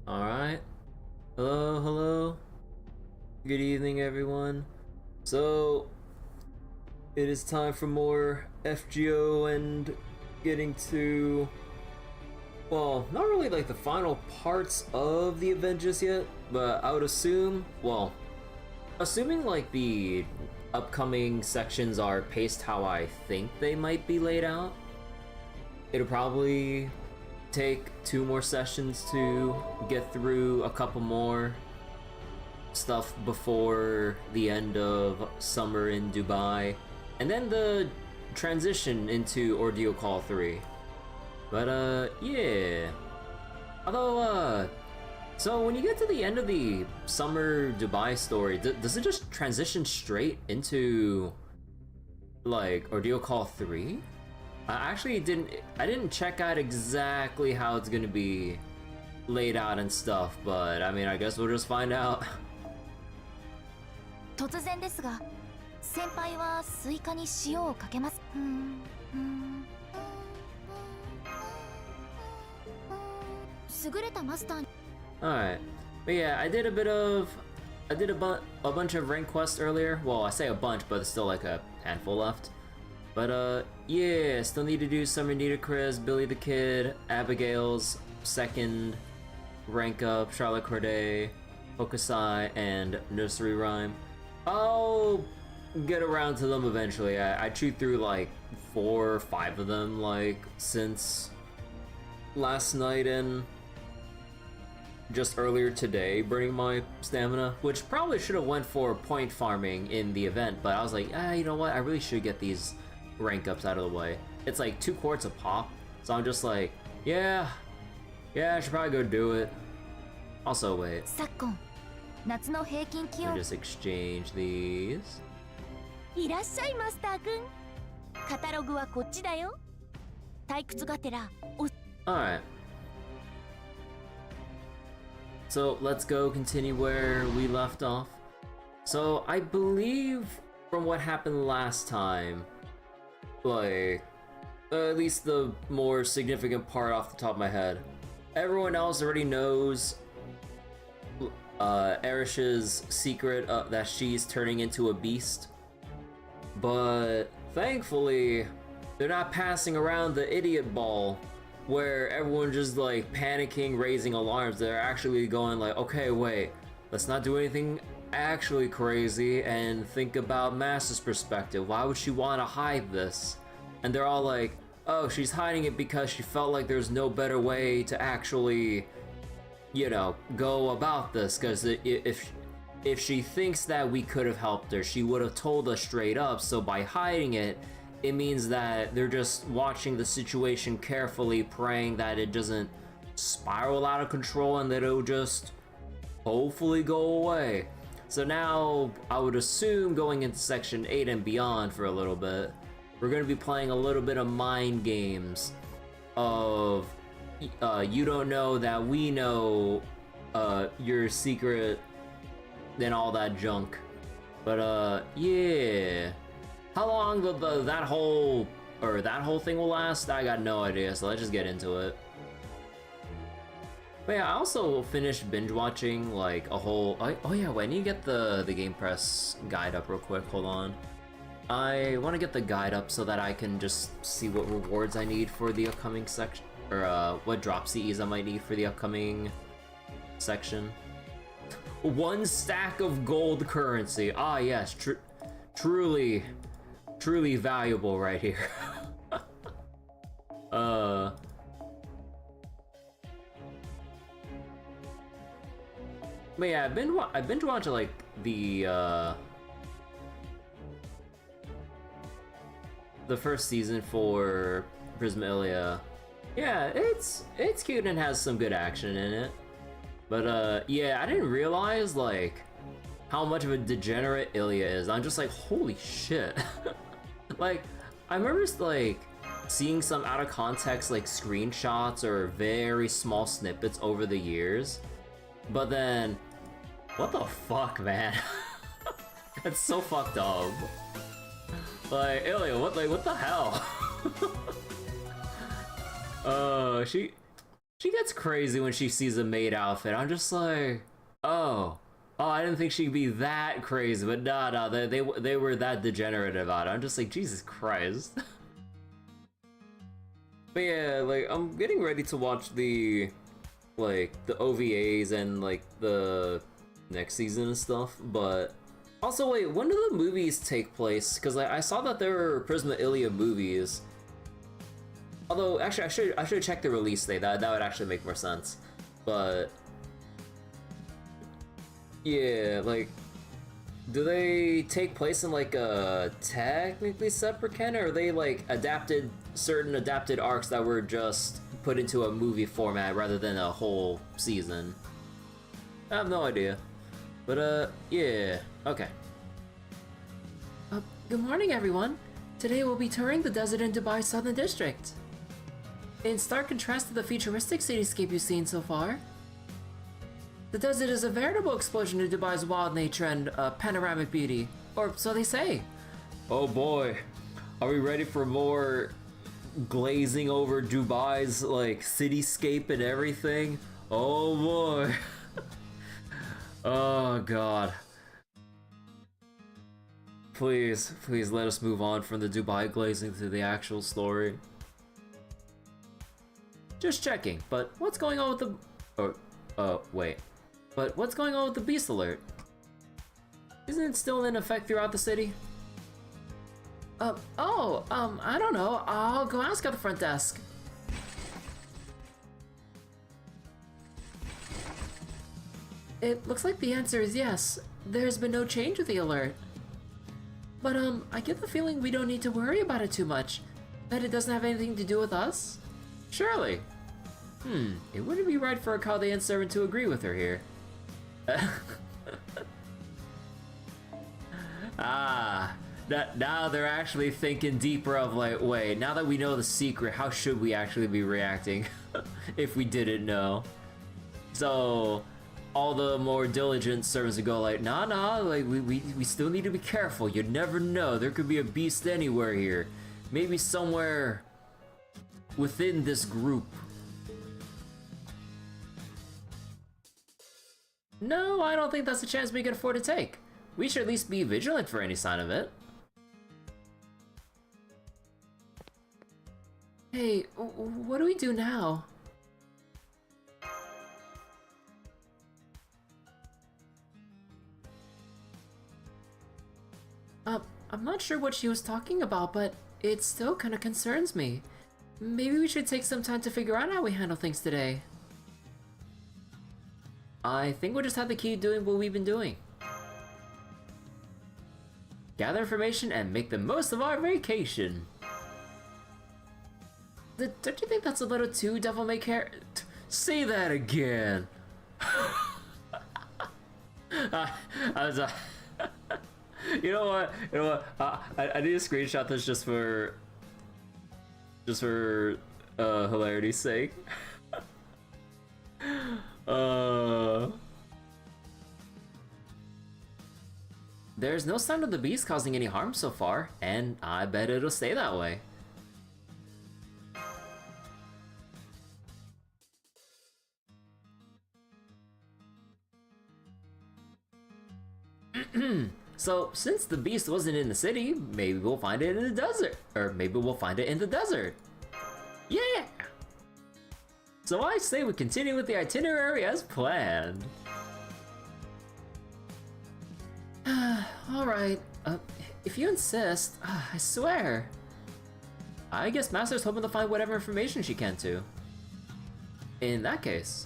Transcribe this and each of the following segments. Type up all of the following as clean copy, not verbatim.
Alright. Hello, hello. Good evening, everyone. So, it is time for more FGO and getting to, well, not really like the final parts of the event just yet, but I would assume, well, assuming like the upcoming sections are paced how I think they might be laid out, it'll probably take 2 more sessions to get through a couple more stuff before the end of summer in Dubai, and then the transition into Ordeal Call 3. But yeah. Although so when you get to the end of the summer Dubai story, does it just transition straight into like Ordeal Call 3? I actually didn't check out exactly how it's gonna be laid out and stuff, but I mean, I guess we'll just find out. 突然ですが、先輩はスイカに塩をかけます。優れたマスターに。Alright. But yeah, I did a bunch of rank quests earlier. Well, I say a bunch, but it's still like a handful left. But yeah, still need to do Summer Nitocris, Billy the Kid, Abigail's second rank up, Charlotte Corday, Hokusai, and Nursery Rhyme. I'll get around to them eventually. I chewed through like 4 or 5 of them like since last night and just earlier today, burning my stamina, which probably should have went for point farming in the event, but I was like, you know what, I really should get these rank ups out of the way. It's like 2 quarts a pop, so I'm just like, yeah, I should probably go do it. Also, wait, 昨今、夏の平均気 let 温。 me just exchange these. いらっしゃいマスターくん。カタログはこっちだよ。退屈がてらお。 Alright. So let's go continue where we left off. So I believe from what happened last time, like, at least the more significant part off the top of my head, everyone else already knows Erish's secret that she's turning into a beast. But thankfully, they're not passing around the idiot ball where everyone just like panicking, raising alarms. They're actually going like, okay, wait, let's not do anything actually crazy and think about Master's perspective. Why would she want to hide this? And they're all like, oh, she's hiding it because she felt like there's no better way to actually, you know, go about this. Because if she thinks that we could have helped her, she would have told us straight up. So by hiding it, it means that they're just watching the situation carefully, praying that it doesn't spiral out of control and that it'll just hopefully go away. So now, I would assume going into Section 8 and beyond for a little bit, we're going to be playing a little bit of mind games of you don't know that we know your secret and all that junk. But yeah. How long that whole thing will last? I got no idea, so let's just get into it. But yeah, I also finished binge watching like a whole. Oh yeah, wait, I need to get the Game Press guide up real quick. Hold on. I want to get the guide up so that I can just see what rewards I need for the upcoming section, or what drop CEs I might need for the upcoming section. 1 stack of gold currency. Ah yes, truly valuable right here. But yeah, I've been watching like the first season for Prismalia. Yeah, it's cute and has some good action in it. But yeah, I didn't realize like how much of a degenerate Ilya is. I'm just like, holy shit. Like, I remember like seeing some out of context like screenshots or very small snippets over the years, but then, what the fuck, man? That's so fucked up. Like, Ilya, what the hell? She gets crazy when she sees a maid outfit. I'm just like, oh, I didn't think she'd be that crazy, but nah, they were that degenerate about it. I'm just like, Jesus Christ. But yeah, like, I'm getting ready to watch the OVAs and like the next season and stuff. But also, wait, when do the movies take place? Because I saw that there were Prisma Ilia movies. Although, actually, I should check the release date. That would actually make more sense. But yeah, like, do they take place in like a technically separate canon, or are they like certain adapted arcs that were just put into a movie format rather than a whole season? I have no idea. But yeah, okay. Good morning, everyone. Today we'll be touring the desert in Dubai's southern district. In stark contrast to the futuristic cityscape you've seen so far, the desert is a veritable explosion of Dubai's wild nature and panoramic beauty, or so they say. Oh boy, are we ready for more glazing over Dubai's like cityscape and everything? Oh boy. Oh god. Please let us move on from the Dubai glazing to the actual story. Just checking, but what's going on with the... wait. But what's going on with the beast alert? Isn't it still in effect throughout the city? I don't know. I'll go ask at the front desk. It looks like the answer is yes. There's been no change with the alert. But I get the feeling we don't need to worry about it too much. That it doesn't have anything to do with us? Surely. It wouldn't be right for a Chaldean servant to agree with her here. Now they're actually thinking deeper of like, wait, now that we know the secret, how should we actually be reacting if we didn't know? So all the more diligent servants would go like, nah, like we still need to be careful. You never know, there could be a beast anywhere here. Maybe somewhere within this group. No, I don't think that's a chance we can afford to take. We should at least be vigilant for any sign of it. Hey, what do we do now? I'm not sure what she was talking about, but it still kind of concerns me. Maybe we should take some time to figure out how we handle things today. I think we'll just have to keep doing what we've been doing. Gather information and make the most of our vacation. Don't you think that's a little too devil-may-care? Say that again. You know what? I need to screenshot this just for hilarity's sake. There's no sign of the beast causing any harm so far, and I bet it'll stay that way. So, since the beast wasn't in the city, maybe we'll find it in the desert. Or maybe we'll find it in the desert. Yeah! So I say we continue with the itinerary as planned. Alright, if you insist, I swear. I guess Master's hoping to find whatever information she can too. In that case,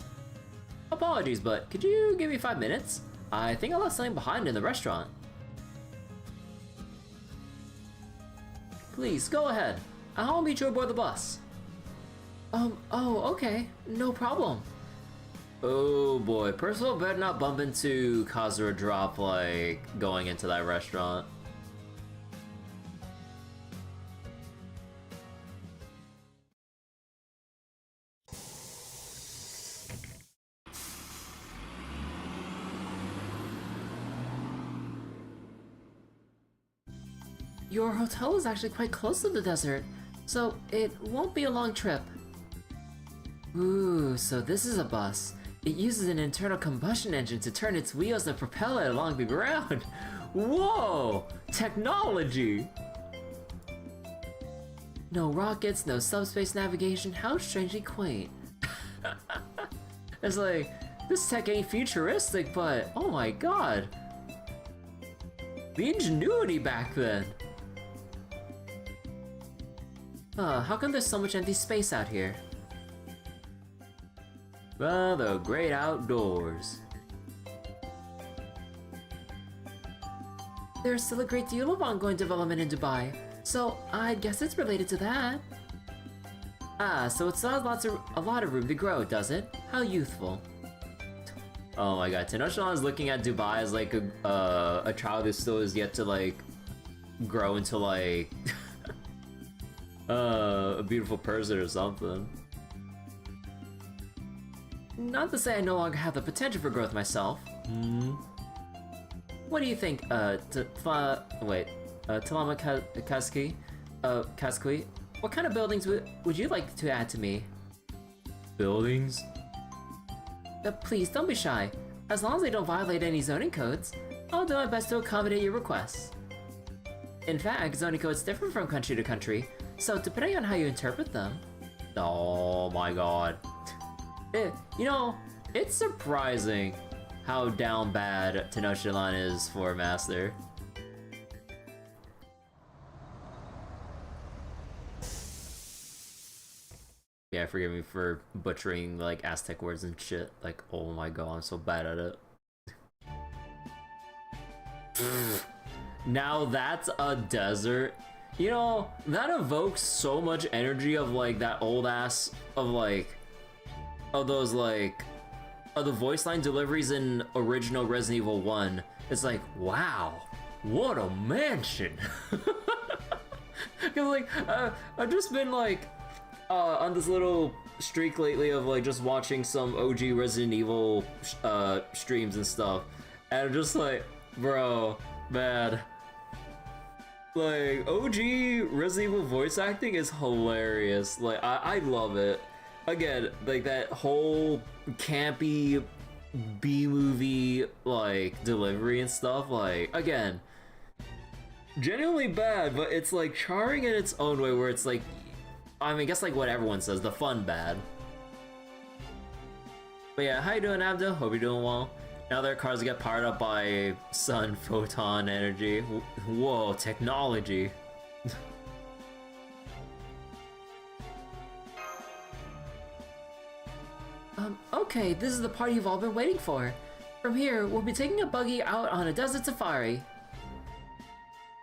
apologies, but could you give me 5 minutes? I think I left something behind in the restaurant. Please, go ahead. I'll meet you aboard the bus. Oh, okay. No problem. Oh boy, Percival better not bump into Kazura Drop, like, going into that restaurant. Your hotel is actually quite close to the desert, so it won't be a long trip. Ooh, so this is a bus. It uses an internal combustion engine to turn its wheels and propel it along the ground. Whoa! Technology! No rockets, no subspace navigation, how strangely quaint. It's like, this tech ain't futuristic, but oh my god. The ingenuity back then. How come there's so much empty space out here? Well, the great outdoors. There's still a great deal of ongoing development in Dubai, so I guess it's related to that. Ah, so it still has a lot of room to grow, does it? How youthful. Oh my god, Tenochtitlan is looking at Dubai as like a child who still is yet to like grow into like a beautiful person or something. Not to say I no longer have the potential for growth myself. What do you think, Kaskui? What kind of buildings would you like to add to me? Buildings? Please, don't be shy. As long as they don't violate any zoning codes, I'll do my best to accommodate your requests. In fact, zoning codes differ from country to country, so depending on how you interpret them... Oh my god. You know, it's surprising how down bad Tenochtitlan is for Master. Yeah, forgive me for butchering like Aztec words and shit. Like, oh my god, I'm so bad at it. Now that's a desert. You know, that evokes so much energy of like that old ass of like of those like of the voice line deliveries in original Resident Evil 1. It's like, wow, what a mansion. Cause like I've just been like on this little streak lately of like just watching some OG Resident Evil streams and stuff, and I'm just like, bro, man, like OG Resident Evil voice acting is hilarious. Like I love it. Again, like that whole campy B-movie like delivery and stuff, like again, genuinely bad, but it's like charming in its own way where it's like, I mean, I guess like what everyone says, the fun bad. But yeah, how you doing, Abdo? Hope you're doing well. Now their cars get powered up by sun photon energy. Whoa, technology. Okay, this is the part you've all been waiting for. From here, we'll be taking a buggy out on a desert safari.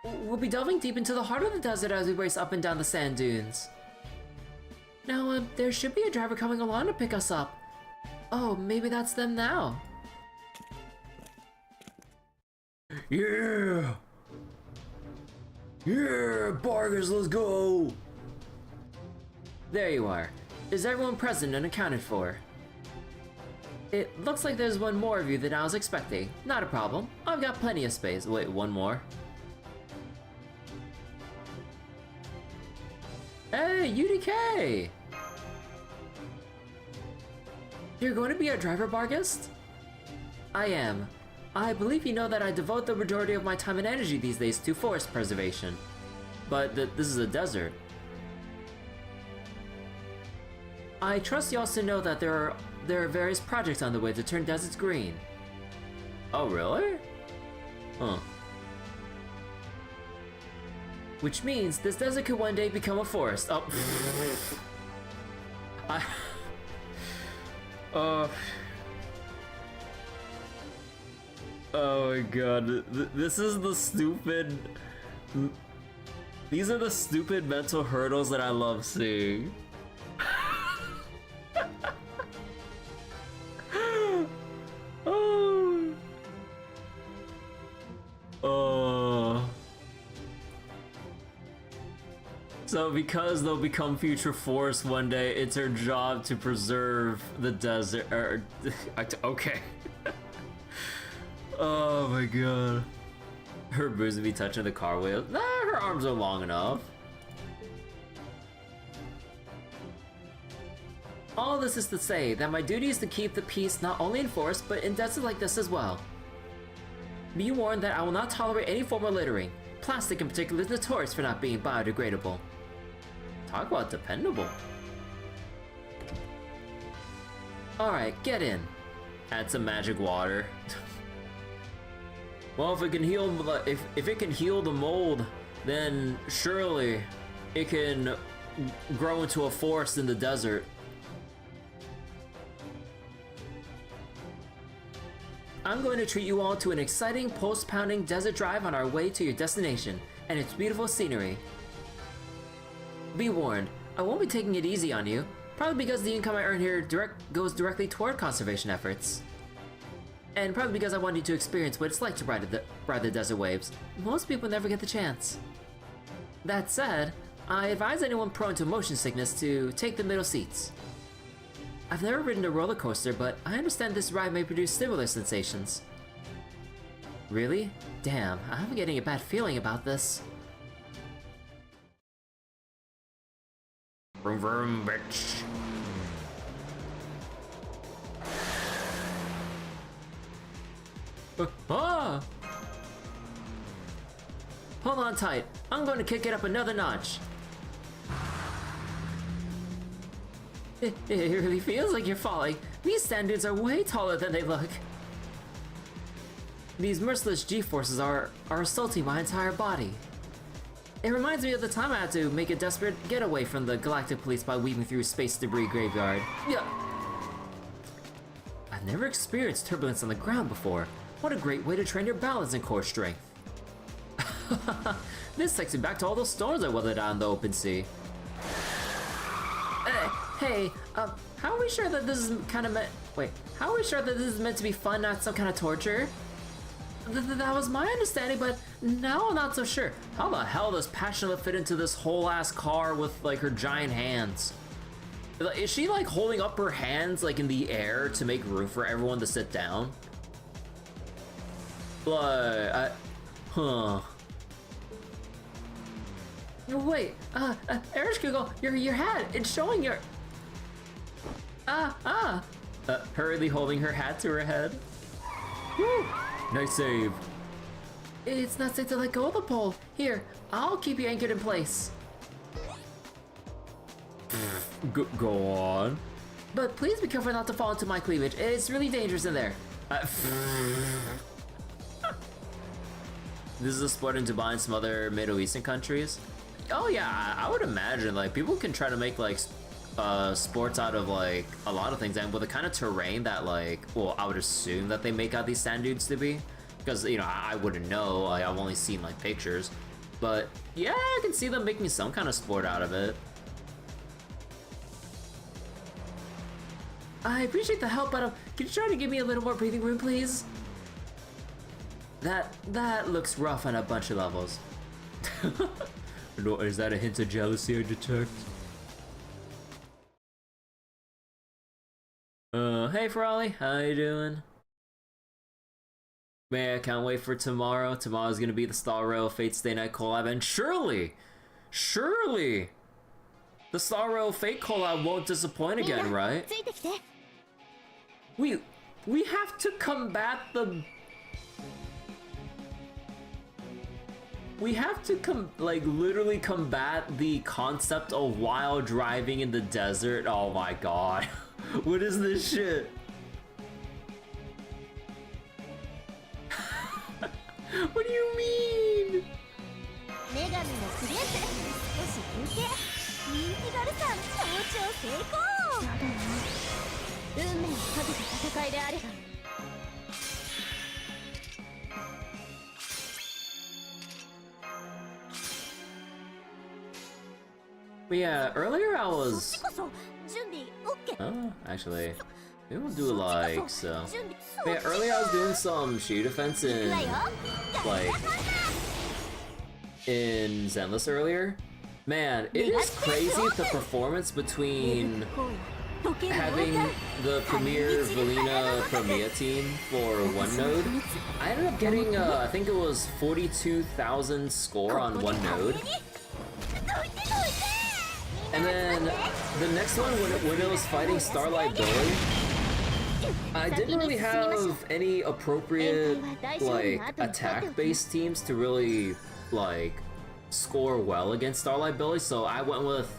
We'll be delving deep into the heart of the desert as we race up and down the sand dunes. Now, there should be a driver coming along to pick us up. Oh, maybe that's them now. Yeah! Yeah, Bargers, let's go! There you are. Is everyone present and accounted for? It looks like there's one more of you than I was expecting. Not a problem. I've got plenty of space. Wait, one more? Hey, UDK! You're going to be our driver, Bargist? I am. I believe you know that I devote the majority of my time and energy these days to forest preservation. But this is a desert. I trust you also know that there are various projects on the way to turn deserts green. Oh, really? Huh. Which means this desert could one day become a forest. Oh. Oh my god, this is the stupid... These are the stupid mental hurdles that I love seeing. So because they'll become future forests one day, it's her job to preserve the desert. Okay. Oh my god. Her boobs would be touching the car wheels. Nah, her arms are long enough. All this is to say that my duty is to keep the peace not only in forest, but in deserts like this as well. Be warned that I will not tolerate any form of littering. Plastic in particular is notorious for not being biodegradable. Talk about dependable. Alright, get in. Add some magic water. Well, if it can heal, if it can heal the mold, then surely it can grow into a forest in the desert. I'm going to treat you all to an exciting post-pounding desert drive on our way to your destination and its beautiful scenery. Be warned, I won't be taking it easy on you, probably because the income I earn here goes directly toward conservation efforts. And probably because I want you to experience what it's like to ride the desert waves. Most people never get the chance. That said, I advise anyone prone to motion sickness to take the middle seats. I've never ridden a roller coaster, but I understand this ride may produce similar sensations. Really? Damn, I'm getting a bad feeling about this. Vroom vroom, bitch. Ah! Hold on tight. I'm going to kick it up another notch. It really feels like you're falling. These sand dunes are way taller than they look. These merciless G-forces are assaulting my entire body. It reminds me of the time I had to make a desperate getaway from the Galactic Police by weaving through space debris graveyard. Yeah. I've never experienced turbulence on the ground before. What a great way to train your balance and core strength. This takes me back to all those storms I weathered out in the open sea. Hey, how are we sure that this is kind of meant? Wait, how are we sure that this is meant to be fun, not some kind of torture? That was my understanding, but now I'm not so sure. How the hell does Passionate fit into this whole ass car with like her giant hands? Is she like holding up her hands like in the air to make room for everyone to sit down? Like, huh. Wait, Erishkigal, your hat, it's showing your... hurriedly holding her hat to her head. Woo! Nice save. It's not safe to let go of the pole. Here, I'll keep you anchored in place. Go on. But please be careful not to fall into my cleavage. It's really dangerous in there. This is a sport in Dubai and some other Middle Eastern countries. Oh yeah, I would imagine like people can try to make like sports out of like a lot of things, and with the kind of terrain that like, well, I would assume that they make out these sand dunes to be, because you know I wouldn't know. Like, I've only seen like pictures, but yeah, I can see them making some kind of sport out of it. I appreciate the help, but can you try to give me a little more breathing room, please? That looks rough on a bunch of levels. Is that a hint of jealousy I detect? Hey Ferrari, how you doing? Man, I can't wait for tomorrow. Tomorrow's gonna be the Star Rail Fate Stay Night collab, and surely, the Star Rail Fate collab won't disappoint again, right? We have to combat the... We have to literally combat the concept of while driving in the desert. Oh my god. What is this shit? What do you mean? But yeah, earlier I was... Oh, actually, maybe we'll do like so. But yeah, earlier I was doing some shoe defense in, like, in Zenless earlier. Man, it is crazy the performance between having the Premier Valina Premier team for one node. I ended up getting, I think it was 42,000 score on one node. And then the next one, when it was fighting Starlight Billy, I didn't really have any appropriate, like, attack-based teams to really, like, score well against Starlight Billy, so I went with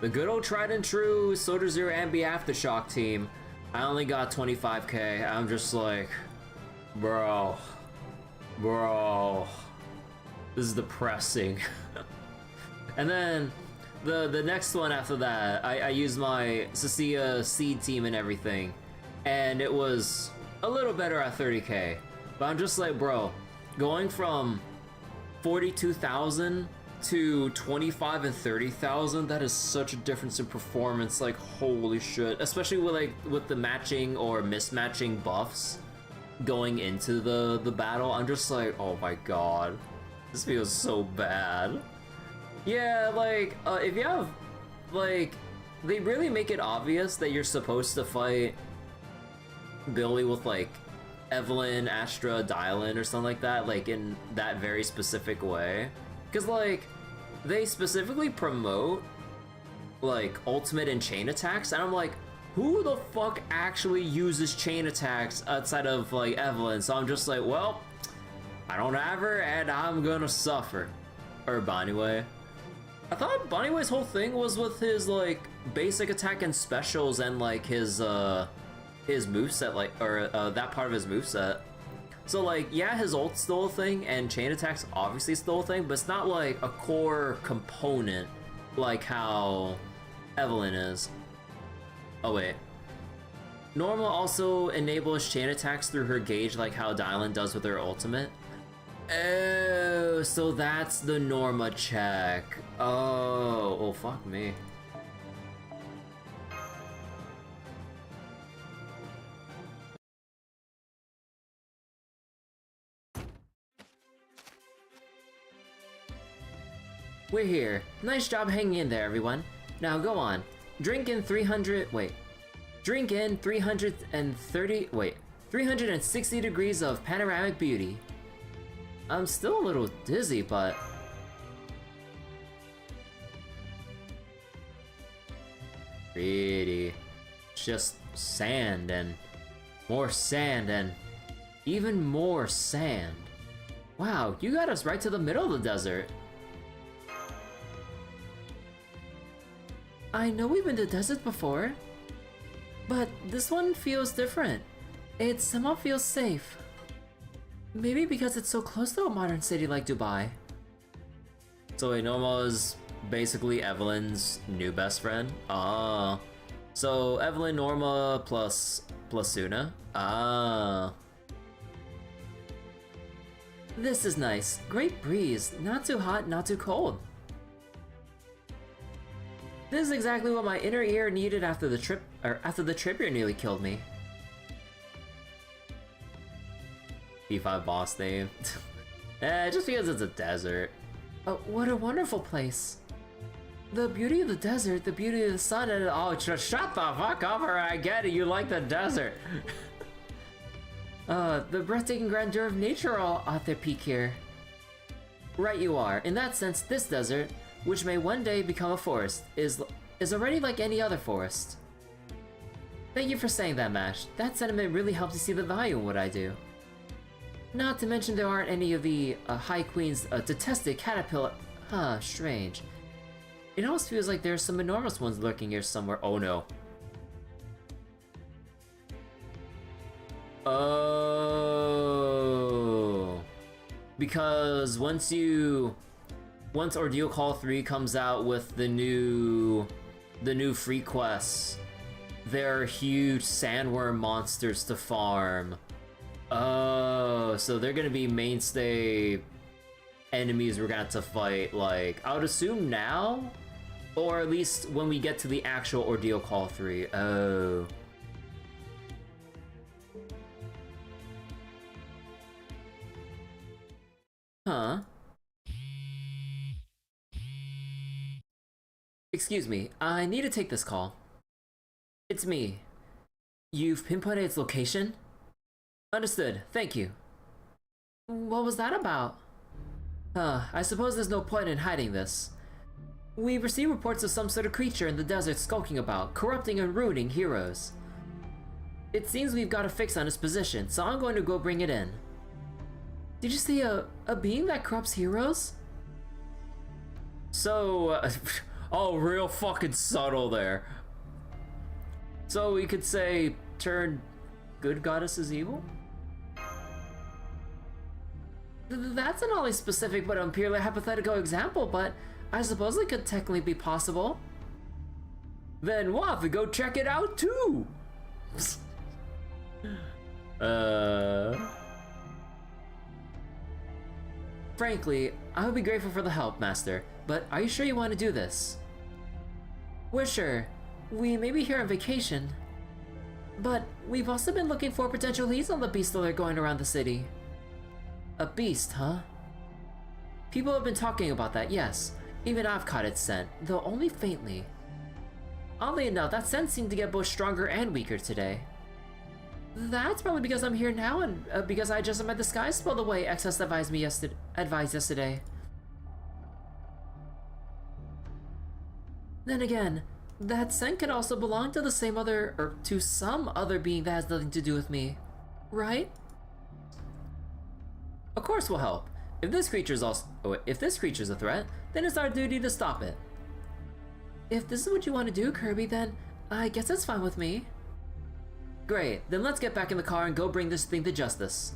the good old tried and true Soldier Zero Ambi Aftershock team. I only got 25k. I'm just like, bro, this is depressing. And then the next one after that, I used my Cecilia seed team and everything, and it was a little better at 30k. But I'm just like, bro, going from 42,000 to 25 and 30,000, that is such a difference in performance. Like, holy shit. Especially with the matching or mismatching buffs going into the battle. I'm just like, oh my god, this feels so bad. Yeah, like, if you have, like, they really make it obvious that you're supposed to fight Billy with, like, Evelyn, Astra, Dylan, or something like that, like, in that very specific way. Because, like, they specifically promote, like, ultimate and chain attacks, and I'm like, who the fuck actually uses chain attacks outside of, like, Evelyn? So I'm just like, well, I don't have her, and I'm gonna suffer. Or Bonnieway. I thought Bonnieway's whole thing was with his, like, basic attack and specials and, like, his moveset, like, or that part of his moveset. So, like, yeah, his ult's still a thing, and chain attack's obviously still a thing, but it's not, like, a core component like how Evelyn is. Oh, wait. Norma also enables chain attacks through her gauge like how Dylan does with her ultimate. Oh, so that's the Norma check. Oh, fuck me. We're here. Nice job hanging in there, everyone. Now go on. Drink in 360 degrees of panoramic beauty. I'm still a little dizzy, but... pretty. It's just sand and more sand and even more sand. Wow, you got us right to the middle of the desert. I know we've been to deserts before, but this one feels different. It somehow feels safe. Maybe because it's so close to a modern city like Dubai. So Norma is basically Evelyn's new best friend? Ah. So Evelyn, Norma, plus Suna? Ah. This is nice. Great breeze. Not too hot, not too cold. This is exactly what my inner ear needed after the trip here nearly killed me. P5 boss name. Just because it's a desert. Oh, what a wonderful place. The beauty of the desert, the beauty of the sun, and oh, just shut the fuck up, or I get it, you like the desert. The breathtaking grandeur of nature all at their peak here. Right you are. In that sense, this desert, which may one day become a forest, is already like any other forest. Thank you for saying that, Mash. That sentiment really helps you see the value in what I do. Not to mention there aren't any of the High Queen's detested caterpillar... Huh, strange. It almost feels like there's some enormous ones lurking here somewhere. Oh no. Oh. Because once Ordeal Call 3 comes out with the new free quests, there are huge sandworm monsters to farm. Oh, so they're gonna be mainstay enemies we're gonna have to fight, like, I would assume now? Or at least when we get to the actual Ordeal Call 3. Oh. Huh? Excuse me, I need to take this call. It's me. You've pinpointed its location? Understood, thank you. What was that about? I suppose there's no point in hiding this. We've received reports of some sort of creature in the desert skulking about, corrupting and ruining heroes. It seems we've got a fix on its position, so I'm going to go bring it in. Did you see a being that corrupts heroes? So, oh, real fucking subtle there. So we could say, turn good goddesses evil? That's an oddly specific but purely hypothetical example, but I suppose it could technically be possible. Then we'll have to go check it out too! Frankly, I would be grateful for the help, Master, but are you sure you want to do this? We're sure. We may be here on vacation, but we've also been looking for potential leads on the beast alert going around the city. A beast, huh? People have been talking about that, yes. Even I've caught its scent, though only faintly. Oddly enough, that scent seemed to get both stronger and weaker today. That's probably because I'm here now and because I just met the sky spell the way Excess advised yesterday. Then again, that scent could also belong to the same other, or to some other being that has nothing to do with me, right? Of course we'll help. If this creature's a threat, then it's our duty to stop it. If this is what you want to do, Kirby, then I guess that's fine with me. Great, then let's get back in the car and go bring this thing to justice.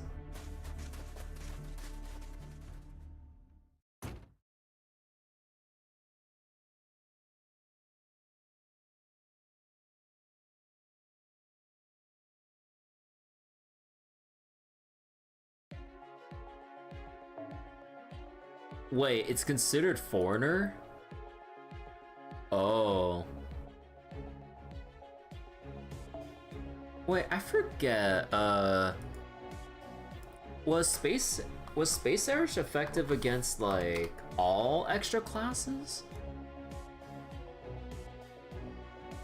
Wait, it's considered foreigner? Oh. Wait, I forget, was Space Irish effective against, like, all extra classes?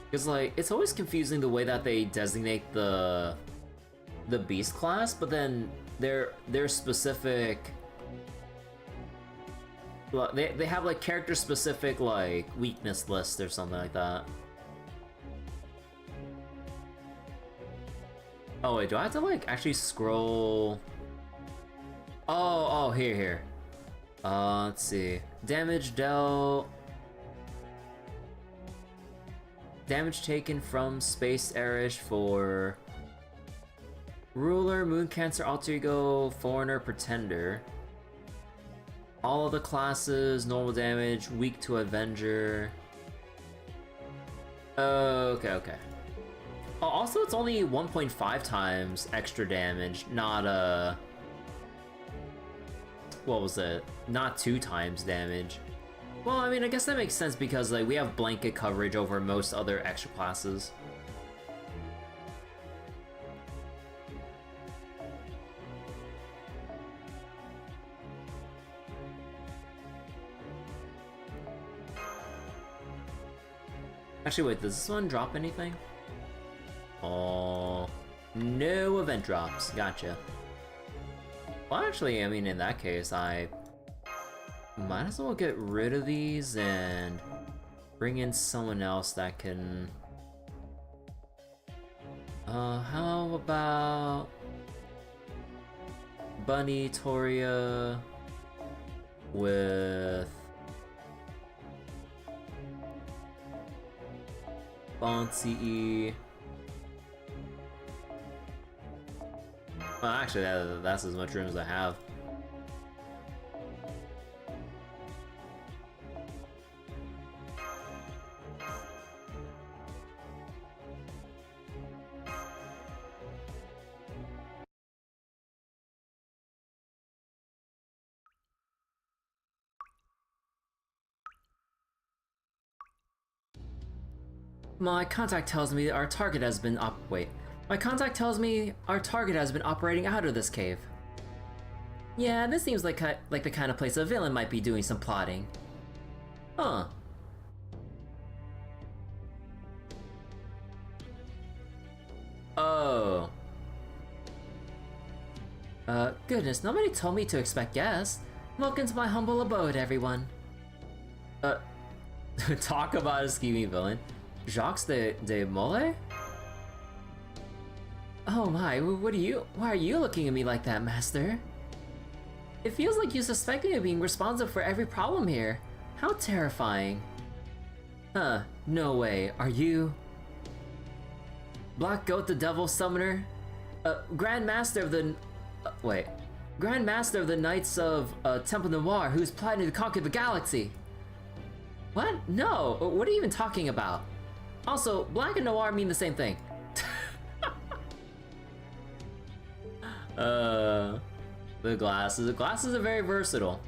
Because, like, it's always confusing the way that they designate the Beast class, but then their specific... They have, like, character-specific, like, weakness list or something like that. Oh wait, do I have to like actually scroll? Oh, here. Let's see. Damage dealt. Damage taken from Space Irish for Ruler, Moon Cancer, Alter Ego, Foreigner, Pretender. All of the classes, normal damage, weak to Avenger. Okay. Oh, also, it's only 1.5 times extra damage, not, what was it? Not 2 times damage. Well, I mean, I guess that makes sense because, like, we have blanket coverage over most other extra classes. Actually, wait, does this one drop anything? Oh, no event drops. Gotcha. Well, actually, I mean, in that case, I might as well get rid of these and bring in someone else that can... how about... Bunny Toria with... Bouncy. Well, actually, that's as much room as I have. My contact tells me our target has been My contact tells me our target has been operating out of this cave. Yeah, this seems like the kind of place a villain might be doing some plotting. Huh. Oh. Goodness, nobody told me to expect guests. Welcome to my humble abode, everyone. Talk about a scheming villain. Jacques de Molay? Oh my, why are you looking at me like that, Master? It feels like you suspect me of being responsible for every problem here. How terrifying. Huh, no way. Are you... Black Goat the Devil Summoner? Grand Master of the... Grand Master of the Knights of Temple Noir, who's planning to conquer the galaxy! What? No! What are you even talking about? Also, black and noir mean the same thing. The glasses. The glasses are very versatile.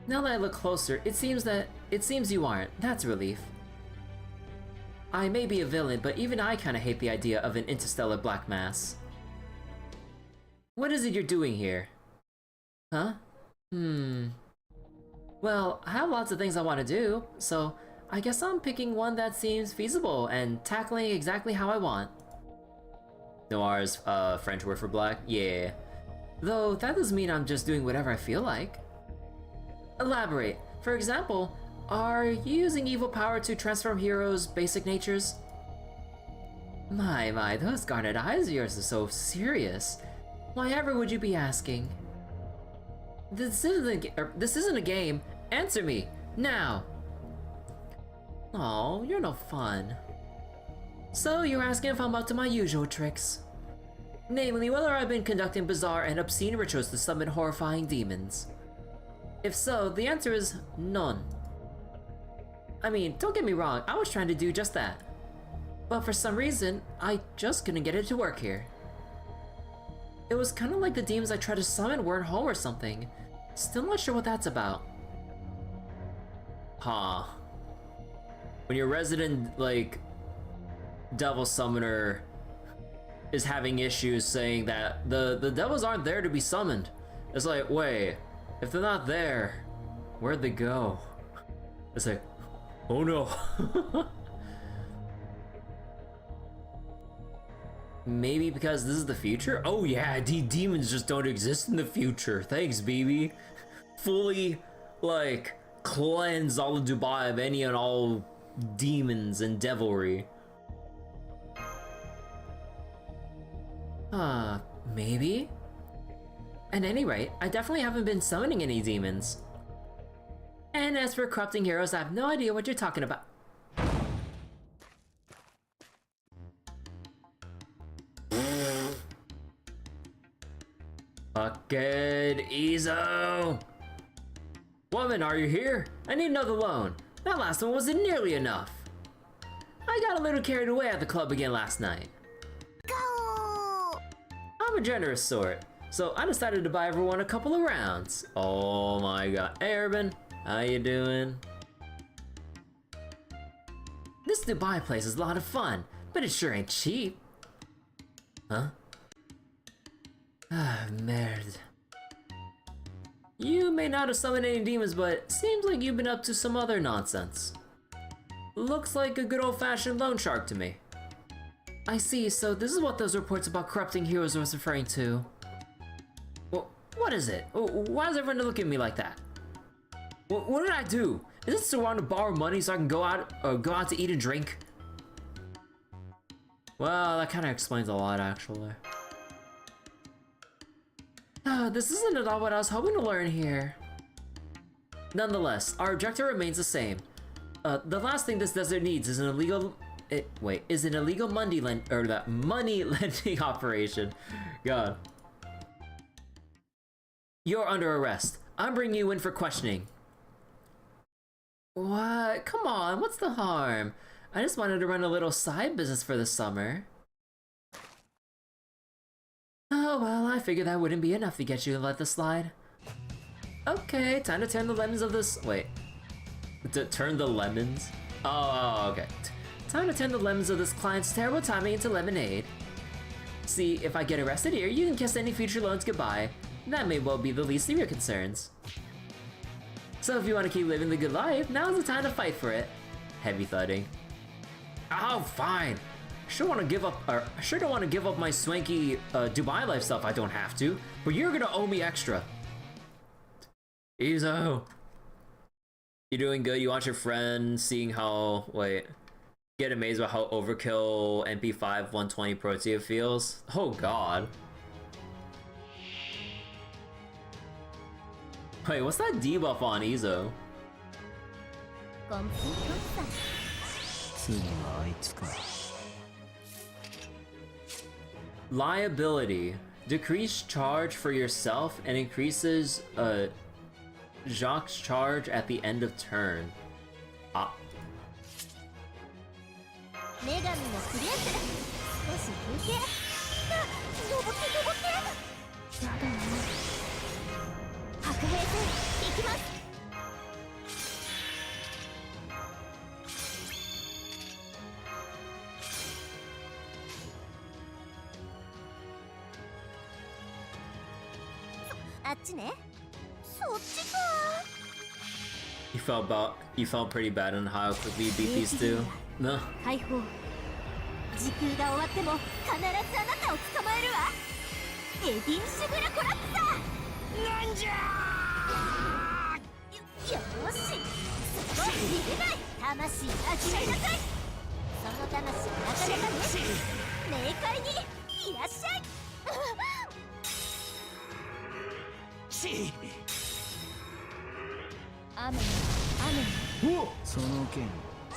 Now that I look closer, it seems you aren't. That's a relief. I may be a villain, but even I kinda hate the idea of an interstellar black mass. What is it you're doing here? Huh? Well, I have lots of things I want to do, so I guess I'm picking one that seems feasible and tackling exactly how I want. Noir is French word for black? Yeah. Though that doesn't mean I'm just doing whatever I feel like. Elaborate. For example, are you using evil power to transform heroes' basic natures? My, those garnet eyes of yours are so serious. Why ever would you be asking? This isn't a game. Answer me, now! Oh, you're no fun. So you're asking if I'm up to my usual tricks. Namely, whether I've been conducting bizarre and obscene rituals to summon horrifying demons. If so, the answer is none. I mean, don't get me wrong, I was trying to do just that. But for some reason, I just couldn't get it to work here. It was kind of like the demons I tried to summon weren't home or something. Still not sure what that's about. Huh. When your resident, like, devil summoner is having issues saying that the devils aren't there to be summoned. It's like, wait, if they're not there, where'd they go? It's like, oh no. Maybe because this is the future? Oh yeah, demons just don't exist in the future. Thanks, baby. Fully, like, cleanse all of Dubai of any and all demons and devilry. Maybe? At any rate, I definitely haven't been summoning any demons. And as for corrupting heroes, I have no idea what you're talking about. Fucking Izo! Woman, are you here? I need another loan. That last one wasn't nearly enough. I got a little carried away at the club again last night. Go! I'm a generous sort, so I decided to buy everyone a couple of rounds. Oh my god. Hey Urban, how you doing? This Dubai place is a lot of fun, but it sure ain't cheap. Huh? Ah, merde. You may not have summoned any demons, but seems like you've been up to some other nonsense. Looks like a good old-fashioned loan shark to me. I see, so this is what those reports about corrupting heroes was referring to. Well, what is it? Why does everyone look at me like that? What did I do? Is it so wrong to borrow money so I can go out to eat and drink? Well, that kind of explains a lot, actually. This isn't at all what I was hoping to learn here. Nonetheless, our objective remains the same. The last thing this desert needs is an illegal money lending operation. God. You're under arrest. I'm bringing you in for questioning. What? Come on, what's the harm? I just wanted to run a little side business for the summer. Oh well, I figured that wouldn't be enough to get you to let this slide. Okay, time to turn the lemons of this- wait. To turn the lemons? Oh, okay. Time to turn the lemons of this client's terrible timing into lemonade. See, if I get arrested here, you can kiss any future loans goodbye. That may well be the least of your concerns. So if you want to keep living the good life, now's the time to fight for it. Heavy thudding. Oh, fine. I sure don't want to give up my swanky Dubai life stuff. I don't have to, but you're gonna owe me extra. Izo. You're doing good. You want your friend seeing how get amazed by how overkill MP5 120 Protea feels. Oh god. Wait, what's that debuff on Izo? Liability. Decrease charge for yourself and increases Jacques' charge at the end of turn. Ah. 女神のクレープ少し休憩あ登って登ってやだな白兵戦行きますあっちねそっちか You felt pretty bad on how quickly you beat these two? No. 解放時空が終わっても必ずあなたを捕まえるわエディンシュグラコラプサなんじゃよしそこ逃げない魂味わいなさいその魂なかなかね冥界にいらっしゃい雨その件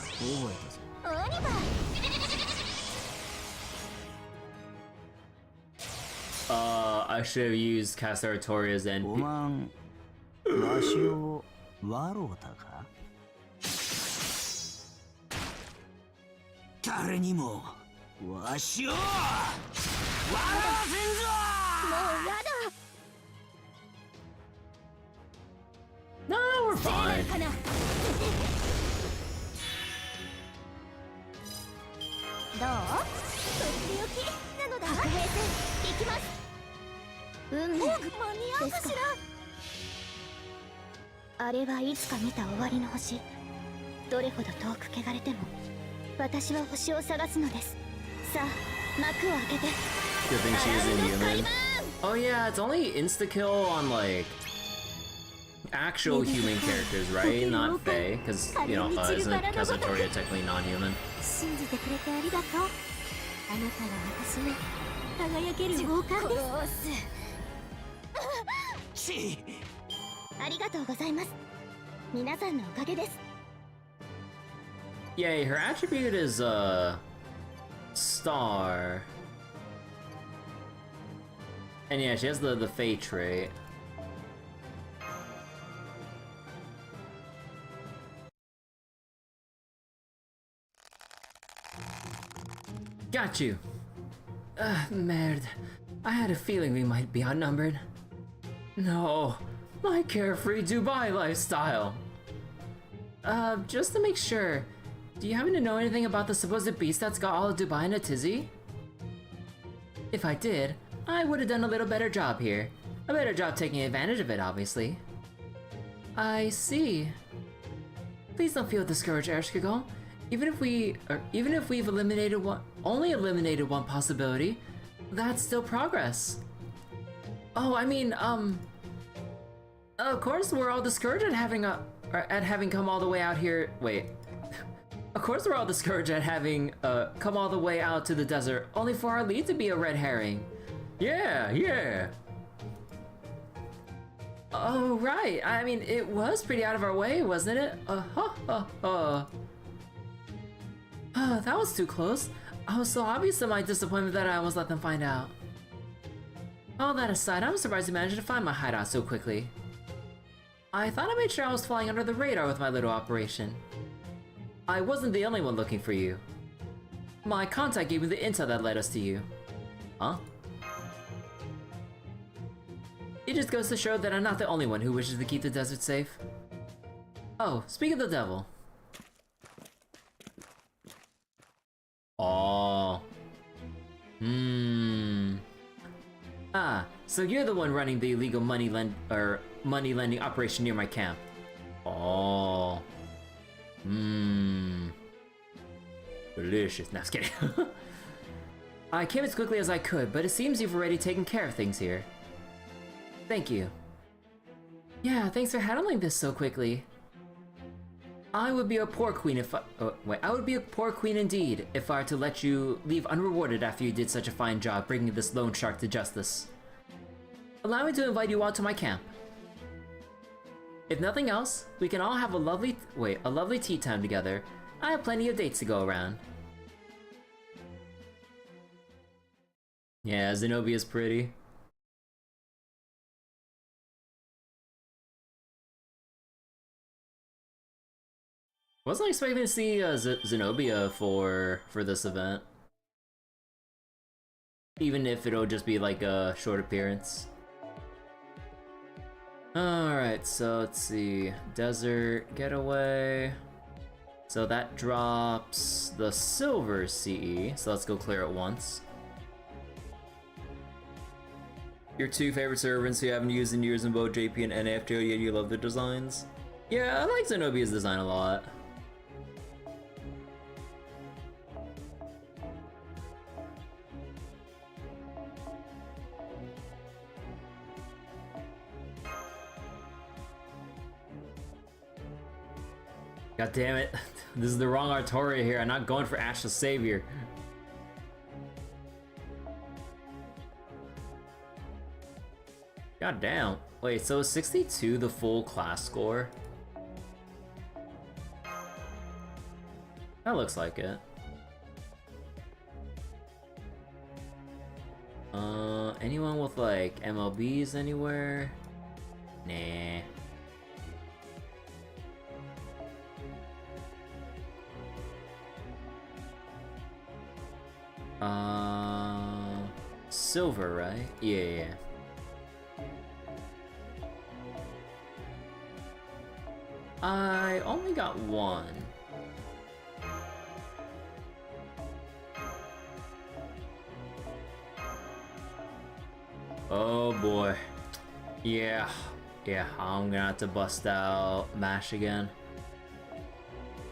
覚えたぞオニバーI should have used Cast Artorias and おまんわしを笑うたか誰にもわしを笑わせんぞもうやだ No, we're fine. かなどうとっておきなのだ白兵戦行きます間に合うかしらあれはいつか見た終わりの星どれほど遠く汚れても私は星を探すのですさあ幕を開けて Good thing she isn't human. Oh yeah, it's only insta-kill on like actual human characters, right? Not Fae, because, you know, isn't Casatoria technically non-human? 信じてくれてありがとうあなたは私の輝ける王冠ですありがとうございます皆さんのおかげです Yay, her attribute is, Star. And yeah, she has the Fae trait. Got you. Merde. I had a feeling we might be outnumbered. No, my carefree Dubai lifestyle. Just to make sure, do you happen to know anything about the supposed beast that's got all of Dubai in a tizzy? If I did, I would have done a little better job here. A better job taking advantage of it, obviously. I see. Please don't feel discouraged, Ershkigal. Even if we've only eliminated one possibility, that's still progress. Oh, I mean, of course we're all discouraged at having come all the way out here. Wait. Of course we're all discouraged at having come all the way out to the desert, only for our lead to be a red herring. Yeah. Oh, right. I mean, it was pretty out of our way, wasn't it? That was too close. I was so obvious in my disappointment that I almost let them find out. All that aside, I'm surprised you managed to find my hideout so quickly. I thought I made sure I was flying under the radar with my little operation. I wasn't the only one looking for you. My contact gave me the intel that led us to you. Huh? It just goes to show that I'm not the only one who wishes to keep the desert safe. Oh, speak of the devil. Oh. Ah, so you're the one running the illegal money lending operation near my camp. Oh. Delicious. Nah, just kidding. I came as quickly as I could, but it seems you've already taken care of things here. Thank you. Yeah, thanks for handling this so quickly. I would be a poor queen if I... Oh, wait, I would be a poor queen indeed if I were to let you leave unrewarded after you did such a fine job bringing this lone shark to justice. Allow me to invite you out to my camp. If nothing else, we can all have a lovely tea time together. I have plenty of dates to go around. Yeah, Zenobia's pretty. Wasn't expecting to see Zenobia for this event. Even if it'll just be like a short appearance. Alright, so let's see. Desert Getaway. So that drops the Silver CE, so let's go clear it once. Your two favorite servants who you haven't used in years in both JP and NAFTO, yet you love their designs? Yeah, I like Zenobia's design a lot. God damn it. This is the wrong Artoria here. I'm not going for Ash the Savior. God damn. Wait, so is 62 the full class score? That looks like it. Anyone with like MLBs anywhere? Nah. Silver, right? Yeah. I only got one. Oh boy. Yeah, I'm gonna have to bust out MASH again.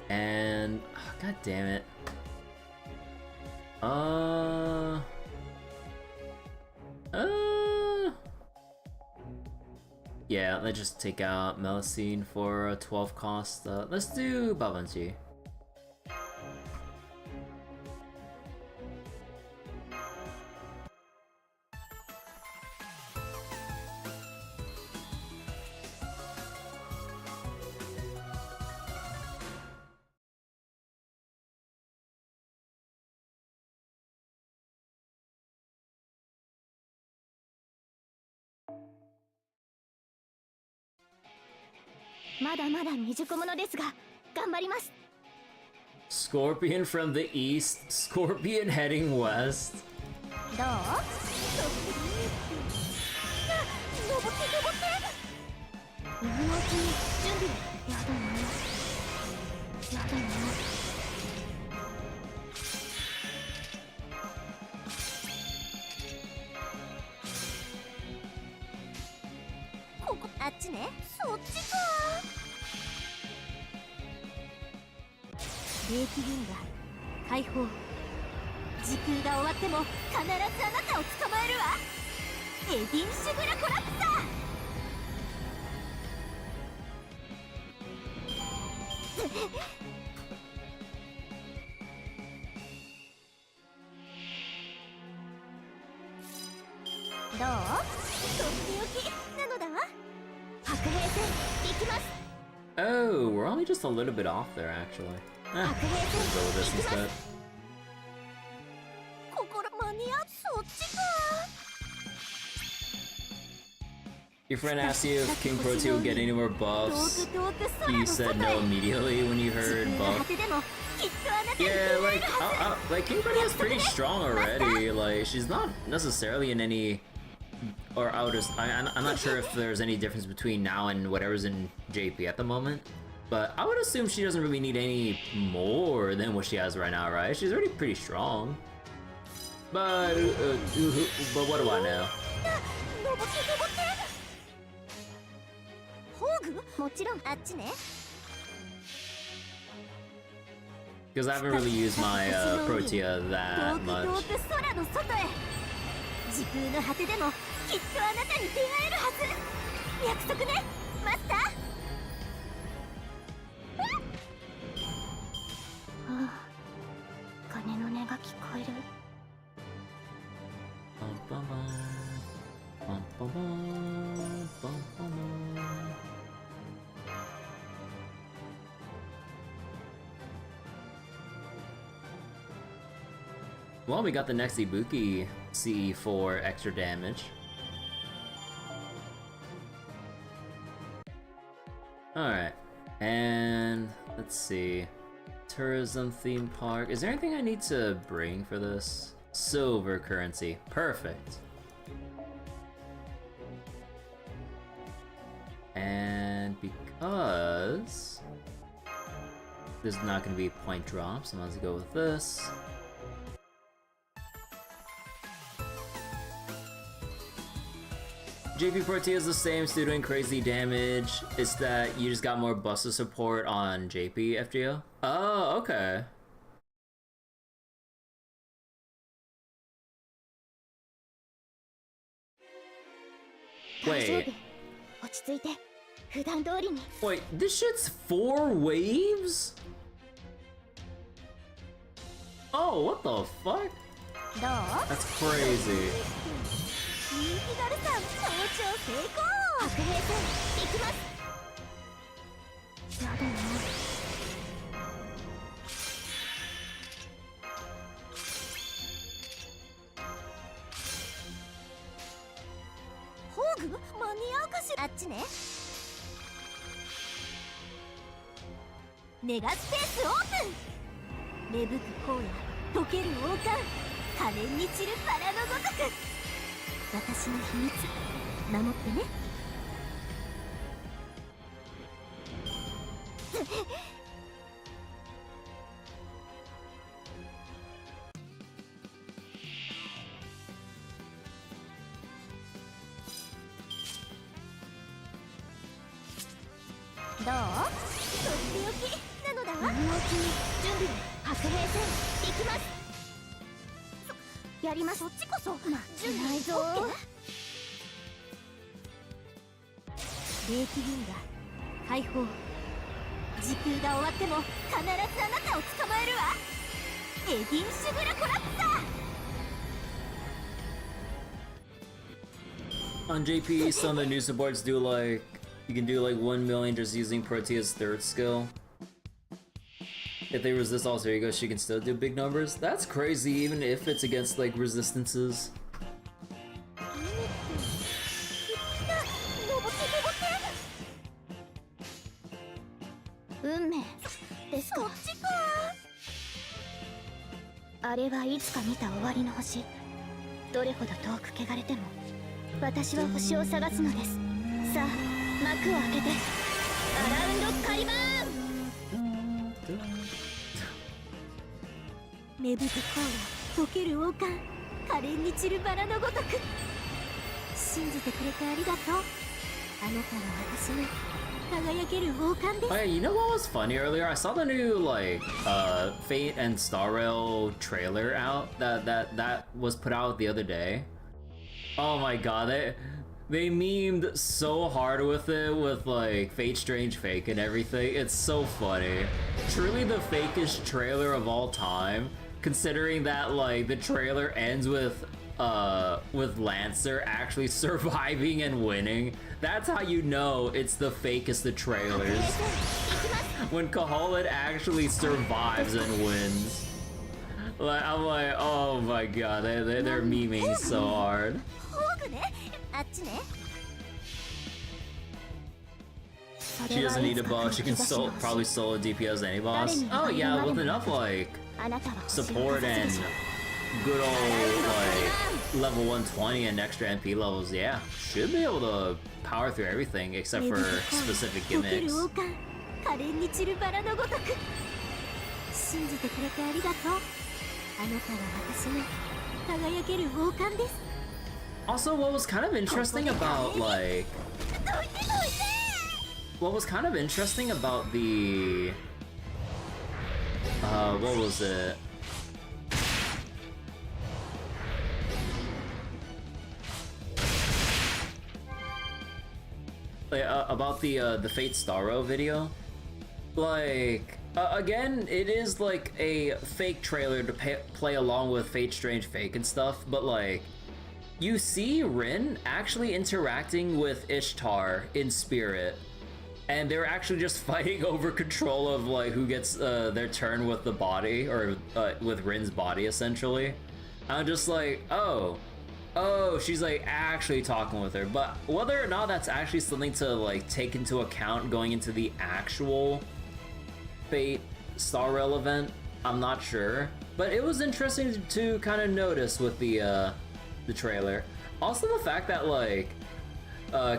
And, god damn it. Yeah, let's just take out Melusine for a 12 cost. Let's do Babanji. Scorpion from the east, Scorpion heading west. Oh, we're only just a little bit off there, actually. We'll go with this instead. Your friend asked you if King Protea would get any more buffs. You said no immediately when you heard buff. Yeah, like King Protea is pretty strong already. Like, she's not necessarily in any... Or I'm not sure if there's any difference between now and whatever's in JP at the moment. But I would assume she doesn't really need any more than what she has right now, right? She's already pretty strong. But what do I know? Because I haven't really used my Protea that much. bum, bum, bum, bum, bum, bum. Well, we got the next Ibuki CE for extra damage. Alright, and let's see. Tourism theme park. Is there anything I need to bring for this? Silver currency. Perfect. And because this is not going to be point drops, I'm going to go with this. JP Protea is the same, still doing crazy damage. It's that you just got more buster support on JP FGO. Oh, okay. Wait. Wait, this shit's 4 waves? Oh, what the fuck? That's crazy. 人気ガルさん登頂成功。白兵戦行きます。やだな。ホーグ間に合うかしら。あっちね。メガスペースオープン。芽吹く荒野溶ける王冠可憐に散るバラのごとく。私の秘密守ってね。どう？とっておきなのだわ。動き準備白兵戦行きます。やりましょう。そっちこそ準備ぞ。霊気銀河解放。時空が終わっても必ずあなたを捕まえるわ。エディン・シュブラコラプサー。 On JP, some of the new supports do like, you can do like 1 million just using Protea's third skill. If they resist all Zerigos, she can still do big numbers. That's crazy, even if it's against like resistances. 運命ですか。こっちか。あれはいつか見た終わりの星。どれほど遠く汚れても私は星を探すのです。さあ幕を開けてアラウンドカリバーン。芽吹く荒野溶ける王冠可憐に散るバラのごとく。信じてくれてありがとう。あなたは私の輝ける王冠です。 Hey, you know what was funny earlier? I saw the new like Fate and Star Rail trailer out that was put out the other day. Oh my god, they memed so hard with it, with like Fate Strange Fake and everything. It's so funny. Truly the fakest trailer of all time, considering that like the trailer ends with Lancer actually surviving and winning. That's how you know it's the fakest of trailers. When Kyrielight actually survives and wins. Like, I'm like, oh my god, they're memeing so hard. She doesn't need a buff, she can probably solo DPS any boss. Oh yeah, with enough like support and good old like level 120 and extra MP levels, yeah, should be able to power through everything except for specific gimmicks. Also, what was kind of interesting about like the what was it? About the Fate Starro video, like again, it is like a fake trailer to play along with Fate Strange Fake and stuff, but like you see Rin actually interacting with Ishtar in spirit. And they're actually just fighting over control of like who gets their turn with the body, or with Rin's body essentially. I'm just like, oh, she's like actually talking with her. But whether or not that's actually something to like take into account going into the actual Fate Star Rail event, I'm not sure. But it was interesting to kind of notice with the trailer. Also the fact that like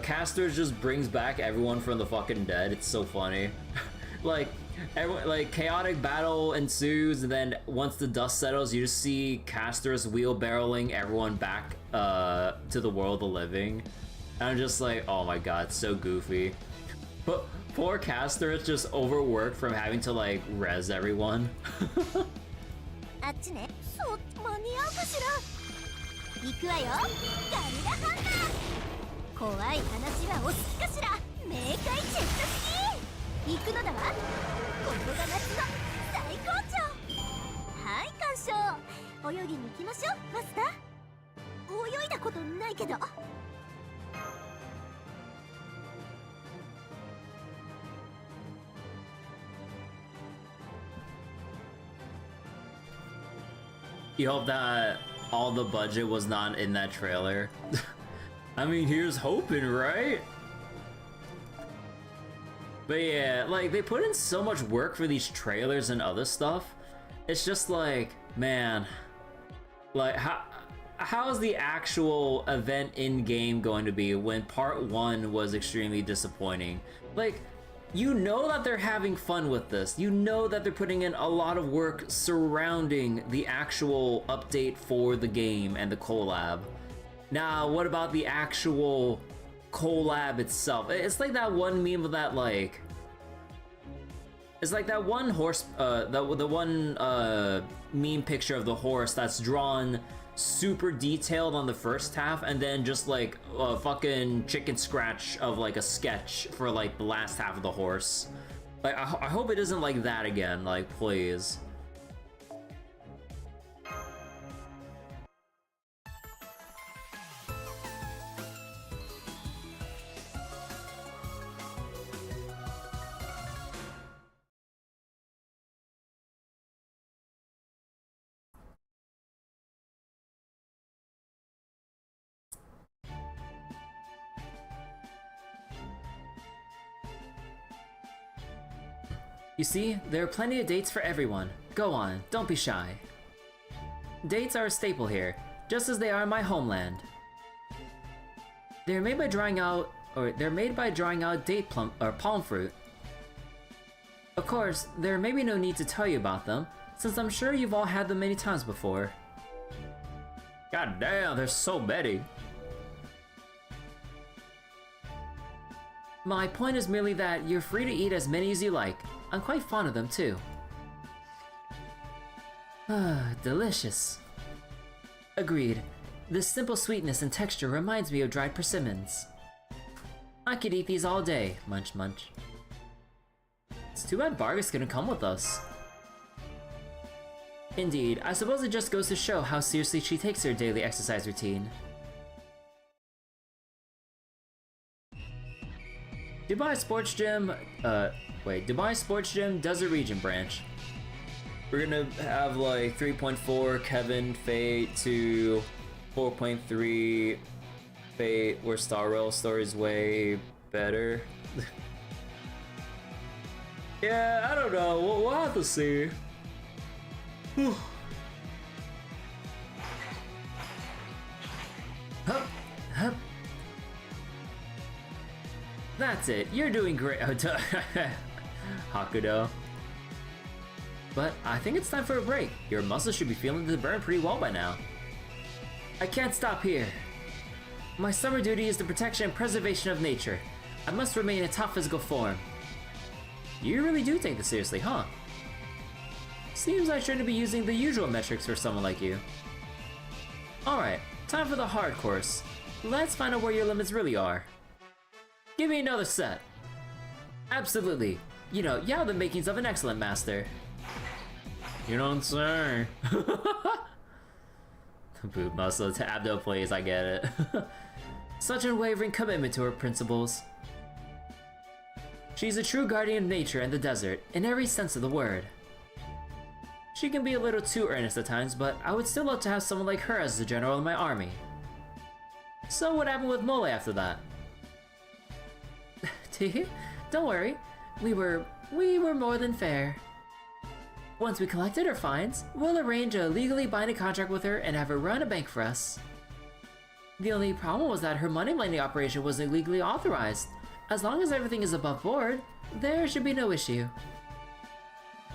Caster just brings back everyone from the fucking dead. It's so funny. like chaotic battle ensues, and then once the dust settles, you just see Caster's wheelbarrowing everyone back to the world of the living. And I'm just like, oh my god, so goofy. But poor Caster is just overworked from having to like res everyone. あっちね。そう、間に合うかしら。行くわよ。ガルダハンター。怖い話はお好きかしら。明快チェック式。行くのだわ。ここが夏の最高潮。はい、鑑賞。泳ぎに行きましょう、マスター。泳いだことないけど。You hope that all the budget was not in that trailer. I mean, here's hoping, right? But yeah, like, they put in so much work for these trailers and other stuff. It's just like, man, like, how is the actual event in-game going to be when part 1 was extremely disappointing? Like, you know that they're having fun with this. You know that they're putting in a lot of work surrounding the actual update for the game and the collab. Now, what about the actual collab itself? It's like that one meme of that, like... It's like that one horse, the one meme picture of the horse that's drawn super detailed on the first half, and then just like a fucking chicken scratch of like a sketch for like the last half of the horse. Like, I hope it isn't like that again, like, please. You see, there are plenty of dates for everyone. Go on, don't be shy. Dates are a staple here, just as they are in my homeland. They're made by drying out date plum or palm fruit. Of course, there may be no need to tell you about them, since I'm sure you've all had them many times before. God damn, there's so many. My point is merely that you're free to eat as many as you like. I'm quite fond of them too. Ah, delicious. Agreed. This simple sweetness and texture reminds me of dried persimmons. I could eat these all day, munch munch. It's too bad Vargas couldn't come with us. Indeed, I suppose it just goes to show how seriously she takes her daily exercise routine. Dubai Sports Gym, Dubai Sports Gym Desert Region branch. We're gonna have like 3.4 Kevin Fate to 4.3 Fate, where Star Rail story's way better. Yeah, I don't know. We'll have to see. Hup, hup. That's it, you're doing great. Hakudo. But I think it's time for a break. Your muscles should be feeling the burn pretty well by now. I can't stop here. My summer duty is the protection and preservation of nature. I must remain in top physical form. You really do take this seriously, huh? Seems I shouldn't be using the usual metrics for someone like you. Alright, time for the hard course. Let's find out where your limits really are. Give me another set. Absolutely. You know, you have the makings of an excellent master. You don't say. Boot muscle to abdo plays, I get it. Such unwavering commitment to her principles. She's a true guardian of nature and the desert, in every sense of the word. She can be a little too earnest at times, but I would still love to have someone like her as the general in my army. So what happened with Mole after that? Don't worry, we were more than fair. Once we collected her fines, we'll arrange a legally binding contract with her and have her run a bank for us. The only problem was that her money lending operation wasn't legally authorized. As long as everything is above board, there should be no issue.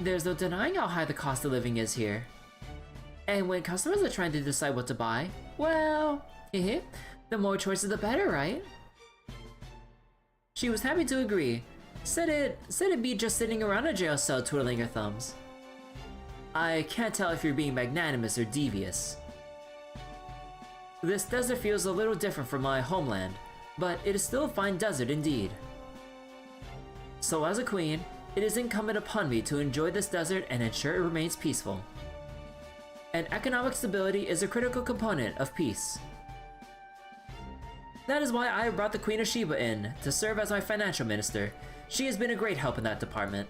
There's no denying how high the cost of living is here. And when customers are trying to decide what to buy, well, the more choices the better, right? She was happy to agree. Said it'd be just sitting around a jail cell twiddling her thumbs. I can't tell if you're being magnanimous or devious. This desert feels a little different from my homeland, but it is still a fine desert indeed. So as a queen, it is incumbent upon me to enjoy this desert and ensure it remains peaceful. And economic stability is a critical component of peace. That is why I brought the Queen of Sheba in, to serve as my financial minister. She has been a great help in that department.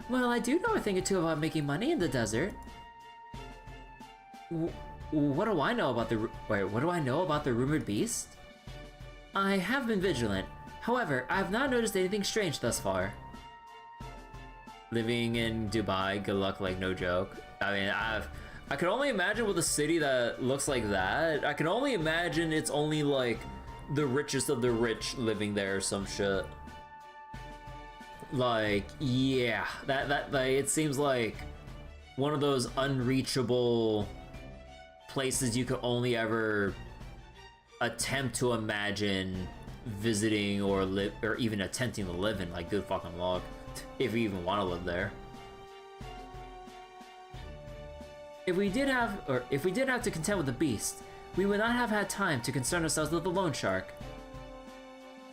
Well, I do know a thing or two about making money in the desert. What do I know about the rumored beast? I have been vigilant. However, I have not noticed anything strange thus far. Living in Dubai, good luck, like, no joke. I mean, I can only imagine with a city that looks like that. I can only imagine it's only like the richest of the rich living there or some shit. Like, yeah, that like, it seems like one of those unreachable places you could only ever attempt to imagine visiting or live, or even attempting to live in. Like, good fucking luck, if you even want to live there. If we did have to contend with the beast, we would not have had time to concern ourselves with the loan shark.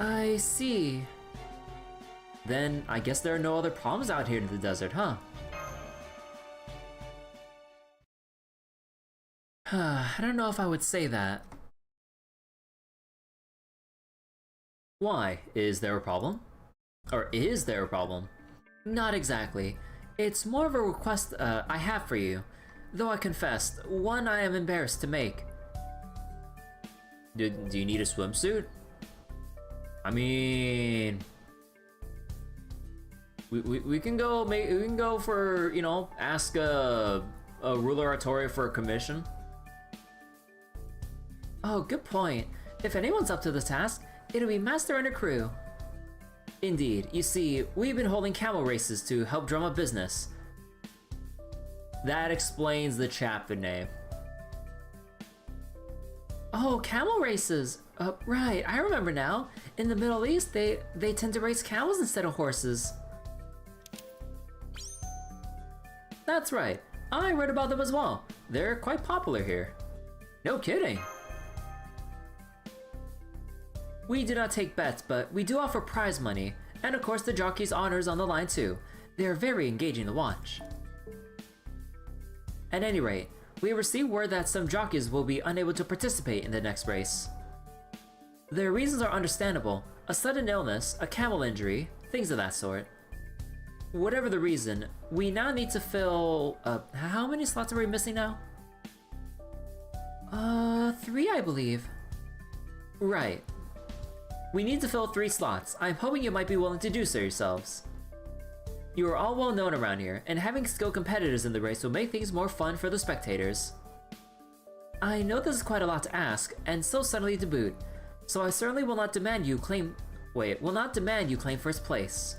I see. Then I guess there are no other problems out here in the desert, huh? I don't know if I would say that. Why? Is there a problem? Or is there a problem? Not exactly. It's more of a request I have for you. Though I confess, one I am embarrassed to make. Do you need a swimsuit? I mean, we can go for, you know, ask a ruler Artoria for a commission. Oh, good point. If anyone's up to the task, it'll be Master and her crew. Indeed. You see, we've been holding camel races to help drum up business. That explains the chapter name. Oh, camel races! Right, I remember now. In the Middle East, they tend to race camels instead of horses. That's right. I read about them as well. They're quite popular here. No kidding. We do not take bets, but we do offer prize money, and of course the jockey's honors on the line too. They are very engaging to watch. At any rate, we received word that some jockeys will be unable to participate in the next race. Their reasons are understandable: a sudden illness, a camel injury, things of that sort. Whatever the reason, we now need to fill... how many slots are we missing now? 3, I believe. Right. We need to fill 3 slots. I'm hoping you might be willing to do so yourselves. You are all well known around here, and having skilled competitors in the race will make things more fun for the spectators. I know this is quite a lot to ask, and so suddenly to boot, so I certainly will not demand you claim first place.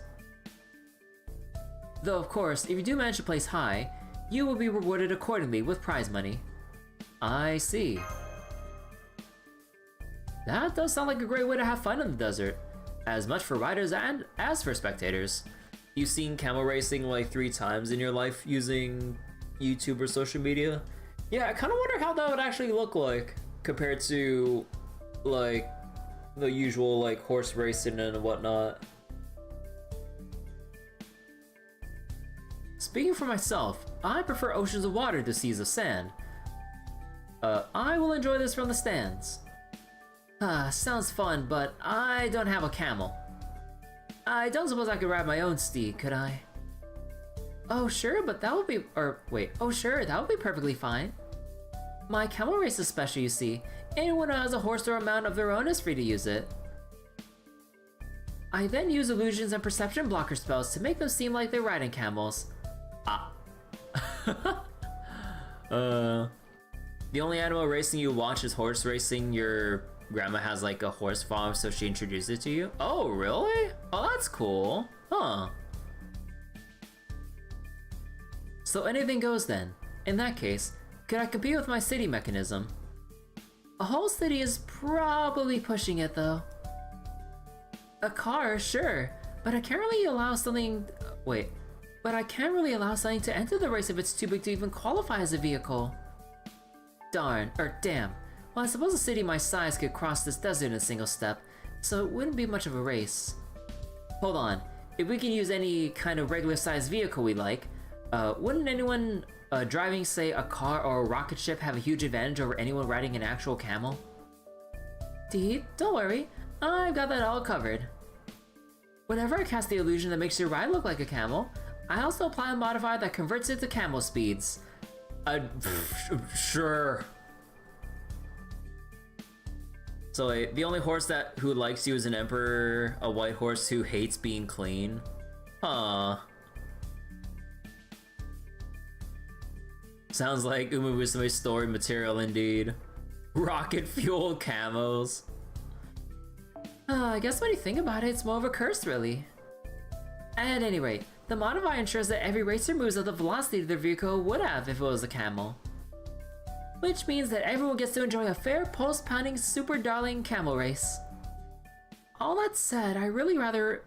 Though of course, if you do manage to place high, you will be rewarded accordingly with prize money. I see. That does sound like a great way to have fun in the desert, as much for riders and as for spectators. You've seen camel racing like 3 times in your life using YouTube or social media? Yeah, I kind of wonder how that would actually look like compared to like the usual like horse racing and whatnot. Speaking for myself, I prefer oceans of water to seas of sand. I will enjoy this from the stands. Sounds fun, but I don't have a camel. I don't suppose I could ride my own steed, could I? Oh sure, but that would be, oh sure, that would be perfectly fine. My camel race is special, you see. Anyone who has a horse or a mount of their own is free to use it. I then use illusions and perception blocker spells to make them seem like they're riding camels. The only animal racing you watch is horse racing. Your grandma has like a horse farm, so she introduced it to you? Oh, really? Oh, that's cool. Huh. So anything goes then. In that case, could I compete with my city mechanism? A whole city is probably pushing it though. A car, sure, but I can't really allow something... But I can't really allow something to enter the race if it's too big to even qualify as a vehicle. Damn. Well, I suppose a city my size could cross this desert in a single step, so it wouldn't be much of a race. Hold on, if we can use any kind of regular sized vehicle we like, wouldn't anyone driving, say, a car or a rocket ship have a huge advantage over anyone riding an actual camel? Dee, don't worry, I've got that all covered. Whenever I cast the illusion that makes your ride look like a camel, I also apply a modifier that converts it to camel speeds. Sure. So the only horse who likes you is an emperor, a white horse who hates being clean. Huh. Sounds like Uma Musume's story material indeed. Rocket-fueled camos. I guess when you think about it, it's more of a curse, really. At any rate, the modifier ensures that every racer moves at the velocity their vehicle would have if it was a camel. Which means that everyone gets to enjoy a fair pulse-pounding super darling camel race. All that said, I'd really rather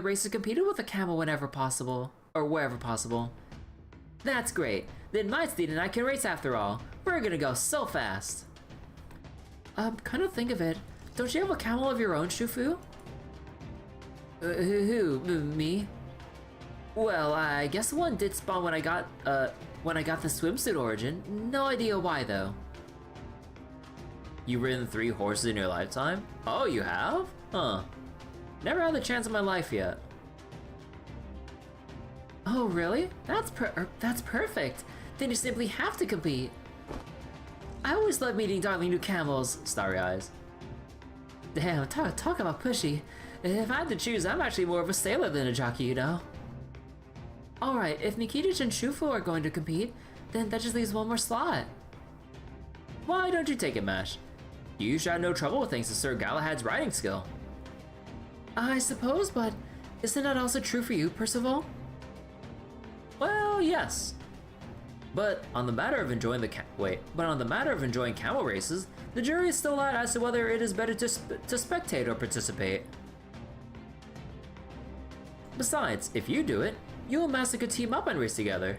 racers competed with a camel whenever possible, or wherever possible. That's great, then my steed and I can race after all. We're gonna go so fast. Kind of think of it, don't you have a camel of your own, Shufu? Who? Me? Well, I guess one did spawn when I got the swimsuit origin. No idea why though. You've ridden 3 horses in your lifetime? Oh, you have? Huh. Never had the chance in my life yet. Oh, really? That's perfect. Then you simply have to compete. I always love meeting darling new camels, Starry Eyes. Damn, talk about pushy. If I had to choose, I'm actually more of a sailor than a jockey, you know? Alright, if Nikitich and Shufu are going to compete, then that just leaves one more slot. Why don't you take it, Mash? You should have no trouble thanks to Sir Galahad's riding skill. I suppose, but isn't that also true for you, Percival? Well, yes. But on the matter of enjoying camel races, the jury is still out as to whether it is better to spectate or participate. Besides, if you do it, you and Master could team up and race together.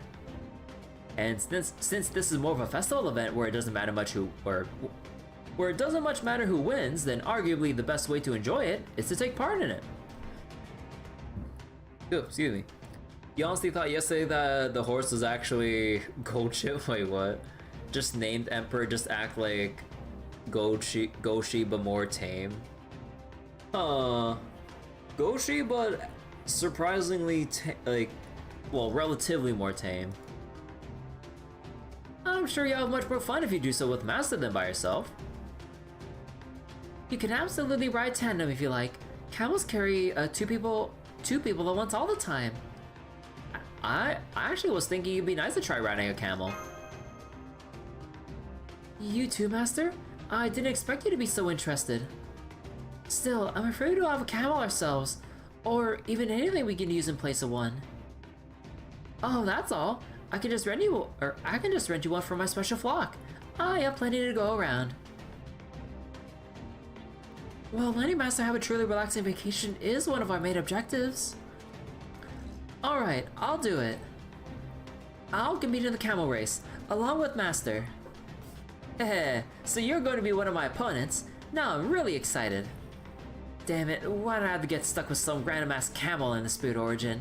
And since this is more of a festival event where it doesn't matter much who wins, then arguably the best way to enjoy it is to take part in it. Oh, excuse me. You honestly thought yesterday that the horse was actually Gold-Ship? Wait, what? Just named Emperor, just act like Goshi but more tame? Goshi but surprisingly relatively more tame. I'm sure you'll have much more fun if you do so with Master than by yourself. You can absolutely ride tandem if you like. Camels carry two people at once all the time. I actually was thinking it'd be nice to try riding a camel. You too, Master? I didn't expect you to be so interested. Still, I'm afraid we'll have a camel ourselves, or even anything we can use in place of one. Oh, that's all. I can just rent you one for my special flock. I have plenty to go around. Well, letting Master have a truly relaxing vacation is one of our main objectives. Alright, I'll do it. I'll compete in the camel race, along with Master. Heh, so you're going to be one of my opponents? Now I'm really excited. Damn it, why did I have to get stuck with some random ass camel in the Spirit Origin?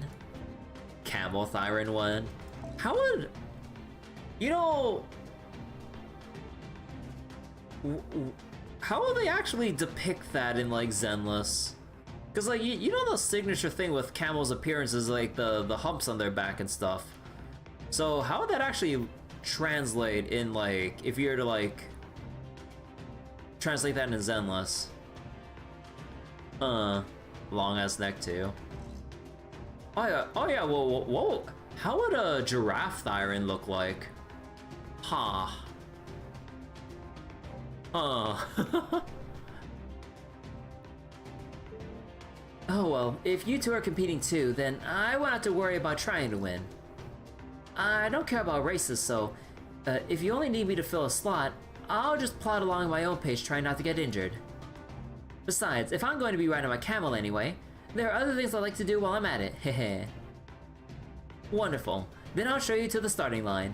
camel Thyron one. How would... You know... How will they actually depict that in, like, Zenless? Because, like, you know the signature thing with camels' appearances, like, the humps on their back and stuff. So, how would that actually translate in, like, if you were to, like, translate that in Zenless? Long-ass neck, too. Oh yeah, well, how would a giraffe Thyron look like? Huh. Oh well, if you two are competing too, then I won't have to worry about trying to win. I don't care about races, so if you only need me to fill a slot, I'll just plod along at my own pace trying not to get injured. Besides, if I'm going to be riding my camel anyway, there are other things I like to do while I'm at it, hehe. Wonderful, then I'll show you to the starting line.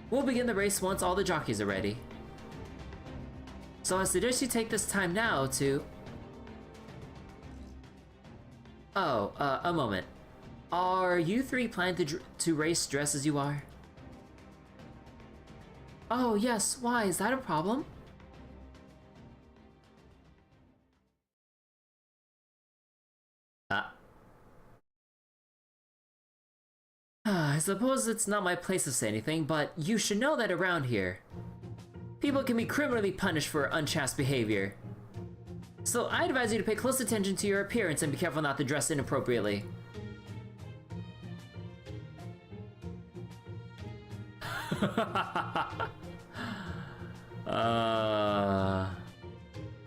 We'll begin the race once all the jockeys are ready. So I suggest you take this time now to... Oh, a moment. Are you three planning to race dressed as you are? Oh yes, why, is that a problem? I suppose it's not my place to say anything, but you should know that around here, people can be criminally punished for unchaste behavior. So I advise you to pay close attention to your appearance and be careful not to dress inappropriately.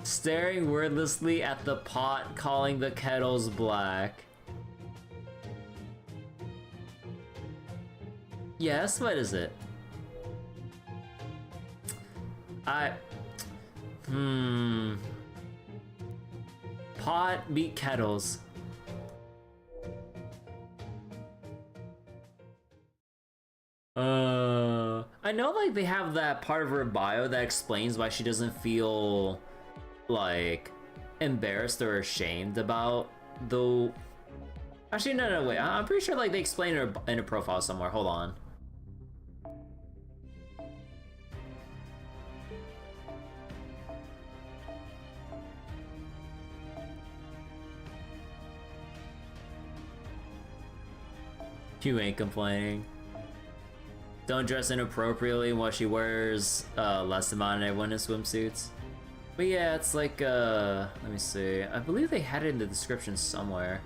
Staring wordlessly at the pot, calling the kettles black. Yes, what is it? Pot beat kettles. I know, like, they have that part of her bio that explains why she doesn't feel, like, embarrassed or ashamed about the... Actually, no, wait. I'm pretty sure, like, they explain her in her profile somewhere. Hold on. You ain't complaining. Don't dress inappropriately while she wears less amount of everyone in swimsuits. But yeah, it's like, let me see. I believe they had it in the description somewhere.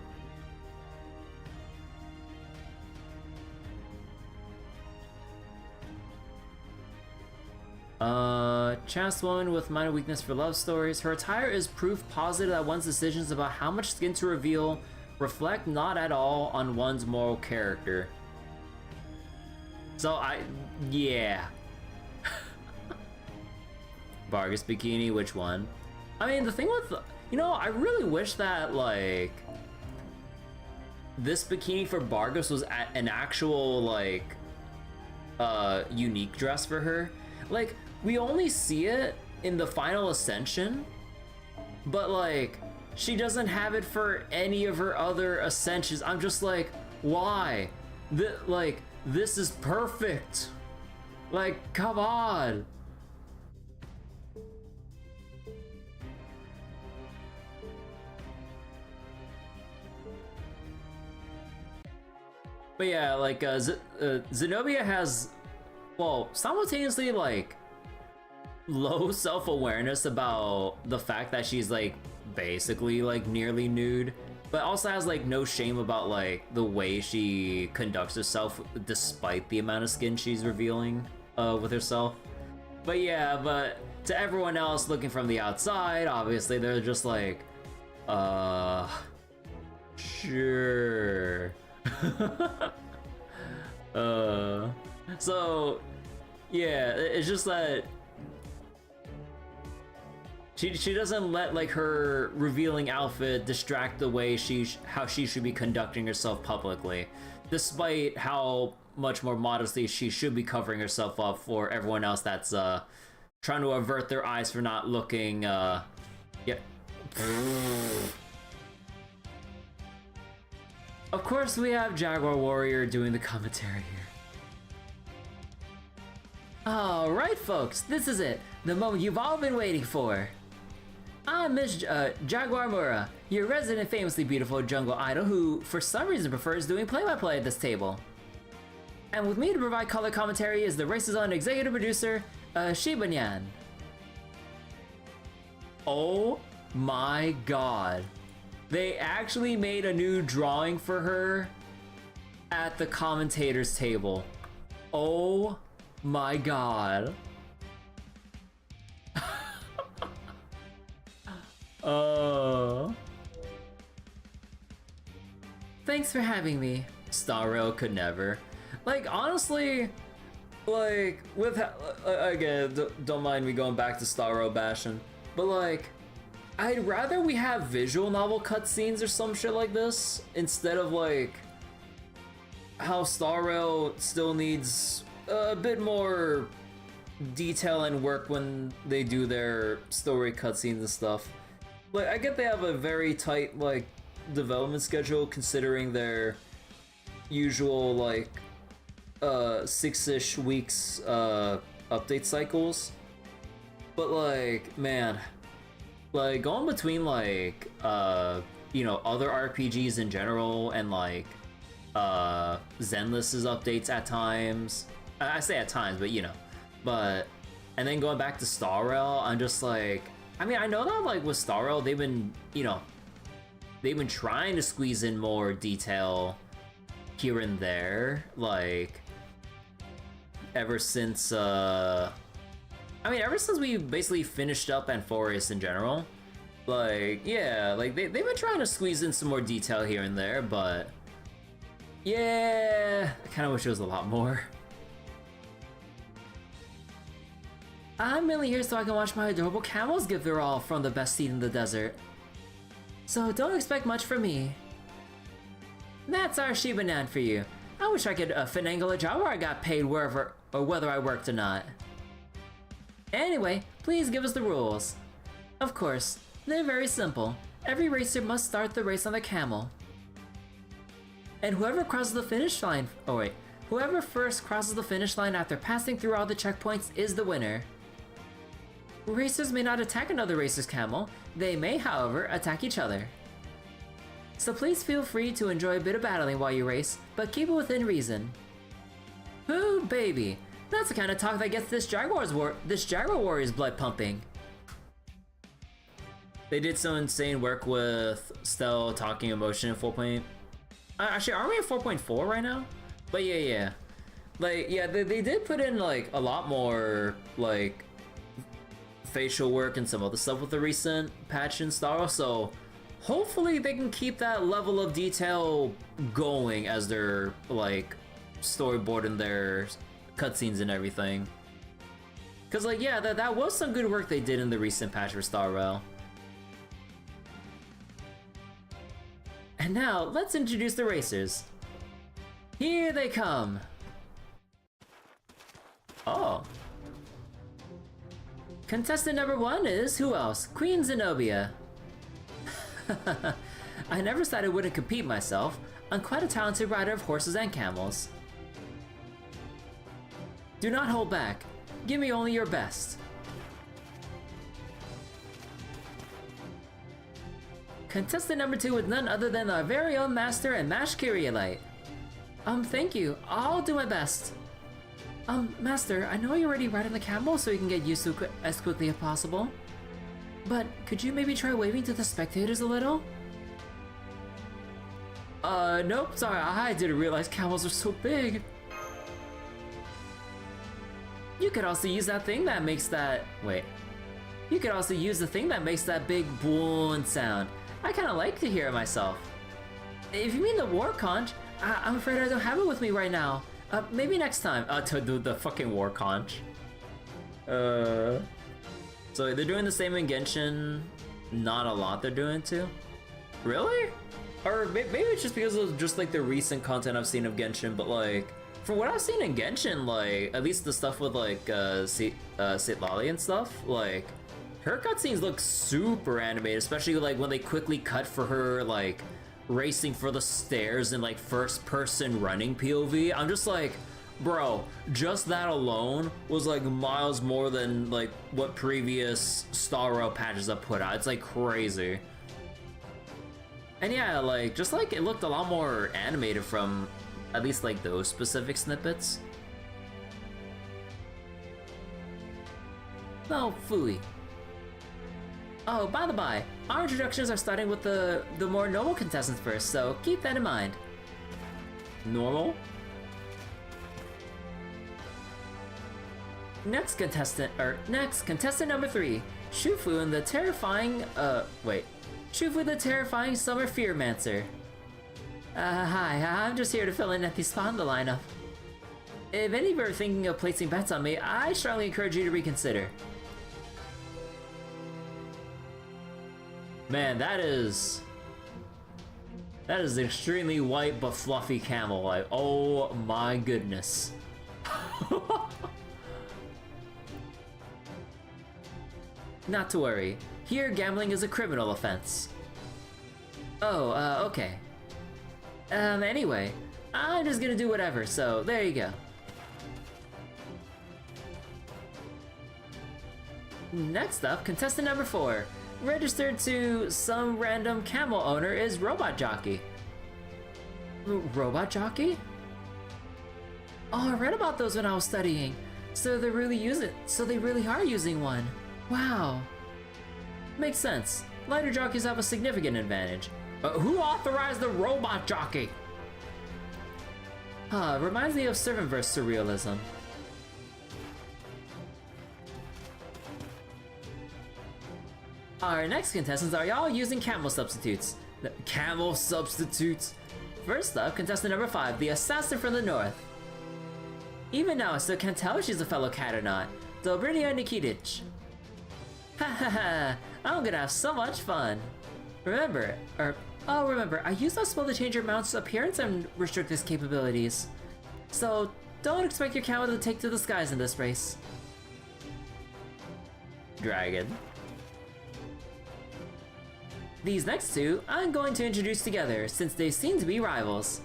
Chaste woman with minor weakness for love stories. Her attire is proof positive that one's decisions about how much skin to reveal reflect not at all on one's moral character. So yeah. Vargas bikini, which one? I mean, the thing with, you know, I really wish that, like, this bikini for Vargas was an actual, like, unique dress for her. Like, we only see it in the final ascension, but, like, she doesn't have it for any of her other ascensions. I'm just like, why? Like, this is perfect. Like, come on. But yeah, like, Zenobia has, well, simultaneously, like, low self-awareness about the fact that she's, like, basically, like, nearly nude, but also has, like, no shame about, like, the way she conducts herself despite the amount of skin she's revealing with herself. But yeah, but to everyone else looking from the outside, obviously they're just like, sure. So yeah, it's just that she doesn't let, like, her revealing outfit distract the way how she should be conducting herself publicly, despite how much more modestly she should be covering herself up for everyone else that's trying to avert their eyes for not looking Of course, we have Jaguar Warrior doing the commentary here. Alright folks, this is it, the moment you've all been waiting for. I'm Miss Jaguar Mura, your resident famously beautiful jungle idol who, for some reason, prefers doing play-by-play at this table. And with me to provide color commentary is the race's own executive producer, Shibanyan. Oh my god. They actually made a new drawing for her at the commentators table. Oh my god. Thanks for having me. Starro could never. Like, honestly, like, with again, don't mind me going back to Starro bashing, but like, I'd rather we have visual novel cutscenes or some shit like this instead of like how Starro still needs a bit more detail and work when they do their story cutscenes and stuff. Like, I get they have a very tight like development schedule considering their usual like 6-ish weeks update cycles, but like, man, like going between like you know, other RPGs in general and like Zenless's updates at times, I say at times, but you know, but and then going back to Star Rail, I'm just like, I mean, I know that like with Star Rail they've been, you know, they've been trying to squeeze in more detail here and there, like ever since I mean, ever since we basically finished up Amphoreus in general. Like, yeah, like they've been trying to squeeze in some more detail here and there, but yeah, I kind of wish it was a lot more. I'm mainly here so I can watch my adorable camels give their all from the best seat in the desert. So don't expect much from me. That's our Shibanan for you. I wish I could finagle a job where I got paid wherever or whether I worked or not. Anyway, please give us the rules. Of course, they're very simple. Every racer must start the race on the camel. And whoever crosses the finish line, whoever first crosses the finish line after passing through all the checkpoints is the winner. Racers may not attack another racer's camel. They may, however, attack each other. So please feel free to enjoy a bit of battling while you race, but keep it within reason. Ooh, baby. That's the kind of talk that gets this Jaguar Warrior's blood pumping. They did some insane work with Stell talking emotion in 4. Actually, aren't we at 4.4 right now? But yeah. Like, yeah, they did put in like a lot more like facial work and some other stuff with the recent patch in Star Wars, so hopefully they can keep that level of detail going as they're like storyboarding their cutscenes and everything. Cause like, yeah, that was some good work they did in the recent patch for Star Rail. And now, let's introduce the racers. Here they come! Oh. Contestant number 1 is, who else? Queen Zenobia. I never said I wouldn't compete myself. I'm quite a talented rider of horses and camels. Do not hold back. Give me only your best. Contestant number 2 is none other than our very own master and Mash Kyrielight. Thank you. I'll do my best. Master, I know you're already riding the camel so you can get used to it as quickly as possible. But could you maybe try waving to the spectators a little? Nope, sorry, I didn't realize camels are so big. You could also use that thing that makes that... wait. You could also use the thing that makes that big boon sound. I kinda like to hear it myself. If you mean the war conch, I'm afraid I don't have it with me right now. Maybe next time. To do the fucking war conch. So they're doing the same in Genshin. Not a lot they're doing too. Really? Or maybe it's just because of just like the recent content I've seen of Genshin, but like from what I've seen in Genshin, like at least the stuff with like Citlali and stuff, like her cutscenes look super animated, especially like when they quickly cut for her like racing for the stairs in like first person running POV. I'm just like, bro, just that alone was like miles more than like what previous Star Rail patches have put out. It's like crazy. And yeah, like, just like it looked a lot more animated from at least like those specific snippets. Oh, phooey. Oh, by the by, our introductions are starting with the more normal contestants first, so keep that in mind. Normal? Next contestant number 3, Shufu and the terrifying, Shufu the terrifying Summer Fearmancer. Hi, I'm just here to fill in at the spot in the lineup. If any of you are thinking of placing bets on me, I strongly encourage you to reconsider. Man, that is extremely white but fluffy camel, like, oh my goodness. Not to worry, here gambling is a criminal offense. Oh, okay. Anyway, I'm just gonna do whatever, so there you go. Next up, contestant number 4. Registered to some random camel owner is Robot Jockey. Robot Jockey? Oh, I read about those when I was studying. So they really are using one. Wow. Makes sense. Lighter jockeys have a significant advantage. Who authorized the Robot Jockey? Reminds me of Servantverse surrealism. Our next contestants are y'all using camel substitutes. Camel substitutes? First up, contestant number 5, the assassin from the north. Even now, I still can't tell if she's a fellow cat or not. Dobrynia Nikitic. Hahaha, I'm gonna have so much fun. Remember, I used that spell to change your mount's appearance and restrict its capabilities. So, don't expect your camel to take to the skies in this race. Dragon. These next two, I'm going to introduce together, since they seem to be rivals.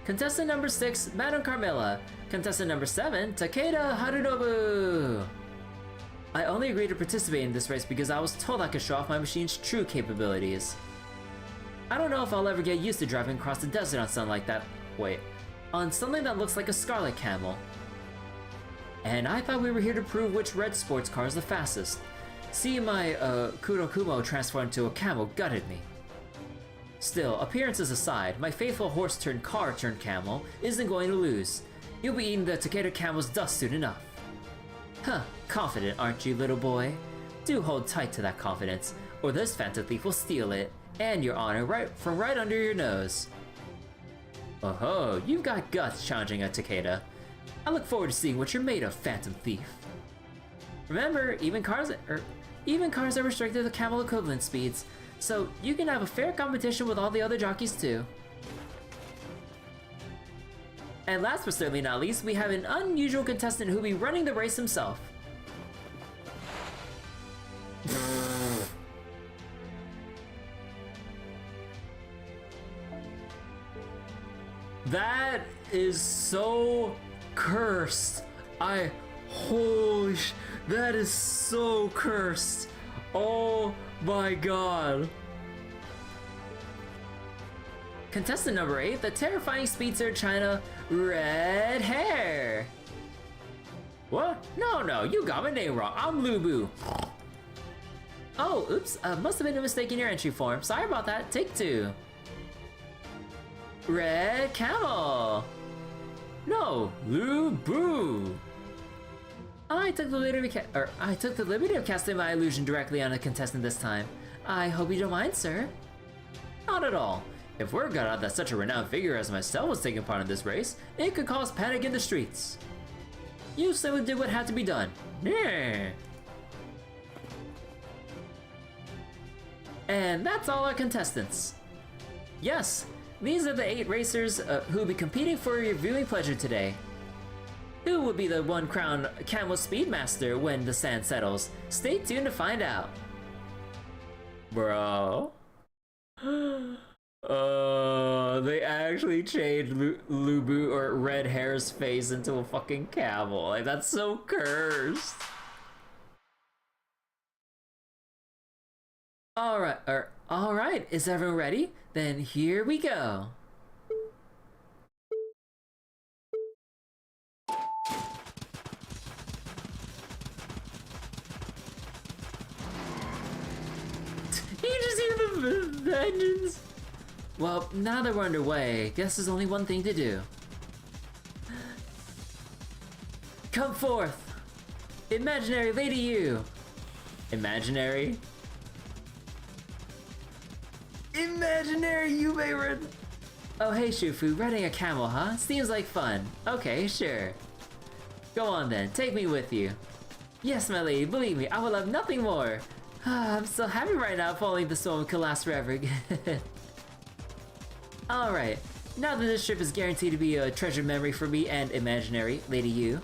Contestant number 6, Madame Carmilla. Contestant number 7, Takeda Harunobu. I only agreed to participate in this race because I was told I could show off my machine's true capabilities. I don't know if I'll ever get used to driving across the desert on something like that. Wait, on something that looks like a scarlet camel. And I thought we were here to prove which red sports car is the fastest. Seeing my Kurokumo transform into a camel gutted me. Still, appearances aside, my faithful horse-turned-car-turned-camel isn't going to lose. You'll be eating the Takeda camel's dust soon enough. Huh, confident aren't you, little boy? Do hold tight to that confidence, or this phantom thief will steal it, and your honor right under your nose. Oh-ho, you've got guts challenging a Takeda. I look forward to seeing what you're made of, Phantom Thief. Remember, even cars are restricted to camel equivalent speeds, so you can have a fair competition with all the other jockeys too. And last but certainly not least, we have an unusual contestant who'll be running the race himself. That is so cursed. That is so cursed. Oh my god. Contestant number 8, the terrifying speedster China, Red Hair. What? No, you got my name wrong. I'm Lubu. Oh, oops, must have been a mistake in your entry form. Sorry about that, take 2. Red Camel. No, Lubu. I took the liberty of casting my illusion directly on a contestant this time. I hope you don't mind, sir. Not at all. If word got out that such a renowned figure as myself was taking part in this race, it could cause panic in the streets. You simply did what had to be done. Yeah. And that's all our contestants. Yes, these are the 8 racers who will be competing for your viewing pleasure today. Who will be the one crowned Camel Speedmaster when the sand settles? Stay tuned to find out. Bro. They actually changed Lubu or Red Hair's face into a fucking camel. Like, that's so cursed. Alright, is everyone ready? Then here we go. You just hear the engines? Well, now that we're underway, guess there's only one thing to do. Come forth! Imaginary Lady You! Imaginary? Imaginary you, Mayron! Oh hey Shufu, riding a camel, huh? Seems like fun. Okay, sure. Go on then, take me with you. Yes, my lady, believe me, I will love nothing more. I'm so happy right now if only this moment could last forever. Alright, now that this trip is guaranteed to be a treasured memory for me and imaginary Lady You,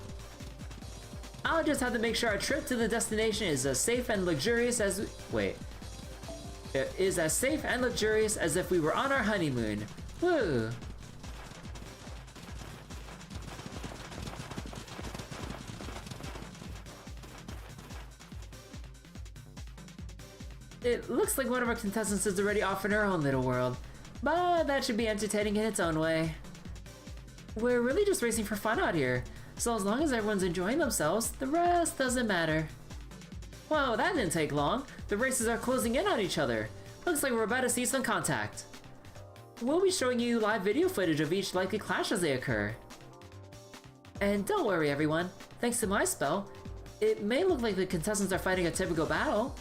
I'll just have to make sure our trip to the destination is as safe and luxurious as if we were on our honeymoon. Woo! It looks like one of our contestants has already offered her own little world, but that should be entertaining in its own way. We're really just racing for fun out here, so as long as everyone's enjoying themselves, the rest doesn't matter. Whoa, that didn't take long. The races are closing in on each other. Looks like we're about to see some contact. We'll be showing you live video footage of each likely clash as they occur. And don't worry everyone, thanks to my spell, it may look like the contestants are fighting a typical battle,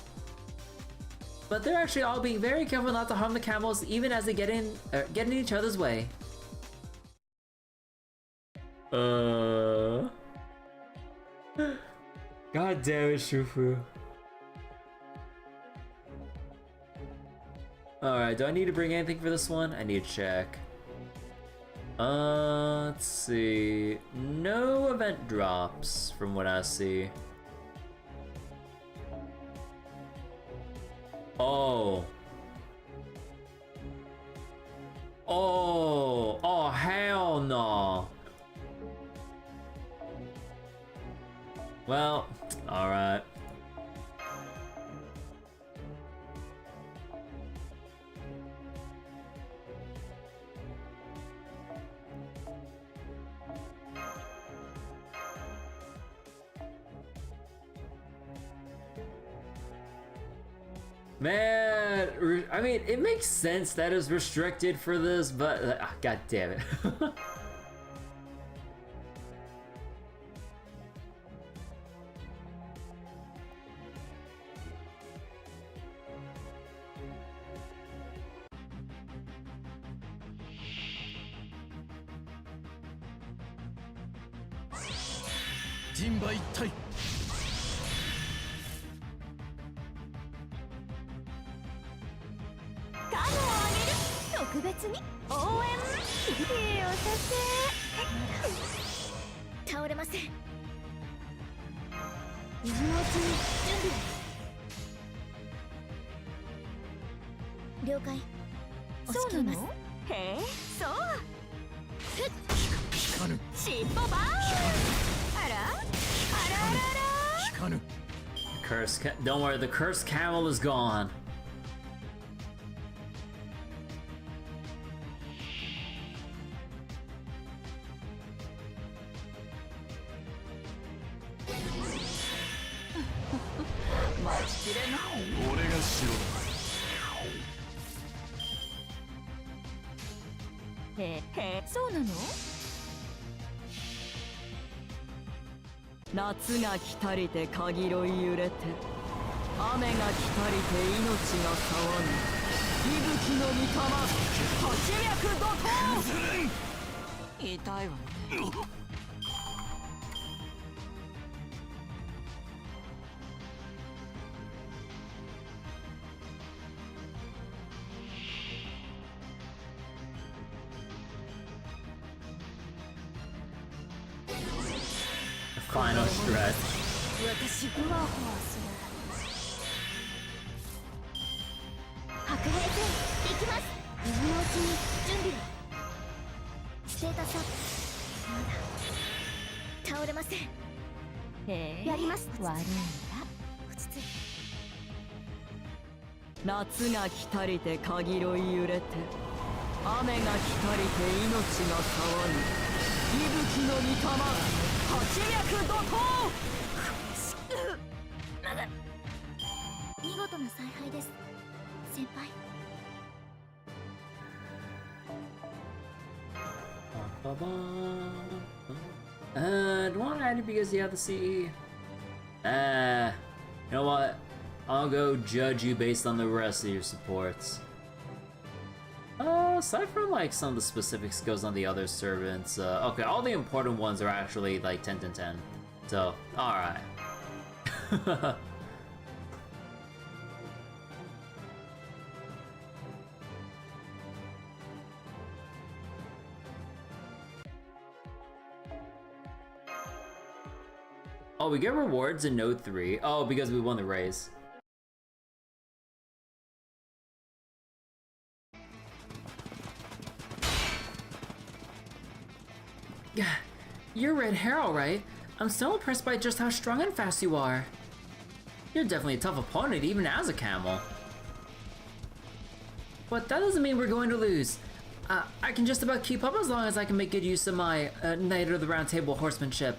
but they're actually all being very careful not to harm the camels even as they get in each other's way. God damn it, Shufu. Alright, do I need to bring anything for this one? I need to check. Let's see. No event drops from what I see. Oh. Oh, hell no. Well, alright. Man, I mean, it makes sense that it's restricted for this, but god damn it. Don't worry, the cursed camel is gone. Final stretch. 今のうちに準備を。ステータスアップ。まだ倒れません。へえ、やります。悪いんだ。落ち着いて。夏が来たりてかぎろい揺れて、雨が来たりて命が騒ぐ。息吹の御霊、八脈怒涛。見事な采配です、先輩。Do you want to add it because you have the CE? You know what? I'll go judge you based on the rest of your supports. Aside from like some of the specific skills on the other servants, okay, all the important ones are actually like 10 to 10. So, alright. Oh, we get rewards in Node 3. Oh, because we won the race. You're Red Hair, alright. I'm so impressed by just how strong and fast you are. You're definitely a tough opponent, even as a camel. But that doesn't mean we're going to lose. I can just about keep up as long as I can make good use of my Knight of the Round Table horsemanship.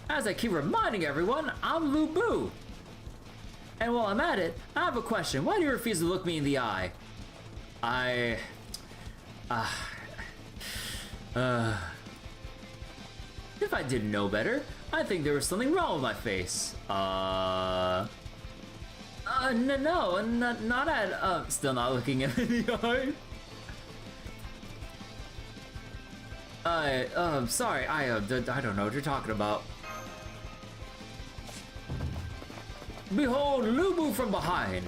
As I keep reminding everyone, I'm Lu Bu. And while I'm at it, I have a question. Why do you refuse to look me in the eye? If I didn't know better, I think there was something wrong with my face. No, not at, still not looking at the eye. Sorry, I don't know what you're talking about. Behold, Lu Bu from behind.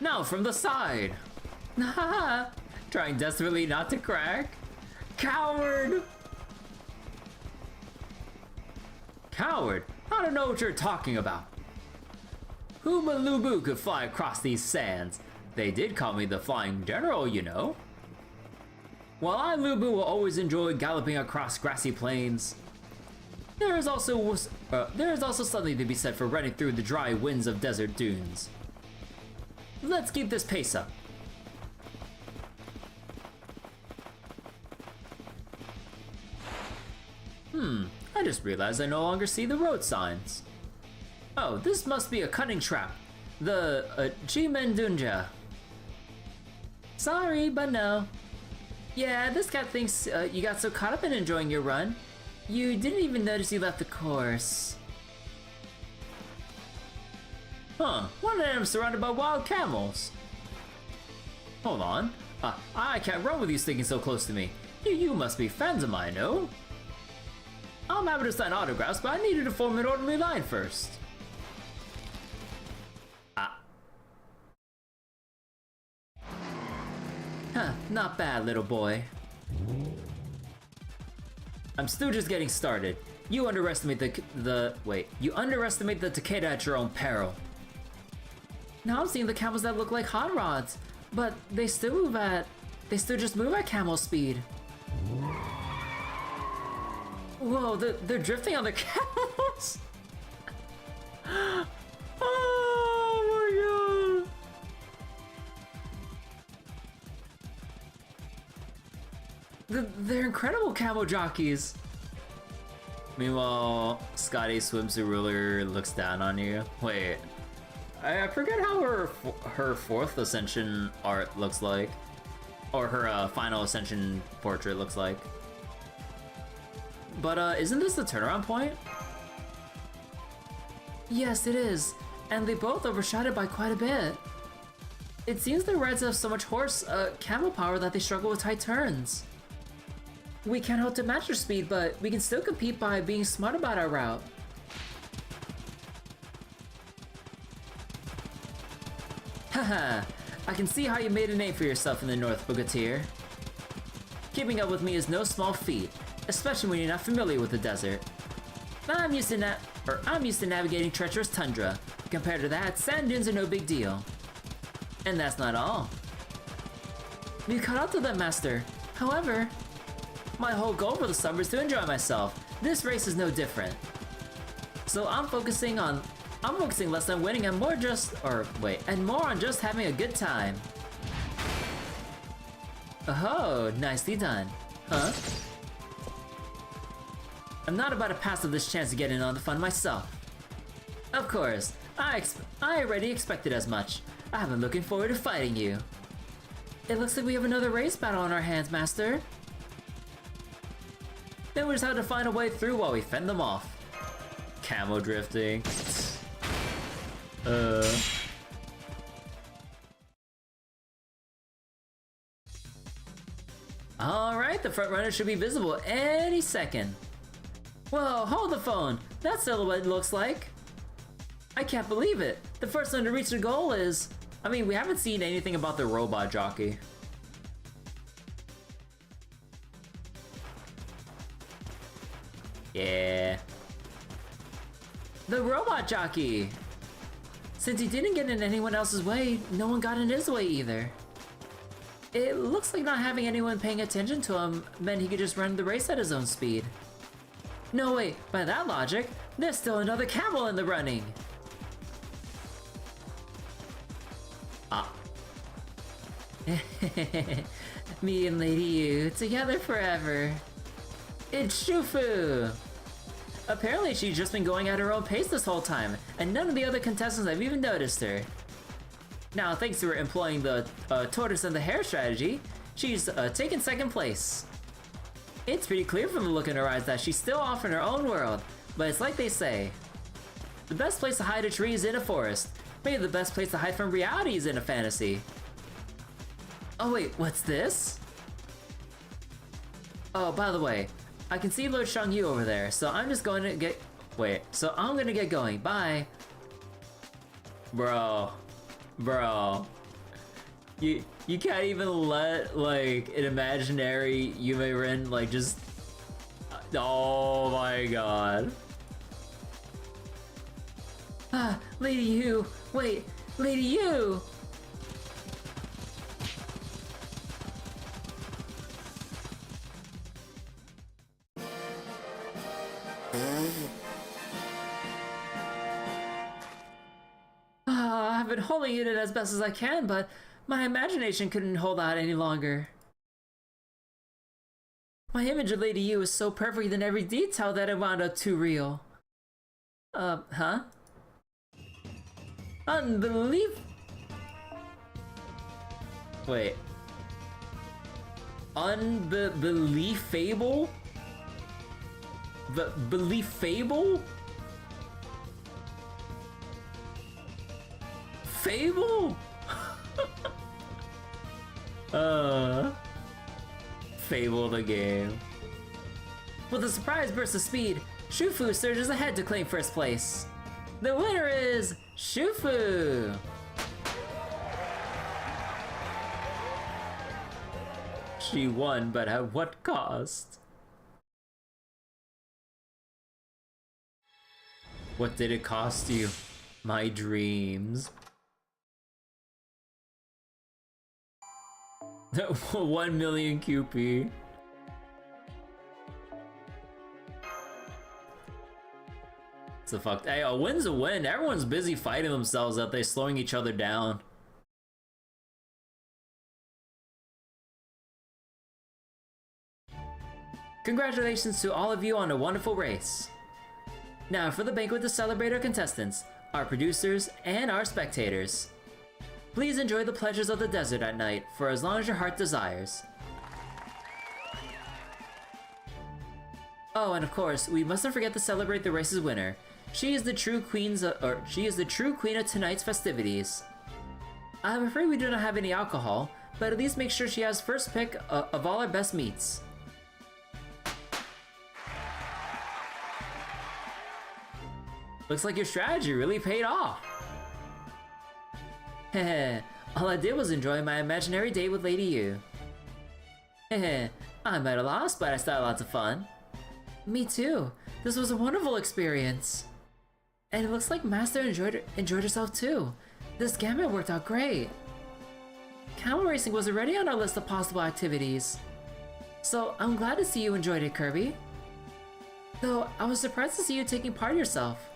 Now from the side. Haha, trying desperately not to crack. Coward! Coward? I don't know what you're talking about. Who but Lu Bu could fly across these sands? They did call me the Flying General, you know. While I, Lu Bu, will always enjoy galloping across grassy plains, there is also something to be said for running through the dry winds of desert dunes. Let's keep this pace up. I just realized I no longer see the road signs. Oh, this must be a cunning trap. The Chimendunja. Sorry, but no. Yeah, this guy thinks you got so caught up in enjoying your run, you didn't even notice you left the course. Huh, one day I'm surrounded by wild camels. Hold on. I can't run with you sticking so close to me. You must be fans of mine, no? I'm happy to sign autographs, but I needed to form an orderly line first. Huh, not bad, little boy. I'm still just getting started. You underestimate you underestimate the Takeda at your own peril. Now I'm seeing the camels that look like hot rods, but they still just move at camel speed. Whoa, they're drifting on the camels? Oh my god! They're incredible camel jockeys. Meanwhile, Scotty swimsuit ruler looks down on you. Wait, I forget how her fourth ascension art looks like, or her final ascension portrait looks like. But isn't this the turnaround point? Yes, it is, and they both overshot it by quite a bit. It seems the Reds have so much horse camel power that they struggle with tight turns. We can't hope to match their speed, but we can still compete by being smart about our route. Haha, I can see how you made a name for yourself in the North, Bogatir. Keeping up with me is no small feat, especially when you're not familiar with the desert. I'm used to navigating treacherous tundra. Compared to that, sand dunes are no big deal. And that's not all. We caught up to them, Master. However, my whole goal for the summer is to enjoy myself. This race is no different. So I'm focusing less on winning and more on just having a good time. Oh, nicely done. Huh? I'm not about to pass up this chance to get in on the fun myself. Of course, I already expected as much. I've been looking forward to fighting you. It looks like we have another race battle on our hands, Master. Then we just have to find a way through while we fend them off. Camo drifting. Alright, the front runner should be visible any second. Whoa, hold the phone! That's silhouette it looks like! I can't believe it! The first one to reach the goal is... I mean, we haven't seen anything about the robot jockey. Yeah. The robot jockey! Since he didn't get in anyone else's way, no one got in his way either. It looks like not having anyone paying attention to him meant he could just run the race at his own speed. No wait, by that logic, there's still another camel in the running! Ah. Me and Lady Yu, together forever. It's Shufu! Apparently she's just been going at her own pace this whole time, and none of the other contestants have even noticed her. Now, thanks to her employing the tortoise and the hare strategy, she's taken second place. It's pretty clear from the look in her eyes that she's still off in her own world, but it's like they say. The best place to hide a tree is in a forest. Maybe the best place to hide from reality is in a fantasy. Oh wait, what's this? Oh, by the way, I can see Lord Shang Yu over there, so I'm just going to get... Wait, so I'm gonna get going, bye! Bro. You can't even let, like, an imaginary Yume Rin, like, just... Oh my god. Ah, Lady Yu! Wait, Lady Yu! I've been holding it in as best as I can, but my imagination couldn't hold out any longer. My image of Lady Yu is so perfect in every detail that it wound up too real. Huh? Wait. Unbelievable? Beliefable? Fable? Fable the game. With a surprise burst of speed, Shufu surges ahead to claim first place. The winner is Shufu! She won, but at what cost? What did it cost you? My dreams. 1 million QP. It's a fuck. Hey, a win's a win. Everyone's busy fighting themselves out there, slowing each other down. Congratulations to all of you on a wonderful race. Now for the banquet to celebrate our contestants, our producers, and our spectators. Please enjoy the pleasures of the desert at night for as long as your heart desires. Oh, and of course, we mustn't forget to celebrate the race's winner. She is the true queen of tonight's festivities. I'm afraid we do not have any alcohol, but at least make sure she has first pick of all our best meats. Looks like your strategy really paid off. Heh, all I did was enjoy my imaginary date with Lady Yu. Heh, I'm at a loss, but I still had lots of fun. Me too. This was a wonderful experience. And it looks like Master enjoyed herself too. This gambit worked out great. camel racing was already on our list of possible activities. So I'm glad to see you enjoyed it, Kirby. Though I was surprised to see you taking part yourself.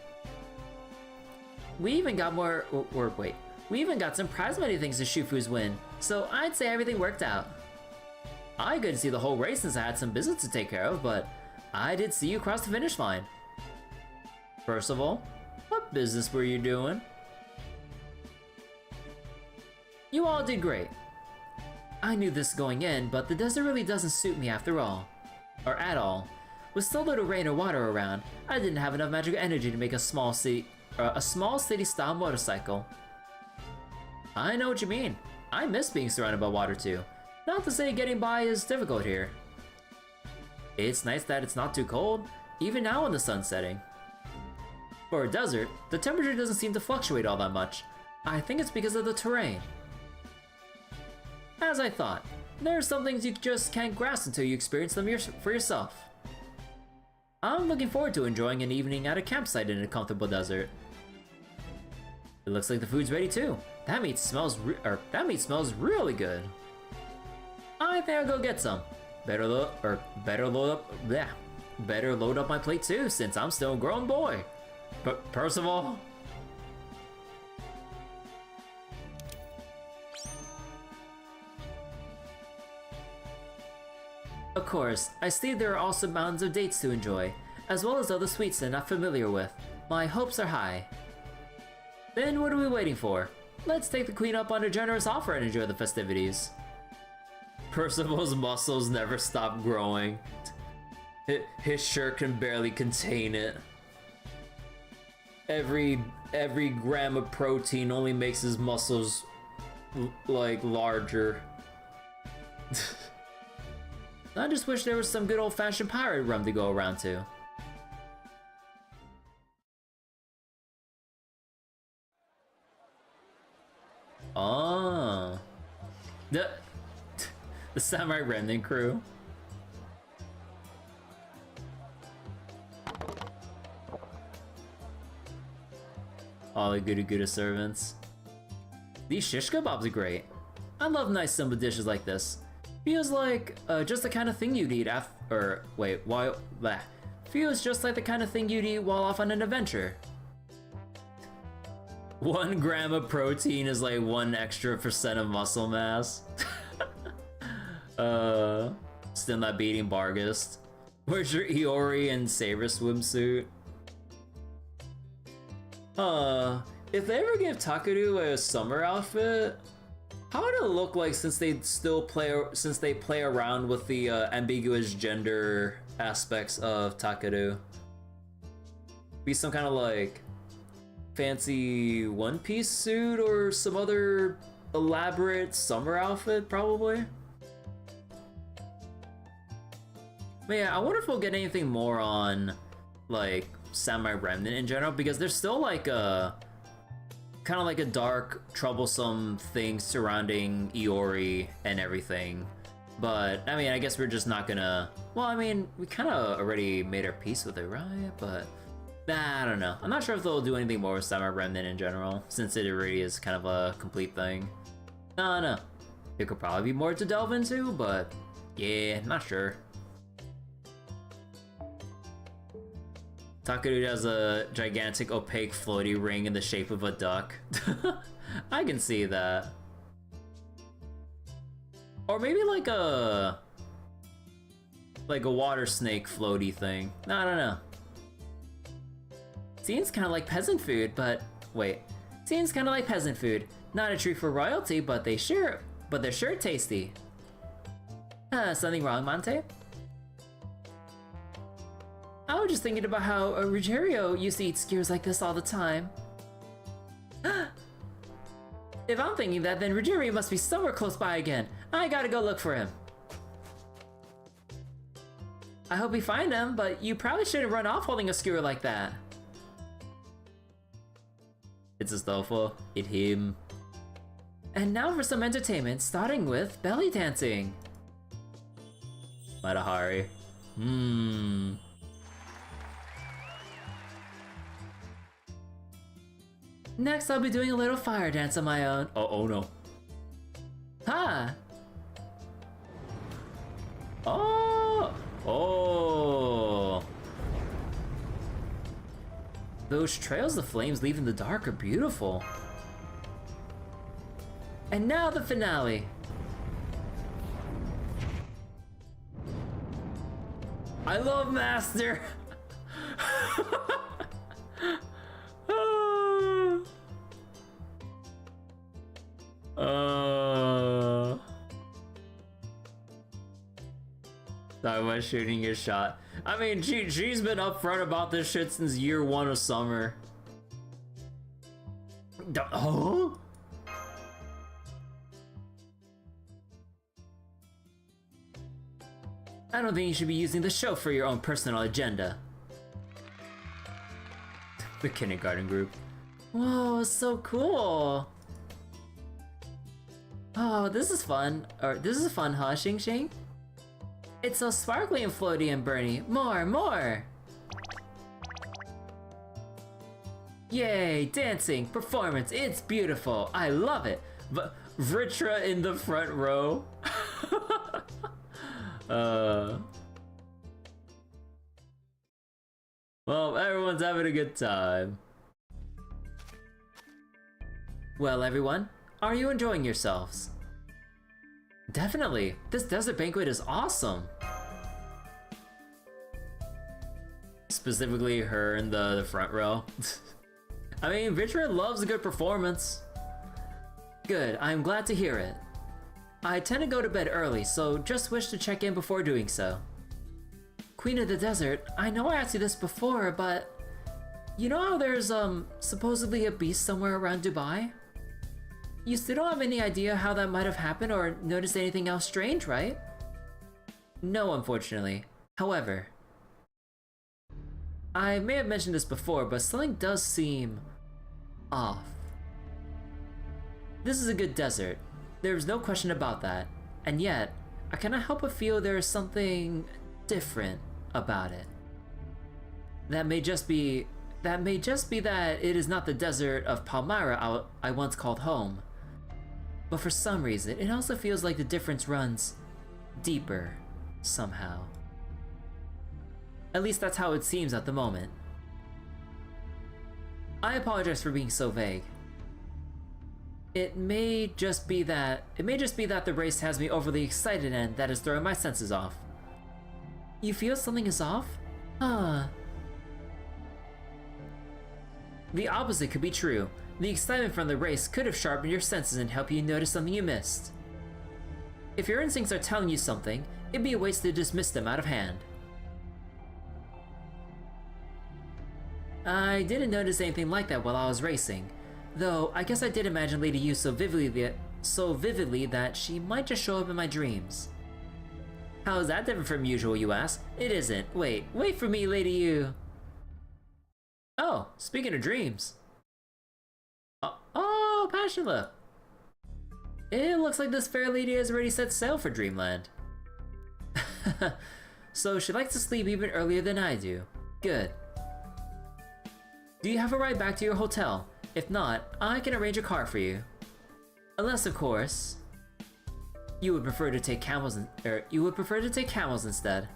We even got we even got some prize money thanks to Shufu's win, so I'd say everything worked out. I couldn't see the whole race since I had some business to take care of, but I did see you cross the finish line. First of all, what business were you doing? You all did great. I knew this going in, but the desert really doesn't suit me after all. Or at all. With so little rain or water around, I didn't have enough magical energy to make a small city-style motorcycle. I know what you mean. I miss being surrounded by water too. Not to say getting by is difficult here. It's nice that it's not too cold, even now when the sun's setting. For a desert, the temperature doesn't seem to fluctuate all that much. I think it's because of the terrain. As I thought, there are some things you just can't grasp until you experience them for yourself. I'm looking forward to enjoying an evening at a campsite in a comfortable desert. It looks like the food's ready too. That meat smells really good. I think I'll go get some. Better load up my plate too, since I'm still a grown boy. But Percival. Of course, I see there are also mountains of dates to enjoy, as well as other sweets I'm not familiar with. My hopes are high. Then what are we waiting for? Let's take the queen up on a generous offer and enjoy the festivities. Percival's muscles never stop growing. His shirt can barely contain it. Every gram of protein only makes his muscles like larger. I just wish there was some good old-fashioned pirate rum to go around to. Oh. The Samurai Remnant crew. All the goody servants. These shish kebabs are great. I love nice simple dishes like this. Feels like just the kind of thing you'd eat Feels just like the kind of thing you'd eat while off on an adventure. 1 gram of protein is like 1 extra % of muscle mass. Still not beating Bargist. Where's your Iori and Saber swimsuit? If they ever give Takeru a summer outfit, how would it look like since they play around with the ambiguous gender aspects of Takeru? Be some kind of like fancy one-piece suit or some other elaborate summer outfit, probably. But yeah, I wonder if we'll get anything more on like Samurai Remnant in general, because there's still like a kind of like a dark, troublesome thing surrounding Iori and everything. But I mean, I guess we're just not gonna. Well, I mean, we kind of already made our peace with it, right? But nah, I don't know. I'm not sure if they'll do anything more with Samurai Remnant in general, since it already is kind of a complete thing. No. It could probably be more to delve into, but yeah, not sure. Takeru has a gigantic opaque floaty ring in the shape of a duck. I can see that. Or maybe like a water snake floaty thing. I don't know. Seems kind of like peasant food, but wait. Seems kind of like peasant food. Not a treat for royalty, but they're sure tasty. Something wrong, Monte? I was just thinking about how Ruggiero used to eat skewers like this all the time. If I'm thinking that, then Ruggiero must be somewhere close by again. I gotta go look for him. I hope we find him, but you probably shouldn't run off holding a skewer like that. It's Astolfo. It's him. And now for some entertainment, starting with belly dancing. Matahari. Next, I'll be doing a little fire dance on my own. Oh no. Huh? Oh! Oh! Those trails the flames leave in the dark are beautiful. And now the finale. I love Master! Sorry about shooting your shot. I mean, she's been upfront about this shit since year 1 of summer. Oh? I don't think you should be using the show for your own personal agenda. The kindergarten group. Whoa, so cool. Oh, this is fun. Or this is fun, huh, Xing Xing? It's so sparkly and floaty and burny. More, more! Yay, dancing, performance, it's beautiful. I love it. Vritra in the front row. Well, everyone's having a good time. Well, everyone, are you enjoying yourselves? Definitely. This desert banquet is awesome. Specifically her in the front row. I mean, Vitra loves a good performance. Good, I'm glad to hear it. I tend to go to bed early, so just wish to check in before doing so. Queen of the Desert, I know I asked you this before, but you know how there's supposedly a beast somewhere around Dubai? You still don't have any idea how that might have happened or noticed anything else strange, right? No, unfortunately. However, I may have mentioned this before, but something does seem off. This is a good desert. There's no question about that. And yet, I cannot help but feel there is something different about it. That may just be that it is not the desert of Palmyra I once called home. But for some reason, it also feels like the difference runs deeper somehow. At least that's how it seems at the moment. I apologize for being so vague. It may just be that the race has me overly excited and that is throwing my senses off. You feel something is off? Huh. The opposite could be true. The excitement from the race could have sharpened your senses and helped you notice something you missed. If your instincts are telling you something, it'd be a waste to dismiss them out of hand. I didn't notice anything like that while I was racing, though I guess I did imagine Lady Yu so vividly that she might just show up in my dreams. How is that different from usual, you ask? It isn't. Wait for me, Lady Yu. Oh, speaking of dreams. Oh, Passionlip. It looks like this fair lady has already set sail for Dreamland. So she likes to sleep even earlier than I do. Good. Do you have a ride back to your hotel? If not, I can arrange a car for you. Unless, of course, you would prefer to take camels instead.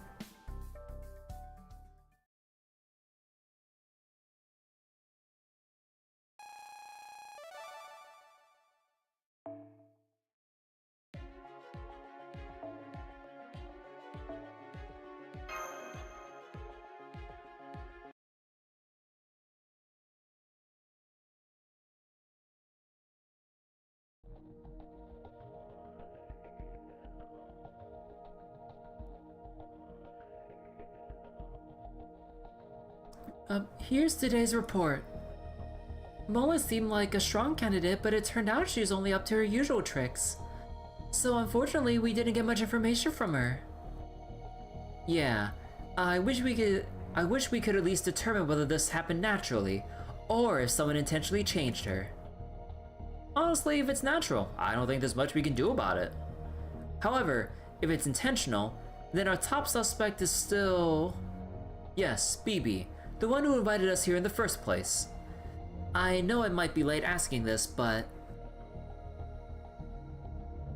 Here's today's report. Mola seemed like a strong candidate, but it turned out she was only up to her usual tricks. So unfortunately, we didn't get much information from her. Yeah, I wish we could at least determine whether this happened naturally, or if someone intentionally changed her. Honestly, if it's natural, I don't think there's much we can do about it. However, if it's intentional, then our top suspect is still... Yes, BB. The one who invited us here in the first place. I know it might be late asking this, but...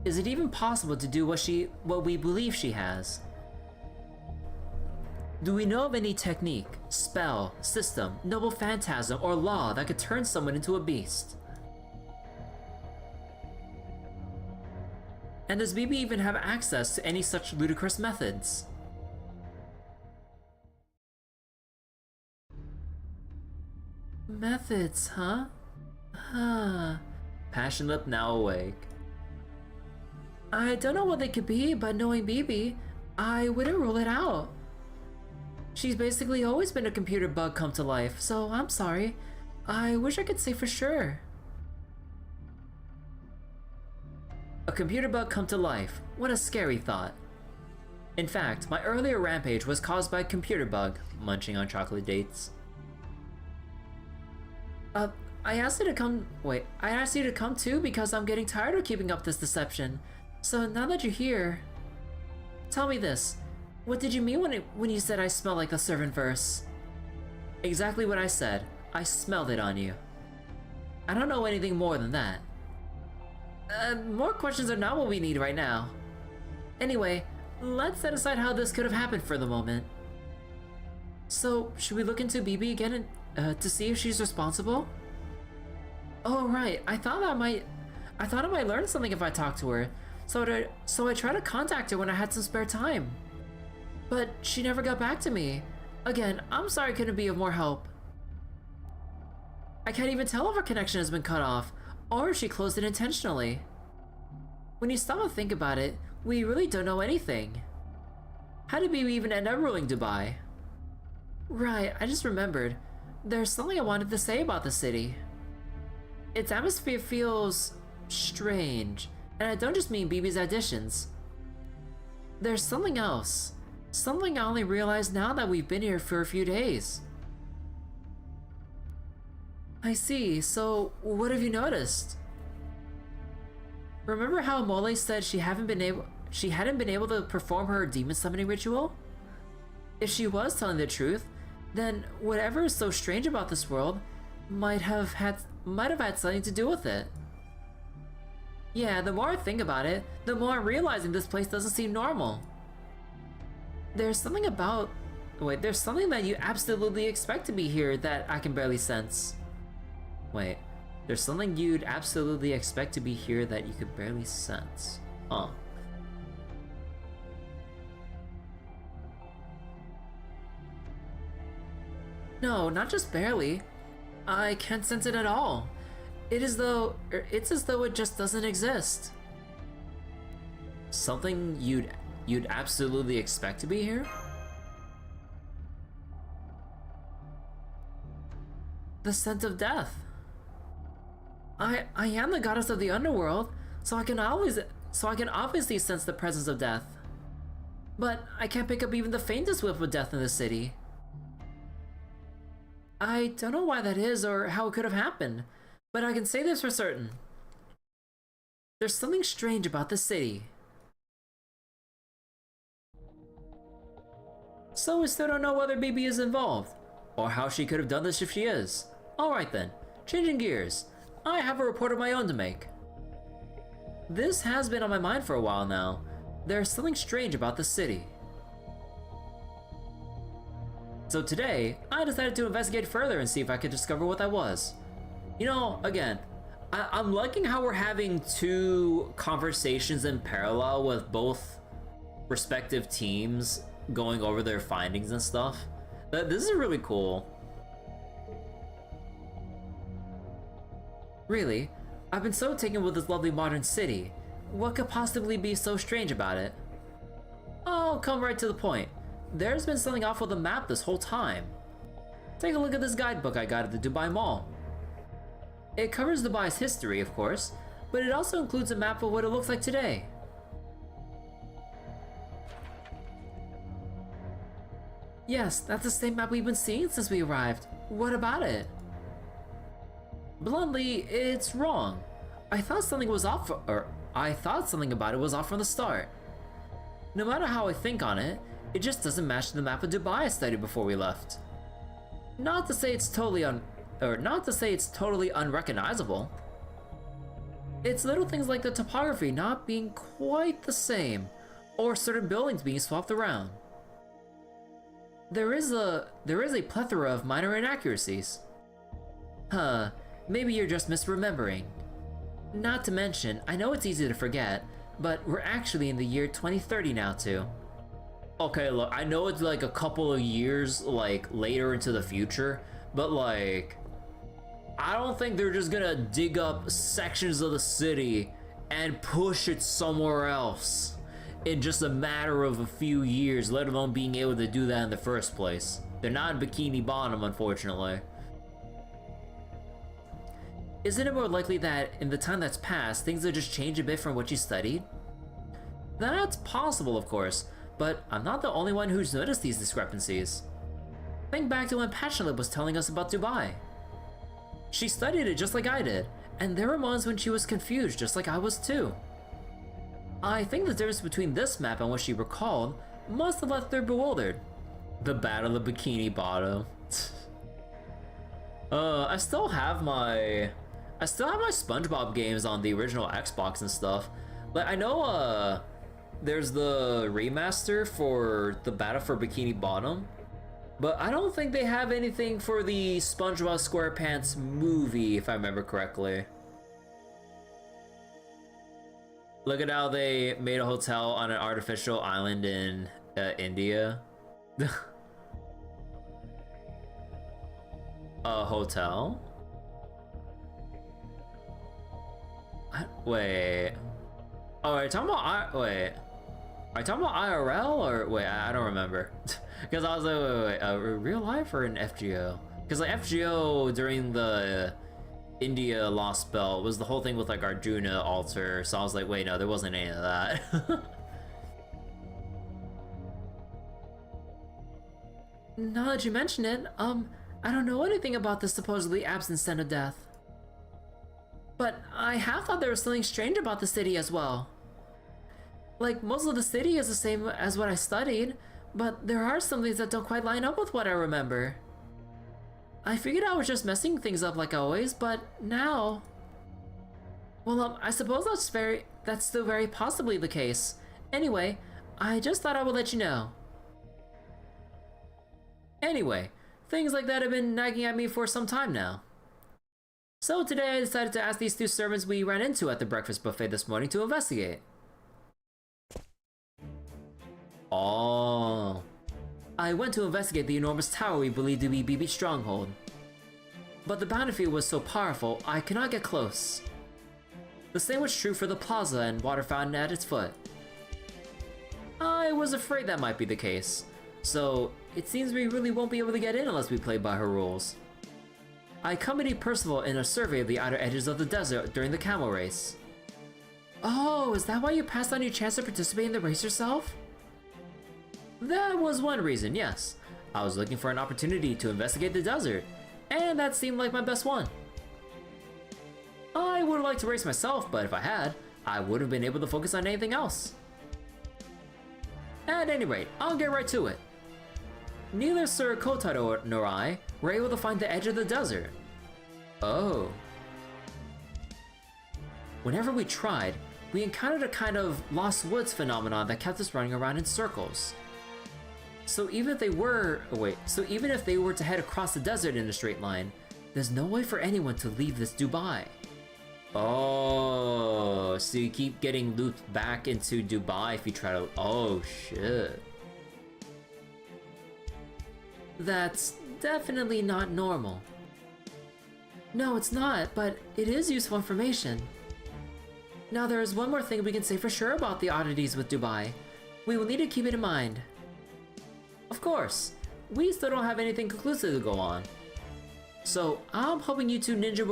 Is it even possible to do what we believe she has? Do we know of any technique, spell, system, noble phantasm, or law that could turn someone into a beast? And does BB even have access to any such ludicrous methods? Methods, huh? Passion Lip now awake. I don't know what they could be, but knowing BB, I wouldn't rule it out. She's basically always been a computer bug come to life, so I'm sorry. I wish I could say for sure. A computer bug come to life. What a scary thought. In fact, my earlier rampage was caused by a computer bug, munching on chocolate dates. I asked you to come too because I'm getting tired of keeping up this deception. So now that you're here, tell me this. What did you mean when you said I smell like the servant verse? Exactly what I said. I smelled it on you. I don't know anything more than that. More questions are not what we need right now. Anyway, let's set aside how this could have happened for the moment. So, should we look into BB again to see if she's responsible? Oh right, I thought I might learn something if I talked to her. So I tried to contact her when I had some spare time. But she never got back to me. Again, I'm sorry I couldn't be of more help. I can't even tell if our connection has been cut off, or if she closed it intentionally. When you stop and think about it, we really don't know anything. How did BB even end up ruling Dubai? Right, I just remembered. There's something I wanted to say about the city. Its atmosphere feels strange, and I don't just mean BB's additions. There's something else. Something I only realized now that we've been here for a few days. I see, so what have you noticed? Remember how Mole said she hadn't been able to perform her demon summoning ritual? If she was telling the truth, then whatever is so strange about this world might have had something to do with it. Yeah, the more I think about it, the more I'm realizing this place doesn't seem normal. There's something that you absolutely expect to be here that I can barely sense. Wait, there's something you'd absolutely expect to be here that you could barely sense. Huh. No, not just barely. I can't sense it at all. It's as though it just doesn't exist. Something you'd absolutely expect to be here? The scent of death. I am the goddess of the underworld, so I can obviously sense the presence of death. But I can't pick up even the faintest whiff of death in the city. I don't know why that is or how it could have happened, but I can say this for certain. There's something strange about the city. So we still don't know whether BB is involved, or how she could have done this if she is. Alright then, changing gears. I have a report of my own to make. This has been on my mind for a while now. There's something strange about the city. So today, I decided to investigate further and see if I could discover what that was. You know, again, I'm liking how we're having two conversations in parallel with both respective teams going over their findings and stuff. This is really cool. Really, I've been so taken with this lovely modern city. What could possibly be so strange about it? I'll come right to the point. There's been something off with the map this whole time. Take a look at this guidebook I got at the Dubai Mall. It covers Dubai's history, of course, but it also includes a map of what it looks like today. Yes, that's the same map we've been seeing since we arrived. What about it? Bluntly, it's wrong. I thought something about it was off from the start. No matter how I think on it, it just doesn't match the map of Dubai I studied before we left. Not to say it's totally unrecognizable. It's little things like the topography not being quite the same, or certain buildings being swapped around. There is a plethora of minor inaccuracies. Huh, maybe you're just misremembering. Not to mention, I know it's easy to forget, but we're actually in the year 2030 now too. Okay, look, I know it's like a couple of years like later into the future, but like, I don't think they're just gonna dig up sections of the city and push it somewhere else in just a matter of a few years, let alone being able to do that in the first place. They're not in Bikini Bottom, unfortunately. Isn't it more likely that in the time that's passed, things will just change a bit from what you studied? That's possible, of course, but I'm not the only one who's noticed these discrepancies. Think back to when Passionate was telling us about Dubai. She studied it just like I did, and there were moments when she was confused just like I was too. I think the difference between this map and what she recalled must have left her bewildered. The Battle of Bikini Bottom. I still have my SpongeBob games on the original Xbox and stuff. Like, I know there's the remaster for the Battle for Bikini Bottom, but I don't think they have anything for the SpongeBob SquarePants movie, if I remember correctly. Look at how they made a hotel on an artificial island in India. A hotel? Wait. Oh, are you talking about wait. Are you talking about IRL or wait? I don't remember. Because I was like, wait, real life or an FGO? Because like FGO during the India Lost Belt was the whole thing with like Arjuna altar. So I was like, wait, no, there wasn't any of that. Now that you mention it, I don't know anything about the supposedly absent scent of death. But I have thought there was something strange about the city as well. Like, most of the city is the same as what I studied, but there are some things that don't quite line up with what I remember. I figured I was just messing things up like always, but now... Well, I suppose that's still very possibly the case. Anyway, I just thought I would let you know. Anyway, things like that have been nagging at me for some time now. So today I decided to ask these two servants we ran into at the breakfast buffet this morning to investigate. Oh. I went to investigate the enormous tower we believed to be BB's stronghold. But the battlefield was so powerful, I could not get close. The same was true for the plaza and water fountain at its foot. I was afraid that might be the case, so it seems we really won't be able to get in unless we play by her rules. I accompanied Percival in a survey of the outer edges of the desert during the camel race. Oh, is that why you passed on your chance to participate in the race yourself? That was one reason, yes. I was looking for an opportunity to investigate the desert, and that seemed like my best one. I would have liked to race myself, but if I had, I would have been able to focus on anything else. At any rate, I'll get right to it. Neither Sir Kotaro nor I were able to find the edge of the desert. Oh. Whenever we tried, we encountered a kind of lost woods phenomenon that kept us running around in circles. So even if they were to head across the desert in a straight line, there's no way for anyone to leave this Dubai. Oh, so you keep getting looped back into Dubai if you try to... Oh, shit. That's definitely not normal. No, it's not, but it is useful information. Now there is one more thing we can say for sure about the oddities with Dubai. We will need to keep it in mind. Of course, we still don't have anything conclusive to go on. So I'm hoping you two ninja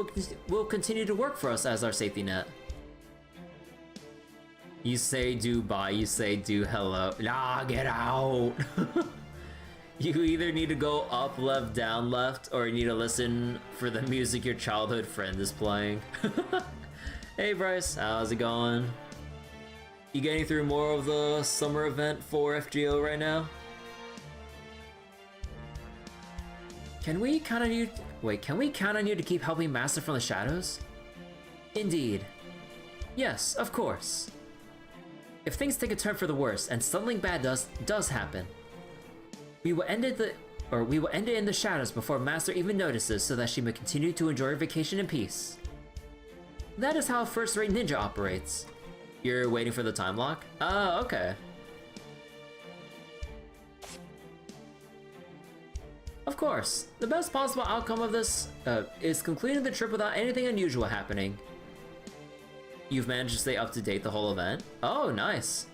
will continue to work for us as our safety net. You say do bye, you say do hello. Nah, get out! You either need to go up, left, down, left, or you need to listen for the music your childhood friend is playing. Hey Bryce, how's it going? You getting through more of the summer event for FGO right now? Can we count on you? Wait, can we count on you to keep helping Master from the shadows? Indeed. Yes, of course. If things take a turn for the worse and something bad does happen, we will end it in the shadows before Master even notices, so that she may continue to enjoy her vacation in peace. That is how a first-rate ninja operates. You're waiting for the time lock? Oh, okay. Of course, the best possible outcome of this is completing the trip without anything unusual happening. You've managed to stay up to date the whole event? Oh, nice.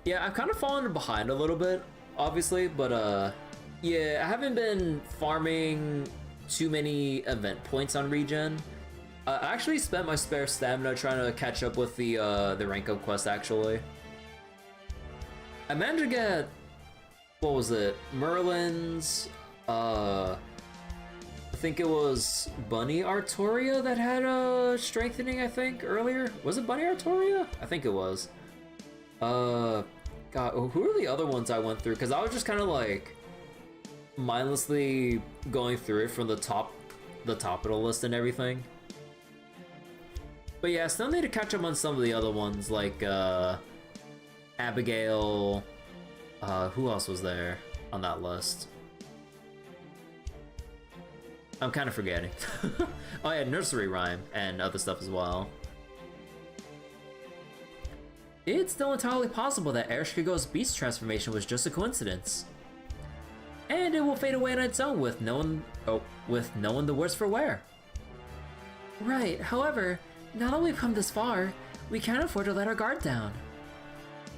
Yeah, I've kind of fallen behind a little bit, obviously, but yeah, I haven't been farming too many event points on regen. I actually spent my spare stamina trying to catch up with the rank up quest, actually. I managed to get, what was it, Merlin's, I think it was Bunny Artoria that had strengthening, I think, earlier. Was it Bunny Artoria? I think it was. God, who are the other ones I went through? Because I was just kind of like mindlessly going through it from the top of the list and everything. But yeah, still need to catch up on some of the other ones, like Abigail. Who else was there on that list? I'm kind of forgetting. Oh yeah, Nursery Rhyme and other stuff as well. It's still entirely possible that Ereshkigo's beast transformation was just a coincidence. And it will fade away on its own with no one the worse for wear. Right, however, now that we've come this far, we can't afford to let our guard down.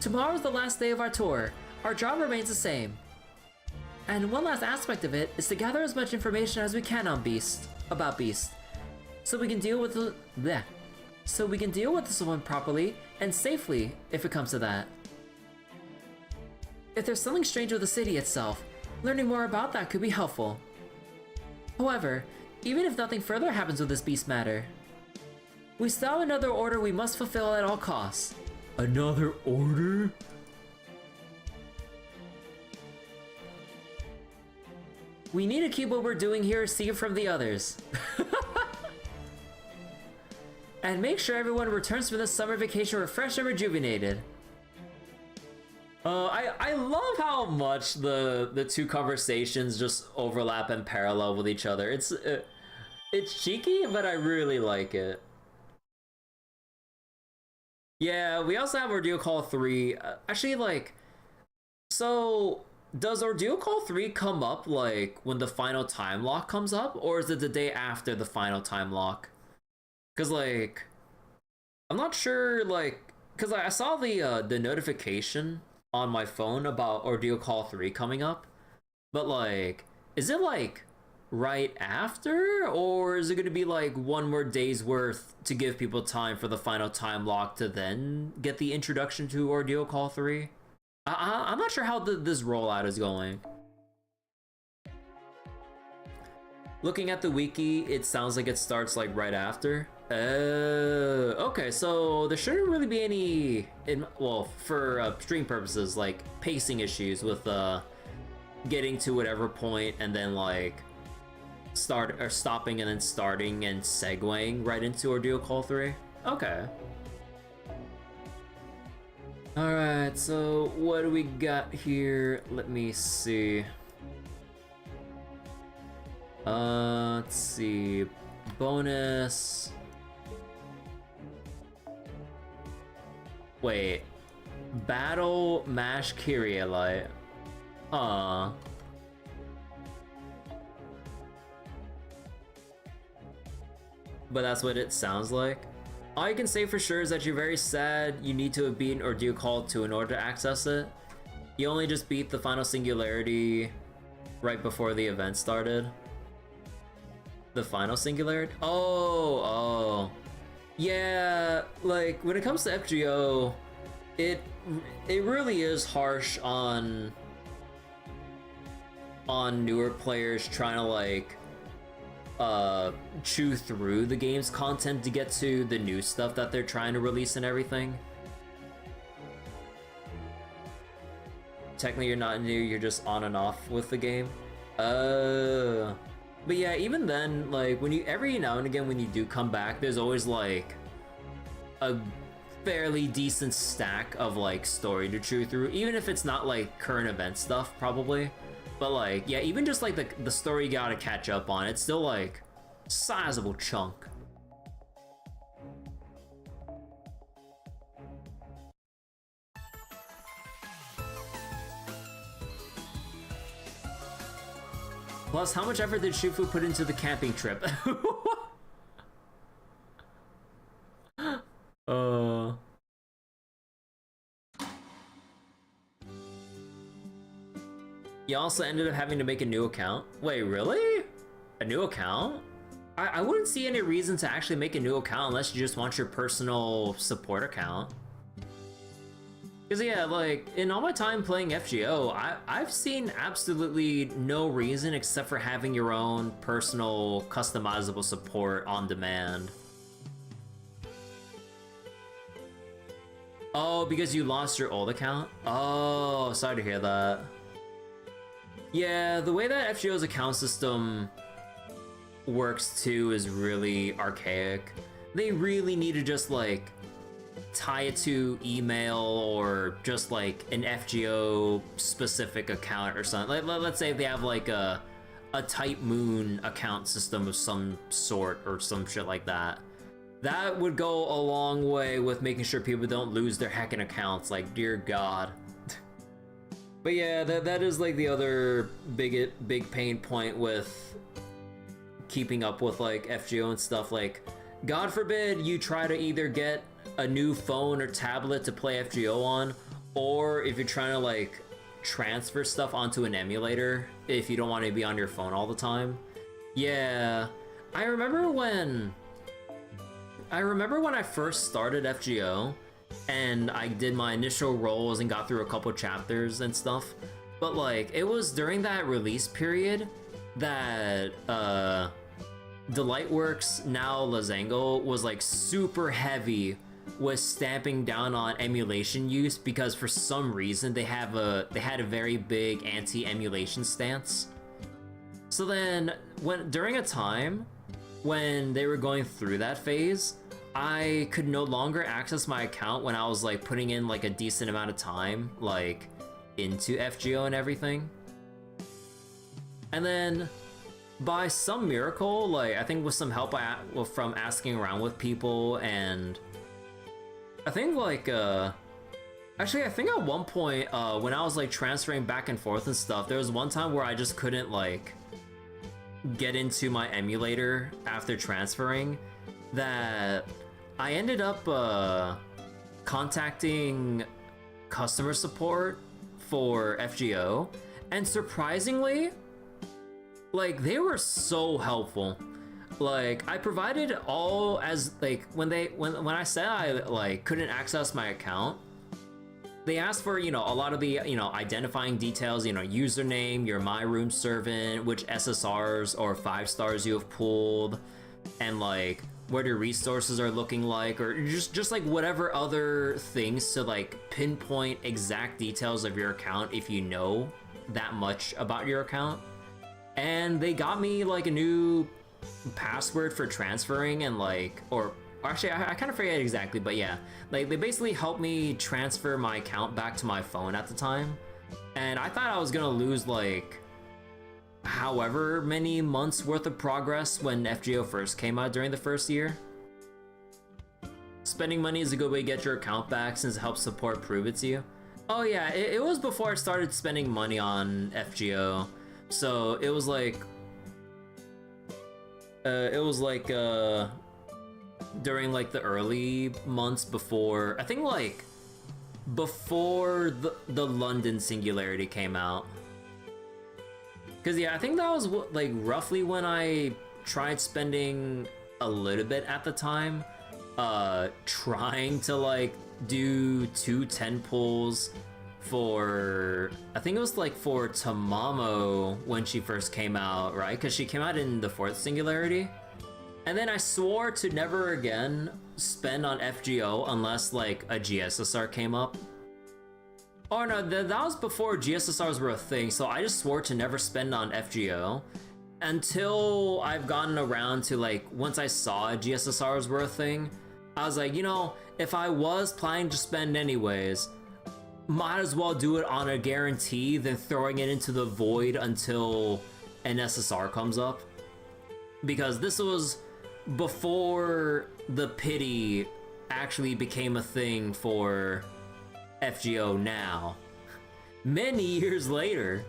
Tomorrow's the last day of our tour. Our job remains the same. And one last aspect of it is to gather as much information as we can on about Beast, so we can deal with this one properly and safely if it comes to that. If there's something strange with the city itself, learning more about that could be helpful. However, even if nothing further happens with this Beast matter, we still have another order we must fulfill at all costs. Another order? We need to keep what we're doing here secret from the others. And make sure everyone returns from this summer vacation refreshed and rejuvenated. I love how much the two conversations just overlap and parallel with each other. It's cheeky, but I really like it. Yeah, we also have Ordeal Call 3. Actually, like, so does Ordeal Call 3 come up like when the final time lock comes up, or is it the day after the final time lock? Cause like, I'm not sure, like, cause I saw the notification on my phone about Ordeal Call 3 coming up, but like, is it like right after, or is it gonna be like one more day's worth to give people time for the final time lock to then get the introduction to Ordeal Call 3? I'm not sure how this rollout is going. Looking at the wiki, it sounds like it starts like right after. Okay, so there shouldn't really be any, well, for stream purposes, like pacing issues with getting to whatever point and then like stopping and then starting and segueing right into Ordeal Call 3. Okay. Alright, so what do we got here? Let me see. Let's see. Bonus. Wait. Battle Mash Kyrielight. But that's what it sounds like. All you can say for sure is that you're very sad you need to have beaten Ordeal Call 2 in order to access it. You only just beat the final singularity right before the event started. The final singularity? Oh. Yeah, like, when it comes to FGO, it really is harsh on newer players trying to, like, chew through the game's content to get to the new stuff that they're trying to release and everything. Technically you're not new, you're just on and off with the game. But yeah, even then, like, when you every now and again when you do come back, there's always like a fairly decent stack of like story to chew through, even if it's not like current event stuff probably. But like, yeah, even just like the story you gotta catch up on, it's still like sizable chunk. Plus, how much effort did Shifu put into the camping trip? You also ended up having to make a new account. Wait, really? A new account? I wouldn't see any reason to actually make a new account unless you just want your personal support account. Because yeah, like, in all my time playing FGO, I've seen absolutely no reason except for having your own personal customizable support on demand. Oh, because you lost your old account? Oh, sorry to hear that. Yeah, the way that FGO's account system works too is really archaic. They really need to just like tie it to email or just like an FGO specific account or something. Let's say they have like a Type Moon account system of some sort or some shit like that. That would go a long way with making sure people don't lose their hacking accounts, like, dear God. But yeah, that is like the other big pain point with keeping up with like FGO and stuff. Like, God forbid you try to either get a new phone or tablet to play FGO on, or if you're trying to like transfer stuff onto an emulator if you don't want to be on your phone all the time. Yeah, I remember when I first started FGO and I did my initial roles and got through a couple chapters and stuff, but like it was during that release period that Delightworks, now Lazango, was like super heavy with stamping down on emulation use because for some reason they had a very big anti-emulation stance. So then during a time when they were going through that phase, I could no longer access my account when I was like putting in like a decent amount of time like into FGO and everything. And then by some miracle, like I think with some help from asking around with people, and I think like actually I think at one point when I was like transferring back and forth and stuff, there was one time where I just couldn't like get into my emulator after transferring, that I ended up contacting customer support for FGO, and surprisingly, like they were so helpful. Like I provided all as like when I said I like couldn't access my account, they asked for, you know, a lot of the, you know, identifying details, you know, username, your My Room servant, which SSRs or 5 stars you have pulled, and like what your resources are looking like, or just like whatever other things to like pinpoint exact details of your account if you know that much about your account. And they got me like a new password for transferring, and like, or actually I kind of forget exactly, but yeah, like they basically helped me transfer my account back to my phone at the time. And I thought I was gonna lose like however many months worth of progress when FGO first came out during the first year. Spending money is a good way to get your account back since it helps support prove it to you. Oh yeah, it was before I started spending money on FGO. So it was like during like the early months before, I think like before the London Singularity came out. Cause yeah, I think that was like roughly when I tried spending a little bit at the time, trying to like do 2 10 pulls for, I think it was like for Tamamo when she first came out, right? Because she came out in the 4th Singularity. And then I swore to never again spend on FGO unless like a GSSR came up. Oh no, that was before GSSRs were a thing, so I just swore to never spend on FGO until I've gotten around to like, once I saw GSSRs were a thing, I was like, you know, if I was planning to spend anyways, might as well do it on a guarantee than throwing it into the void until an SSR comes up. Because this was before the pity actually became a thing for FGO now. Many years later.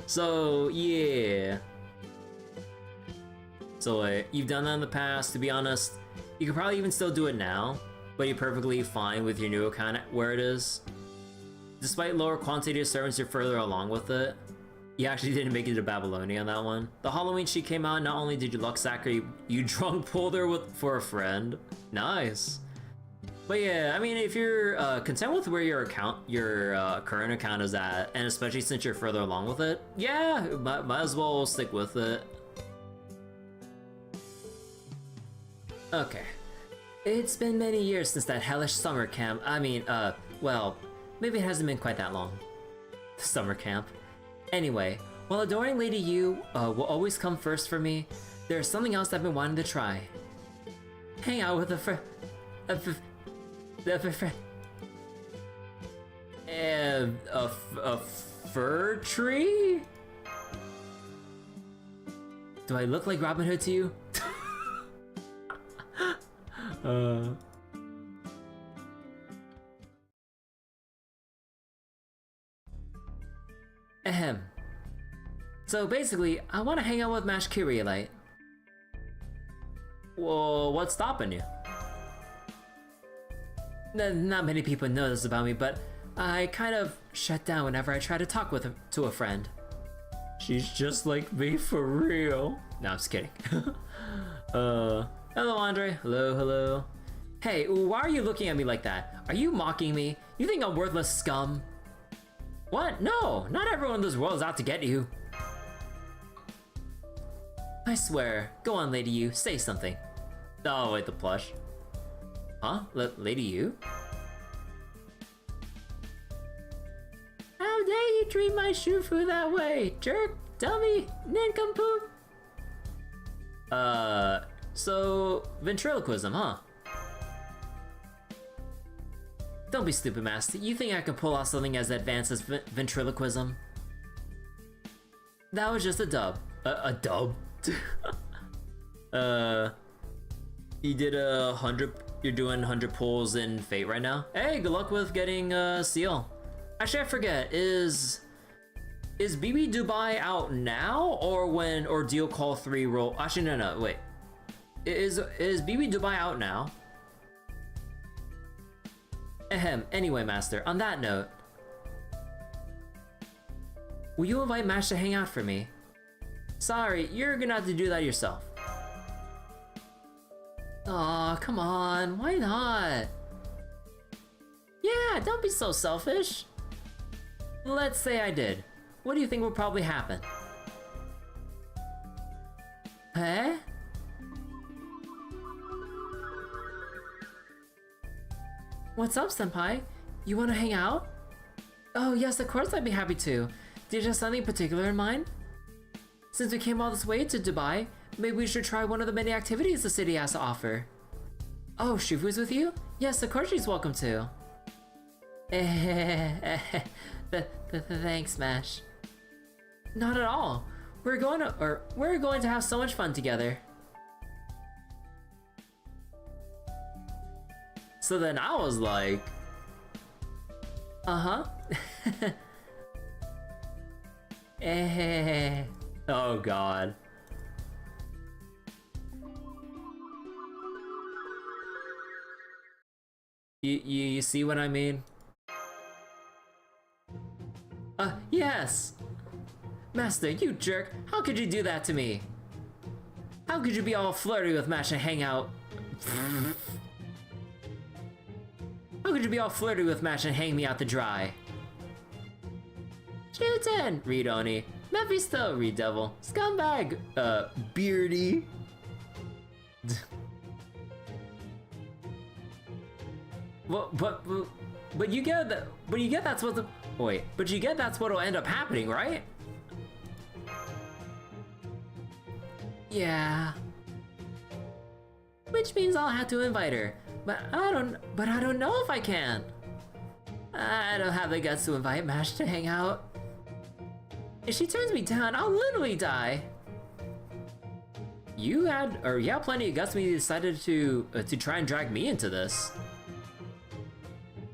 So, yeah. So, you've done that in the past. To be honest, you could probably even still do it now, but you're perfectly fine with your new account where it is. Despite lower quantity of servants, you're further along with it. You actually didn't make it to Babylonia on that one. The Halloween she came out, not only did you luck sack her, you drunk pulled her for a friend. Nice. But yeah, I mean, if you're content with where your current account is at, and especially since you're further along with it, yeah, might as well stick with it. Okay. It's been many years since that hellish summer camp. I mean, well, maybe it hasn't been quite that long. Summer camp. Anyway, while adoring Lady Yu will always come first for me, there's something else I've been wanting to try. Hang out with a fir tree? Do I look like Robin Hood to you? Ahem. So basically, I want to hang out with Mash Kyrielight. Well, what's stopping you? Not many people know this about me, but I kind of shut down whenever I try to talk to a friend. She's just like me for real. No, I'm just kidding. Hello, Andre. Hello. Hey, why are you looking at me like that? Are you mocking me? You think I'm worthless scum? What? No, not everyone in this world is out to get you. I swear. Go on, Lady Yu, say something. Oh, wait, the plush. Huh? Lady Yu? How dare you treat my shufu that way, jerk, dummy, nincompoop? So ventriloquism, huh? Don't be stupid, Master. You think I could pull off something as advanced as ventriloquism? That was just a dub. A dub? You did 100. You're doing 100 pulls in Fate right now. Hey, good luck with getting Seal. Actually, I forget. Is BB Dubai out now, or when Ordeal Call 3 roll? Actually, no. Wait. Is BB Dubai out now? Ahem. Anyway, Master. On that note, will you invite Mash to hang out for me? Sorry, you're gonna have to do that yourself. Aw, come on, why not? Yeah, don't be so selfish. Let's say I did. What do you think would probably happen? Huh? What's up, Senpai? You wanna hang out? Oh yes, of course I'd be happy to. Did you have something particular in mind? Since we came all this way to Dubai, maybe we should try one of the many activities the city has to offer. Oh, Shufu's with you? Yes, of course she's welcome to. Thanks, Mash. Not at all. We're going to have so much fun together. So then I was like, uh-huh. Oh god. You see what I mean? Yes! Master, you jerk! How could you do that to me? How could you be all flirty with Mash and hang out? How could you be all flirty with Mash and hang me out to dry? Shootin! Read Oni. Mephisto! Read Devil. Scumbag! Beardy. But you get that. But you get that's what the. Wait. But you get that's what'll end up happening, right? Yeah. Which means I'll have to invite her. But I don't know if I can. I don't have the guts to invite Mash to hang out. If she turns me down, I'll literally die. You had plenty of guts when you decided to try and drag me into this.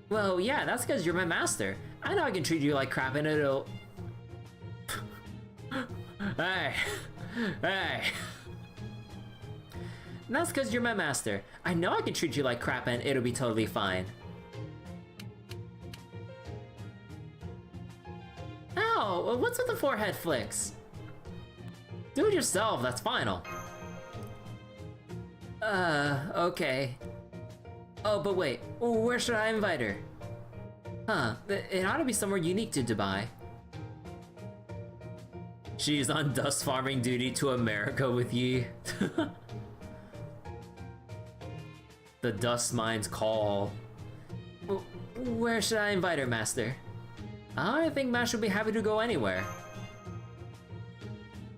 Well, yeah, that's because you're my master. I know I can treat you like crap and it'll... Hey. That's because you're my master. I know I can treat you like crap and it'll be totally fine. Ow, what's with the forehead flicks? Do it yourself, that's final. Okay. Oh, but wait, where should I invite her? Huh, it ought to be somewhere unique to Dubai. She's on dust farming duty to America with ye. The dust mines call. Where should I invite her, Master? I think Mash would be happy to go anywhere.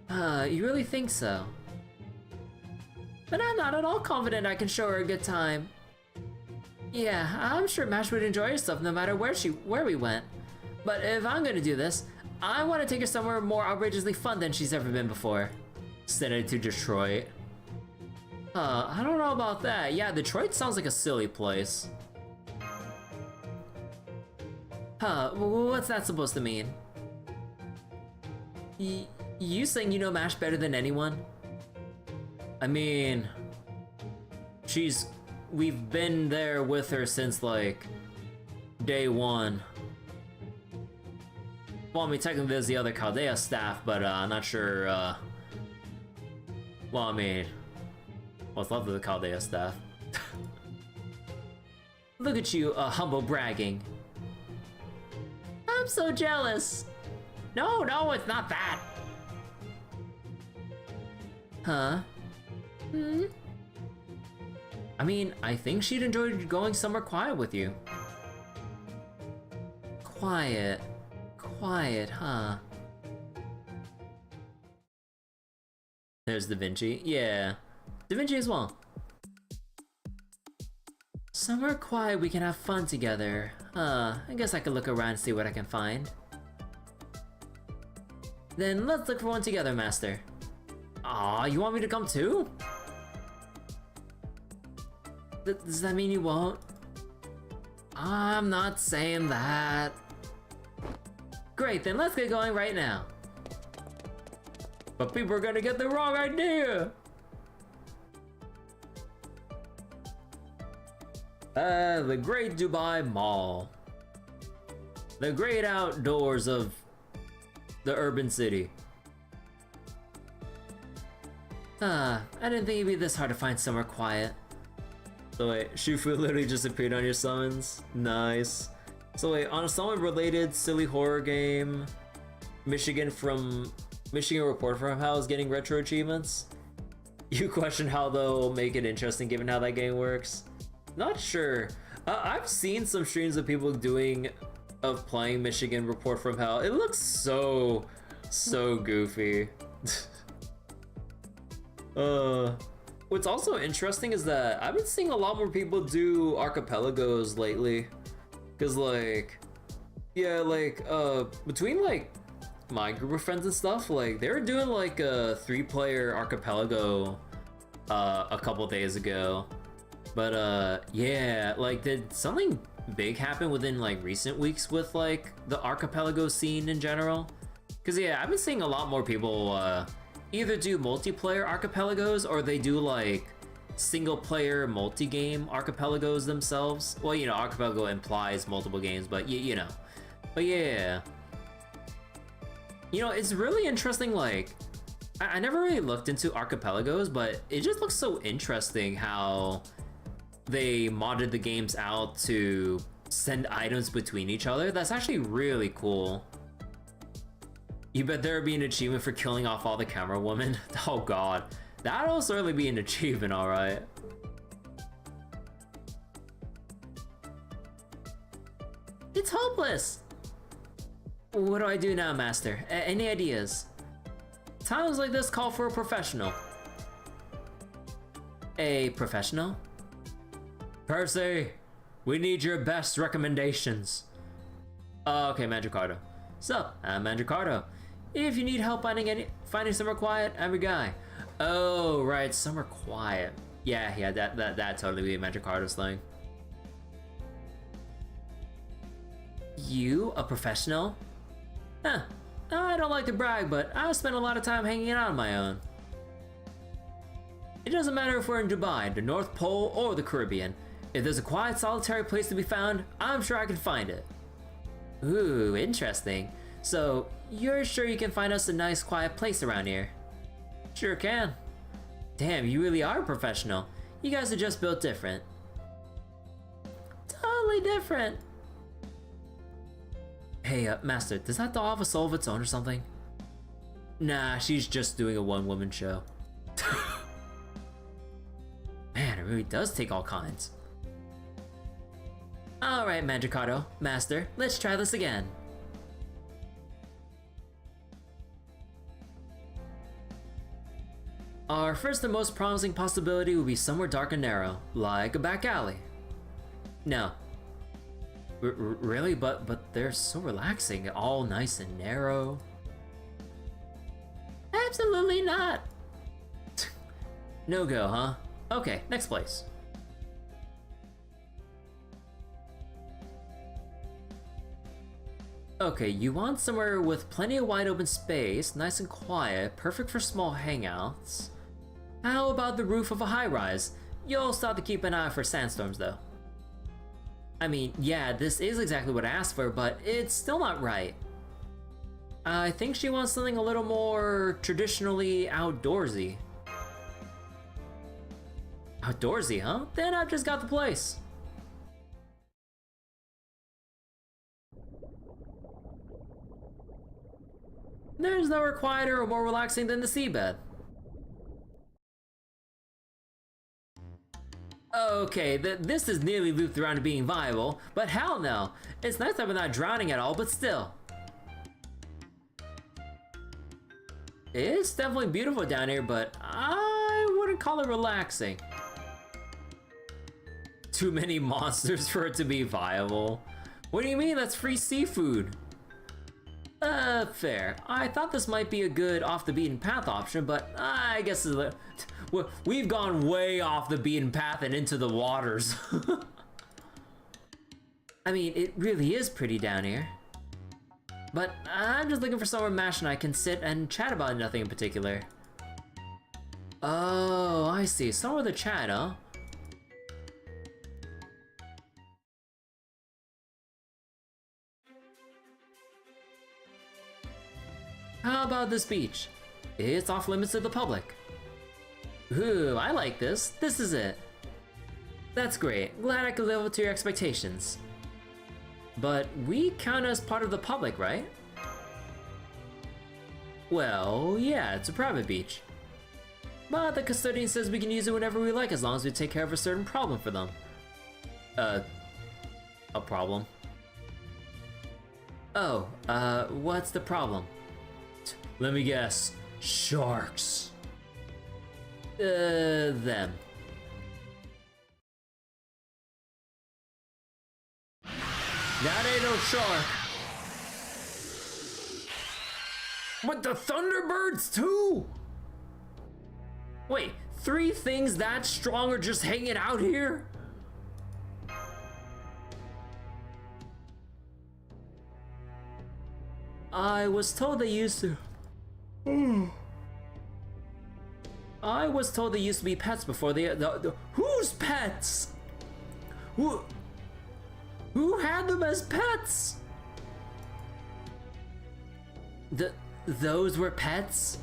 You really think so? But I'm not at all confident I can show her a good time. Yeah, I'm sure Mash would enjoy herself no matter where we went. But if I'm gonna do this, I want to take her somewhere more outrageously fun than she's ever been before. Send her to Detroit. I don't know about that. Yeah, Detroit sounds like a silly place. What's that supposed to mean? You saying you know Mash better than anyone? I mean... We've been there with her since, like, day one. Well, I mean, technically there's the other Chaldea staff, but I'm not sure, well, I mean... what's left of the Chaldea staff? Look at you, humble bragging. I'm so jealous. No, it's not that. Huh? I mean, I think she'd enjoy going somewhere quiet with you. Quiet, huh? There's Da Vinci. Yeah, Da Vinci as well. Somewhere quiet we can have fun together. I guess I could look around and see what I can find. Then let's look for one together, Master. Aw, you want me to come too? Does that mean you won't? I'm not saying that. Great, then let's get going right now. But people are gonna get the wrong idea. The Great Dubai Mall. The great outdoors of the urban city. I didn't think it'd be this hard to find somewhere quiet. So wait, Shufu literally just appeared on your summons? Nice. So wait, on a summon related silly horror game, Michigan Report from Hell is getting retro achievements? You question how they'll make it interesting given how that game works? Not sure. I've seen some streams of people playing Michigan Report from Hell. It looks so goofy. What's also interesting is that I've been seeing a lot more people do archipelagos lately. Cause like, yeah, like, between like my group of friends and stuff, like they were doing like a 3-player archipelago a couple days ago. But yeah, like did something big happen within like recent weeks with like the archipelago scene in general? Cause yeah, I've been seeing a lot more people either do multiplayer archipelagos or they do like single player multi-game archipelagos themselves. Well, you know, archipelago implies multiple games, but you know. But yeah. You know, it's really interesting, like, I never really looked into archipelagos, but it just looks so interesting how they modded the games out to send items between each other. That's actually really cool. You bet there'd be an achievement for killing off all the camera women. Oh god, that'll certainly be an achievement, alright. It's hopeless! What do I do now, Master? Any ideas? Times like this call for a professional. A professional? Percy, we need your best recommendations. Okay, Mandricardo. So, I'm Mandricardo. If you need help finding somewhere quiet, I'm your guy. Oh, right, somewhere quiet. Yeah, that totally be Mandricardo's thing. You, a professional? Huh. I don't like to brag, but I've spent a lot of time hanging out on my own. It doesn't matter if we're in Dubai, the North Pole, or the Caribbean. If there's a quiet, solitary place to be found, I'm sure I can find it. Ooh, interesting. So, you're sure you can find us a nice, quiet place around here? Sure can. Damn, you really are a professional. You guys are just built different. Totally different. Hey, Master, does that doll have a soul of its own or something? Nah, she's just doing a one-woman show. Man, it really does take all kinds. Alright, Mandricardo, Master, let's try this again. Our first and most promising possibility would be somewhere dark and narrow, like a back alley. No. Really? But they're so relaxing, all nice and narrow. Absolutely not. No go, huh? Okay, next place. Okay, you want somewhere with plenty of wide open space, nice and quiet, perfect for small hangouts. How about the roof of a high-rise? You'll still have to keep an eye out for sandstorms though. I mean, yeah, this is exactly what I asked for, but it's still not right. I think she wants something a little more traditionally outdoorsy. Outdoorsy, huh? Then I've just got the place. There's nowhere quieter or more relaxing than the seabed. Okay, this is nearly looped around to being viable, but hell no. It's nice that we're not drowning at all, but still. It's definitely beautiful down here, but I wouldn't call it relaxing. Too many monsters for it to be viable. What do you mean? That's free seafood. Fair. I thought this might be a good off the beaten path option, but I guess we've gone way off the beaten path and into the waters. I mean, it really is pretty down here. But I'm just looking for somewhere Mash and I can sit and chat about nothing in particular. Oh, I see. Somewhere to chat, huh? How about this beach? It's off limits to the public. Ooh, I like this. This is it. That's great. Glad I could live up to your expectations. But we count as part of the public, right? Well, yeah, it's a private beach. But the custodian says we can use it whenever we like as long as we take care of a certain problem for them. A problem? Oh, what's the problem? Let me guess. Sharks. Them. That ain't no shark. But the Thunderbirds too? Wait, 3 things that strong are just hanging out here? I was told they used to... I was told they used to be pets before whose pets? Who had them as pets? Those were pets?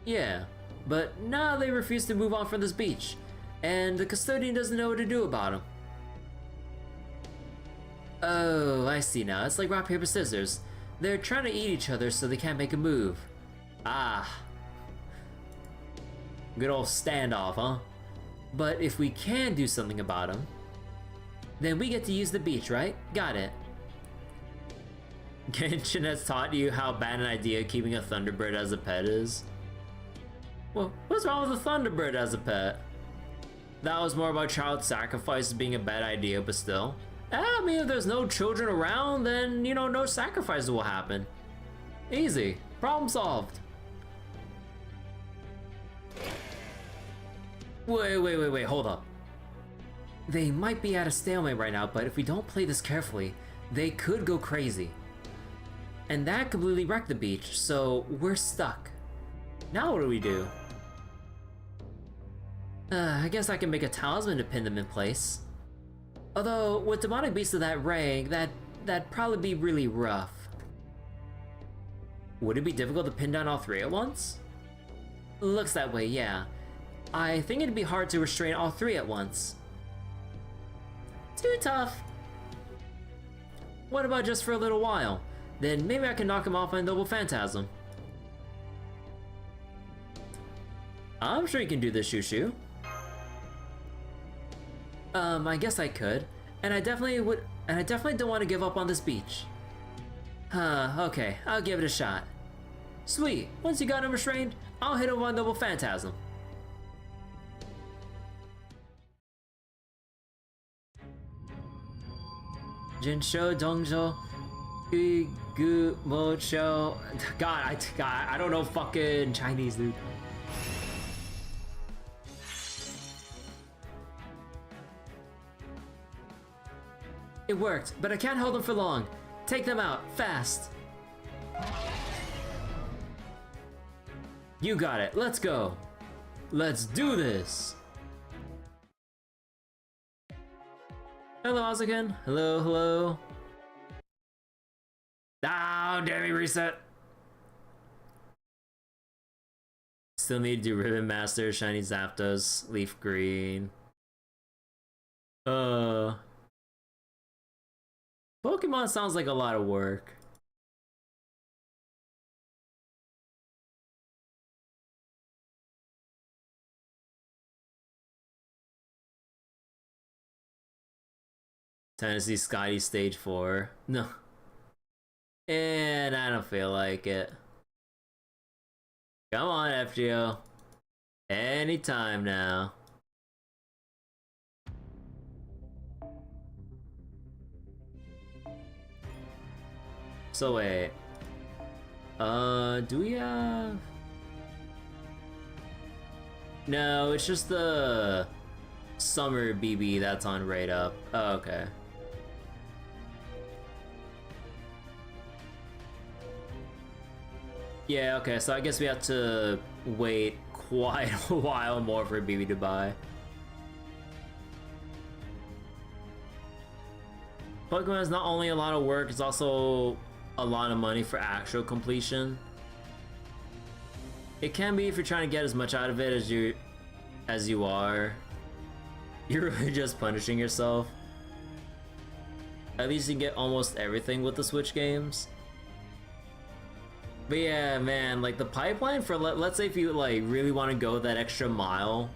Yeah, but now they refuse to move on from this beach, and the custodian doesn't know what to do about them. Oh, I see now. It's like rock, paper, scissors. They're trying to eat each other so they can't make a move. Ah. Good old standoff, huh? But if we can do something about them, then we get to use the beach, right? Got it. Genshin has taught you how bad an idea keeping a Thunderbird as a pet is? Well, what's wrong with a Thunderbird as a pet? That was more about child sacrifice being a bad idea, but still. I mean, if there's no children around, then, you know, no sacrifices will happen. Easy. Problem solved. Wait, hold up. They might be at a stalemate right now, but if we don't play this carefully, they could go crazy. And that completely wrecked the beach, so we're stuck. Now what do we do? I guess I can make a talisman to pin them in place. Although, with demonic beasts of that rank, that'd probably be really rough. Would it be difficult to pin down all three at once? Looks that way, yeah. I think it'd be hard to restrain all three at once. Too tough. What about just for a little while? Then maybe I can knock him off my noble phantasm. I'm sure you can do this, Shushu. I guess I could. And I definitely don't want to give up on this beach. Okay, I'll give it a shot. Sweet, once you got him restrained, I'll hit him with my noble phantasm. Jinsho Dongzhou Gu Mo Chou. God, I don't know fucking Chinese, dude. It worked, but I can't hold them for long. Take them out, fast. You got it, let's go. Let's do this. Hello, Asuken. Hello. Ah, damn me, reset. Still need to do Ribbon Master, Shiny Zapdos, Leaf Green. Pokemon sounds like a lot of work. Tennessee Scotty Stage 4. No. And I don't feel like it. Come on, FGO. Anytime now. So wait. Do we have... No, it's just the Summer BB that's on right up. Oh, okay. Yeah, okay, so I guess we have to wait quite a while more for BB to buy. Pokemon is not only a lot of work, it's also a lot of money for actual completion. It can be if you're trying to get as much out of it as you are. You're really just punishing yourself. At least you get almost everything with the Switch games. But yeah, man, like the pipeline for let's say if you like really want to go that extra mile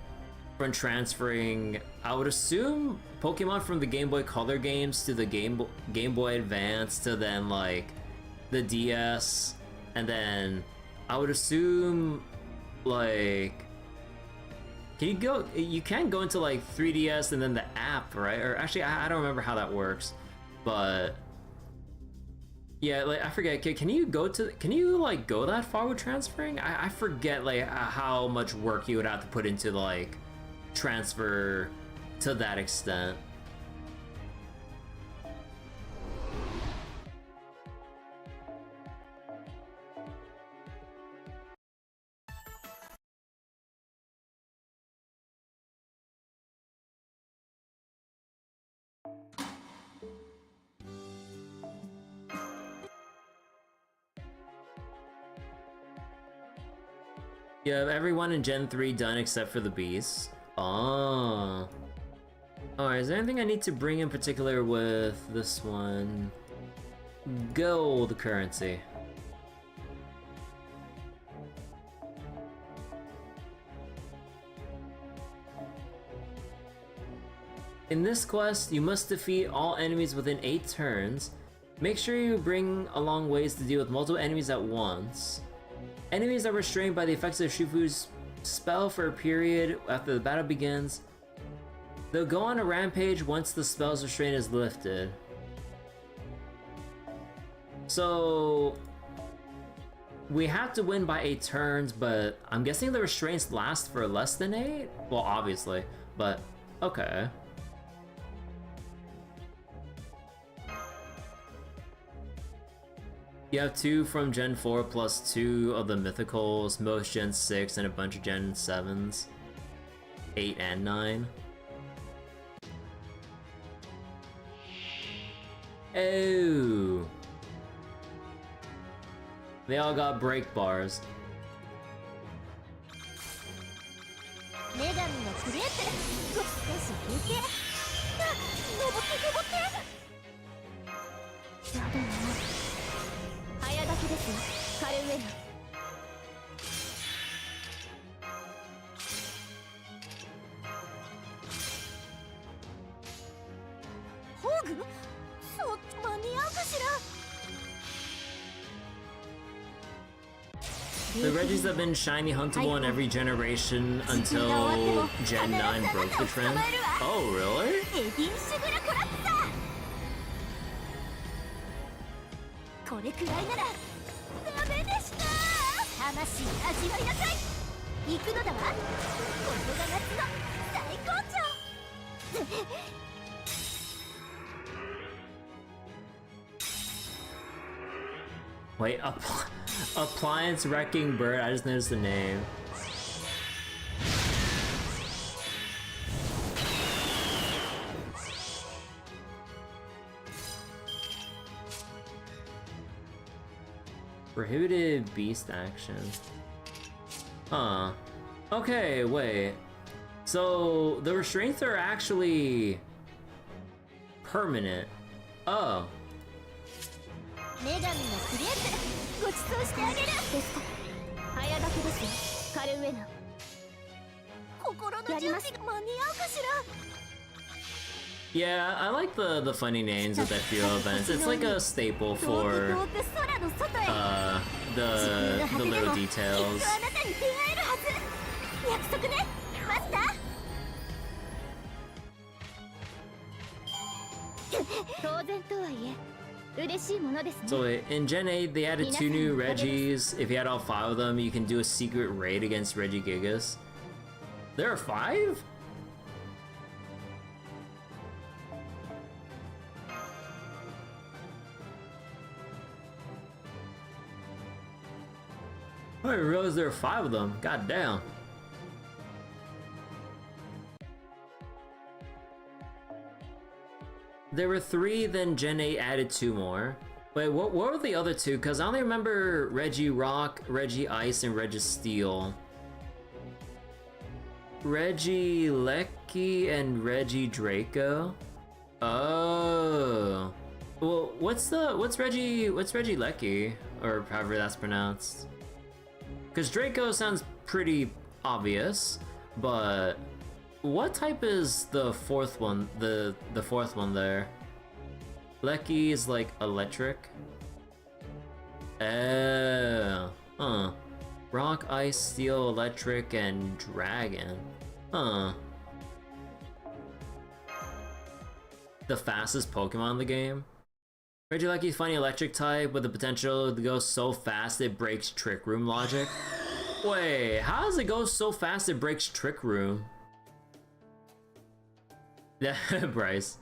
from transferring, I would assume Pokemon from the Game Boy Color games to the Game Boy Advance to then like the DS, and then I would assume like you can go into like 3DS and then the app, right? Or actually I don't remember how that works, but yeah, like I forget. Can you like go that far with transferring? I forget like how much work you would have to put into like transfer to that extent. You have everyone in Gen 3 done except for the bees. Oh. Alright, is there anything I need to bring in particular with this one? Gold currency. In this quest, you must defeat all enemies within 8 turns. Make sure you bring along ways to deal with multiple enemies at once. Enemies are restrained by the effects of Shifu's spell for a period after the battle begins. They'll go on a rampage once the spell's restraint is lifted. So we have to win by 8 turns, but I'm guessing the restraints last for less than 8? Well, obviously, but okay. You have 2 from Gen 4 plus 2 of the mythicals, most Gen 6, and a bunch of Gen 7s. 8 and 9. Oh. They all got break bars. 女神のクレープ少し引いて登ってやだな早書きですよカルウェナホーグそう間に合うかしら The Regis have been shiny huntable in every generation until Gen 9 broke the trend. Oh, really? これくらいならダメでした魂味わいなさい行くのだわここが夏の最高潮 Wait, Appliance Wrecking Bird, I just noticed the name. Prohibited beast action. Huh. Okay, wait. So, the restraints are actually permanent. Oh. 女神のクレープごちそうしてあげるですか早書きですよカルウェナ心の準備が間に合うかしら Yeah, I like the funny names with FPO events. It's like a staple for the little details. あなたに出会えるはず約束ねマスター当然とはいえ So in Gen 8, they added 2 new Regis. If you had all 5 of them, you can do a secret raid against Regigigas. There are 5? I didn't realize there were 5 of them. God damn. There were 3, then Gen 8 added 2 more. Wait, what were the other 2? Because I only remember Regi Rock, Regi Ice, and Regi Steel. Regi Lecky and Regi Draco? Oh. Well, what's Regi Lecky? Or however that's pronounced. Because Draco sounds pretty obvious, but what type is the 4th one? The 4th one there. Lecky is like electric. Oh, huh. Rock, ice, steel, electric, and dragon. Huh. The fastest Pokemon in the game. Regilecky's funny electric type with the potential to go so fast it breaks Trick Room logic. Wait, how does it go so fast it breaks Trick Room? Bryce.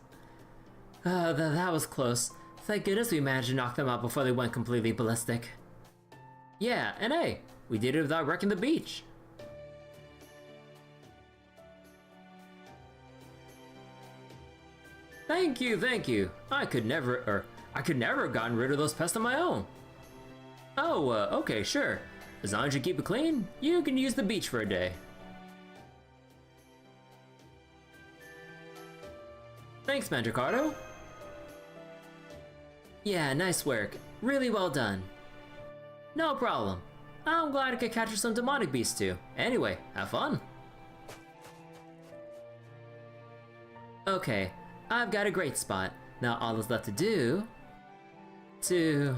That was close. Thank goodness we managed to knock them out before they went completely ballistic. Yeah, and hey, we did it without wrecking the beach. Thank you, thank you. I could never have gotten rid of those pests on my own. Oh, okay, sure. As long as you keep it clean, you can use the beach for a day. Thanks, Mandricardo. Yeah, nice work. Really well done. No problem. I'm glad I could capture some demonic beasts too. Anyway, have fun. Okay, I've got a great spot. Now all that's left to do... to...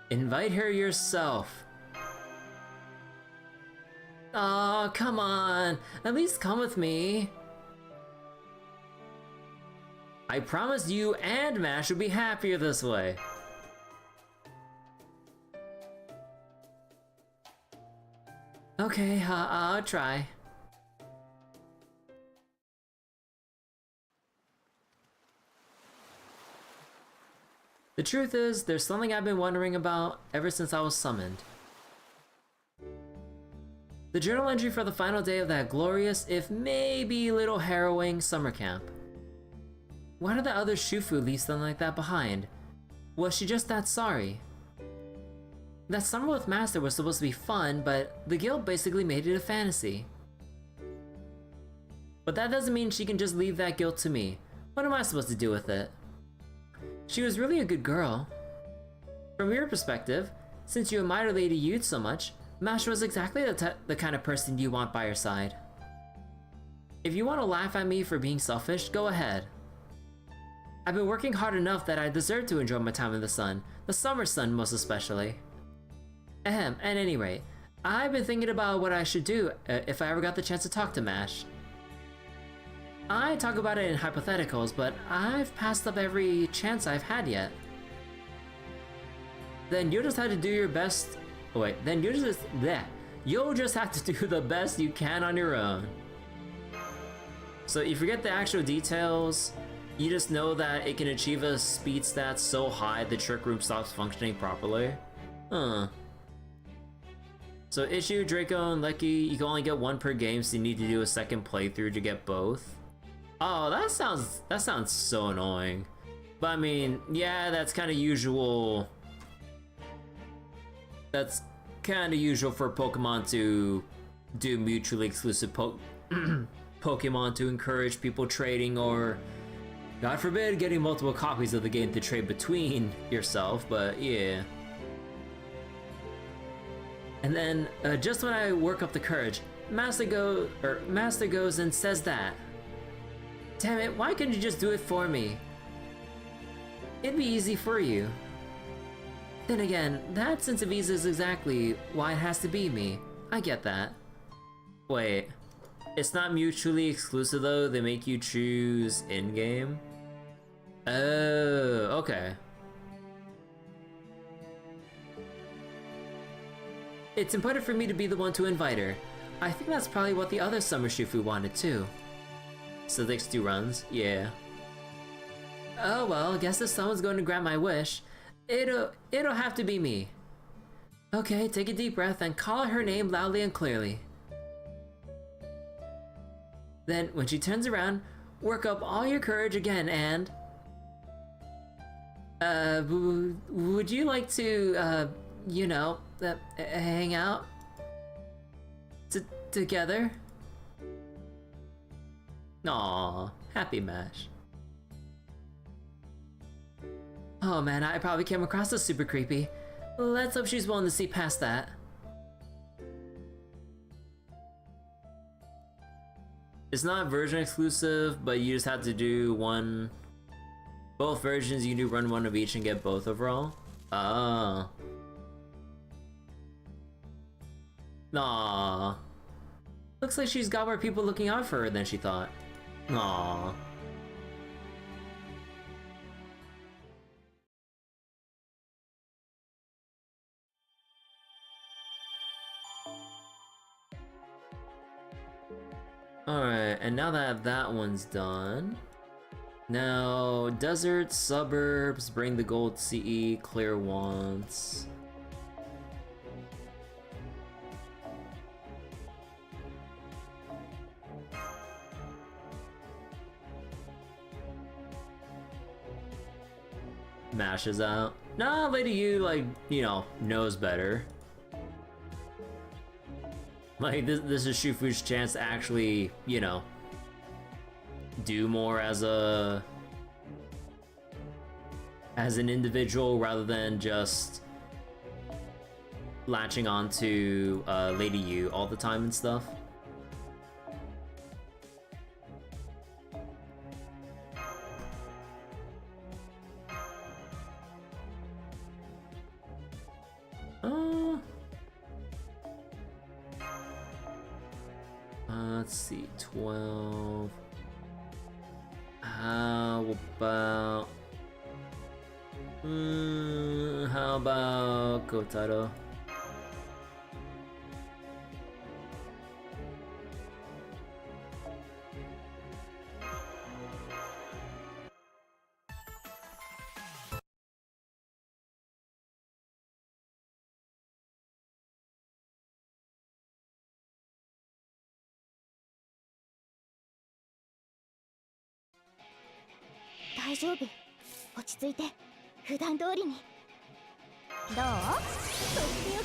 invite her yourself. Aw, come on. At least come with me. I promise you and Mash would be happier this way. Okay, I'll try. The truth is, there's something I've been wondering about ever since I was summoned. The journal entry for the final day of that glorious, if maybe little harrowing, summer camp. Why did the other Shufu leave something like that behind? Was she just that sorry? That summer with Master was supposed to be fun, but the guild basically made it a fantasy. But that doesn't mean she can just leave that guilt to me. What am I supposed to do with it? She was really a good girl. From your perspective, since you admire Lady Yude so much, Masha was exactly the kind of person you want by your side. If you want to laugh at me for being selfish, go ahead. I've been working hard enough that I deserve to enjoy my time in the sun, the summer sun most especially. At any rate, I've been thinking about what I should do if I ever got the chance to talk to Mash. I talk about it in hypotheticals, but I've passed up every chance I've had yet. Then you'll just have to do your best. Oh wait, then you'll just have to do the best you can on your own. So you forget the actual details, you just know that it can achieve a speed stat so high the trick room stops functioning properly. Huh. So Issue, Draco, and Lecky, you can only get one per game, so you need to do a second playthrough to get both. Oh, that sounds so annoying. But I mean, yeah, that's kind of usual. That's kind of usual for Pokemon to do mutually exclusive Pokemon to encourage people trading or, God forbid, getting multiple copies of the game to trade between yourself, but yeah. And then, just when I work up the courage, Master goes and says that. Damn it, why couldn't you just do it for me? It'd be easy for you. Then again, that sense of ease is exactly why it has to be me. I get that. Wait, it's not mutually exclusive though, they make you choose in-game? Oh, okay. It's important for me to be the one to invite her. I think that's probably what the other Summer Shufu wanted too. So the next 2 runs? Yeah. Oh well, guess if someone's going to grant my wish, it'll have to be me. Okay, take a deep breath and call her name loudly and clearly. Then, when she turns around, work up all your courage again and... would you like to, you know, hang out? Together? Aww, happy Mash. Oh man, I probably came across as super creepy. Let's hope she's willing to see past that. It's not version exclusive, but you just have to do one... Both versions, you do run one of each and get both overall. Oh. Aww. Looks like she's got more people looking out for her than she thought. Aww. Alright, and now that that one's done, now desert, suburbs, bring the gold CE, clear wants. Mashes out. Nah, Lady Yu, like, you know, knows better. Like, this is Shufu's chance to actually, you know, do more as an individual rather than just latching on to Lady Yu all the time and stuff. Let's see, 12. How about Kotaro?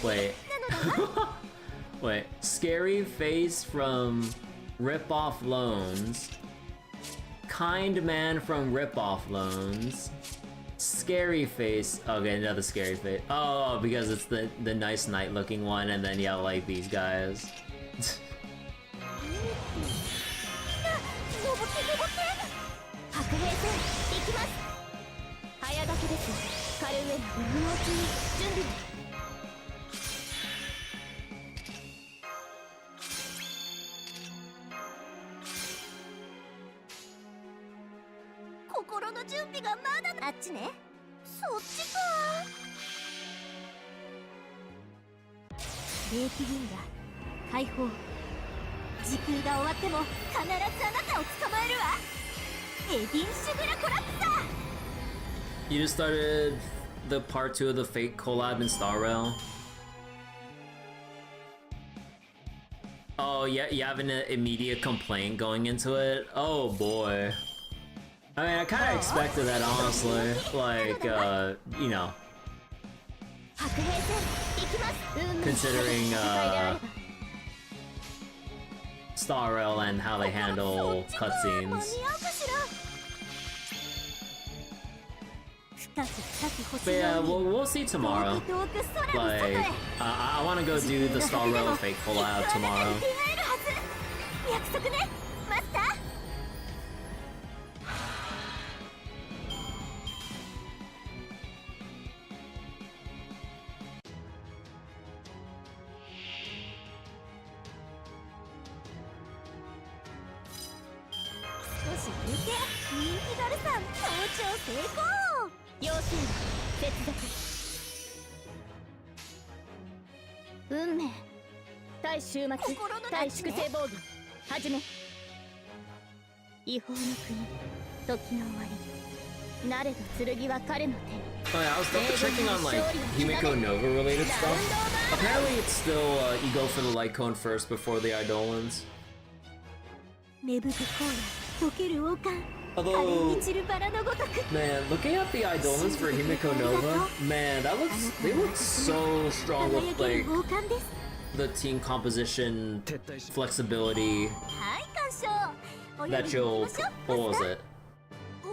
Wait. Wait. Scary face from Rip-Off Loans. Kind man from Rip-Off Loans. Scary face. Okay, another scary face. Oh, because it's the nice knight looking one, and then yeah, like these guys. You just started the part 2 of the Fate collab in Star Rail. Oh, yeah, you have an immediate complaint going into it? Oh boy. I mean, I kind of expected that, honestly. Like, you know. Considering, Star Rail and how they handle cutscenes. But yeah, we'll see tomorrow. Like, I want to go do the Star Rail Fate collab tomorrow. Oh yeah, I was double checking on like Himiko Nova related stuff. Apparently it's still you go for the light cone first before the Eidolons. Although, man, looking at the Eidolons for Himiko Nova, man, they look so strong with like the team composition flexibility that you'll, what was it?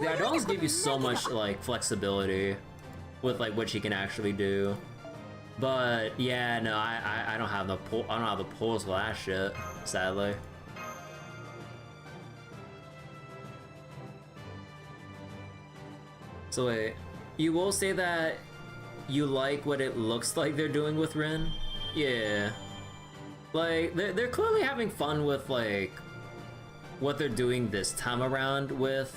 The Eidolons give you so much like flexibility with like what you can actually do. But yeah, no, I don't have the pulls for that shit, sadly. So wait, you will say that you like what it looks like they're doing with Rin? Yeah. Like, they're clearly having fun with, like, what they're doing this time around with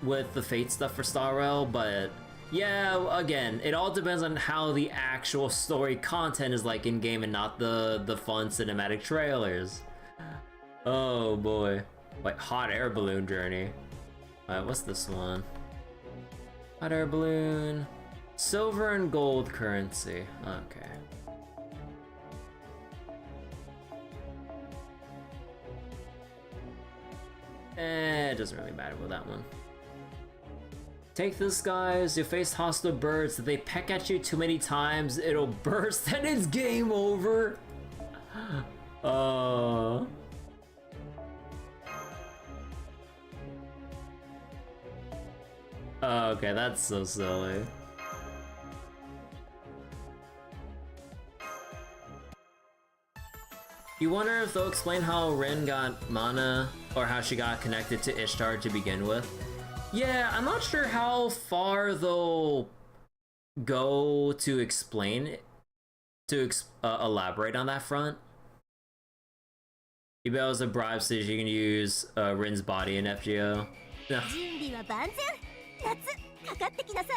the Fate stuff for Star Rail, but yeah, again, it all depends on how the actual story content is like in-game and not the fun cinematic trailers. Oh boy. Like, hot air balloon journey. Alright, what's this one? Hot air balloon. Silver and gold currency. Okay. It doesn't really matter with that one. Take this, guys. You faced hostile birds. If they peck at you too many times, it'll burst and it's game over. Okay, that's so silly. You wonder if they'll explain how Rin got mana, or how she got connected to Ishtar to begin with. Yeah, I'm not sure how far they'll go to explain, to elaborate on that front. You bet was a bribe so you can use Rin's body in FGO. No. 準備は万全。夏、かかってきなさい。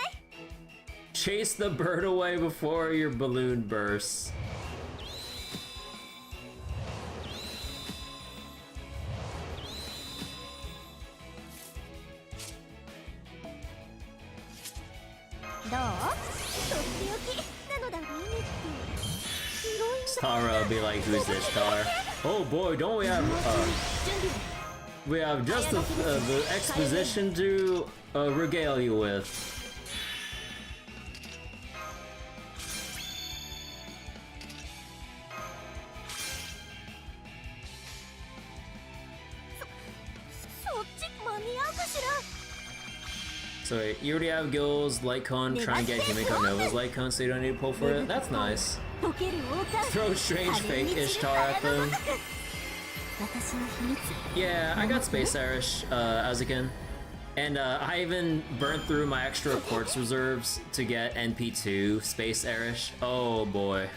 Chase the bird away before your balloon bursts. Tara will be like, who's this Tara? Oh boy, don't we have just the exposition to regale you with. So wait, you already have Gil's light cone, try and get Himiko Nova's light cone so you don't need to pull for it? That's nice. Throw strange fake Ishtar at them. Yeah, I got Space Irish, Azukin. And I even burnt through my extra quartz reserves to get NP2 Space Irish. Oh boy.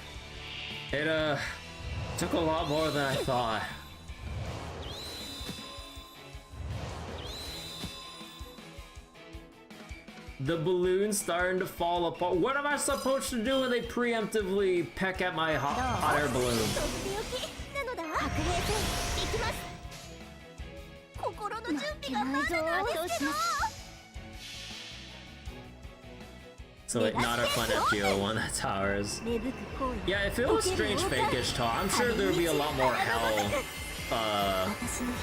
It took a lot more than I thought. The balloon's starting to fall apart. What am I supposed to do when they preemptively peck at my hot air balloon? So like, not a fun FGO one, that's ours. Yeah, if it was strange fake-ish talk, I'm sure there would be a lot more hell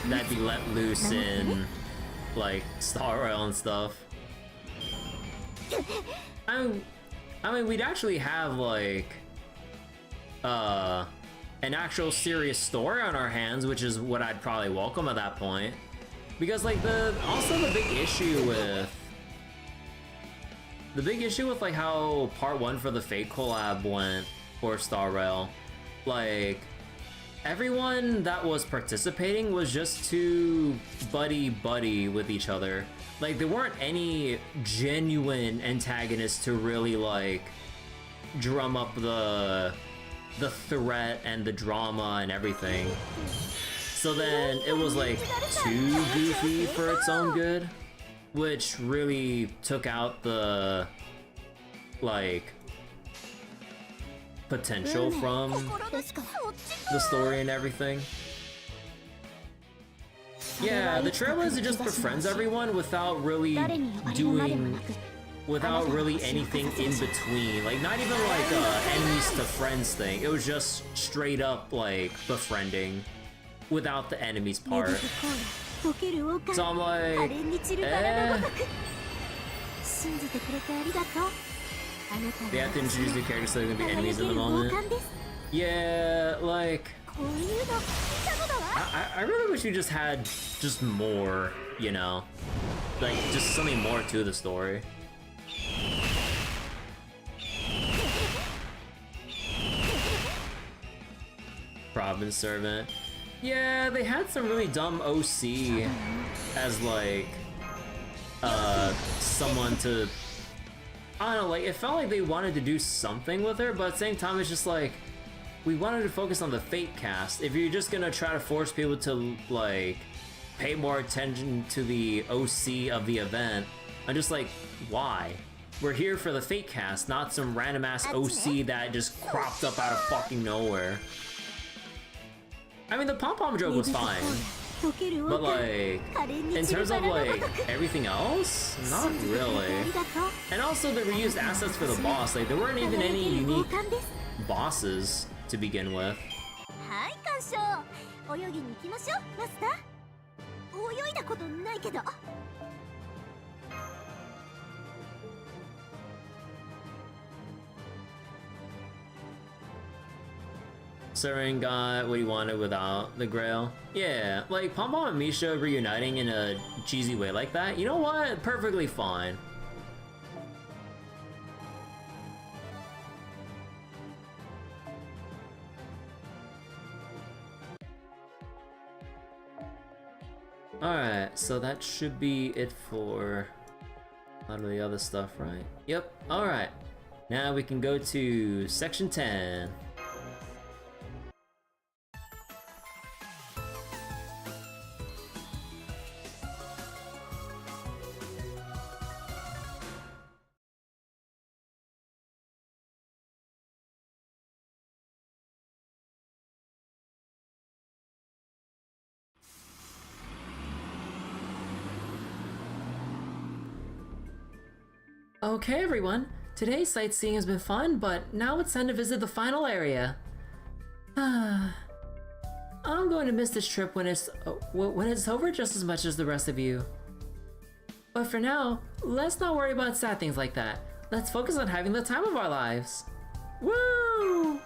that'd be let loose in like Star Rail and stuff. I mean, we'd actually have like an actual serious story on our hands, which is what I'd probably welcome at that point. Because like the big issue with like how part 1 for the Fate collab went for Star Rail, like everyone that was participating was just too buddy with each other. Like, there weren't any genuine antagonists to really, like, drum up the threat and the drama and everything. So then it was, like, too goofy for its own good, which really took out the, like, potential from the story and everything. Yeah, the Trailblazer just befriends everyone without really anything in between. Like, not even like enemies to friends thing. It was just straight up like befriending without the enemies part. So I'm like, They have to introduce new characters so they're gonna be enemies in the moment. Yeah, like, I really wish we just had just more, you know? Like, just something more to the story. Province Servant. Yeah, they had some really dumb OC as, like, someone to... I don't know, like, it felt like they wanted to do something with her, but at the same time, it's just like, we wanted to focus on the Fate cast. If you're just gonna try to force people to, like, pay more attention to the OC of the event, I'm just like, why? We're here for the Fate cast, not some random ass OC that just cropped up out of fucking nowhere. I mean, the pom-pom joke was fine, but like, in terms of like everything else, not really. And also the reused assets for the boss, like there weren't even any unique bosses to begin with. Seren got what he wanted without the Grail. Yeah, like Pom-Pom and Misha reuniting in a cheesy way like that, you know what? Perfectly fine. Alright, so that should be it for a lot of the other stuff, right? Yep, alright. Now we can go to section 10. Okay, everyone. Today's sightseeing has been fun, but now it's time to visit the final area. I'm going to miss this trip when it's over just as much as the rest of you. But for now, let's not worry about sad things like that. Let's focus on having the time of our lives. Woo!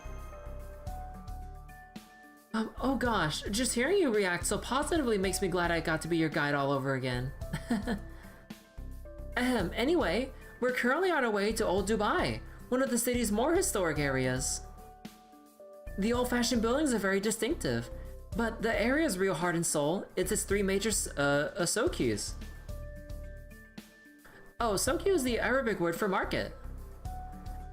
Oh gosh, just hearing you react so positively makes me glad I got to be your guide all over again. Anyway, we're currently on our way to Old Dubai, one of the city's more historic areas. The old-fashioned buildings are very distinctive, but the area's real heart and soul, it's its three major sokyus. Oh, sokyu is the Arabic word for market.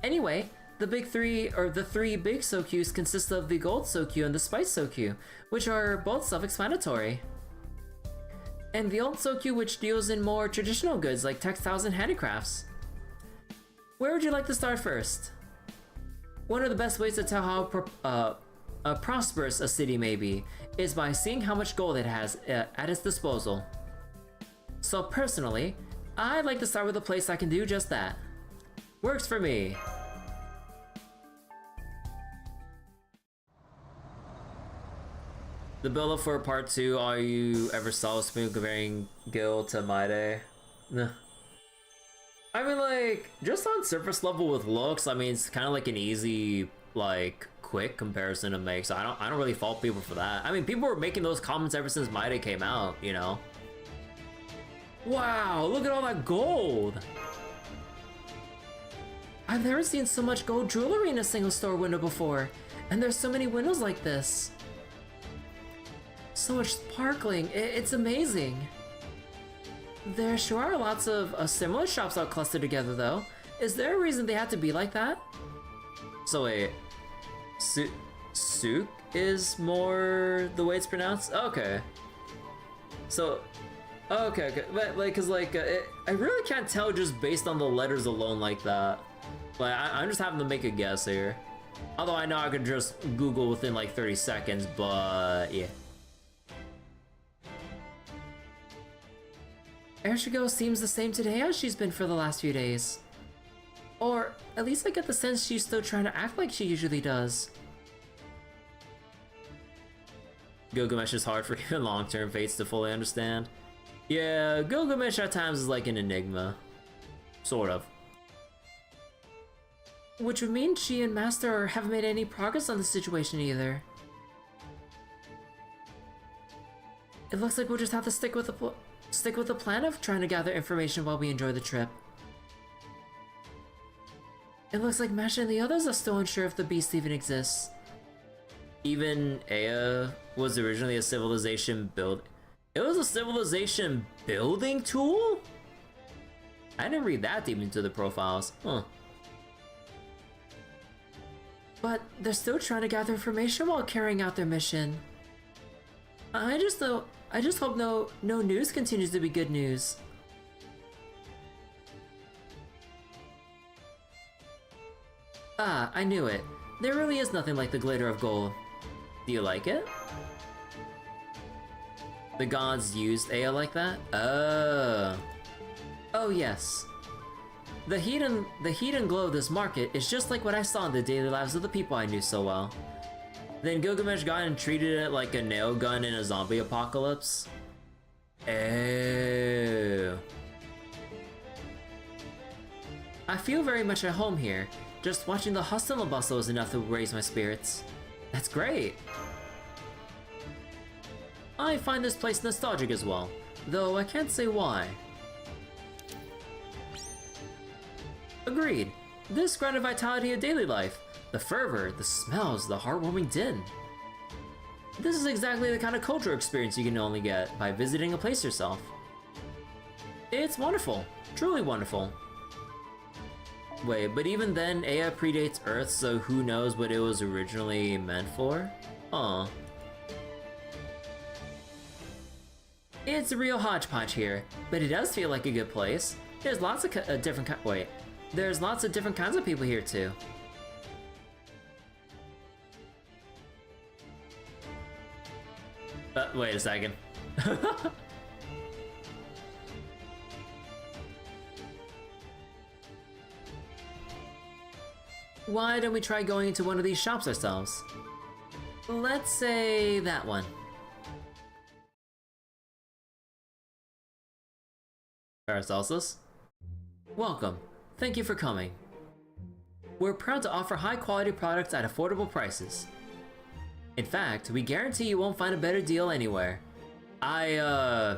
Anyway, the three big sokyus consist of the gold sokyu and the spice sokyu, which are both self-explanatory. And the old sokyu, which deals in more traditional goods like textiles and handicrafts. Where would you like to start first? One of the best ways to tell how prosperous a city may be is by seeing how much gold it has at its disposal. So personally, I'd like to start with a place that can do just that. Works for me. The build-up for part 2, all you ever saw was smooth comparing Gil to Maide. Nah. I mean, like, just on surface level with looks, I mean, it's kind of like an easy, like, quick comparison to make, so I don't really fault people for that. I mean, people were making those comments ever since Maide came out, you know? Wow, look at all that gold! I've never seen so much gold jewelry in a single store window before, and there's so many windows like this. So much sparkling, it's amazing. There sure are lots of similar shops all clustered together though. Is there a reason they had to be like that? So wait, souk is more the way it's pronounced? Okay. So, okay, but like, cause like, I really can't tell just based on the letters alone like that. Like, I'm just having to make a guess here. Although I know I could just Google within like 30 seconds, but yeah. Ershigo seems the same today as she's been for the last few days. Or, at least I get the sense she's still trying to act like she usually does. Gilgamesh is hard for even long-term fates to fully understand. Yeah, Gilgamesh at times is like an enigma. Sort of. Which would mean she and Master haven't made any progress on the situation either. It looks like we'll just have to stick with the plan of trying to gather information while we enjoy the trip. It looks like Masha and the others are still unsure if the beast even exists. Even Ea was originally a civilization build. It was a civilization building tool? I didn't read that deep into the profiles. Huh. But they're still trying to gather information while carrying out their mission. I just hope no news continues to be good news. Ah, I knew it. There really is nothing like the glitter of gold. Do you like it? The gods used Ea like that? Oh yes. The heat and glow of this market is just like what I saw in the daily lives of the people I knew so well. Then Gilgamesh got and treated it like a nail gun in a zombie apocalypse. Oh. I feel very much at home here. Just watching the hustle and bustle is enough to raise my spirits. That's great. I find this place nostalgic as well, though I can't say why. Agreed. This grounded vitality of daily life. The fervor, the smells, the heartwarming din. This is exactly the kind of cultural experience you can only get by visiting a place yourself. It's wonderful. Truly wonderful. Wait, but even then, Ea predates Earth, so who knows what it was originally meant for? Aw. It's a real hodgepodge here, but it does feel like a good place. There's lots of There's lots of different kinds of people here too. Wait a second. Why don't we try going into one of these shops ourselves? Let's say that one. Paracelsus? Welcome. Thank you for coming. We're proud to offer high-quality products at affordable prices. In fact, we guarantee you won't find a better deal anywhere. I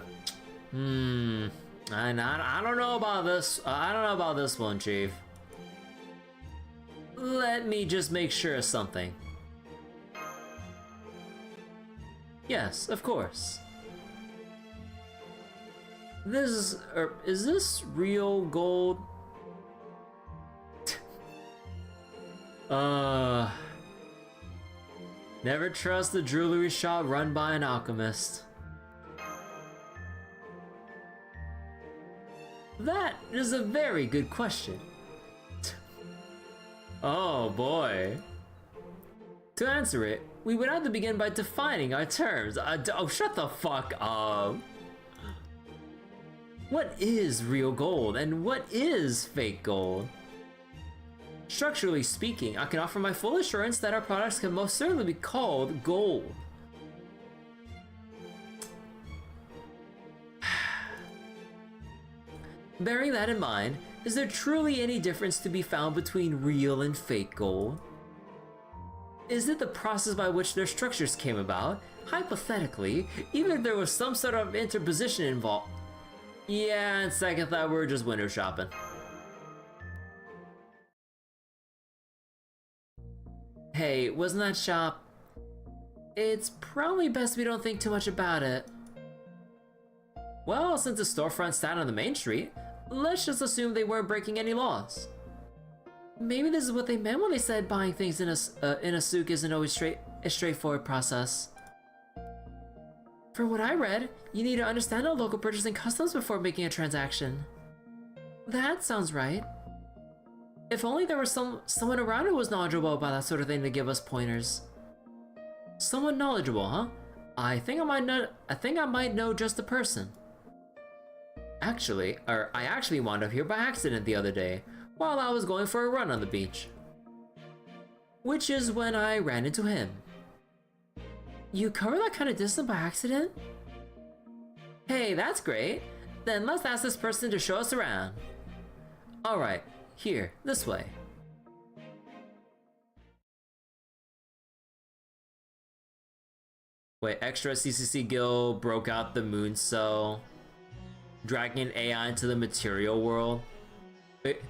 don't know about this. I don't know about this one, Chief. Let me just make sure of something. Yes, of course. Is this real gold? Never trust the jewelry shop run by an alchemist. That is a very good question. Oh boy. To answer it, we would have to begin by defining our terms. Oh, shut the fuck up. What is real gold and what is fake gold? Structurally speaking, I can offer my full assurance that our products can most certainly be called gold. Bearing that in mind, is there truly any difference to be found between real and fake gold? Is it the process by which their structures came about? Hypothetically, even if there was some sort of interposition involved. Yeah, and second thought, we're just window shopping. Hey, wasn't that shop? It's probably best we don't think too much about it. Well, since the storefront sat on the main street, let's just assume they weren't breaking any laws. Maybe this is what they meant when they said buying things in a souk isn't always a straightforward process. From what I read, you need to understand the local purchasing customs before making a transaction. That sounds right. If only there was someone around who was knowledgeable about that sort of thing to give us pointers. Someone knowledgeable, huh? I think I might know just the person. Actually, I actually wound up here by accident the other day, while I was going for a run on the beach. Which is when I ran into him. You cover that kind of distance by accident? Hey, that's great. Then let's ask this person to show us around. Alright, here, this way. Wait, extra CCC Guild broke out the moon cell, dragging AI into the material world. Wait,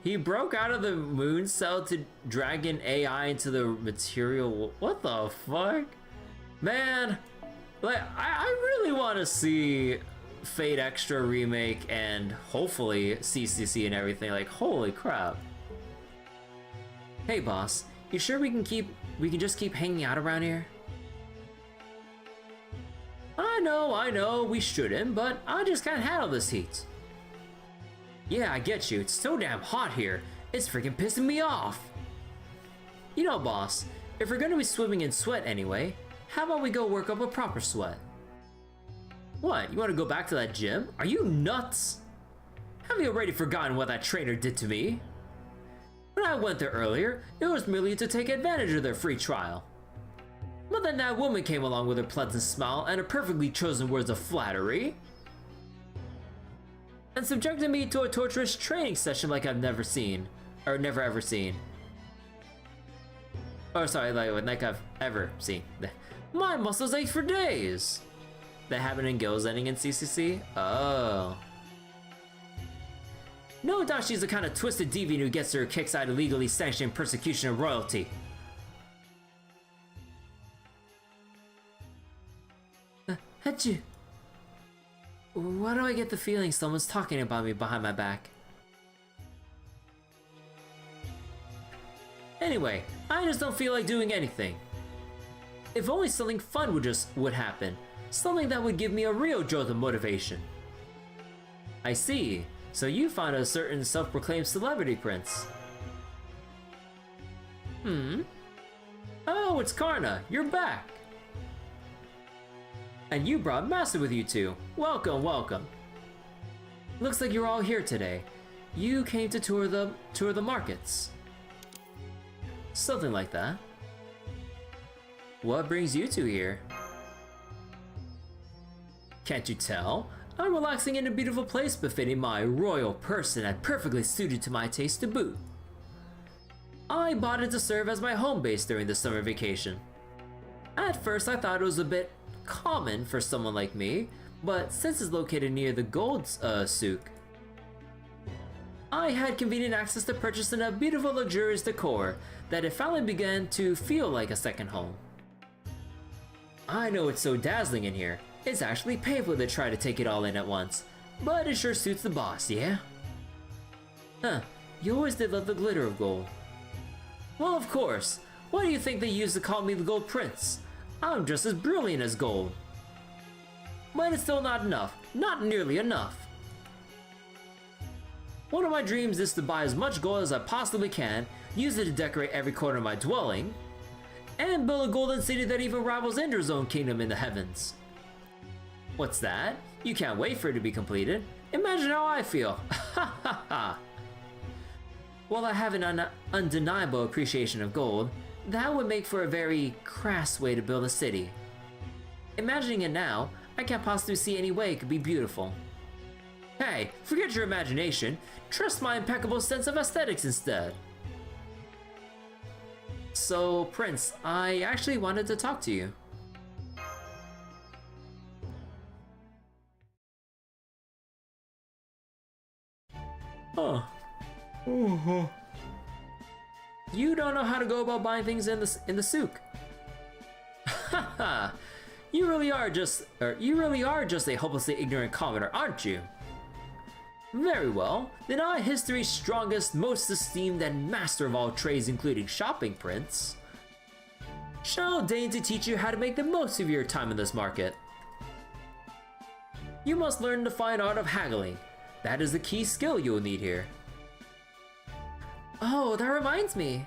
he broke out of the moon cell to drag an AI into the material. What the fuck? Man, like, I really want to see Fate Extra remake and hopefully CCC and everything. Like, holy crap. Hey boss, you sure we can just keep hanging out around here? I know, we shouldn't, but I just can't handle this heat. Yeah, I get you, it's so damn hot here. It's freaking pissing me off. You know, boss, if we're gonna be swimming in sweat anyway, how about we go work up a proper sweat? What, you wanna go back to that gym? Are you nuts? Have you already forgotten what that trainer did to me? When I went there earlier, it was merely to take advantage of their free trial. But then that woman came along with her pleasant smile and her perfectly chosen words of flattery, and subjected me to a torturous training session like I've never seen. Or never ever seen. Oh, sorry, like I've ever seen. My muscles ache for days! That happened in Guilds ending in CCC? Oh. No doubt she's the kind of twisted deviant who gets her kicks out of legally sanctioned persecution of royalty. Achoo. Why do I get the feeling someone's talking about me behind my back? Anyway, I just don't feel like doing anything. If only something fun would happen. Something that would give me a real jolt of motivation. I see. So you found a certain self-proclaimed celebrity prince. Oh, it's Karna. You're back. And you brought Master with you too. Welcome, welcome. Looks like you're all here today. You came to tour the markets. Something like that. What brings you two here? Can't you tell? I'm relaxing in a beautiful place befitting my royal person and perfectly suited to my taste to boot. I bought it to serve as my home base during the summer vacation. At first I thought it was a bit common for someone like me, but since it's located near the gold souk, I had convenient access to purchasing a beautiful luxurious decor that it finally began to feel like a second home. I know it's so dazzling in here, it's actually painful to try to take it all in at once, but it sure suits the boss, yeah? Huh, you always did love the glitter of gold. Well, of course. Why do you think they used to call me the Gold Prince? I'm just as brilliant as gold. But it's still not enough. Not nearly enough. One of my dreams is to buy as much gold as I possibly can, use it to decorate every corner of my dwelling, and build a golden city that even rivals Ender's own kingdom in the heavens. What's that? You can't wait for it to be completed. Imagine how I feel. Ha ha ha. While I have an undeniable appreciation of gold, that would make for a very crass way to build a city. Imagining it now, I can't possibly see any way it could be beautiful. Hey, forget your imagination. Trust my impeccable sense of aesthetics instead. So, Prince, I actually wanted to talk to you. Huh. You don't know how to go about buying things in the souk. Haha. You really are just a hopelessly ignorant commoner, aren't you? Very well, then I, history's strongest, most esteemed, and master of all trades including shopping, Prince, shall deign to teach you how to make the most of your time in this market. You must learn the fine art of haggling. That is the key skill you will need here. Oh, that reminds me.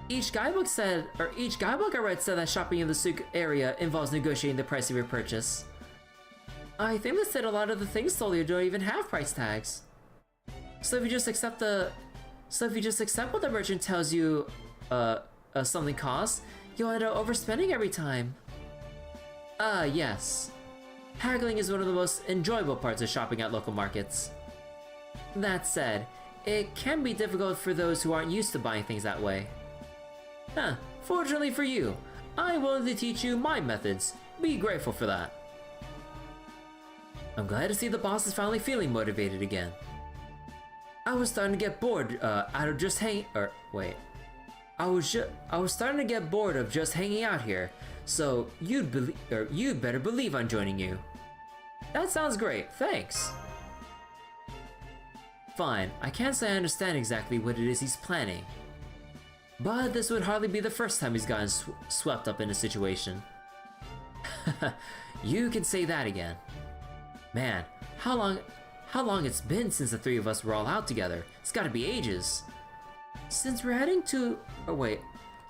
Each guidebook I read said that shopping in the souk area involves negotiating the price of your purchase. I think they said a lot of the things sold here don't even have price tags. So if you just accept what the merchant tells you something costs, you'll end up overspending every time. Yes. Haggling is one of the most enjoyable parts of shopping at local markets. That said, it can be difficult for those who aren't used to buying things that way. Huh, fortunately for you, I'm willing to teach you my methods. Be grateful for that. I'm glad to see the boss is finally feeling motivated again. I was starting to get bored I was starting to get bored of just hanging out here, so you'd better believe I'm joining you. That sounds great, thanks. Fine, I can't say I understand exactly what it is he's planning. But this would hardly be the first time he's gotten swept up in a situation. You can say that again. Man, how long it's been since the three of us were all out together? It's gotta be ages. Since we're adding two... Oh wait.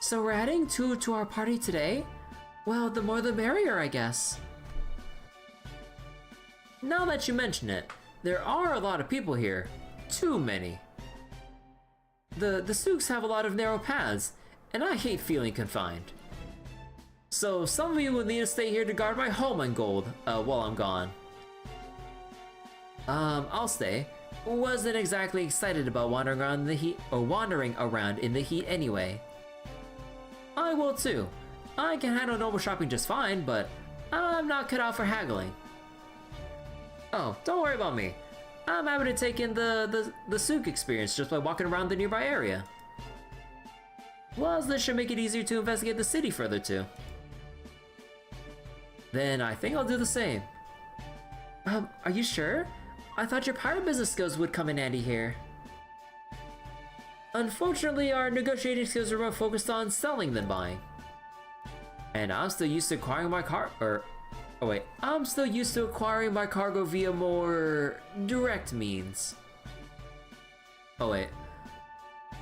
So we're adding two to our party today? Well, the more the merrier, I guess. Now that you mention it, there are a lot of people here. Too many. The souks have a lot of narrow paths, and I hate feeling confined. So some of you will need to stay here to guard my home and gold while I'm gone. I'll stay. Wasn't exactly excited about wandering around in the heat anyway. I will too. I can handle normal shopping just fine, but I'm not cut out for haggling. Oh, don't worry about me. I'm happy to take in the souk experience just by walking around the nearby area. Plus, this should make it easier to investigate the city further too. Then I think I'll do the same. Are you sure? I thought your pirate business skills would come in handy here. Unfortunately, our negotiating skills are more focused on selling than buying. And I'm still used to acquiring my I'm still used to acquiring my cargo via more direct means. Oh wait.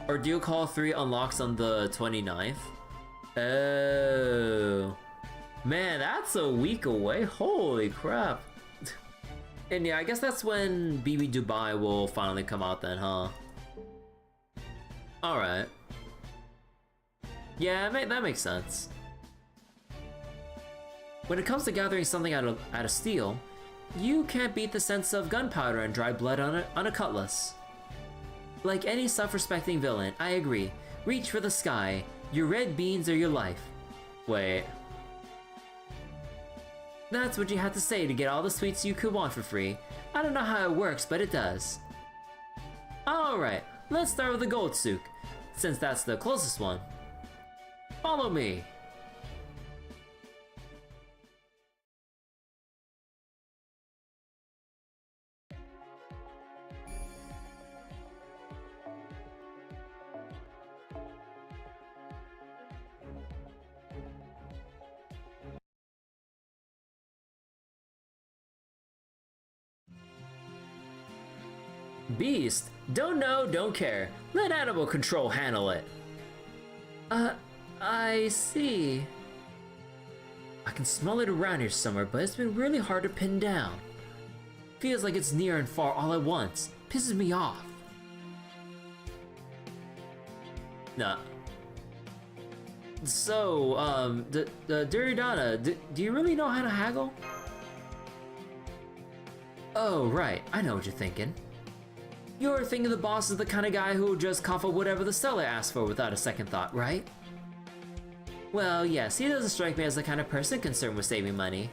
Ordeal Call 3 unlocks on the 29th? Oh. Man, that's a week away. Holy crap. And yeah, I guess that's when BB Dubai will finally come out then, huh? Alright. Yeah, that makes sense. When it comes to gathering something out of steel, you can't beat the sense of gunpowder and dry blood on a cutlass. Like any self-respecting villain, I agree. Reach for the sky. Your red beans are your life. Wait. That's what you had to say to get all the sweets you could want for free. I don't know how it works, but it does. Alright, let's start with the gold souk, since that's the closest one. Follow me. Beast, don't know, don't care. Let animal control handle it. I see. I can smell it around here somewhere, but it's been really hard to pin down. Feels like it's near and far all at once. Pisses me off. Nah. So, Duryodhana, do you really know how to haggle? Oh, right, I know what you're thinking. You're thinking the boss is the kind of guy who will just cough up whatever the seller asks for without a second thought, right? Well, yes, he doesn't strike me as the kind of person concerned with saving money.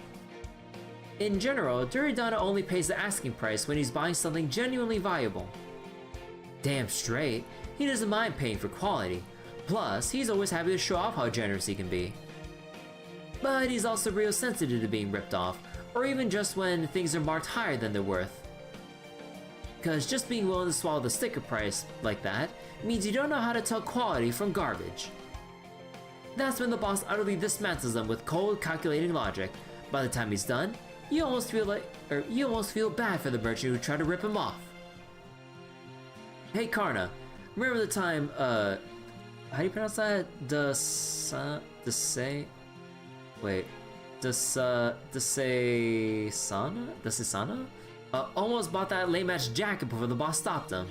In general, Duryodhana only pays the asking price when he's buying something genuinely valuable. Damn straight, he doesn't mind paying for quality. Plus, he's always happy to show off how generous he can be. But he's also real sensitive to being ripped off, or even just when things are marked higher than they're worth. Because just being willing to swallow the sticker price like that means you don't know how to tell quality from garbage. That's when the boss utterly dismantles them with cold, calculating logic. By the time he's done, you almost feel bad for the merchant who tried to rip him off. Hey Karna, remember the time, how do you pronounce that? Desisana? Almost bought that lame-ass jacket before the boss stopped him.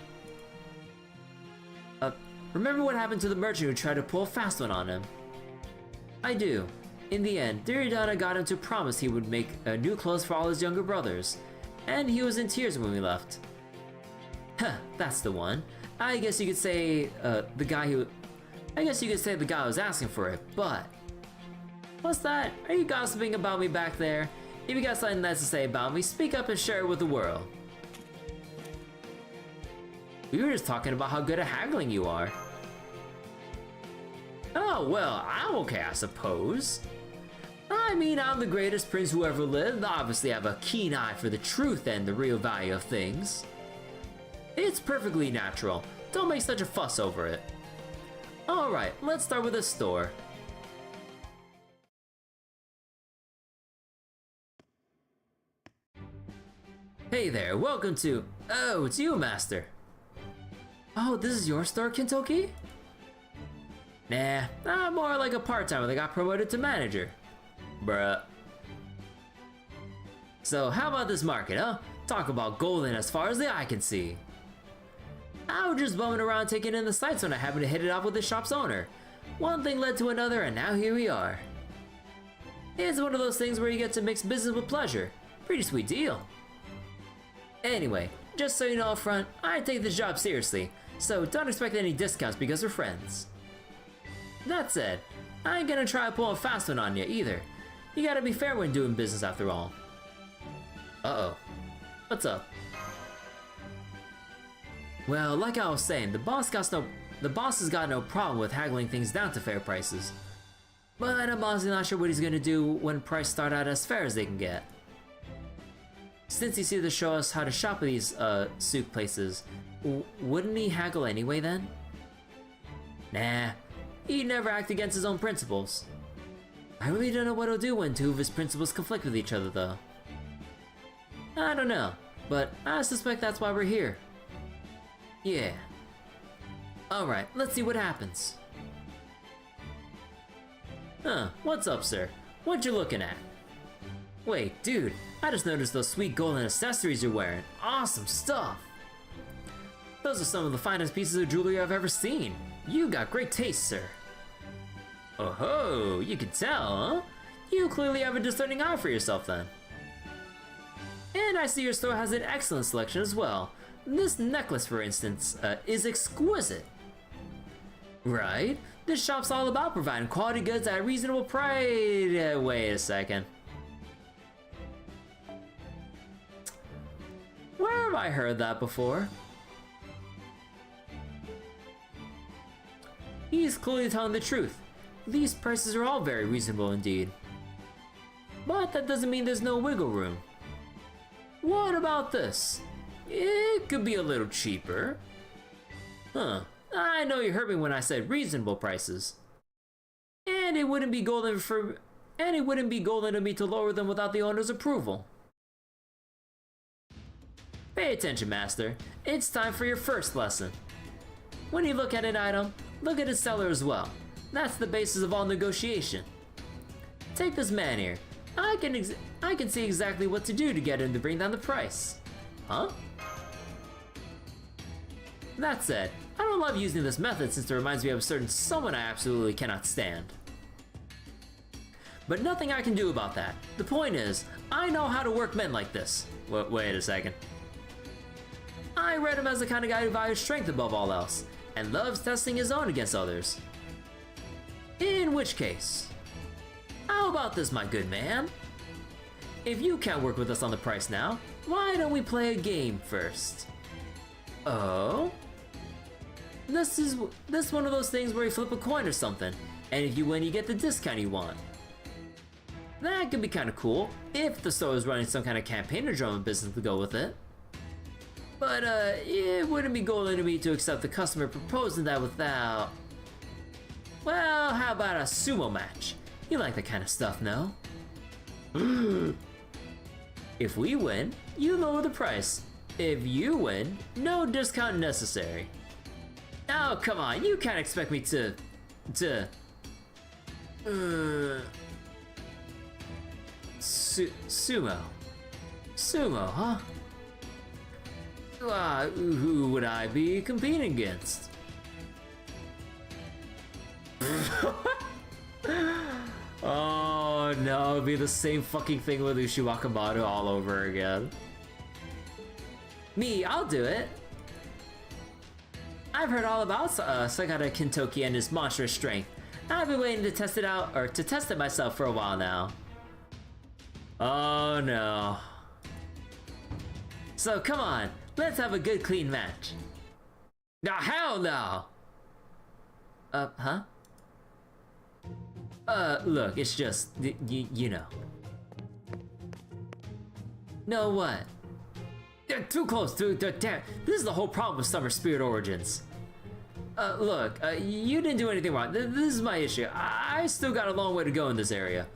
Remember what happened to the merchant who tried to pull a fast one on him? I do. In the end, Duryodhana got him to promise he would make new clothes for all his younger brothers, and he was in tears when we left. Huh, that's the one. I guess you could say the guy was asking for it, but... What's that? Are you gossiping about me back there? If you got something nice to say about me, speak up and share it with the world. We were just talking about how good at haggling you are. Oh, well, I'm okay, I suppose. I mean, I'm the greatest prince who ever lived. Obviously, I have a keen eye for the truth and the real value of things. It's perfectly natural. Don't make such a fuss over it. Alright, let's start with the store. Hey there, welcome to... Oh, it's you, Master. Oh, this is your store, Kintoki? Nah, I'm more like a part-timer that got promoted to manager. Bruh. So, how about this market, huh? Talk about golden as far as the eye can see. I was just bumming around taking in the sights when I happened to hit it off with the shop's owner. One thing led to another, and now here we are. It's one of those things where you get to mix business with pleasure. Pretty sweet deal. Anyway, just so you know up front, I take this job seriously, so don't expect any discounts because we're friends. That said, I ain't gonna try to pull a fast one on you either. You gotta be fair when doing business after all. Uh-oh. What's up? Well, like I was saying, the boss has got no problem with haggling things down to fair prices. But I'm honestly not sure what he's gonna do when prices start out as fair as they can get. Since he's here to show us how to shop at these souk places, wouldn't he haggle anyway then? Nah, he'd never act against his own principles. I really don't know what he'll do when two of his principles conflict with each other though. I don't know, but I suspect that's why we're here. Yeah. Alright, let's see what happens. Huh, what's up, sir? What you looking at? Wait, dude, I just noticed those sweet golden accessories you're wearing. Awesome stuff! Those are some of the finest pieces of jewelry I've ever seen. You got great taste, sir. Oh, you can tell, huh? You clearly have a discerning eye for yourself then. And I see your store has an excellent selection as well. This necklace, for instance, is exquisite. Right? This shop's all about providing quality goods at a reasonable price. Wait a second. Where have I heard that before? He's clearly telling the truth. These prices are all very reasonable indeed. But that doesn't mean there's no wiggle room. What about this? It could be a little cheaper. Huh. I know you heard me when I said reasonable prices. And it wouldn't be golden of me to lower them without the owner's approval. Pay attention, Master. It's time for your first lesson. When you look at an item, look at its seller as well. That's the basis of all negotiation. Take this man here. I can see exactly what to do to get him to bring down the price. Huh? That said, I don't love using this method since it reminds me of a certain someone I absolutely cannot stand. But nothing I can do about that. The point is, I know how to work men like this. Wait a second. I read him as the kind of guy who values strength above all else, and loves testing his own against others. In which case, how about this, my good man? If you can't work with us on the price now, why don't we play a game first? Oh? This is one of those things where you flip a coin or something, and if you win, you get the discount you want. That could be kind of cool, if the store is running some kind of campaign or drama business to go with it. But, it wouldn't be golden to me to accept the customer proposing that without... Well, how about a sumo match? You like that kind of stuff, no? If we win, you lower the price. If you win, no discount necessary. Oh, come on, you can't expect me to... Sumo. Sumo, huh? Who would I be competing against? Oh no, it'd be the same fucking thing with Ushiwakamoto all over again. Me, I'll do it. I've heard all about Sagata Kintoki and his monstrous strength. I've been waiting to test it out, or to test it myself for a while now. Oh no. So come on, let's have a good clean match. No, hell no! Huh? Look, it's just, you know. No, what? They're too close, damn. This is the whole problem with Summer Spirit Origins. Look, you didn't do anything wrong. This is my issue. I still got a long way to go in this area.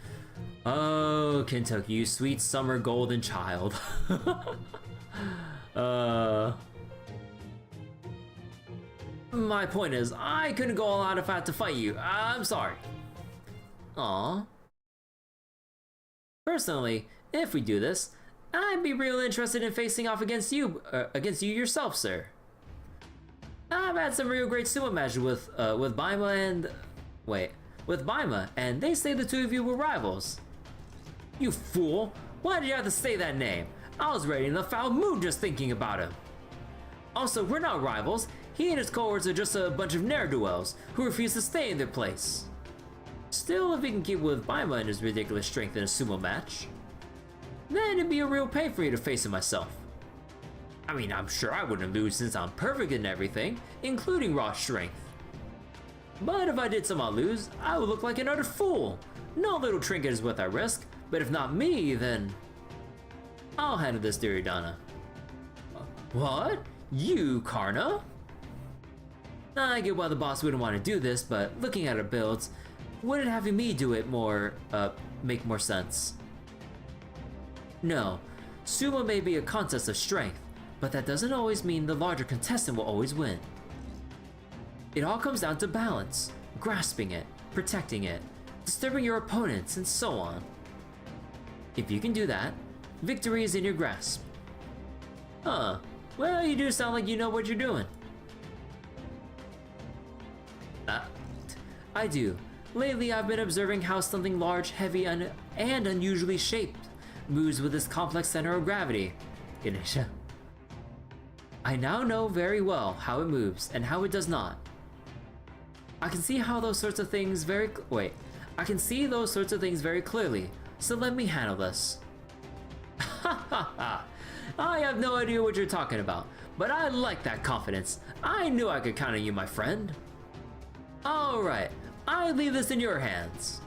Oh, Kentucky, you sweet summer golden child. My point is, I couldn't go all out if I had to fight you. I'm sorry. Aw. Personally, if we do this, I'd be real interested in facing off against you yourself, sir. I've had some real great sumo matches with Baima and... Wait, with Baima, and they say the two of you were rivals. You fool! Why did you have to say that name? I was ready in a foul mood just thinking about him. Also, we're not rivals. He and his cohorts are just a bunch of ne'er-do-wells who refuse to stay in their place. Still, if he can keep with Baima and his ridiculous strength in a sumo match, then it'd be a real pain for me to face him myself. I mean, I'm sure I wouldn't lose since I'm perfect in everything, including raw strength. But if I did somehow lose, I would look like an utter fool. No little trinket is worth I risk, but if not me, then... I'll handle this, Duryodhana. What? You, Karna? I get why the boss wouldn't want to do this, but looking at our builds, wouldn't having me do it make more sense? No, sumo may be a contest of strength, but that doesn't always mean the larger contestant will always win. It all comes down to balance, grasping it, protecting it, disturbing your opponents, and so on. If you can do that, victory is in your grasp. Huh, well, you do sound like you know what you're doing. I do. Lately, I've been observing how something large, heavy, and unusually shaped moves with this complex center of gravity. Ganesha. I now know very well how it moves and how it does not. I can see those sorts of things very clearly, so let me handle this. Ha ha ha! I have no idea what you're talking about, but I like that confidence. I knew I could count on you, my friend. Alright, I leave this in your hands.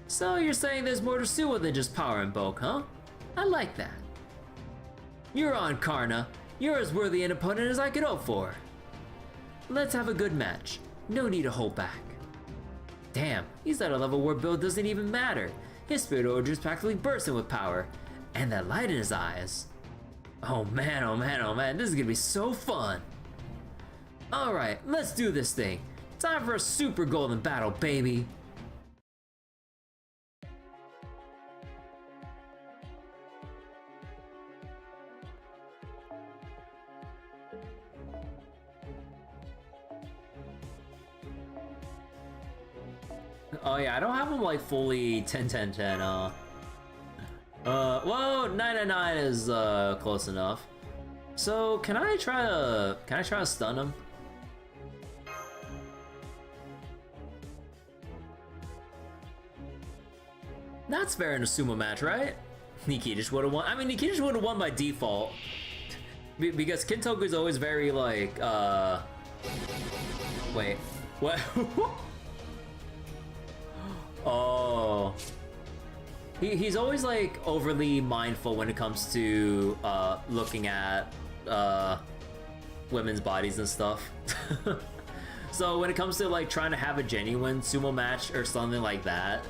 So you're saying there's more to Sumo than just power and bulk, huh? I like that. You're on, Karna. You're as worthy an opponent as I could hope for. Let's have a good match. No need to hold back. Damn, he's at a level where build doesn't even matter. His spirit order is practically bursting with power. And that light in his eyes. Oh man, oh man, oh man, this is gonna be so fun. Alright, let's do this thing. Time for a super golden battle, baby. Oh yeah, I don't have them like fully 10-10-10, well, 999 is close enough. So can I try to stun him? That's fair in a sumo match, right? Nikita would have won. I mean, Nikita would have won by default. Because Kintoku is always very like, wait, what? Oh. He's always like overly mindful when it comes to looking at women's bodies and stuff. So when it comes to like trying to have a genuine sumo match or something like that,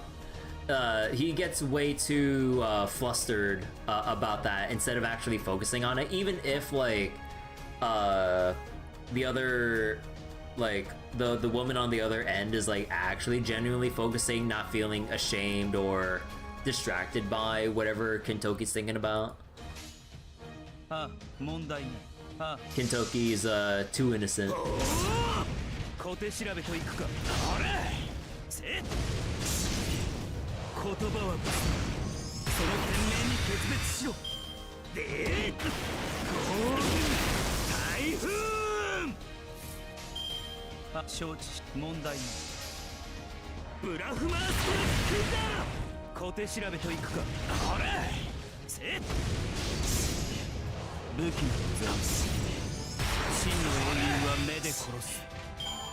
he gets way too flustered about that instead of actually focusing on it, even if like the other, like the woman on the other end is like actually genuinely focusing, not feeling ashamed or distracted by whatever Kintoki's thinking about. Kintoki's too innocent.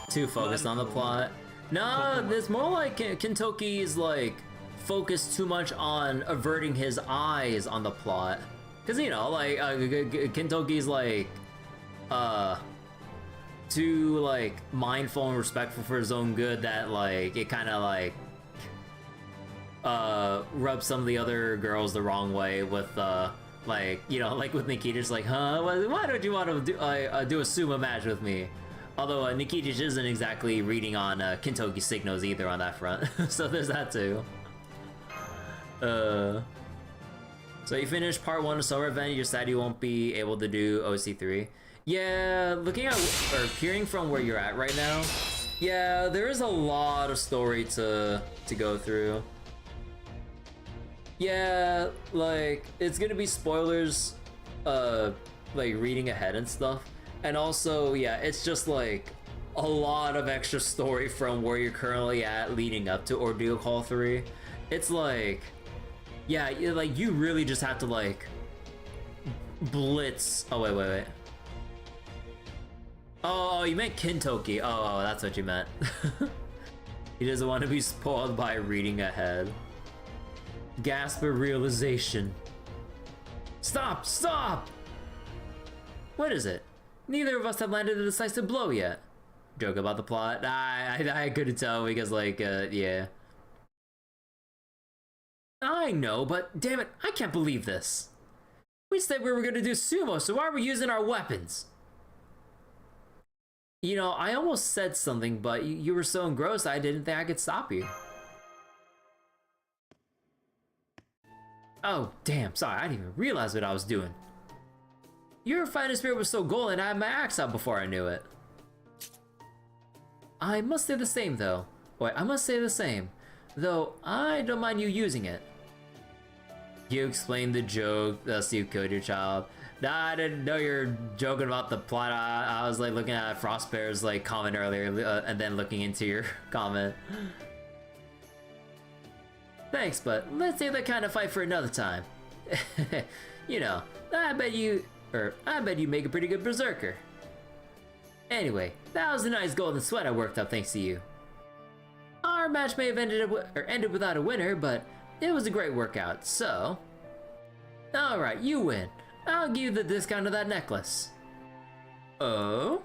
Too focused on the plot. No, there's more like Kintoki is like focused too much on averting his eyes on the plot. Cause you know, like Kintoki's like too like mindful and respectful for his own good that like it kind of like rubs some of the other girls the wrong way with like, you know, like with Nikita, just like, huh, why don't you want to do a sumo match with me? Although Nikita isn't exactly reading on Kintoki's signals either on that front. So there's that too. So you finished part 1 of Summer Event, you're sad you won't be able to do OC3. Yeah, looking at, or hearing from where you're at right now, yeah, there is a lot of story to go through. Yeah, like, it's gonna be spoilers, like, reading ahead and stuff. And also, yeah, it's just, like, a lot of extra story from where you're currently at leading up to Ordeal Call 3. It's like, yeah, like, you really just have to, like, blitz. Oh, wait. Oh, you meant Kintoki. Oh, that's what you meant. He doesn't want to be spoiled by reading ahead. Gasp of realization. Stop! What is it? Neither of us have landed a decisive blow yet. Joke about the plot. I couldn't tell because, like, yeah. I know, but damn it, I can't believe this. We said we were gonna do sumo, so why are we using our weapons? You know, I almost said something, but you were so engrossed I didn't think I could stop you. Oh, damn, sorry, I didn't even realize what I was doing. Your fighting spirit was so golden, and I had my axe out before I knew it. I must say the same, though. Wait, I must say the same. Though, I don't mind you using it. You explained the joke, thus you killed your child. Nah, I didn't know you're joking about the plot. I was like looking at Frostbear's like comment earlier, and then looking into your comment. Thanks, but let's save that kind of fight for another time. You know, I bet you make a pretty good berserker. Anyway, that was a nice golden sweat I worked up thanks to you. Our match may have ended without a winner, but it was a great workout, so... Alright, you win. I'll give you the discount of that necklace. Oh?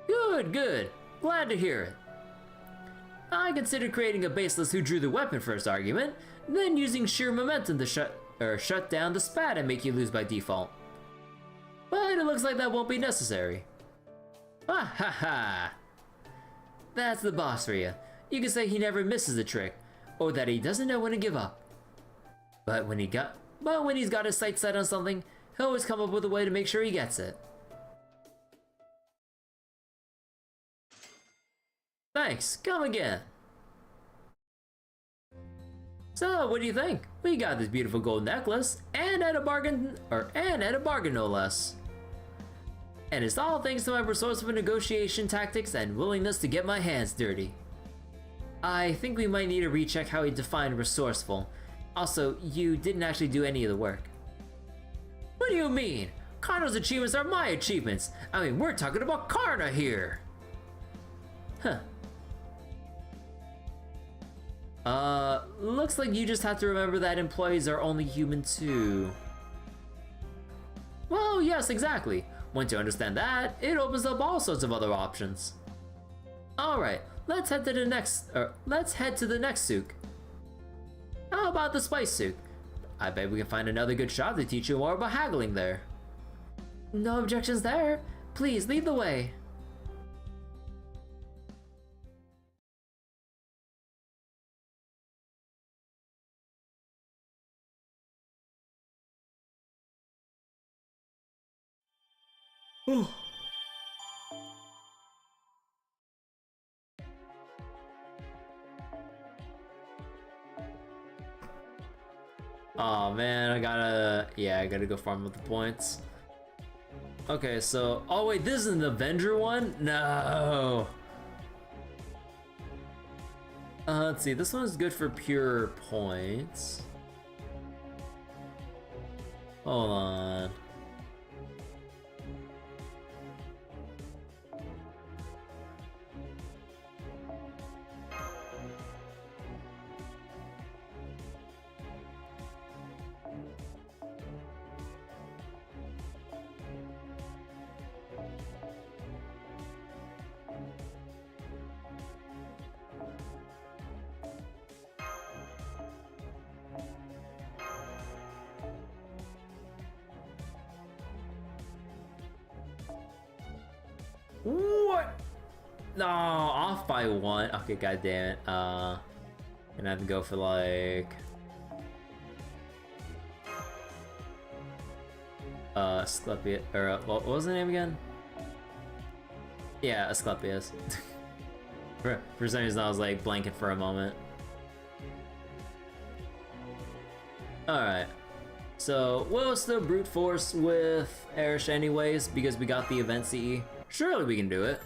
Good, good. Glad to hear it. I considered creating a baseless who drew the weapon first argument, then using sheer momentum to shut down the spat and make you lose by default. But it looks like that won't be necessary. Ah ha ha! That's the boss for you. You can say he never misses a trick, or that he doesn't know when to give up. But when he's got his sights set on something, he'll always come up with a way to make sure he gets it. Thanks, come again. So, what do you think? We got this beautiful gold necklace, and at a bargain no less. And it's all thanks to my resourceful negotiation tactics and willingness to get my hands dirty. I think we might need to recheck how he defined resourceful. Also, you didn't actually do any of the work. What do you mean? Karna's achievements are my achievements. I mean, we're talking about Karna here. Huh. Looks like you just have to remember that employees are only human too. Well, yes, exactly. Once you understand that, it opens up all sorts of other options. Alright, let's head to the next souk. How about the spice souk? I bet we can find another good shop to teach you more about haggling there. No objections there. Please lead the way. Oh man, I gotta go farm with the points. Okay, so, oh wait, this is an Avenger one? No! Let's see, this one's good for pure points. Hold on. What? No, off by one. Okay, god damn it. Gonna have to go for like Asclepius, or what was the name again? Yeah, Asclepius. for some reason I was like blanking for a moment. Alright. So we'll still brute force with Erish anyways, because we got the event CE. Surely we can do it.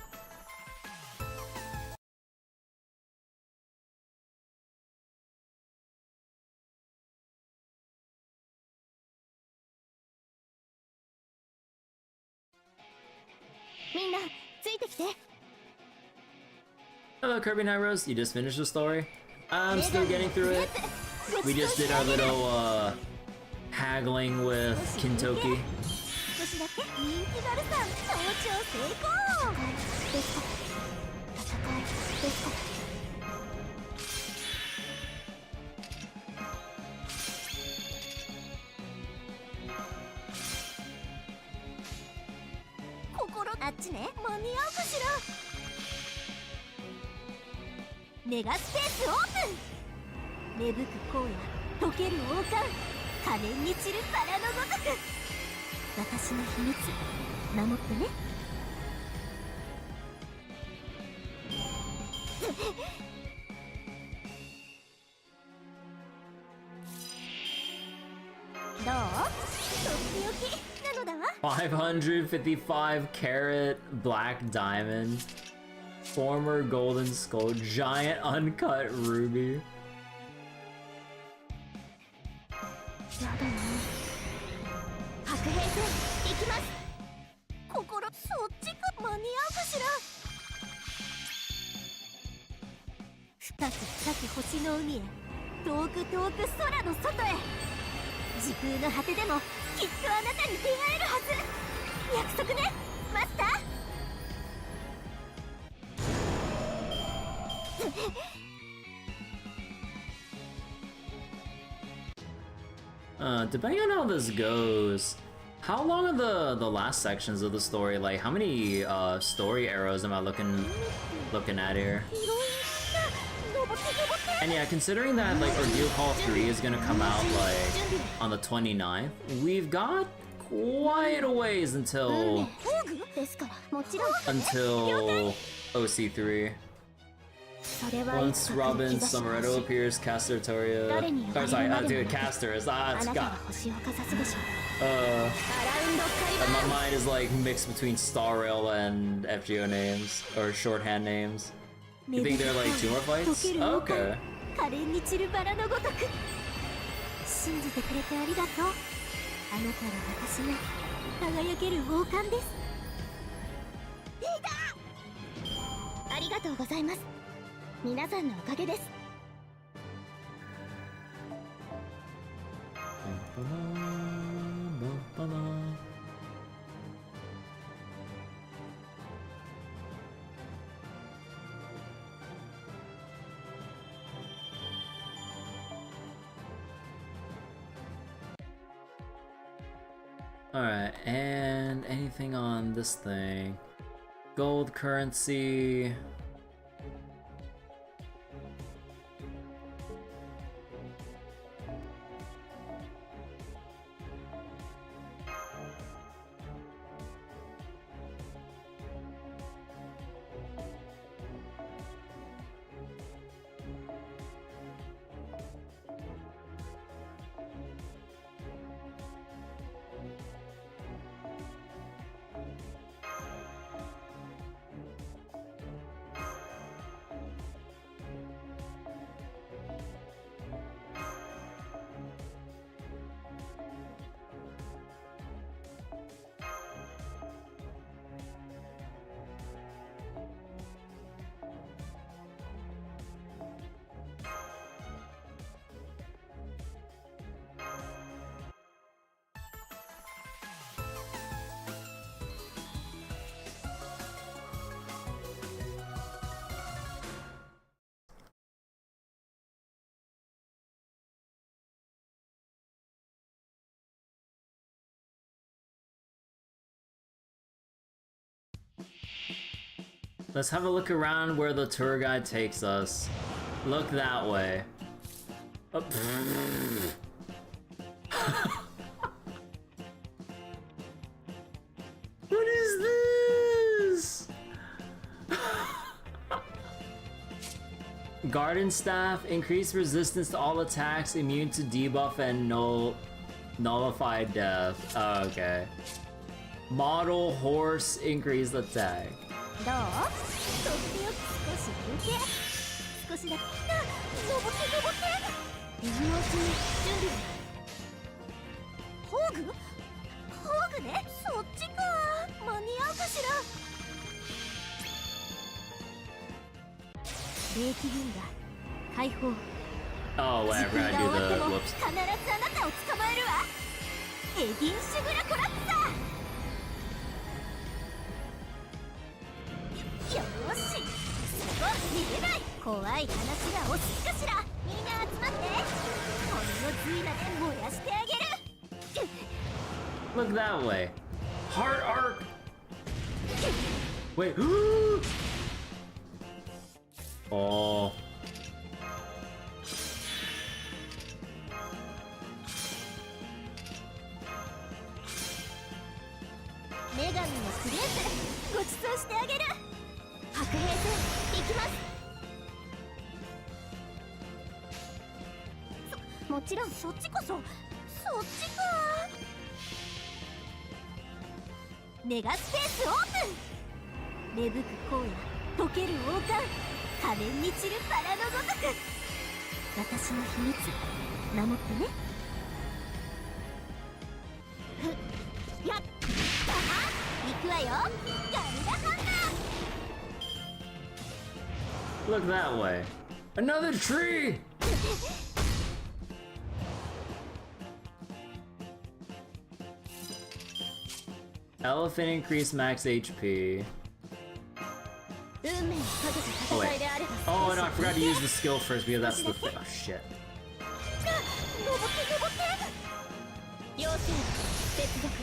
Hello Kirby Nairos, you just finished the story? I'm still getting through it. We just did our little haggling with Kintoki. 555 carat black diamond. Former golden skull. Giant uncut ruby. やだな。白兵戦行きます。心そっちか間に合うかしら。深く深く星の海へ、遠く遠く空の外へ。時空の果てでもきっとあなたに出会えるはず。約束ね、マスター。Depending on how this goes, how long are the last sections of the story? Like, how many story arrows am I looking at here? And yeah, considering that like Ordeal Call 3 is gonna come out like on the 29th, we've got quite a ways until OC3. Once Robin Summeretto appears, Caster Toria. Oh, sorry, dude, Caster is it's got. My mind is like mixed between Star Rail and FGO names or shorthand names. You think there are like 2 more fights? Oh, okay. 可憐に散るバラのごとく。信じてくれてありがとう。あなたは私の輝ける王冠です。いた！ありがとうございます。皆さんのおかげです。Alright, and anything on this thing? Gold currency. Let's have a look around where the tour guide takes us. Look that way. Oh. What is this? Garden Staff, increased resistance to all attacks, immune to debuff and nullified death. Oh, okay. Model Horse, increased attack. どう？とってよく少し休憩。少しだけ。登って登って。右のうちに準備。ホーグ？ホーグね。そっちか。間に合うかしら。霊気軍が解放。Oh, whatever, I do the whoops. 必ずあなたを捕まえるわ。エディンシュグラコラッツァ。よーし、そこ逃げない。怖い話がお好きかしら。みんな集まって。俺のズイナで燃やしてあげる。 Look that way. Heart arc. Wait. Oh. 女神のクレープ、ごちそうしてあげる。白兵戦、行きます。もちろんそっちこそ。そっちか。メガスペースオープン。芽吹く荒野、溶ける王冠、可憐に散るバラのごとく。私の秘密守ってね。やった行くわよ、ガルダハンター。 Look that way. Another tree! Elephant increase max HP. Oh wait. Oh no, I forgot to use the skill first because that's the thing. Oh shit. 妖精接続。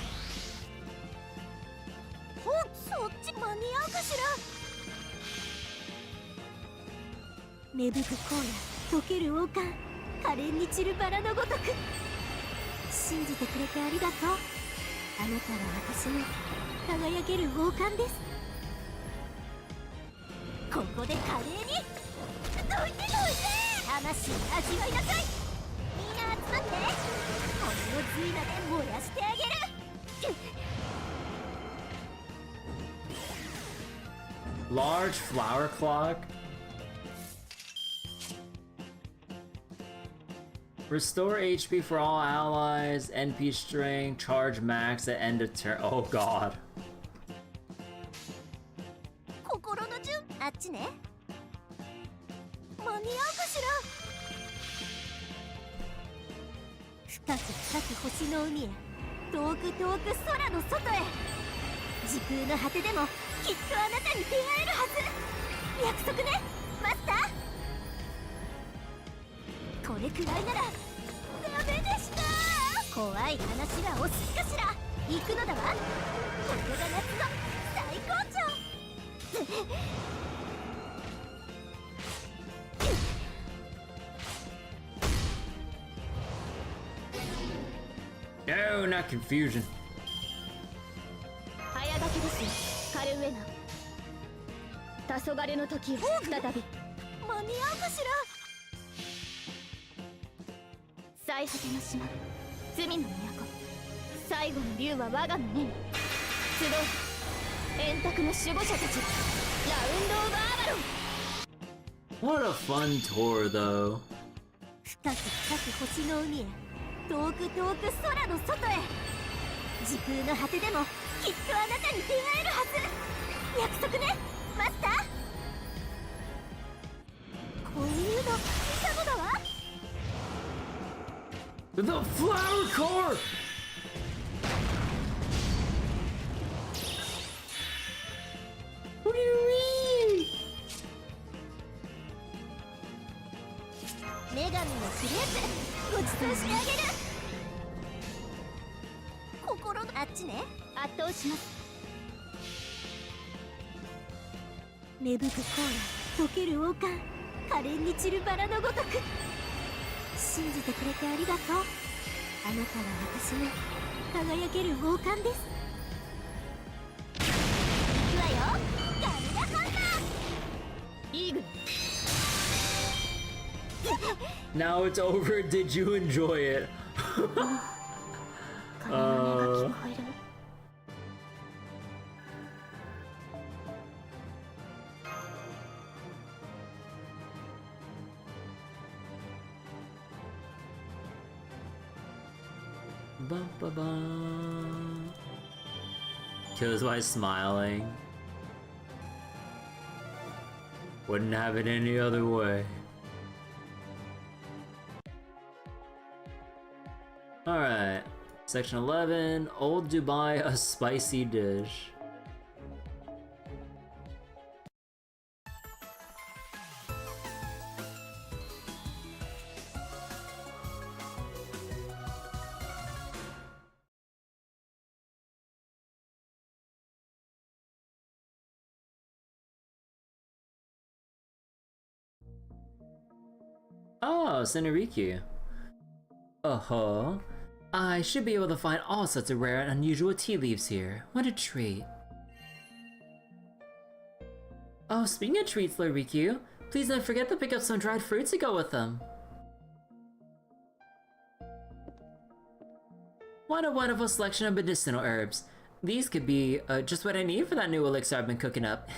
そっち間に合うかしら。芽吹く荒野、溶ける王冠、可憐に散るバラのごとく。信じてくれてありがとう。あなたは私の輝ける王冠です。ここで華麗にどいてどいて、魂味わいなさい。みんな集まって、俺の髄まで燃やしてあげる。Large flower clock. Restore HP for all allies, NP string, charge max at end of turn. Oh god. 心の順、あっちね。間に合うかしら。深く深く星の海へ、遠く遠く空の外へ。時空の果てでもきっとあなたに出会えるはず。約束ね、マスター。これくらいならダメでした。怖い話はお好きかしら。行くのだわ。これが夏の最高潮。No, not confusion. 早書きですよ、カルウェナ。黄昏の時を再び。間に合うかしら。最果ての島、罪の都、最後の竜は我が胸に。集う円卓の守護者たち、ラウンド・オブ・アバロン。 What a fun tour, though. 深く深く星の海へ、遠く遠く空の外へ。時空の果てでもきっとあなたに出会えるはず。約束ね、マスター。こういうの見たのだわ。 The flower core! 女神のクレープごちそうしてあげる。心のあっちね、圧倒します。芽吹く荒野、溶ける王冠、可憐に散るバラのごとく。信じてくれてありがとう。あなたは私の輝ける王冠です。行くわよ、ガルダハンター。イーグル。 Now it's over. Did you enjoy it? 鐘の音が聞こえる。Bum, ba, bum. Kills by smiling. Wouldn't have it any other way. Alright, section 11, Old Dubai, a spicy dish. Oh, Senriki. Oh-ho. I should be able to find all sorts of rare and unusual tea leaves here. What a treat. Oh, speaking of treats, Lord Riku, please don't forget to pick up some dried fruits to go with them. What a wonderful selection of medicinal herbs. These could be just what I need for that new elixir I've been cooking up.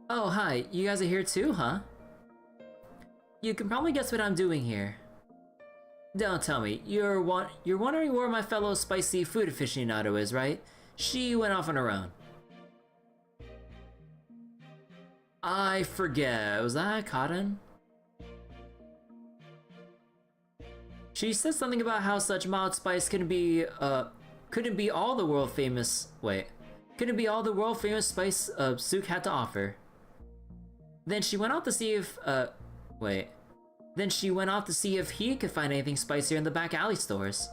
Oh, hi. You guys are here too, huh? You can probably guess what I'm doing here. Don't tell me. You're wondering where my fellow spicy food aficionado is, right? She went off on her own. I forget. Was that Cotton? She said something about how such mild spice couldn't be all the world famous spice Sook had to offer. Then she went off to see if he could find anything spicier in the back alley stores.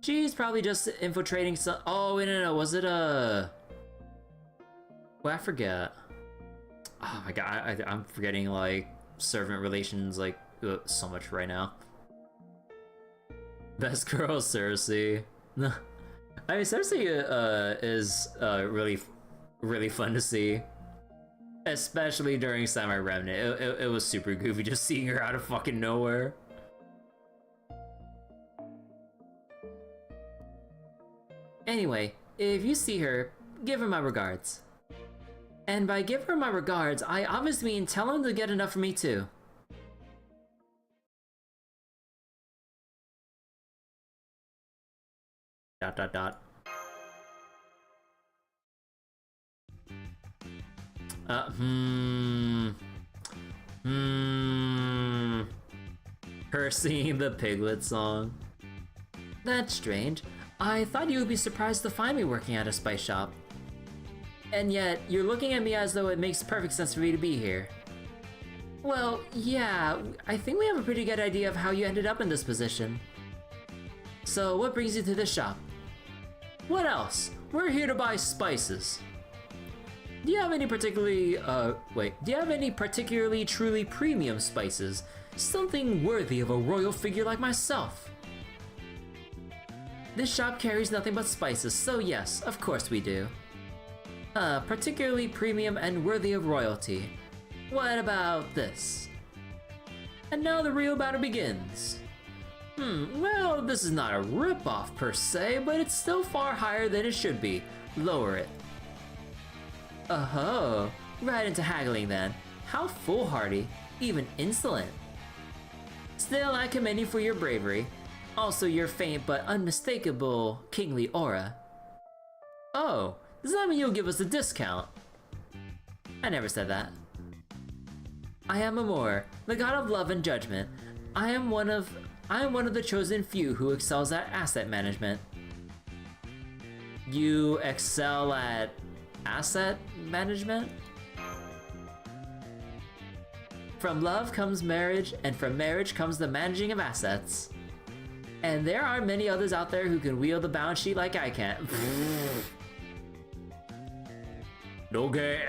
She's probably just infiltrating some. Oh wait, no, was it well, I forget. Oh my god, I'm forgetting like servant relations like so much right now. Best girl, Cersei. I mean, Cersei is really fun to see, especially during Samurai Remnant. It was super goofy just seeing her out of fucking nowhere. Anyway, if you see her, give her my regards. And by give her my regards, I obviously mean tell him to get enough for me too. Dot. Her singing the Piglet song. That's strange. I thought you would be surprised to find me working at a spice shop. And yet, you're looking at me as though it makes perfect sense for me to be here. Well, yeah, I think we have a pretty good idea of how you ended up in this position. So, what brings you to this shop? What else? We're here to buy spices. Do you have any particularly truly premium spices? Something worthy of a royal figure like myself? This shop carries nothing but spices, so yes, of course we do. Particularly premium and worthy of royalty. What about this? And now the real battle begins. Well, this is not a rip-off per se, but it's still far higher than it should be. Lower it. Oh, right into haggling then. How foolhardy, even insolent. Still, I commend you for your bravery. Also your faint but unmistakable kingly aura. Oh, does that mean you'll give us a discount? I never said that. I am Amor, the god of love and judgment. I am one of the chosen few who excels at asset management. You excel at asset management? From love comes marriage, and from marriage comes the managing of assets. And there are many others out there who can wield the balance sheet like I can. Okay.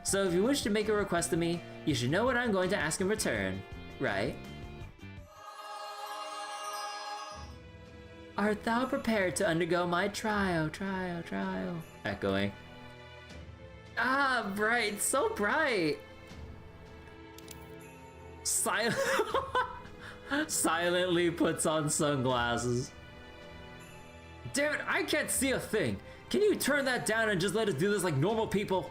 So if you wish to make a request of me, you should know what I'm going to ask in return, right? Art thou prepared to undergo my trial? Echoing. Ah, bright, so bright. Silently puts on sunglasses. Damn it, I can't see a thing. Can you turn that down and just let us do this like normal people?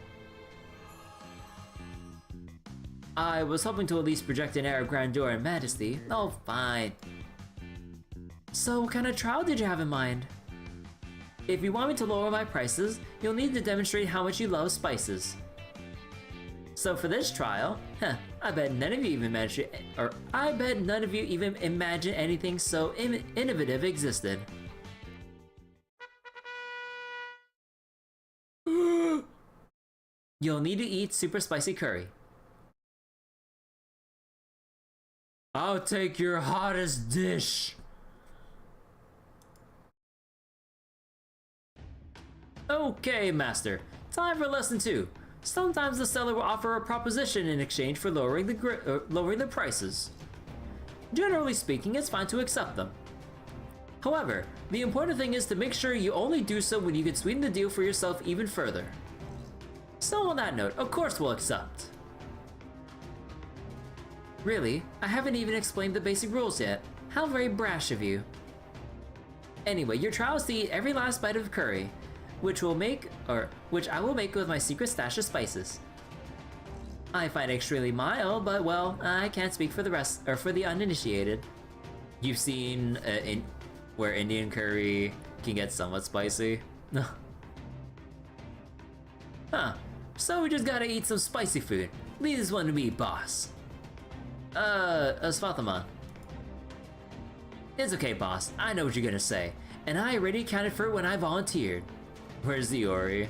I was hoping to at least project an air of grandeur and majesty. Oh, fine. So what kind of trial did you have in mind? If you want me to lower my prices, you'll need to demonstrate how much you love spices. So for this trial, I bet none of you even imagine anything so innovative existed. You'll need to eat super spicy curry. I'll take your hottest dish. Okay, master. Time for lesson 2. Sometimes the seller will offer a proposition in exchange for lowering the prices. Generally speaking, it's fine to accept them. However, the important thing is to make sure you only do so when you can sweeten the deal for yourself even further. So on that note, of course we'll accept. Really? I haven't even explained the basic rules yet. How very brash of you. Anyway, your trial is to eat every last bite of curry, which I will make with my secret stash of spices. I find it extremely mild, but well, I can't speak for the rest, or for the uninitiated. You've seen where Indian curry can get somewhat spicy? Huh. So we just gotta eat some spicy food. Leave this one to me, boss. Svathaman. It's okay, boss. I know what you're gonna say. And I already accounted for it when I volunteered. Where's Iori?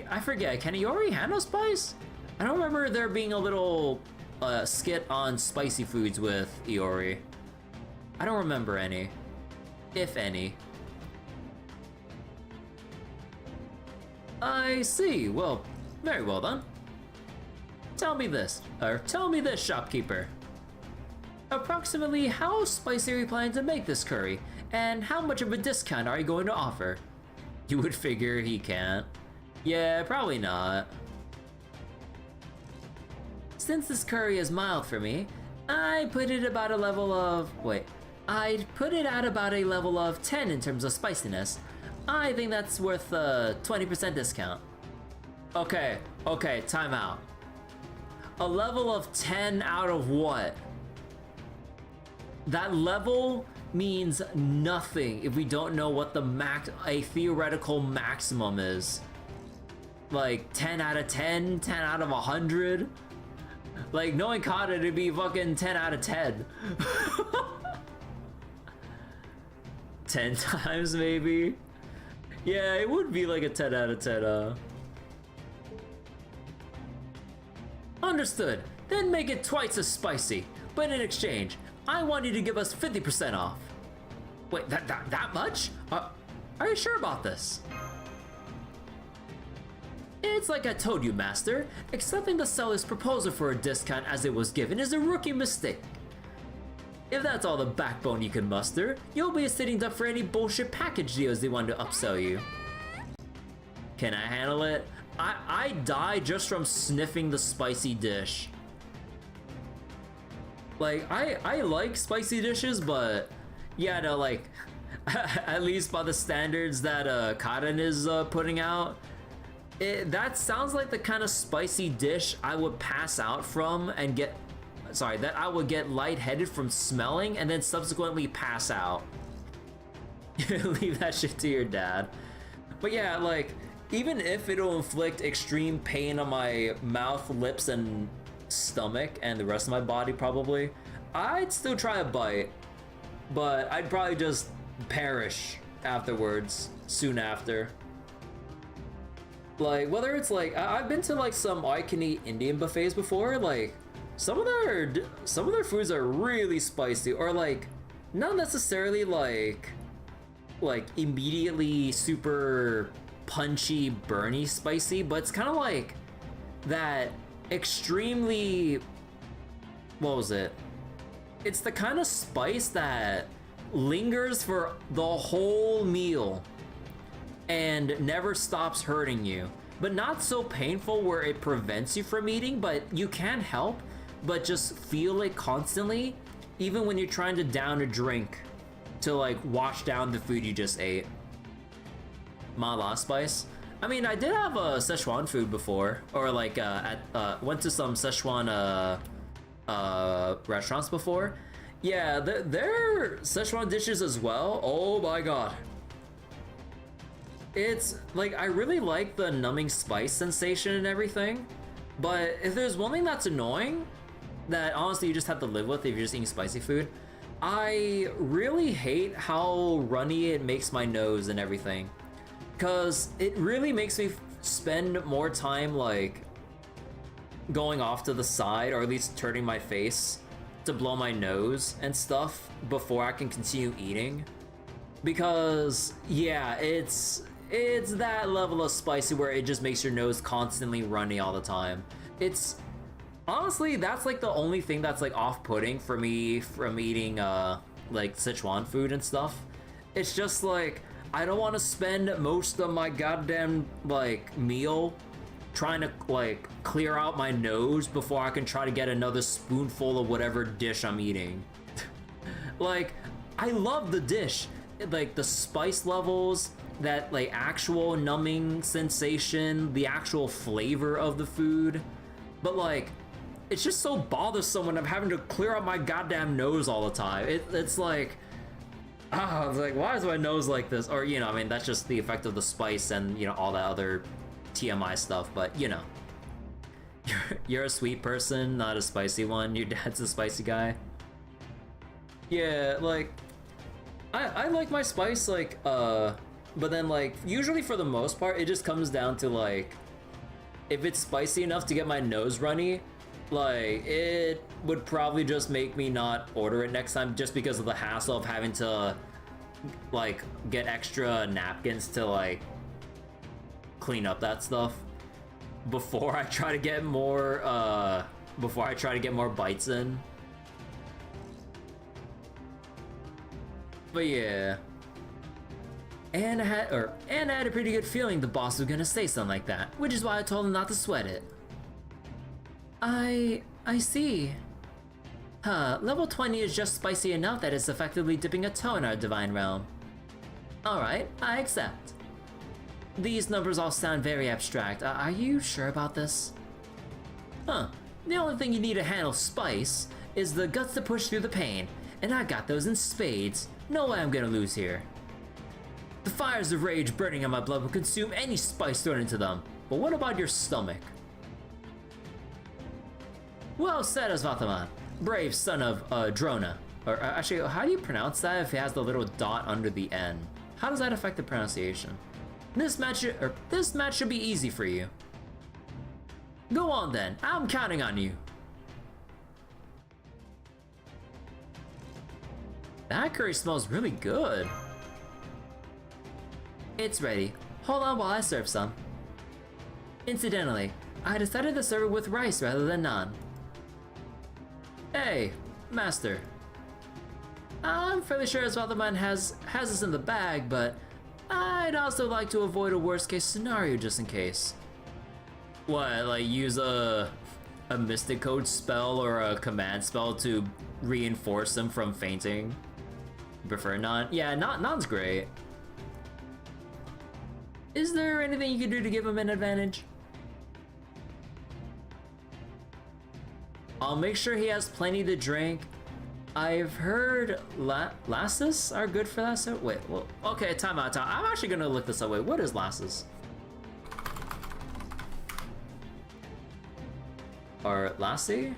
I forget, can Iori handle spice? I don't remember there being a little skit on spicy foods with Iori. I don't remember any. If any. I see. Well, very well done. Tell me this, shopkeeper. Approximately how spicy are you planning to make this curry? And how much of a discount are you going to offer? You would figure he can't. Yeah, probably not. Since this curry is mild for me, I'd put it at about a level of 10 in terms of spiciness. I think that's worth a 20% discount. Okay, time out. A level of 10 out of what? That level means nothing if we don't know what a theoretical maximum is. Like 10 out of 10, 10 out of 100. Like knowing Kata, it'd be fucking 10 out of 10. 10 times maybe? Yeah, it would be like a 10 out of 10, Understood. Then make it twice as spicy. But in exchange, I want you to give us 50% off. Wait, that much? Are you sure about this? It's like I told you, Master. Accepting the seller's proposal for a discount as it was given is a rookie mistake. If that's all the backbone you can muster, you'll be a sitting duck for any bullshit package deals they want to upsell you. Can I handle it? I die just from sniffing the spicy dish. Like, I like spicy dishes, but yeah, no, like, at least by the standards that Karen is putting out, that sounds like the kind of spicy dish I would pass out from and that I would get lightheaded from smelling and then subsequently pass out. Leave that shit to your dad. But yeah, like, even if it'll inflict extreme pain on my mouth, lips, and stomach, and the rest of my body probably, I'd still try a bite. But I'd probably just perish afterwards, soon after. Like, whether it's like, I've been to like some all-you-can-eat Indian buffets before, like, some of their foods are really spicy, or like, not necessarily like immediately super punchy, burny spicy, but it's kind of like that extremely, what was it? It's the kind of spice that lingers for the whole meal and never stops hurting you, but not so painful where it prevents you from eating, but you can't help but just feel it constantly, even when you're trying to down a drink to like wash down the food you just ate. Mala spice. I mean, I did have a Szechuan food before, or like went to some Szechuan restaurants before. Yeah, their Szechuan dishes as well. Oh my god. It's like, I really like the numbing spice sensation and everything, but if there's one thing that's annoying that honestly you just have to live with if you're just eating spicy food, I really hate how runny it makes my nose and everything. Because it really makes me spend more time like going off to the side, or at least turning my face to blow my nose and stuff before I can continue eating. Because yeah, it's that level of spicy where it just makes your nose constantly runny all the time. It's honestly, that's like the only thing that's like off-putting for me from eating like Sichuan food and stuff. It's just like, I don't want to spend most of my goddamn like meal trying to like clear out my nose before I can try to get another spoonful of whatever dish I'm eating. Like, I love the dish, like the spice levels, that like actual numbing sensation, the actual flavor of the food, but like it's just so bothersome when I'm having to clear out my goddamn nose all the time. It's like, it's like, why is my nose like this? Or, you know, I mean, that's just the effect of the spice and, you know, all that other TMI stuff, but, you know. You're a sweet person, not a spicy one. Your dad's a spicy guy. Yeah, like, I like my spice, like, but then, like, usually for the most part, it just comes down to, like, if it's spicy enough to get my nose runny, like, it would probably just make me not order it next time just because of the hassle of having to, like, get extra napkins to, like, clean up that stuff before I try to get more, bites in. But yeah. And I had a pretty good feeling the boss was gonna say something like that, which is why I told him not to sweat it. I see. Huh, level 20 is just spicy enough that it's effectively dipping a toe in our divine realm. Alright, I accept. These numbers all sound very abstract. Are you sure about this? Huh, the only thing you need to handle spice is the guts to push through the pain, and I got those in spades. No way I'm gonna lose here. The fires of rage burning in my blood will consume any spice thrown into them, but what about your stomach? Well said, Asvathaman, brave son of Drona. Or actually, how do you pronounce that if it has the little dot under the N? How does that affect the pronunciation? This match should be easy for you. Go on then, I'm counting on you. That curry smells really good. It's ready. Hold on while I serve some. Incidentally, I decided to serve it with rice rather than naan. Hey, master. I'm fairly sure Asvathaman has this in the bag, but I'd also like to avoid a worst case scenario just in case. What, like use a mystic code spell or a command spell to reinforce him from fainting? You prefer naan? Yeah, naan's great. Is there anything you can do to give him an advantage? I'll make sure he has plenty to drink. I've heard lasses are good for that, so wait, well, okay, time out. I'm actually gonna look this up. Wait, what is lasses? Or lassie?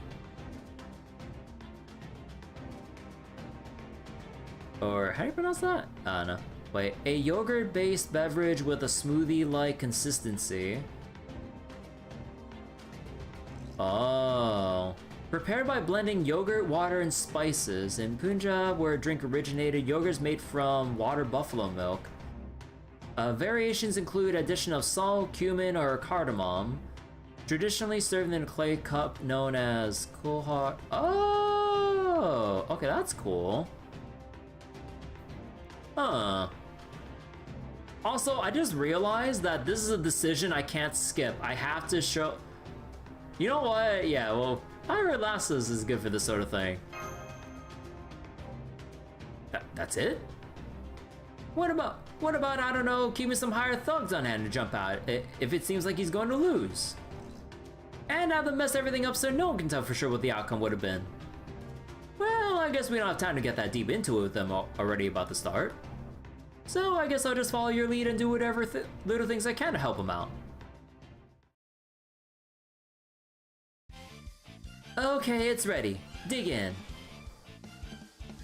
Or how do you pronounce that? I don't know. Wait, a yogurt-based beverage with a smoothie-like consistency. Oh. Prepared by blending yogurt, water, and spices. In Punjab, where a drink originated, yogurt is made from water buffalo milk. Variations include addition of salt, cumin, or cardamom. Traditionally served in a clay cup known as kulhar. Oh, okay, that's cool. Huh. Also, I just realized that this is a decision I can't skip. I have to show... You know what? Yeah, well, I heard lasses is good for this sort of thing. That's it? What about, I don't know, keeping some higher thugs on hand to jump out if it seems like he's going to lose? And have them mess everything up so no one can tell for sure what the outcome would have been. Well, I guess we don't have time to get that deep into it with them already about the start. So I guess I'll just follow your lead and do whatever little things I can to help him out. Okay, it's ready. Dig in.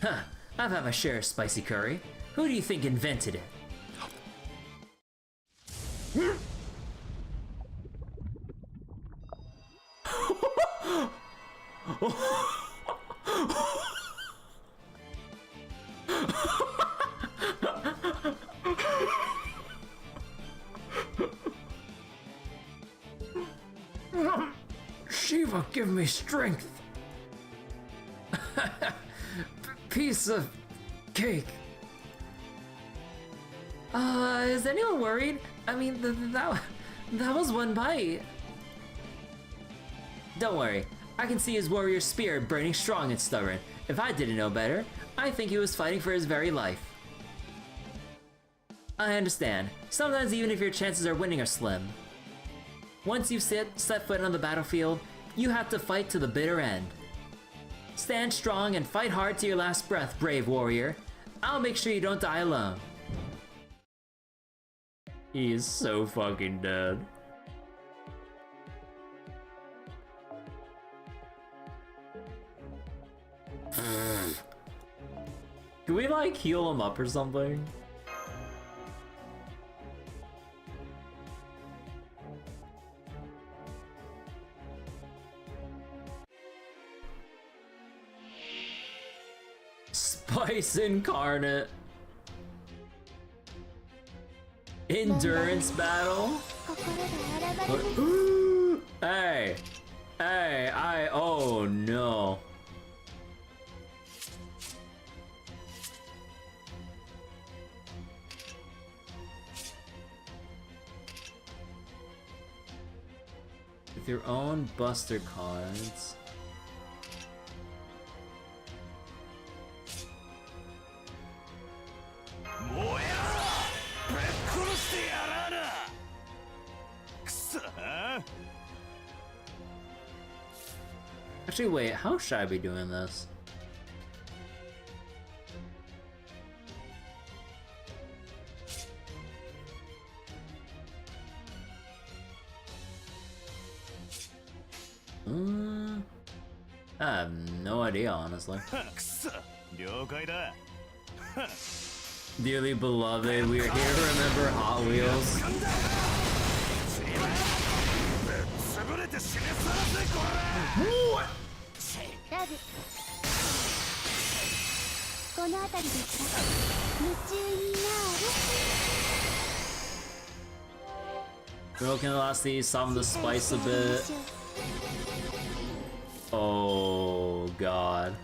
Huh, I've had my share of spicy curry. Who do you think invented it? Shiva, give me strength. Piece of cake. Is anyone worried? I mean, that was one bite. Don't worry, I can see his warrior spirit burning strong and stubborn. If I didn't know better, I think he was fighting for his very life. I understand. Sometimes even if your chances of winning are slim. Once you've set foot on the battlefield, you have to fight to the bitter end. Stand strong and fight hard to your last breath, brave warrior. I'll make sure you don't die alone. He is so fucking dead. Can we like heal him up or something? Spice incarnate. Endurance battle. Hey, oh no. With your own buster cards. Actually, wait, how should I be doing this? I have no idea, honestly. Dearly beloved, we are here to remember Hot Wheels. Broken Elasty, soften the spice a bit. Oh god.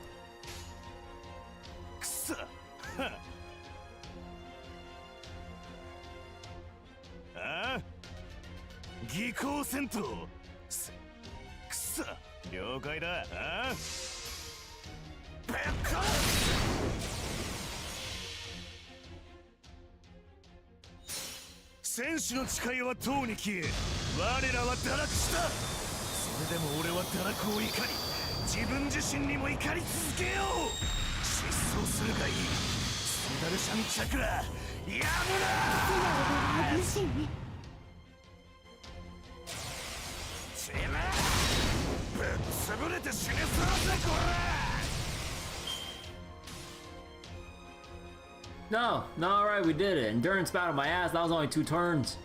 No, alright, we did it. Endurance battle my ass, that was only 2 turns.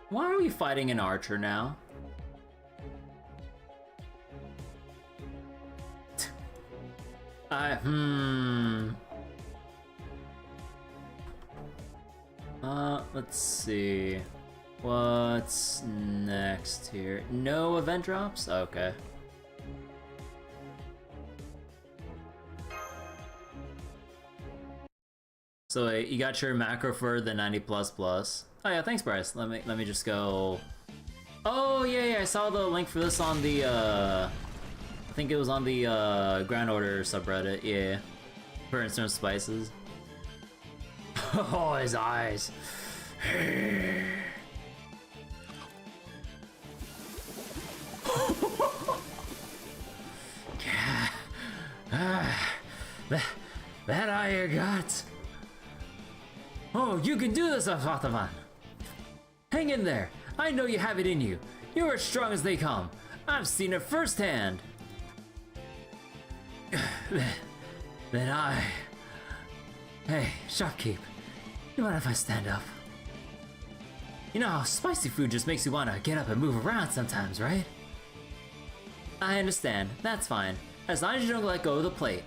Why are we fighting an archer now? Let's see. What's next here? No event drops? Okay. So wait, you got your macro for the 90++. Oh yeah, thanks Bryce. Let me just go. Oh yeah, I saw the link for this on the I think it was on the Grand Order subreddit, yeah. For instant spices. Oh, his eyes. That eye you got. Oh, you can do this, Afataman. Hang in there. I know you have it in you. You're as strong as they come. I've seen it firsthand. Then I... Hey, shopkeep. You mind if I stand up? You know how spicy food just makes you want to get up and move around sometimes, right? I understand. That's fine. As long as you don't let go of the plate.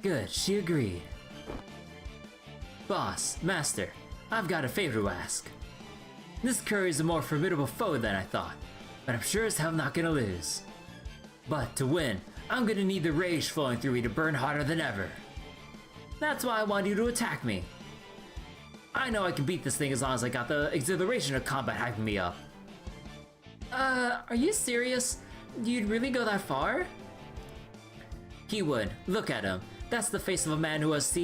Good, she agreed. Boss, master, I've got a favor to ask. This curry is a more formidable foe than I thought. but I'm sure as hell not gonna lose. But to win, I'm gonna need the rage flowing through me to burn hotter than ever. That's why I want you to attack me. I know I can beat this thing as long as I got the exhilaration of combat hyping me up. Are you serious? You'd really go that far? He would. Look at him. That's the face of a man who has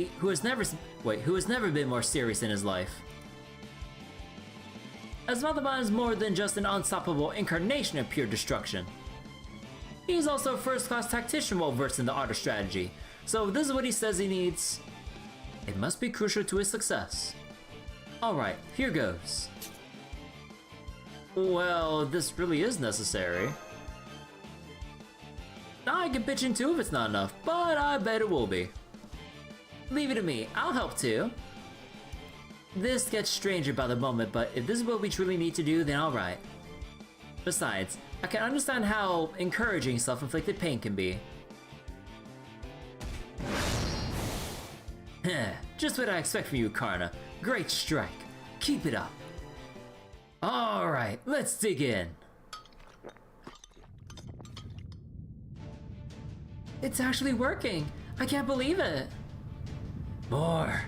never been more serious in his life. Azumarill is more than just an unstoppable incarnation of pure destruction. He's also a first-class tactician well versed in the art of strategy, so if this is what he says he needs, it must be crucial to his success. Alright, here goes. Well, this really is necessary. Now I can pitch in two if it's not enough, but I bet it will be. Leave it to me, I'll help too. This gets stranger by the moment, but if this is what we truly need to do, then alright. Besides, I can understand how encouraging self-inflicted pain can be. Just what I expect from you, Karna. Great strike. Keep it up. Alright, let's dig in. It's actually working. I can't believe it. More.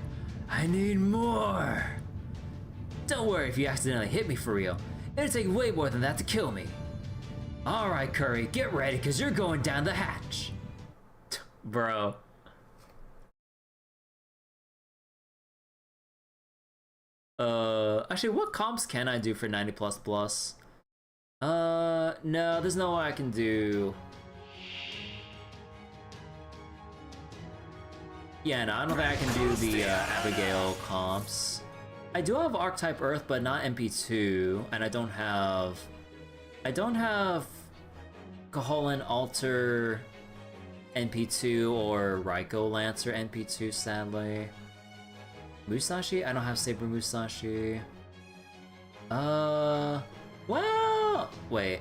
I need more. Don't worry if you accidentally hit me for real. It'll take way more than that to kill me. Alright, Curry, get ready because you're going down the hatch. Bro. Actually, what comps can I do for 90++? No, there's no way I can do. Yeah, no, I don't think I can do the Abigail comps. I do have Archetype Earth, but not MP2, and I don't have Kaholan Alter NP2 or Raiko Lancer NP2, sadly. Musashi? I don't have Saber Musashi. Well, wait.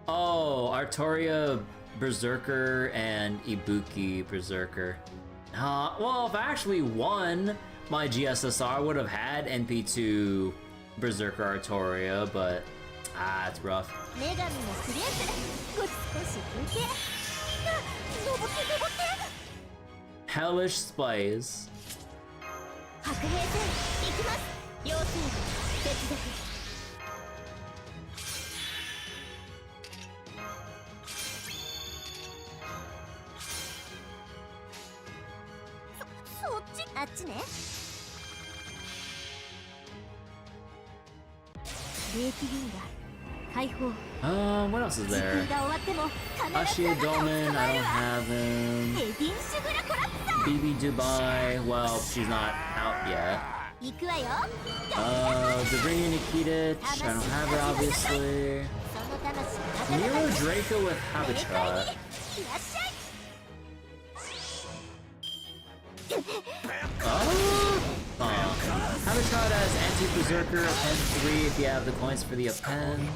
Oh, Artoria Berserker and Ibuki Berserker. Well, if I actually won my GSSR, I would have had NP2 Berserker Artoria, but it's rough. Hellish Spies. What else is there? Ashia Dolman, I don't have him. BB Dubai, well, she's not out yet. Dobrynia Nikitich, I don't have her, obviously. Nero Draco with Habitat. Habitat as Anti-Berserker, Append 3 if you have the coins for the Append.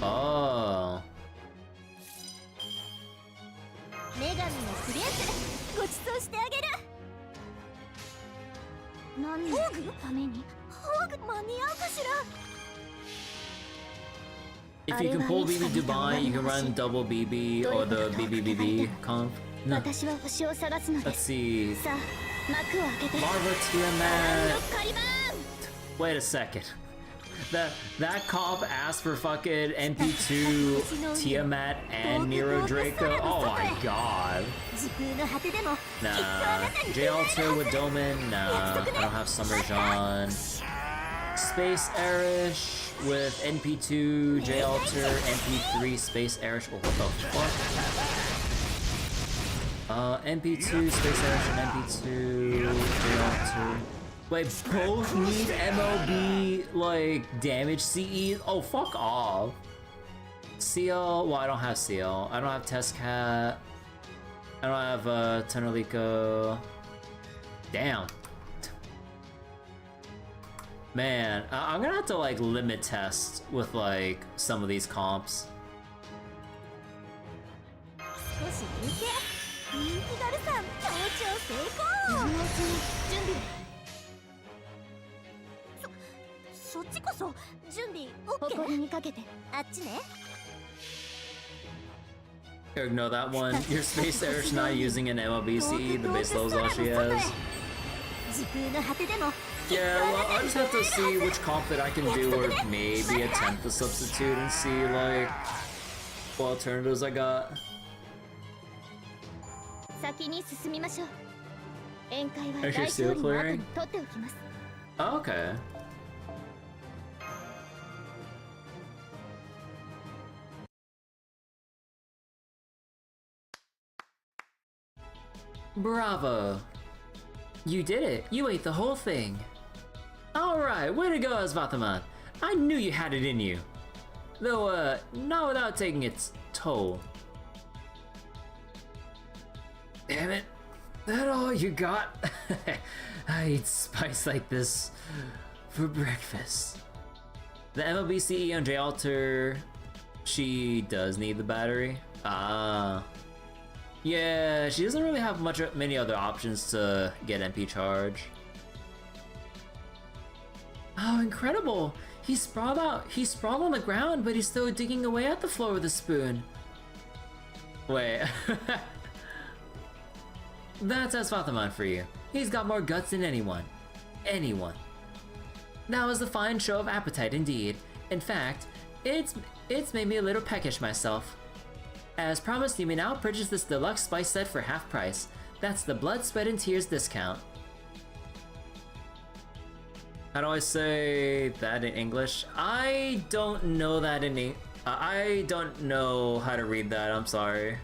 Oh. If you can pull BB Dubai, you can run double BB or the BBBB comp. No. Let's see. Marva Tiamat. Wait a second. That comp asked for fucking MP2 Tiamat and Nero Draco. Oh my god. Nah. J Alter with Doman. Nah. I don't have Summer Jean. Space Erish with NP2 J Alter, NP3 Space Erish. Oh, what the fuck? NP2 Space Erish and NP2 J Alter. Wait, both need MLB, like, damage CE? Oh, fuck off. CL, well, I don't have CL. I don't have Testcat. I don't have, Tenolico. Damn. Man, I'm gonna have to, like, limit test with, like, some of these comps. Ignore that one. Your space air's not using an MLBC. The base level's all she has. 時空の果てでも Yeah, well, I'll just have to see which comp that I can do, or maybe attempt the substitute and see, like, what alternatives I got. 先に進みましょう。宴会は Actually, 大 still 勝利の後 clearing? に取っておきます。 Oh, okay. Bravo! You did it! You ate the whole thing! Alright, way to go, Asvathaman! I knew you had it in you! Though, not without taking its toll. Damn it. That all you got? I eat spice like this for breakfast. The MLBCE on J Alter, she does need the battery. Ah. Yeah, she doesn't really have many other options to get MP charge. Oh, incredible! He sprawled on the ground, but he's still digging away at the floor with a spoon. Wait. That's Asvathaman for you. He's got more guts than anyone. Anyone. That was a fine show of appetite indeed. In fact, it's made me a little peckish myself. As promised, you may now purchase this deluxe spice set for half price. That's the Blood, Sweat, and Tears discount. How do I say that in English? I don't know that in I don't know how to read that. I'm sorry.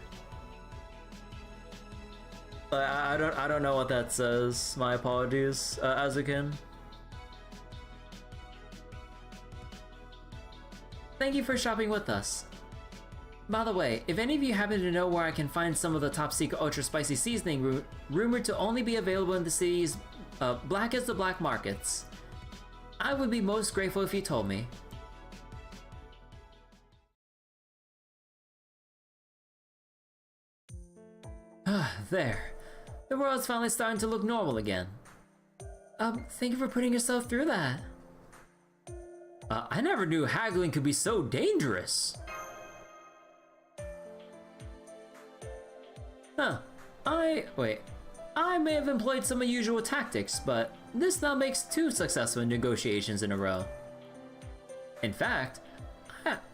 I don't know what that says. My apologies, Azukin. Thank you for shopping with us. By the way, if any of you happen to know where I can find some of the top secret ultra spicy seasoning rumored to only be available in the city's black as the black markets, I would be most grateful if you told me. There. The world's finally starting to look normal again. Thank you for putting yourself through that. I never knew haggling could be so dangerous. Huh. I may have employed some unusual tactics, but this now makes 2 successful negotiations in a row. In fact,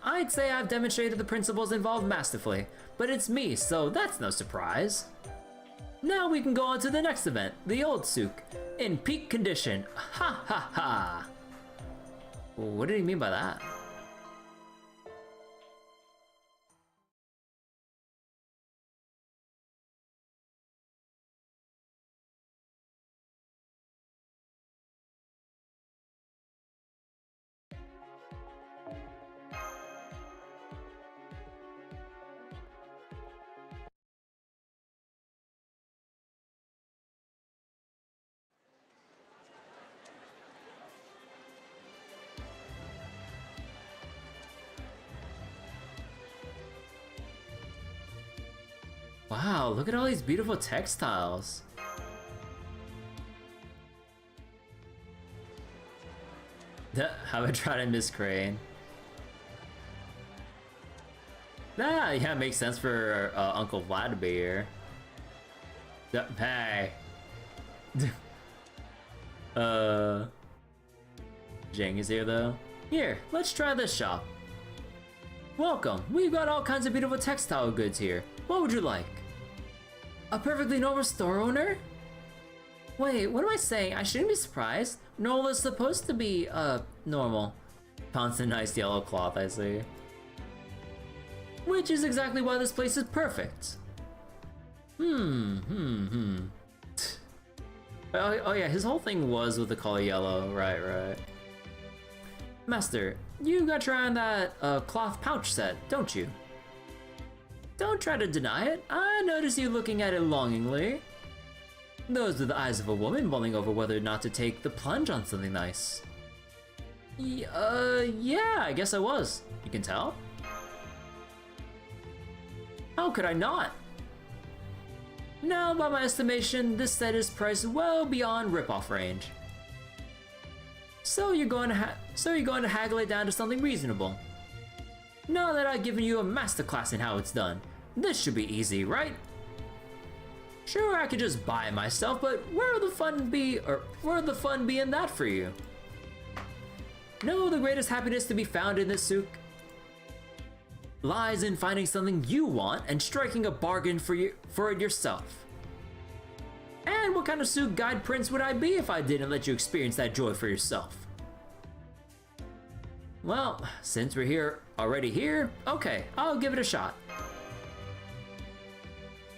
I'd say I've demonstrated the principles involved masterfully, but it's me, so that's no surprise. Now we can go on to the next event, the Old Souk, in peak condition. Ha ha ha! What did he mean by that? Wow, look at all these beautiful textiles. How about trying to miss Crane? Yeah, makes sense for Uncle Vlad to be here. Hey. Jang is here though. Here, let's try this shop. Welcome, we've got all kinds of beautiful textile goods here. What would you like? A perfectly normal store owner? Wait, what am I saying? I shouldn't be surprised. Normal is supposed to be, normal. Found some nice yellow cloth, I see. Which is exactly why this place is perfect. Oh yeah, his whole thing was with the color yellow, right. Master, you got to try on that, cloth pouch set, don't you? Don't try to deny it. I notice you looking at it longingly. Those are the eyes of a woman mulling over whether or not to take the plunge on something nice. Yeah, I guess I was. You can tell? How could I not? Now, by my estimation, this set is priced well beyond rip-off range. So you're going to haggle it down to something reasonable. Now that I've given you a masterclass in how it's done, This should be easy, right? Sure, I could just buy it myself, but where would the fun be, or where would the fun be in that for you? No, the greatest happiness to be found in this souk lies in finding something you want and striking a bargain for it yourself. And what kind of souk guide prince would I be if I didn't let you experience that joy for yourself? Well, since we're already here, okay, I'll give it a shot.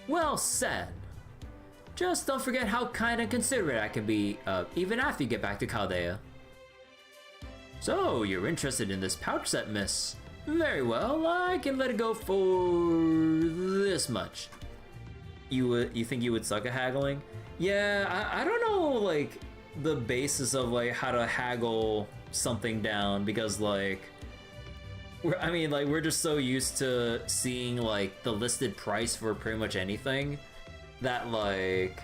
Well said. Just don't forget how kind and considerate I can be, even after you get back to Chaldea. So, you're interested in this pouch set, miss? Very well, I can let it go for this much. You think you would suck at haggling? Yeah, I don't know, like, the basis of, like, how to haggle something down, because, like, we're just so used to seeing, like, the listed price for pretty much anything that, like,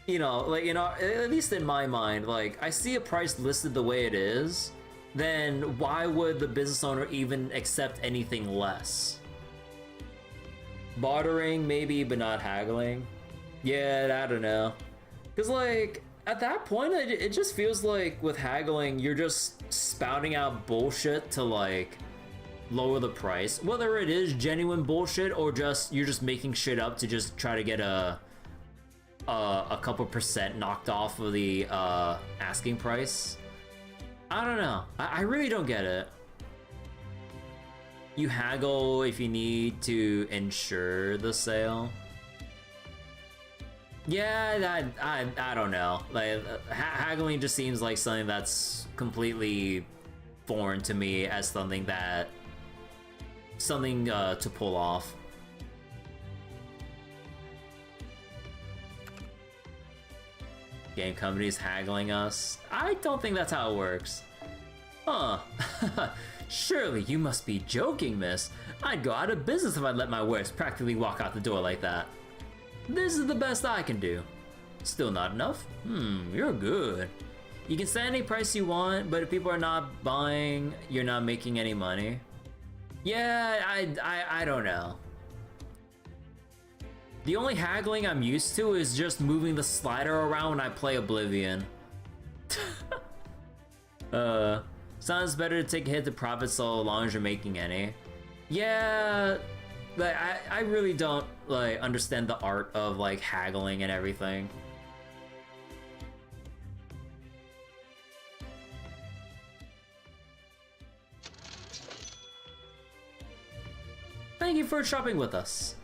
at least in my mind, like, I see a price listed the way it is, then why would the business owner even accept anything less? Bartering, maybe, but not haggling? Yeah, I don't know. Because, like, at that point, it just feels like with haggling, you're just spouting out bullshit to, like, lower the price. Whether it is genuine bullshit or just you're just making shit up to just try to get a couple percent knocked off of the asking price. I don't know. I really don't get it. You haggle if you need to ensure the sale. Yeah, I don't know. Like, haggling just seems like something that's completely foreign to me as something to pull off. Game companies haggling us? I don't think that's how it works. Huh. Surely you must be joking, miss. I'd go out of business if I let my wares practically walk out the door like that. This is the best I can do. Still not enough? You're good. You can set any price you want, but if people are not buying, you're not making any money. Yeah, I don't know. The only haggling I'm used to is just moving the slider around when I play Oblivion. Sounds better to take a hit to profit so long as you're making any. Yeah, like I really don't like understand the art of like haggling and everything. Thank you for shopping with us.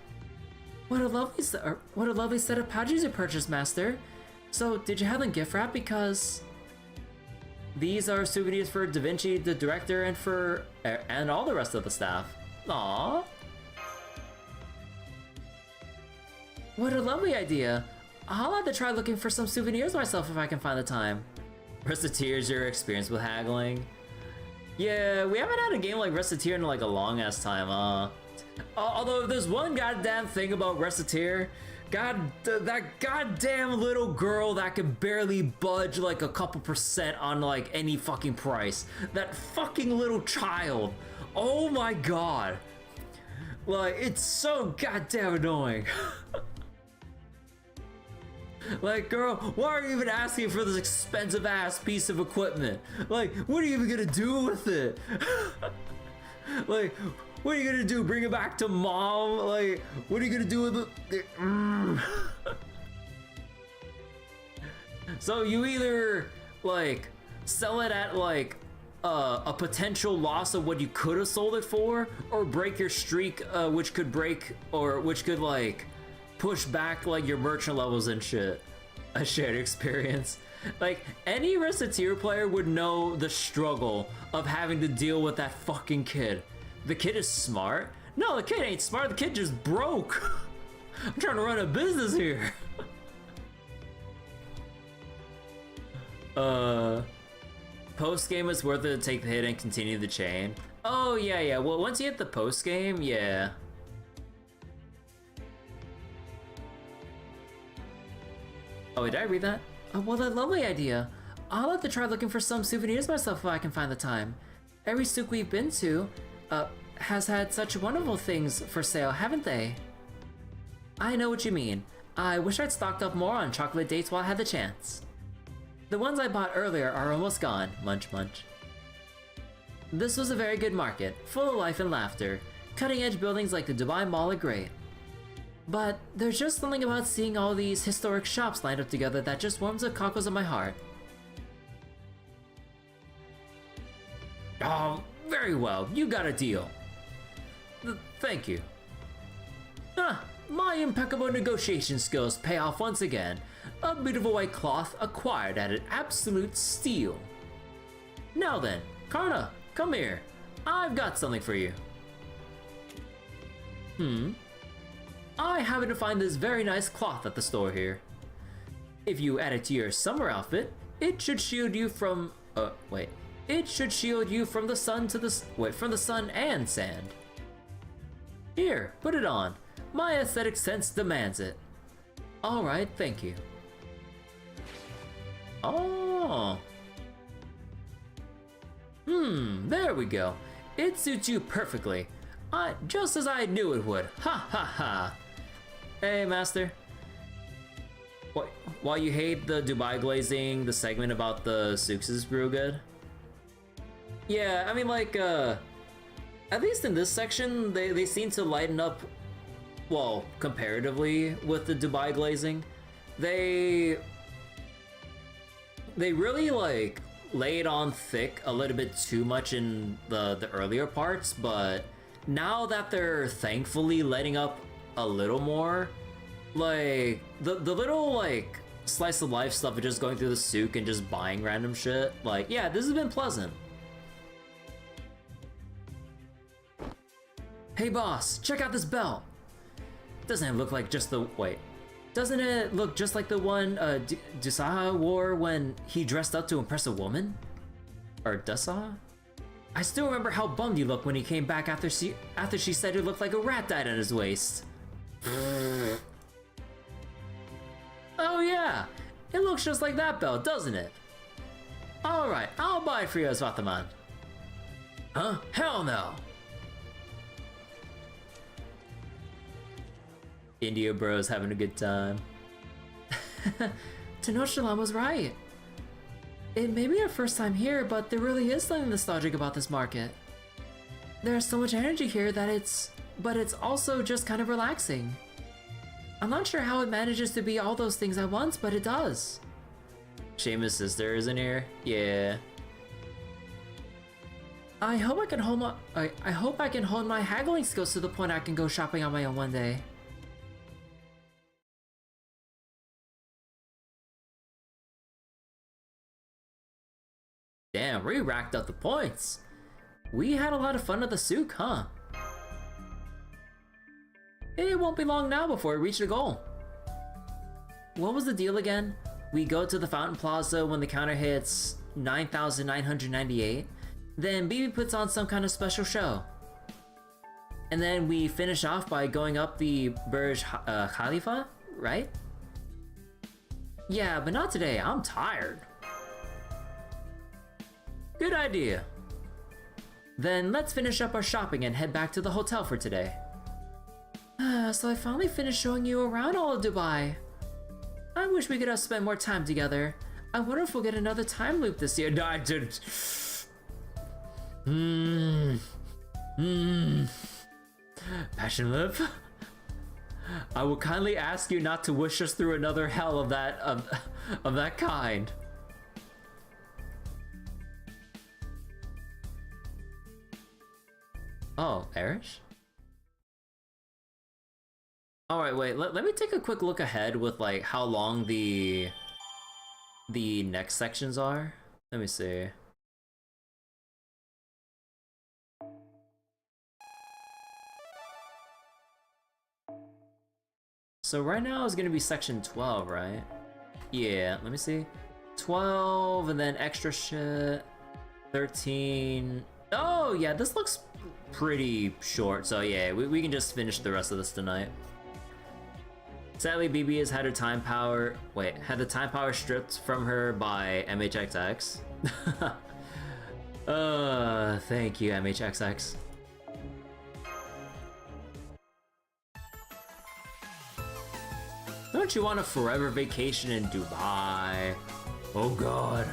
What a lovely set of pouches you purchased, Master. So, did you have them gift wrap? Because these are souvenirs for Da Vinci, the director, and all the rest of the staff. Aww. What a lovely idea. I'll have to try looking for some souvenirs myself if I can find the time. Reciteer's your experience with haggling? Yeah, we haven't had a game like Reciteer in like a long ass time, Although if there's one goddamn thing about Reciteer, that goddamn little girl that could barely budge like a couple percent on like any fucking price. That fucking little child. Oh my god. Like, it's so goddamn annoying. Like, girl, why are you even asking for this expensive ass piece of equipment? Like, what are you even gonna do with it? Like, what are you gonna do? Bring it back to mom? Like, what are you gonna do with it? So you either like sell it at like a potential loss of what you could have sold it for, or break your streak, which could like push back like your merchant levels and shit. A shared experience. Like, any Reciteer player would know the struggle of having to deal with that fucking kid. The kid is smart? No, the kid ain't smart, the kid just broke. I'm trying to run a business here. Post game is worth it to take the hit and continue the chain. Oh yeah, well once you hit the post game, yeah. Oh wait, did I read that? Oh, what a lovely idea. I'll have to try looking for some souvenirs myself if I can find the time. Every souk we've been to, has had such wonderful things for sale, haven't they? I know what you mean. I wish I'd stocked up more on chocolate dates while I had the chance. The ones I bought earlier are almost gone, munch munch. This was a very good market, full of life and laughter. Cutting-edge buildings like the Dubai Mall are great. But there's just something about seeing all these historic shops lined up together that just warms the cockles of my heart. Oh, very well, you got a deal. Thank you. My impeccable negotiation skills pay off once again. A beautiful white cloth acquired at an absolute steal. Now then, Karna, come here. I've got something for you. I happened to find this very nice cloth at the store here. If you add it to your summer outfit, it should shield you from... It should shield you from the sun to the... from the sun and sand. Here, put it on. My aesthetic sense demands it. Alright, thank you. Oh. There we go. It suits you perfectly. Just as I knew it would. Ha ha ha. Hey, Master. While you hate the Dubai glazing, the segment about the souks is real good. Yeah, I mean, like, at least in this section, they seem to lighten up, well, comparatively with the Dubai glazing. They really, like, lay it on thick a little bit too much in the earlier parts, but now that they're thankfully letting up a little more, like, the little, like, slice of life stuff of just going through the souk and just buying random shit, like, yeah, this has been pleasant. Hey boss, check out this belt! Doesn't it look like just the... Doesn't it look just like the one Dusaha wore when he dressed up to impress a woman? Or Dusaha? I still remember how bummed he looked when he came back after she said he looked like a rat died at his waist. Oh yeah, it looks just like that belt, doesn't it? Alright, I'll buy it for you, Swataman. Huh? Hell no! India bros having a good time. Tenochtitlan was right. It may be our first time here, but there really is something nostalgic about this market. There's so much energy here that it's also just kind of relaxing. I'm not sure how it manages to be all those things at once, but it does. Seamus' sister isn't here? Yeah. I hope I can hold my haggling skills to the point I can go shopping on my own one day. Damn, we racked up the points. We had a lot of fun at the souk, huh? It won't be long now before we reach the goal. What was the deal again? We go to the Fountain Plaza when the counter hits 9,998. Then Bibi puts on some kind of special show. And then we finish off by going up the Burj Khalifa, right? Yeah, but not today. I'm tired. Good idea. Then let's finish up our shopping and head back to the hotel for today. So I finally finished showing you around all of Dubai. I wish we could have spent more time together. I wonder if we'll get another time loop this year. No, I didn't. Passion loop? I will kindly ask you not to wish us through another hell of that kind. Oh, Erish? Alright, wait, let me take a quick look ahead with, like, how long the next sections are. Let me see. So right now is gonna be section 12, right? Yeah, let me see. 12, and then extra shit. 13. Oh, yeah, this looks pretty short, so yeah, we can just finish the rest of this tonight. Sadly, BB has had her time power... Wait, had the time power stripped from her by MHXX. Thank you, MHXX. put you on a forever vacation in Dubai. Oh god.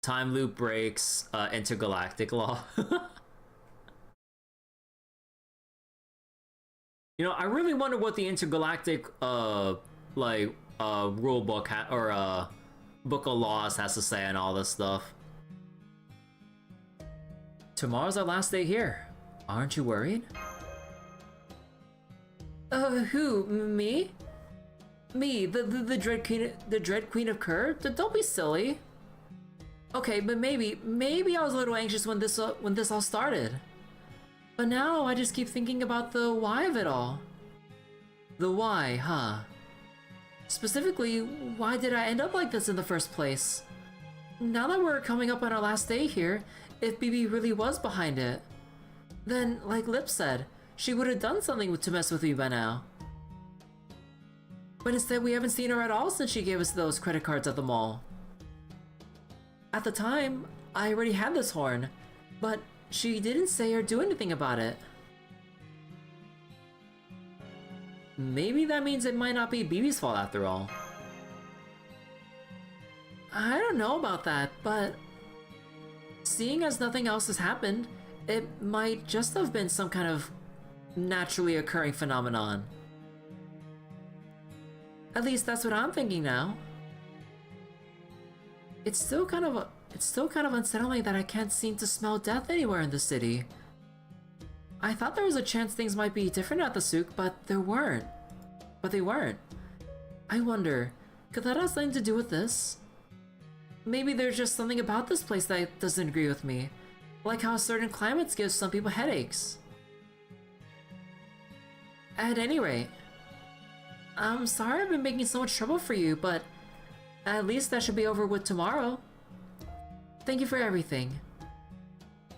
Time loop breaks, intergalactic law. You know, I really wonder what the intergalactic, rule book or book of laws has to say on all this stuff. Tomorrow's our last day here. Aren't you worried? Who? Me? Me, the Dread Queen of Kur? Don't be silly. Okay, but maybe I was a little anxious when this all started. But now I just keep thinking about the why of it all. The why, huh? Specifically, why did I end up like this in the first place? Now that we're coming up on our last day here, if BB really was behind it, then, like Lip said, she would have done something to mess with me by now. But instead, we haven't seen her at all since she gave us those credit cards at the mall. At the time, I already had this horn, but she didn't say or do anything about it. Maybe that means it might not be BB's fault after all. I don't know about that, but seeing as nothing else has happened, it might just have been some kind of naturally occurring phenomenon. At least that's what I'm thinking now. It's still kind of unsettling that I can't seem to smell death anywhere in the city. I thought there was a chance things might be different at the souk, but they weren't. I wonder, could that have something to do with this? Maybe there's just something about this place that doesn't agree with me, like how certain climates give some people headaches. At any rate, I'm sorry I've been making so much trouble for you, but at least that should be over with tomorrow. Thank you for everything.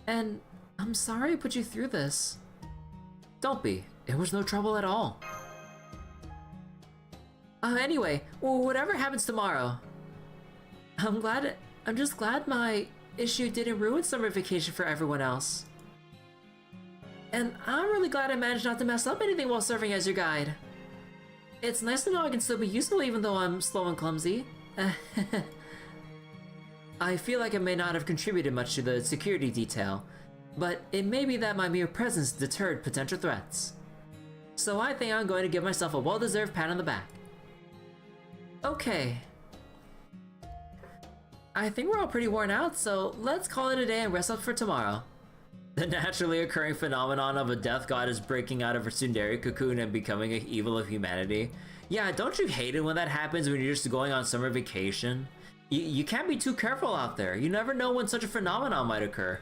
And I'm sorry I put you through this. Don't be. It was no trouble at all. Anyway, whatever happens tomorrow, I'm just glad my issue didn't ruin summer vacation for everyone else. And I'm really glad I managed not to mess up anything while serving as your guide. It's nice to know I can still be useful even though I'm slow and clumsy. I feel like I may not have contributed much to the security detail, but it may be that my mere presence deterred potential threats. So I think I'm going to give myself a well-deserved pat on the back. Okay. I think we're all pretty worn out, so let's call it a day and rest up for tomorrow. The naturally occurring phenomenon of a death goddess breaking out of her tsundere cocoon and becoming an evil of humanity. Yeah, don't you hate it when that happens when you're just going on summer vacation? You can't be too careful out there. You never know when such a phenomenon might occur.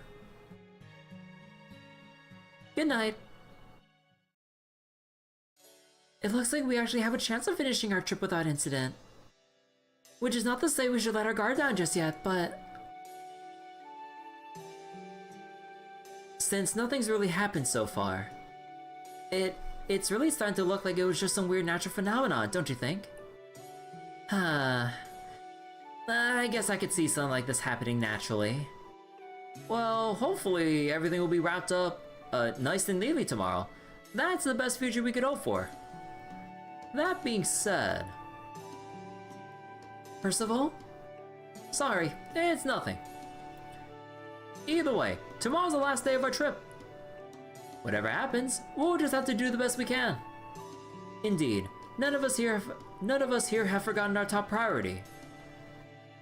Good night. It looks like we actually have a chance of finishing our trip without incident. Which is not to say we should let our guard down just yet, but since nothing's really happened so far, it's really starting to look like it was just some weird natural phenomenon, don't you think? I guess I could see something like this happening naturally. Well, hopefully everything will be wrapped up nice and neatly tomorrow. That's the best future we could hope for. That being said, Percival? Sorry, it's nothing. Either way, tomorrow's the last day of our trip. Whatever happens, we'll just have to do the best we can. Indeed, none of us here have forgotten our top priority.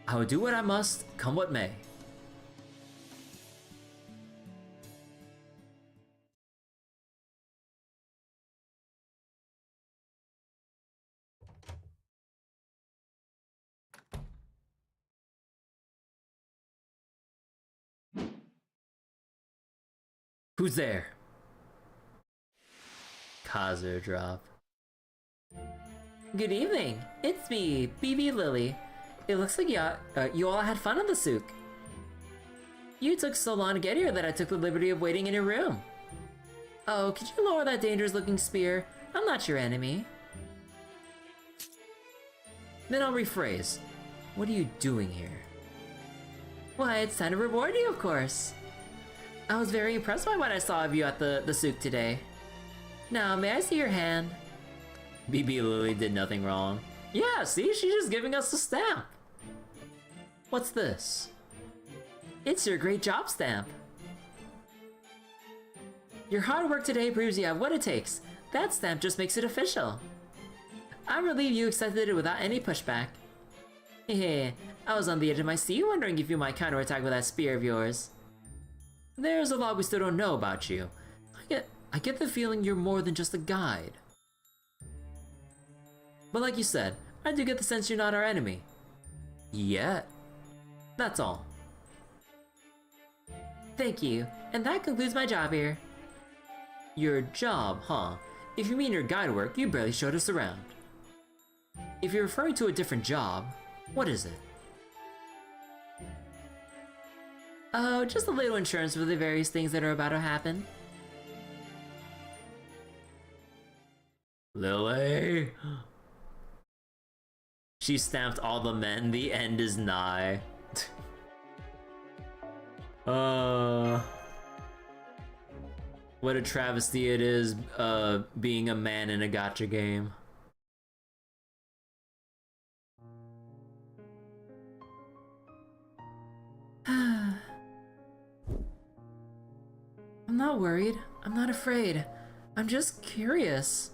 I will do what I must, come what may. Who's there? Kazu drop. Good evening. It's me, BB Lily. It looks like you all had fun on the souk. You took so long to get here that I took the liberty of waiting in your room. Oh, could you lower that dangerous looking spear? I'm not your enemy. Then I'll rephrase. What are you doing here? Why, it's time to reward you, of course. I was very impressed by what I saw of you at the souk today. Now, may I see your hand? BB Lily did nothing wrong. Yeah, see? She's just giving us a stamp. What's this? It's your great job stamp. Your hard work today proves you have what it takes. That stamp just makes it official. I'm relieved you accepted it without any pushback. Hehe, I was on the edge of my seat wondering if you might counterattack with that spear of yours. There's a lot we still don't know about you. I get the feeling you're more than just a guide. But like you said, I do get the sense you're not our enemy. Yet. That's all. Thank you, and that concludes my job here. Your job, huh? If you mean your guide work, you barely showed us around. If you're referring to a different job, what is it? Oh, just a little insurance for the various things that are about to happen. Lily? She stamped all the men, the end is nigh. What a travesty it is, being a man in a gacha game. I'm not worried. I'm not afraid. I'm just curious.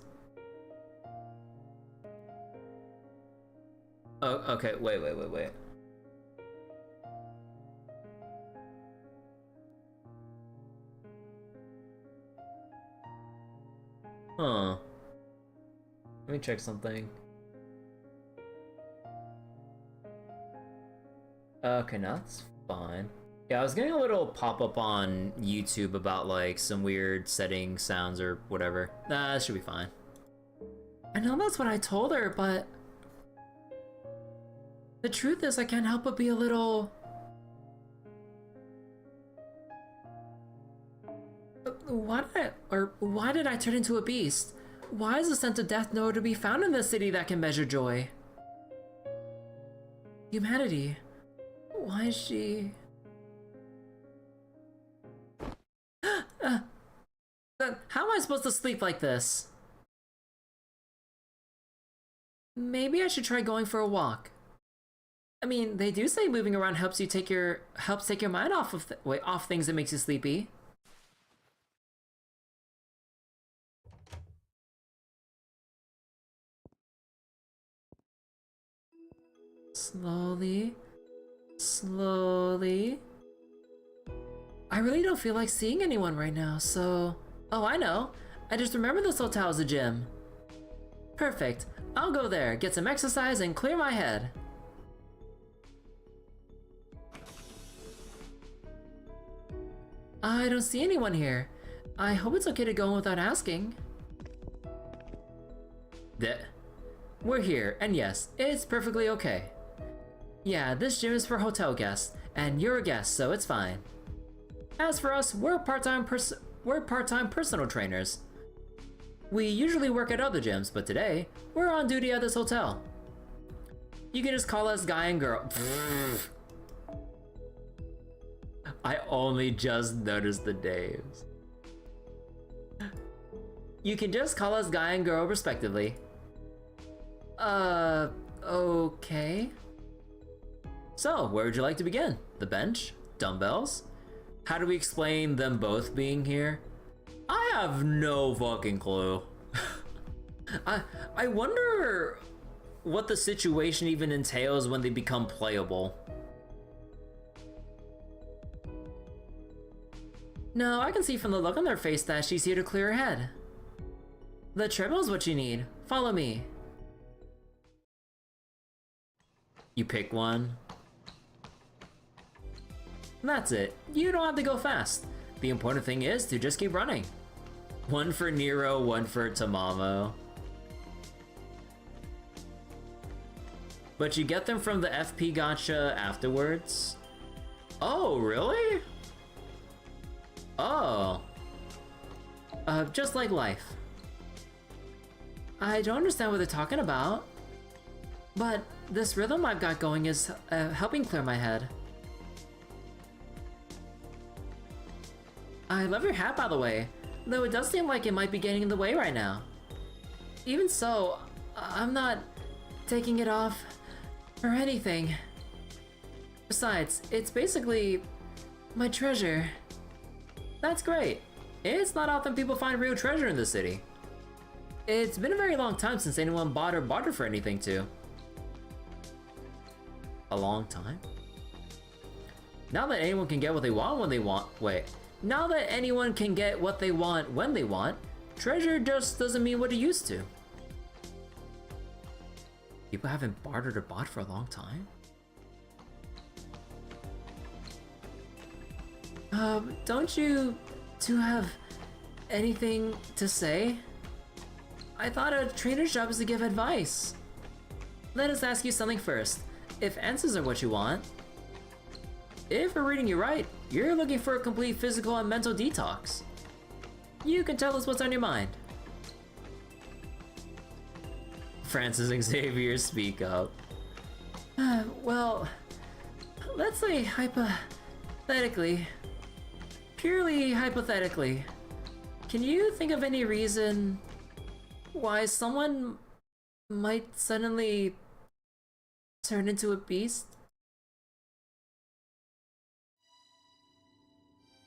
Oh, okay, wait. Huh. Let me check something. Okay, no, that's fine. Yeah, I was getting a little pop-up on YouTube about like some weird setting sounds or whatever. Nah, that should be fine. I know that's what I told her, but the truth is I can't help but be a little... Why did I turn into a beast? Why is the scent of death nowhere to be found in the city that can measure joy? Humanity. Why is she... How am I supposed to sleep like this? Maybe I should try going for a walk. I mean, they do say moving around helps take your mind off of off things that makes you sleepy. Slowly. I really don't feel like seeing anyone right now, so... Oh, I know. I just remember this hotel as a gym. Perfect. I'll go there, get some exercise, and clear my head. I don't see anyone here. I hope it's okay to go in without asking. We're here, and yes, it's perfectly okay. Yeah, this gym is for hotel guests, and you're a guest, so it's fine. As for us, we're part-time personal trainers. We usually work at other gyms, but today, we're on duty at this hotel. You can just call us guy and girl. I only just noticed the names. You can just call us guy and girl respectively. Okay. So, where would you like to begin? The bench? Dumbbells? How do we explain them both being here? I have no fucking clue. I wonder what the situation even entails when they become playable. No, I can see from the look on their face that she's here to clear her head. The treadmill's what you need. Follow me. You pick one. That's it. You don't have to go fast. The important thing is to just keep running. One for Nero, one for Tamamo. But you get them from the FP gacha afterwards? Oh, really? Oh. Just like life. I don't understand what they're talking about. But this rhythm I've got going is helping clear my head. I love your hat, by the way, though it does seem like it might be getting in the way right now. Even so, I'm not taking it off or anything. Besides, it's basically my treasure. That's great. It's not often people find real treasure in the city. It's been a very long time since anyone bought or bartered for anything too. A long time? Now that anyone can get what they want when they want— wait. Now that anyone can get what they want when they want, treasure just doesn't mean what it used to. People haven't bartered or bought for a long time? Don't you two have anything to say? I thought a trainer's job is to give advice. Let us ask you something first. If answers are what you want, if we're reading you right, you're looking for a complete physical and mental detox. You can tell us what's on your mind. Francis Xavier, speak up. Well, let's say hypothetically, purely hypothetically, can you think of any reason why someone might suddenly turn into a beast?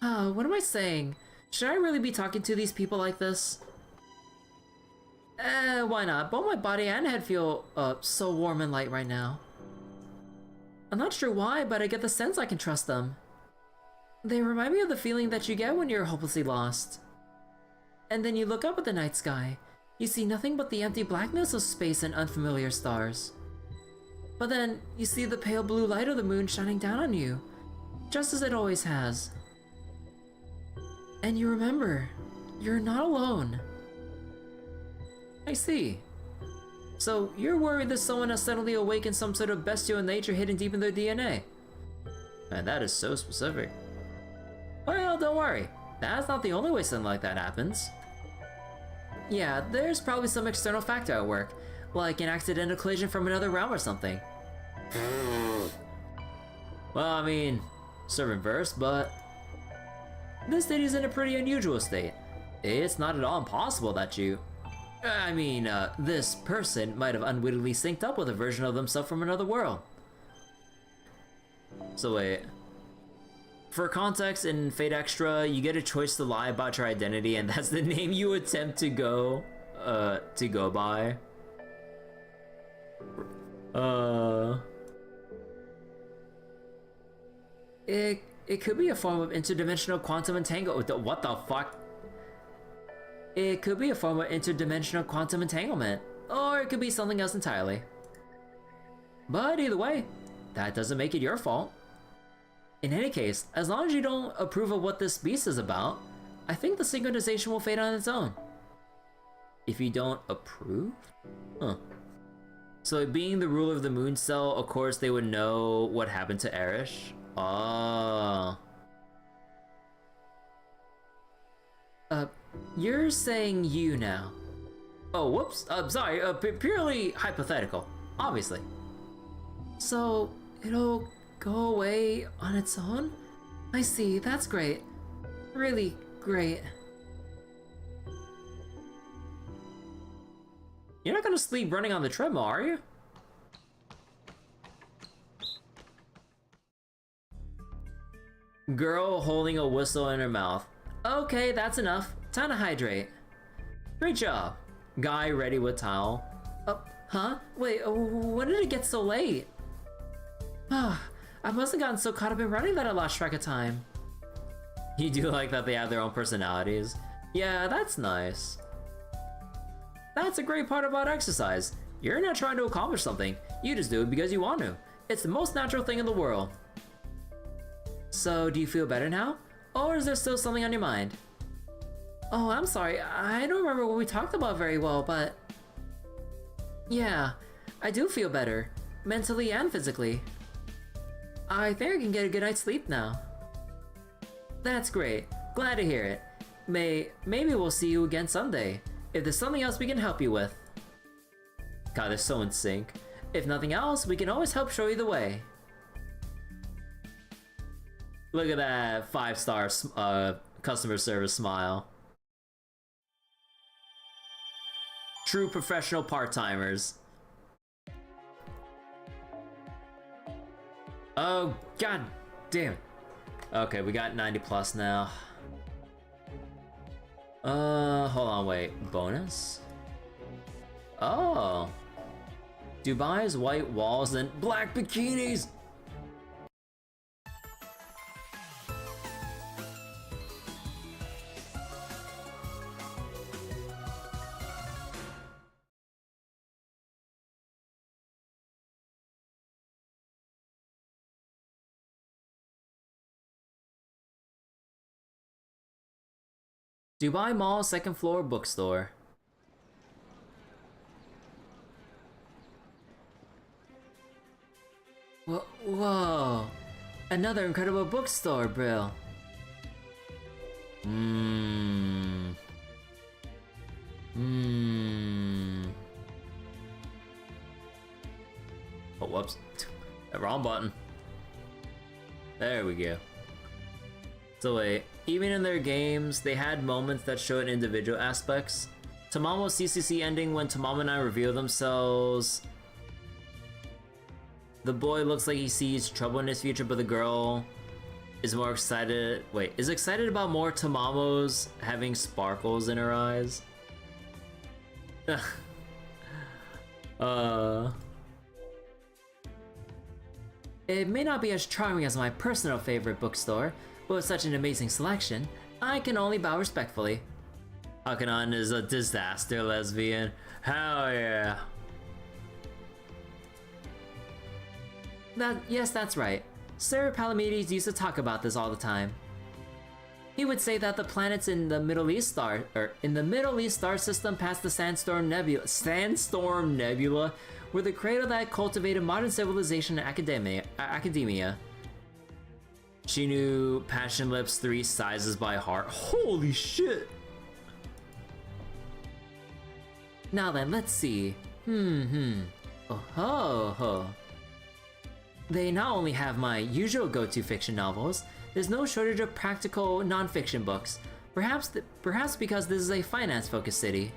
What am I saying? Should I really be talking to these people like this? Why not? Both my body and head feel, so warm and light right now. I'm not sure why, but I get the sense I can trust them. They remind me of the feeling that you get when you're hopelessly lost. And then you look up at the night sky. You see nothing but the empty blackness of space and unfamiliar stars. But then, you see the pale blue light of the moon shining down on you, just as it always has. And you remember, you're not alone. I see. So, you're worried that someone has suddenly awakened some sort of bestial nature hidden deep in their DNA? Man, that is so specific. Well, don't worry. That's not the only way something like that happens. Yeah, there's probably some external factor at work, like an accidental collision from another realm or something. Well, I mean, serve inverse, but this state is in a pretty unusual state. It's not at all impossible that this person might have unwittingly synced up with a version of themselves from another world. So wait. For context, in Fate Extra, you get a choice to lie about your identity, and that's the name you attempt to go by. It could be a form of interdimensional quantum entanglement. What the fuck? It could be a form of interdimensional quantum entanglement, or it could be something else entirely. But either way, that doesn't make it your fault. In any case, as long as you don't approve of what this beast is about, I think the synchronization will fade on its own. If you don't approve? Huh. So being the ruler of the moon cell, of course they would know what happened to Erish. Oh. You're saying you now. Oh, whoops. Sorry, purely hypothetical, obviously. So, it'll go away on its own? I see, that's great. Really great. You're not gonna sleep running on the treadmill, are you? Girl holding a whistle in her mouth. Okay, that's enough. Time to hydrate. Great job. Guy ready with towel. Huh? Wait, when did it get so late? I must have gotten so caught up in running that I lost track of time. You do like that they have their own personalities? Yeah, that's nice. That's a great part about exercise. You're not trying to accomplish something. You just do it because you want to. It's the most natural thing in the world. So, do you feel better now? Or is there still something on your mind? Oh, I'm sorry. I don't remember what we talked about very well, but... Yeah, I do feel better. Mentally and physically. I think I can get a good night's sleep now. That's great. Glad to hear it. Maybe we'll see you again someday, if there's something else we can help you with. God, they're so in sync. If nothing else, we can always help show you the way. Look at that 5-star customer service smile. True professional part-timers. Oh, god damn it. Okay, we got 90 plus now. Hold on, wait. Bonus? Oh. Dubai's white walls and black bikinis! Dubai Mall, second floor bookstore. Whoa. Another incredible bookstore, Brill. Oh, whoops. Wrong button. There we go. So wait, even in their games, they had moments that showed individual aspects. Tamamo's CCC ending when Tamamo and I reveal themselves. The boy looks like he sees trouble in his future, but the girl is more excited. Wait, is excited about more Tamamo's having sparkles in her eyes. It may not be as charming as my personal favorite bookstore, but with such an amazing selection, I can only bow respectfully. Hakanon is a disaster lesbian. Hell yeah. Yes, that's right. Sir Palamedes used to talk about this all the time. He would say that the planets in the Middle East star system past the Sandstorm Nebula were the cradle that cultivated modern civilization and academia. She knew Passion Lips 3 sizes by heart. Holy shit! Now then, let's see. Oh ho ho. They not only have my usual go-to fiction novels, there's no shortage of practical non-fiction books. Perhaps because this is a finance-focused city.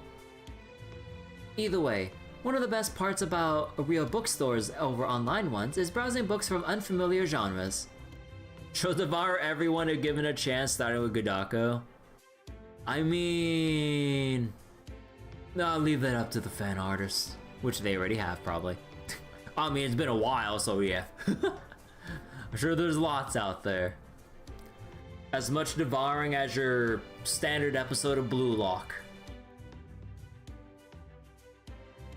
Either way, one of the best parts about real bookstores over online ones is browsing books from unfamiliar genres. Should devour everyone if given a chance, starting with Godako. I mean, I'll leave that up to the fan artists, which they already have probably. I mean, it's been a while, so yeah. I'm sure there's lots out there. As much devouring as your standard episode of Blue Lock.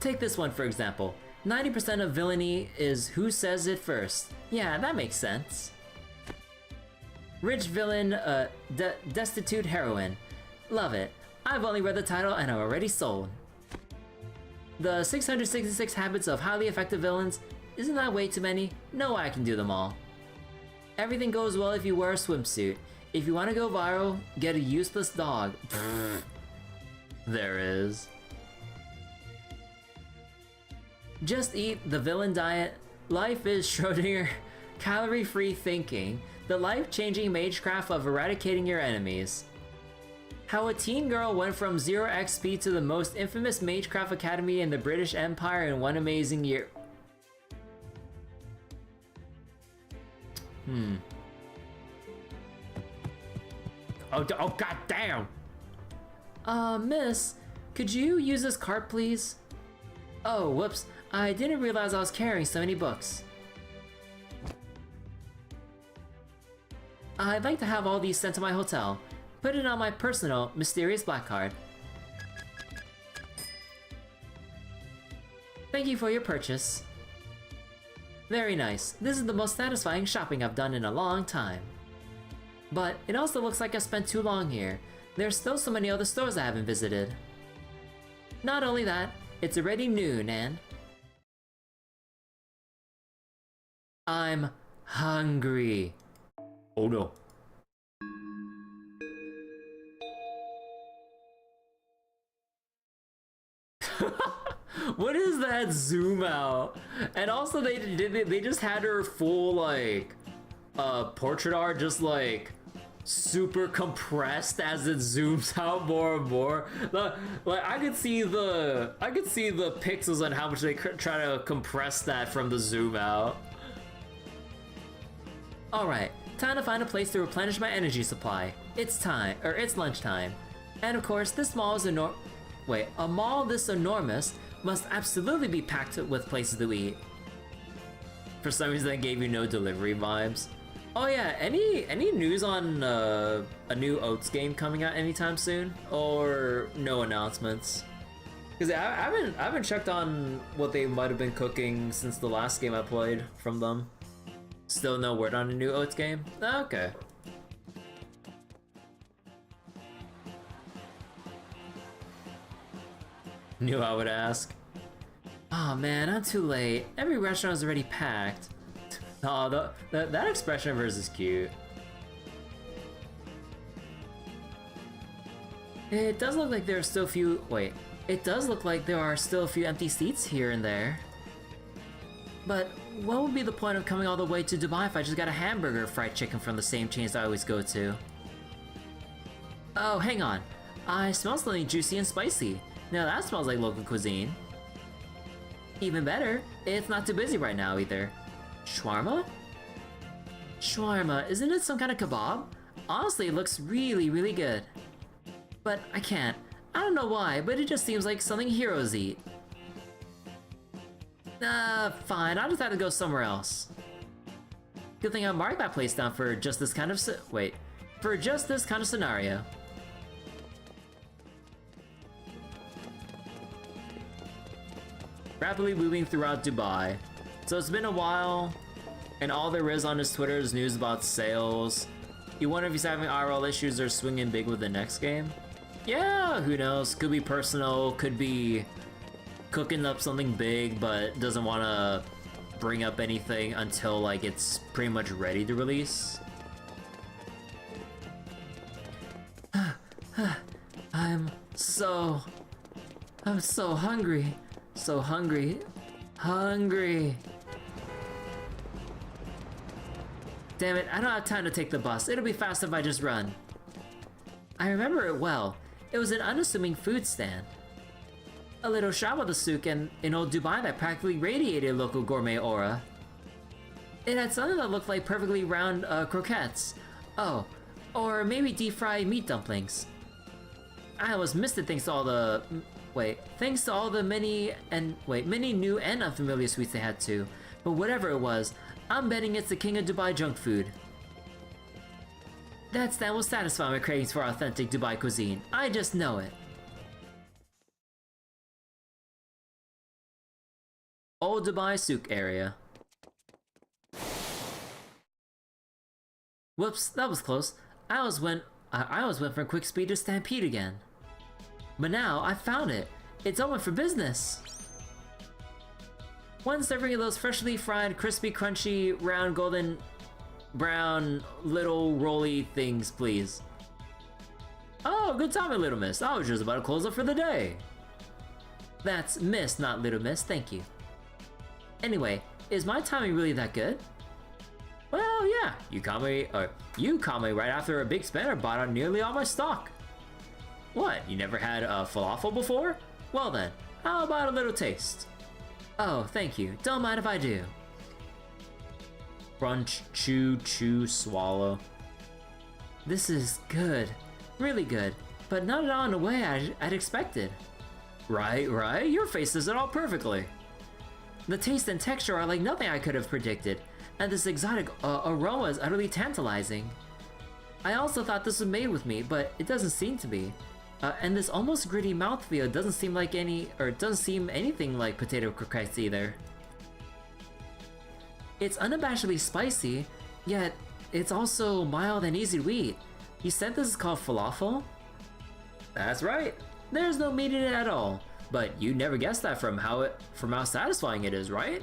Take this one for example. 90% of villainy is who says it first. Yeah, that makes sense. Rich villain, destitute heroine. Love it. I've only read the title and I'm already sold. The 666 habits of highly effective villains. Isn't that way too many? No way I can do them all. Everything goes well if you wear a swimsuit. If you want to go viral, get a useless dog. There is. Just eat the villain diet. Life is Schrödinger. Calorie-free thinking. The life-changing magecraft of eradicating your enemies. How a teen girl went from 0 XP to the most infamous Magecraft Academy in the British Empire in one amazing year. Oh goddamn! Miss, could you use this cart, please? Oh, whoops. I didn't realize I was carrying so many books. I'd like to have all these sent to my hotel. Put it on my personal, mysterious black card. Thank you for your purchase. Very nice. This is the most satisfying shopping I've done in a long time. But it also looks like I spent too long here. There's still so many other stores I haven't visited. Not only that, it's already noon and... I'm hungry. Oh no. What is that zoom out? And also they just had her full like portrait art just like super compressed as it zooms out more and more. Like I could see the pixels on how much they try to compress that from the zoom out. Alright, time to find a place to replenish my energy supply. It's lunchtime. And of course, this mall is a mall this enormous must absolutely be packed with places to eat. For some reason, that gave you no delivery vibes. Oh yeah, any news on a new Oats game coming out anytime soon, or no announcements? Because I haven't checked on what they might have been cooking since the last game I played from them. Still no word on a new Oats game? Okay. Knew I would ask. Oh man, I'm too late. Every restaurant is already packed. Oh, that expression of hers is cute. It does look like there are still a few. Wait, it does look like there are still a few empty seats here and there. But what would be the point of coming all the way to Dubai if I just got a hamburger or fried chicken from the same chains I always go to? Oh, hang on. I smell something juicy and spicy. Now that smells like local cuisine. Even better, it's not too busy right now either. Shawarma? Shawarma, isn't it some kind of kebab? Honestly, it looks really, really good. But I can't. I don't know why, but it just seems like something heroes eat. Fine, I'll just have to go somewhere else. Good thing I marked that place down for just this kind of scenario. Rapidly moving throughout Dubai. So it's been a while, and all there is on his Twitter is news about sales. You wonder if he's having IRL issues or swinging big with the next game? Yeah, who knows? Could be personal, could be cooking up something big, but doesn't want to bring up anything until like it's pretty much ready to release. I'm so hungry. So hungry. Damn it, I don't have time to take the bus. It'll be fast if I just run. I remember it well. It was an unassuming food stand. A little shop with a souk in old Dubai that practically radiated local gourmet aura. It had something that looked like perfectly round croquettes. Oh, or maybe deep-fried meat dumplings. I almost missed it thanks to all the many new and unfamiliar sweets they had too. But whatever it was, I'm betting it's the king of Dubai junk food. That stand will satisfy my cravings for authentic Dubai cuisine. I just know it. Old Dubai souk area. Whoops, that was close. I almost went for quick speed to stampede again. But now I found it. It's open for business. One serving of those freshly fried, crispy, crunchy, round, golden, brown, little rolly things, please. Oh, good timing, little miss. I was just about to close up for the day. That's miss, not little miss. Thank you. Anyway, is my timing really that good? Well, yeah. You caught me right after a big spender bought on nearly all my stock. What, you never had a falafel before? Well then, how about a little taste? Oh, thank you. Don't mind if I do. Crunch, chew, chew, swallow. This is good. Really good. But not at all in a way I'd expected. Right? Your face does it all perfectly. The taste and texture are like nothing I could have predicted, and this exotic aroma is utterly tantalizing. I also thought this was made with me, but it doesn't seem to be. And this almost gritty mouthfeel doesn't seem anything like potato croquettes either. It's unabashedly spicy, yet it's also mild and easy to eat. You said this is called falafel? That's right. There's no meat in it at all. But you'd never guess that from how satisfying it is, right?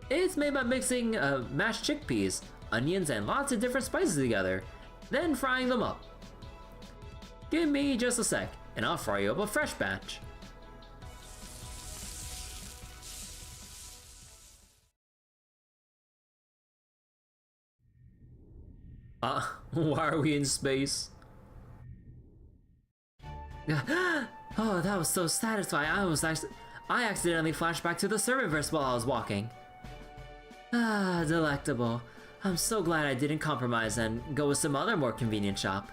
It's made by mixing mashed chickpeas, onions, and lots of different spices together, then frying them up. Give me just a sec, and I'll fry you up a fresh batch. Why are we in space? Oh, that was so satisfying. I accidentally flashed back to the serververse while I was walking. Ah, delectable. I'm so glad I didn't compromise and go with some other more convenient shop.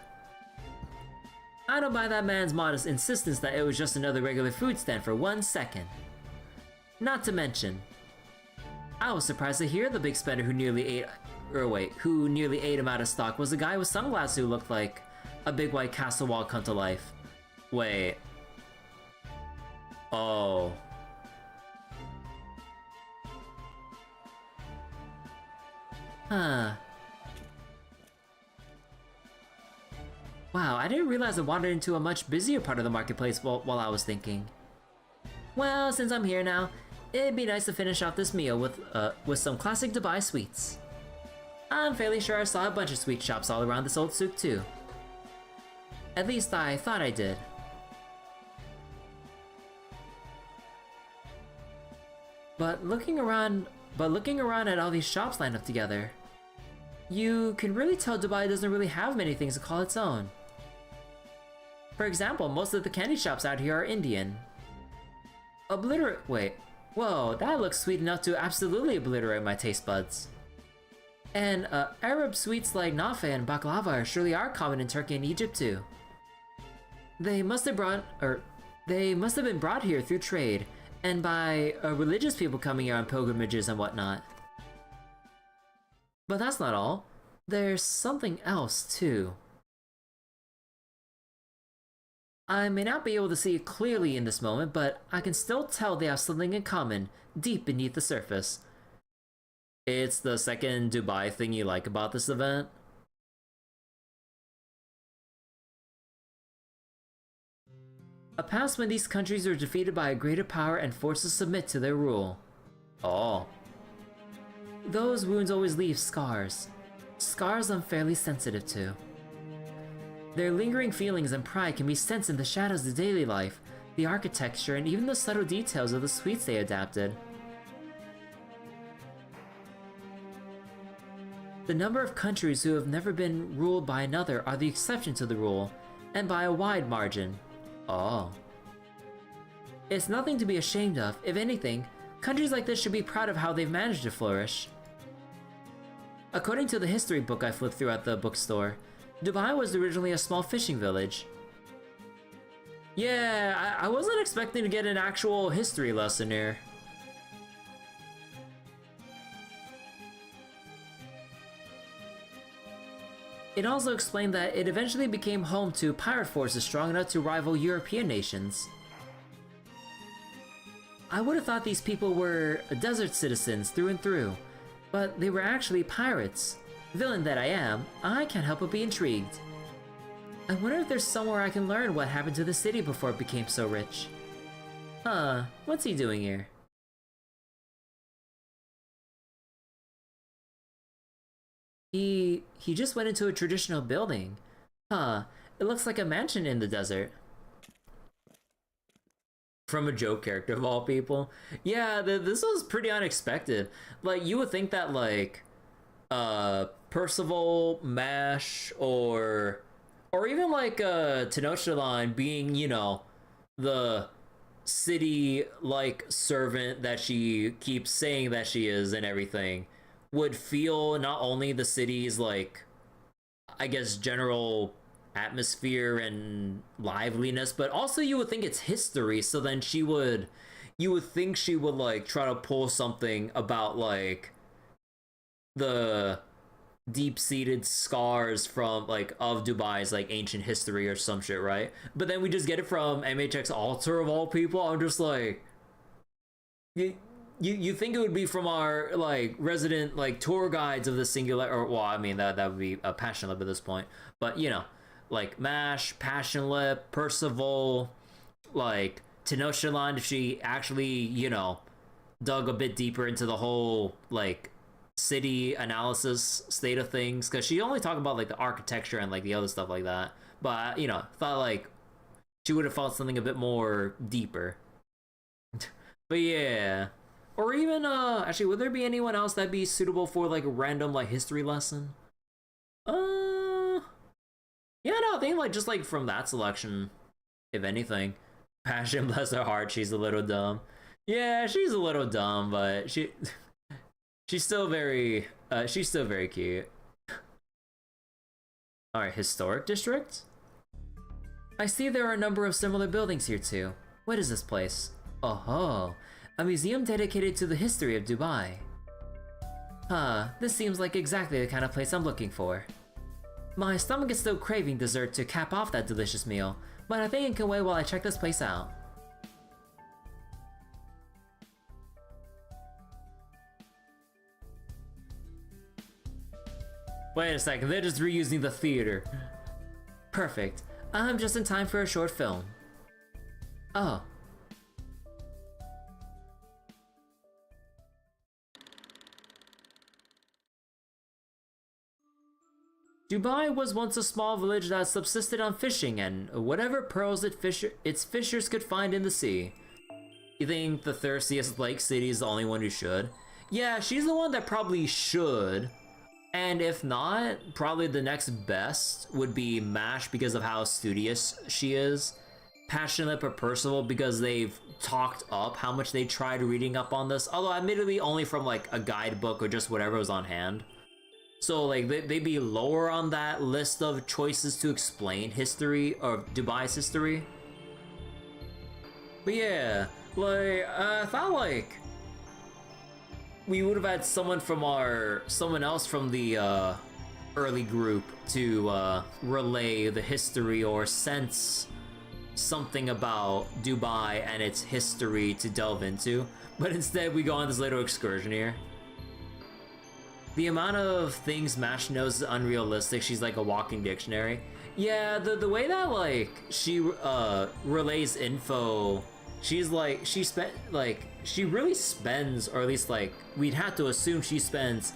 I don't buy that man's modest insistence that it was just another regular food stand for 1 second. Not to mention, I was surprised to hear the big spender who nearly ate him out of stock was a guy with sunglasses who looked like a big white castle wall come to life. Wait. Oh. Huh. Wow, I didn't realize I wandered into a much busier part of the marketplace while I was thinking. Well, since I'm here now, it'd be nice to finish off this meal with some classic Dubai sweets. I'm fairly sure I saw a bunch of sweet shops all around this old souk too. At least I thought I did. But looking around at all these shops lined up together, you can really tell Dubai doesn't really have many things to call its own. For example, most of the candy shops out here are Indian. Wait. Whoa, that looks sweet enough to absolutely obliterate my taste buds. And Arab sweets like nafe and baklava surely are common in Turkey and Egypt too. They must have been brought here through trade and by religious people coming here on pilgrimages and whatnot. But that's not all. There's something else too. I may not be able to see it clearly in this moment, but I can still tell they have something in common deep beneath the surface. It's the second Dubai thing you like about this event. A past when these countries were defeated by a greater power and forced to submit to their rule. Oh. Those wounds always leave scars. Scars I'm fairly sensitive to. Their lingering feelings and pride can be sensed in the shadows of daily life, the architecture, and even the subtle details of the sweets they adapted. The number of countries who have never been ruled by another are the exception to the rule, and by a wide margin. Oh. It's nothing to be ashamed of. If anything, countries like this should be proud of how they've managed to flourish. According to the history book I flipped through at the bookstore, Dubai was originally a small fishing village. Yeah, I wasn't expecting to get an actual history lesson here. It also explained that it eventually became home to pirate forces strong enough to rival European nations. I would have thought these people were desert citizens through and through, but they were actually pirates. Villain that I am, I can't help but be intrigued. I wonder if there's somewhere I can learn what happened to the city before it became so rich. Huh, what's he doing here? He just went into a traditional building. Huh, it looks like a mansion in the desert. From a joke character of all people. Yeah, this was pretty unexpected. Like, you would think that, like, Percival, MASH, or even like Tenochtitlan being, you know, the city-like servant that she keeps saying that she is and everything, would feel not only the city's, like, I guess, general atmosphere and liveliness, but also you would think it's history, so then you would think she would, like, try to pull something about, like, the deep-seated scars from, like, of Dubai's, like, ancient history or some shit, right? But then we just get it from MHX Alter of all people. I'm just like, you think it would be from our, like, resident, like, tour guides of the singular, or, well, I mean, that would be a Passion Lip at this point, but, you know, like, MASH, Passion Lip, Percival, like, Tenochtitlan, if she actually, you know, dug a bit deeper into the whole, like, city analysis state of things, because she only talked about, like, the architecture and, like, the other stuff like that, but, you know, thought, like, she would have felt something a bit more deeper. But yeah. Or even, actually, would there be anyone else that'd be suitable for, like, a random, like, history lesson? I think like just like from that selection, if anything, Passion, bless her heart, she's a little dumb. Yeah, she's a little dumb, but she's still very cute. Alright, historic district? I see there are a number of similar buildings here too. What is this place? Oh, a museum dedicated to the history of Dubai. Huh, this seems like exactly the kind of place I'm looking for. My stomach is still craving dessert to cap off that delicious meal, but I think it can wait while I check this place out. Wait a second, they're just reusing the theater. Perfect. I'm just in time for a short film. Oh. Dubai was once a small village that subsisted on fishing and whatever pearls its fishers could find in the sea. You think the thirstiest lake city is the only one who should? Yeah, she's the one that probably should. And if not, probably the next best would be MASH because of how studious she is. Passionate but Percival because they've talked up how much they tried reading up on this. Although admittedly only from like a guidebook or just whatever was on hand. So like they'd be lower on that list of choices to explain history or Dubai's history. But yeah, like I thought like we would have had someone else from the early group to relay the history or sense something about Dubai and its history to delve into. But instead we go on this little excursion here. The amount of things MASH knows is unrealistic. She's like a walking dictionary. Yeah, the way that like she relays info, she really spends, or at least like we'd have to assume she spends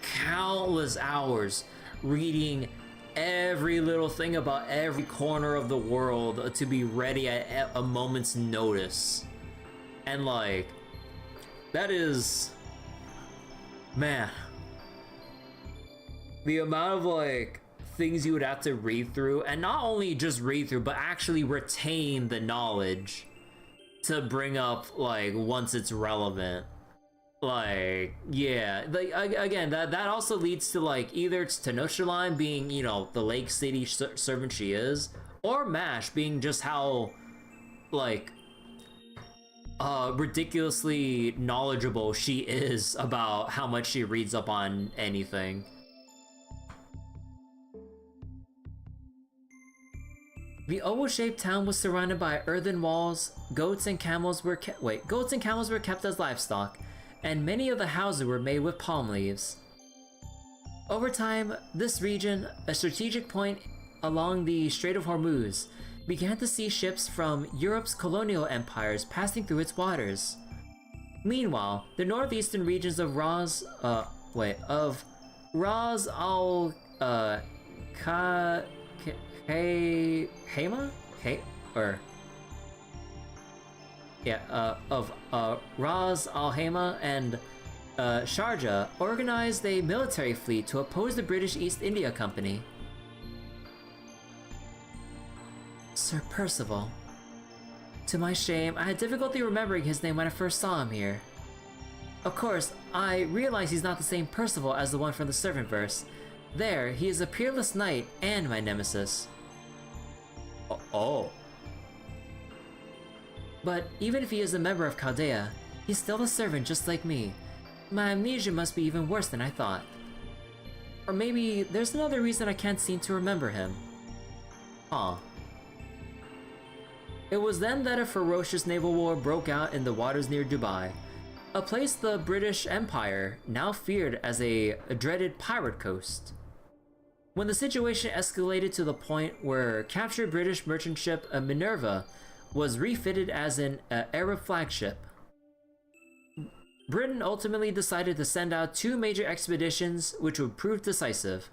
countless hours reading every little thing about every corner of the world to be ready at a moment's notice. And like that is, man, the amount of like things you would have to read through, and not only just read through but actually retain the knowledge to bring up like once it's relevant. Like yeah, like again that also leads to like either it's Tenochtitlan being, you know, the Lake City servant she is, or MASH being just how like ridiculously knowledgeable she is about how much she reads up on anything. The oval-shaped town was surrounded by earthen walls. Goats and camels were kept as livestock, and many of the houses were made with palm leaves. Over time, this region, a strategic point along the Strait of Hormuz, began to see ships from Europe's colonial empires passing through its waters. Meanwhile, the northeastern regions of Ras Al Ras Al Khaimah and Sharjah organized a military fleet to oppose the British East India Company. Sir Percival. To my shame, I had difficulty remembering his name when I first saw him here. Of course, I realize he's not the same Percival as the one from the Servantverse. There, he is a peerless knight and my nemesis. Oh. But even if he is a member of Chaldea, he's still a servant just like me. My amnesia must be even worse than I thought. Or maybe there's another reason I can't seem to remember him. Huh. It was then that a ferocious naval war broke out in the waters near Dubai, a place the British Empire now feared as a dreaded pirate coast. When the situation escalated to the point where captured British merchant ship Minerva was refitted as an Arab flagship, Britain ultimately decided to send out two major expeditions which would prove decisive.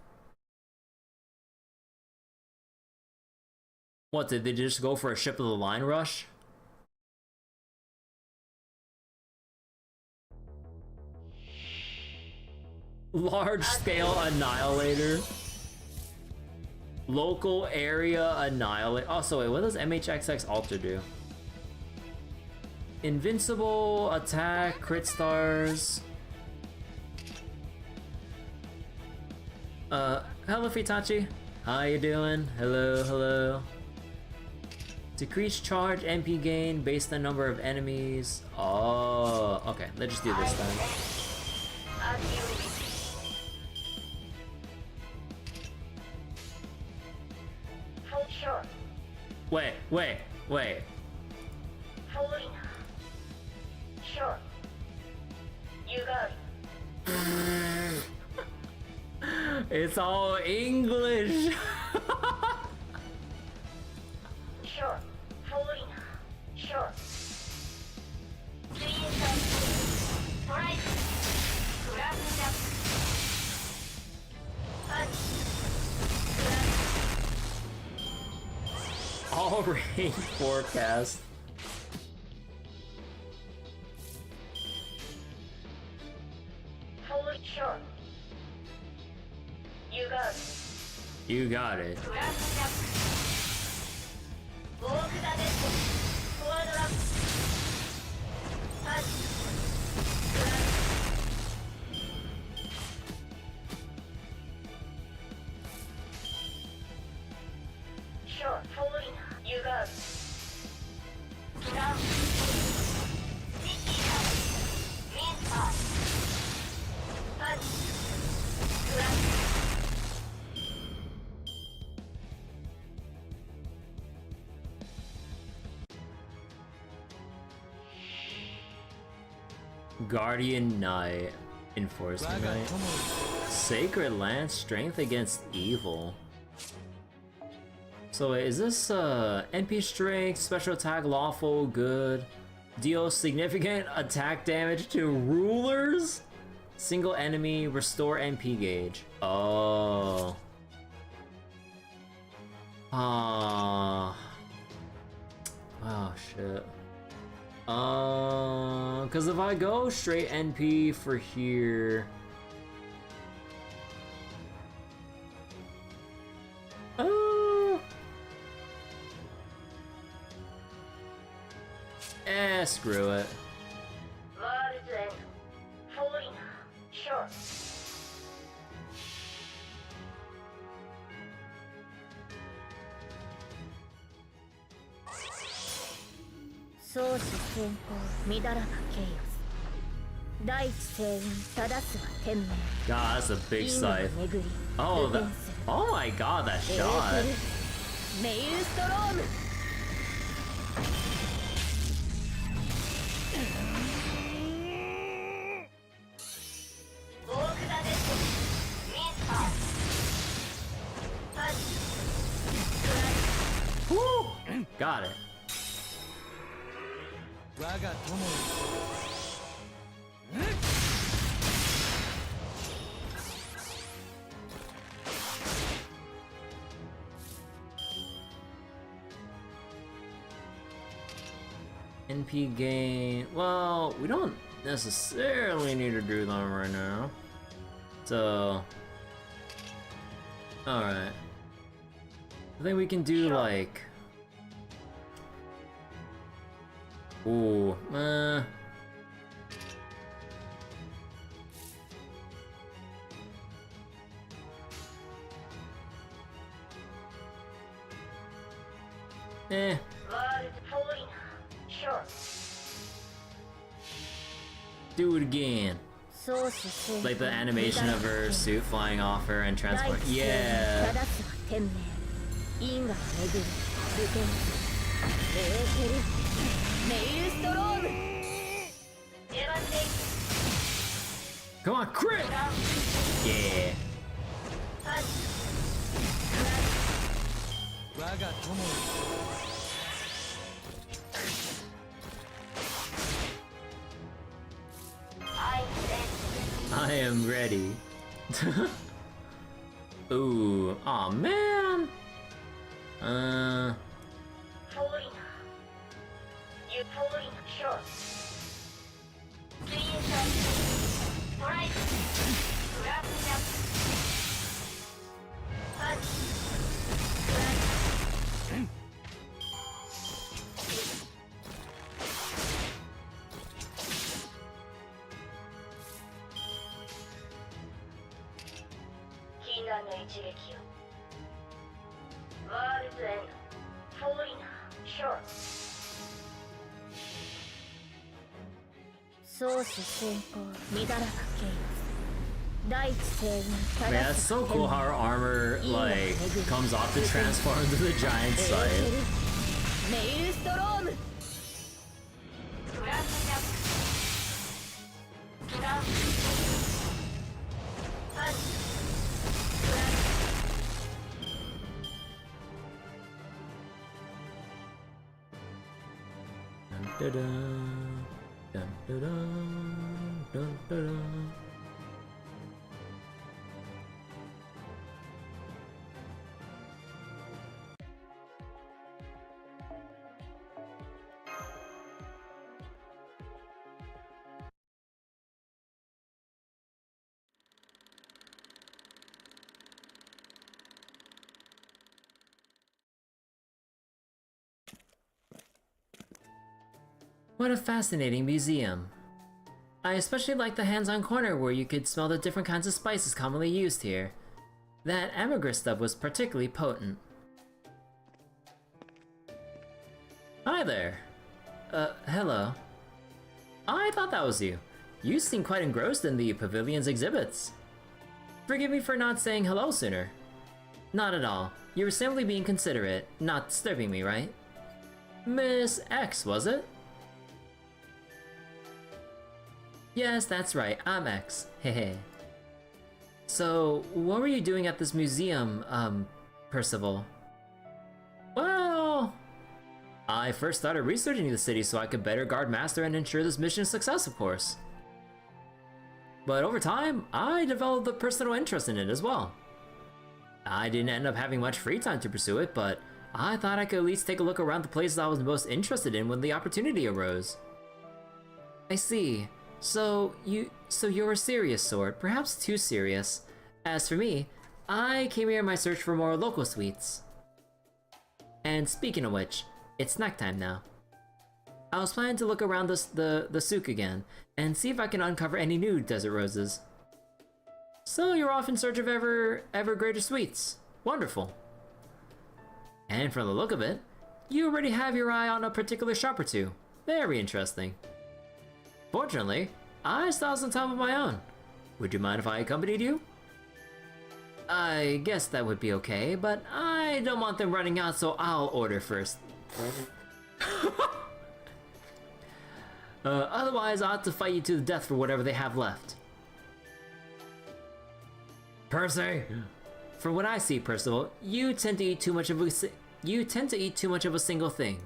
What, did they just go for a ship of the line rush? Large scale annihilator. Local area annihilate. Oh, so wait, what does MHXX Alter do? Invincible, attack, crit stars. Hello Fitachi. How you doing? Hello, hello. Decrease charge MP gain based on number of enemies. Oh, okay. Let's just do this then. Wait. Sure. You got it. It's all English. Sure. Falling. Sure. Alright. All rain forecast. Falling. Sure. You got it. You got it. Sure, falling. You got it. Guardian Knight. Enforcement Knight. Sacred Lance. Strength against evil. So wait, is this NP strength, special attack, lawful, good? Deal significant attack damage to rulers? Single enemy, restore NP gauge. Oh. Ah. Oh shit. Cause if I go straight NP for here. Screw it. Falling. Sure. Source 先行みだらばケイオス大地星雲正すは天命 God, that's a big scythe. Oh, that. Oh my god, that shot. メイルストロームWoo! Got it. NP gain. Well, we don't necessarily need to do them right now. So, alright. I think we can do like. Ooh, do it again. Like the animation of her suit flying off her and transport. Yeah. Come on, crit! Yeah. I am ready. Ooh, aw, man. Sure. 間の一撃よ。ワールズエンド、フォーリナー、ショーツ。創始成功、乱らくケイオス。第一星雲、 Man, that's so cool how her armor like comes off to transform into the giant scythe. メイルストローム。トランスジャック。トランス。パンチ。トランス。Dun, dun, dun, dun, dun, dun, dun. What a fascinating museum. I especially like the hands-on corner where you could smell the different kinds of spices commonly used here. That ambergris stuff was particularly potent. Hi there. Hello. I thought that was you. You seem quite engrossed in the pavilion's exhibits. Forgive me for not saying hello sooner. Not at all. You were simply being considerate, not disturbing me, right? Miss X, was it? Yes, that's right, I'm X. Hehe. So, what were you doing at this museum, Percival? Well, I first started researching the city so I could better guard Master and ensure this mission's success, of course. But over time, I developed a personal interest in it as well. I didn't end up having much free time to pursue it, but I thought I could at least take a look around the places I was most interested in when the opportunity arose. I see. So you're a serious sort, perhaps too serious. As for me, I came here in my search for more local sweets. And speaking of which, it's snack time now. I was planning to look around the souk again, and see if I can uncover any new desert roses. So you're off in search of ever greater sweets. Wonderful. And from the look of it, you already have your eye on a particular shop or two. Very interesting. Fortunately, I still have some time of my own. Would you mind if I accompanied you? I guess that would be okay, but I don't want them running out, so I'll order first. Otherwise, I'll have to fight you to the death for whatever they have left. Percy! From what I see, Percival, you tend to eat too much of a single thing.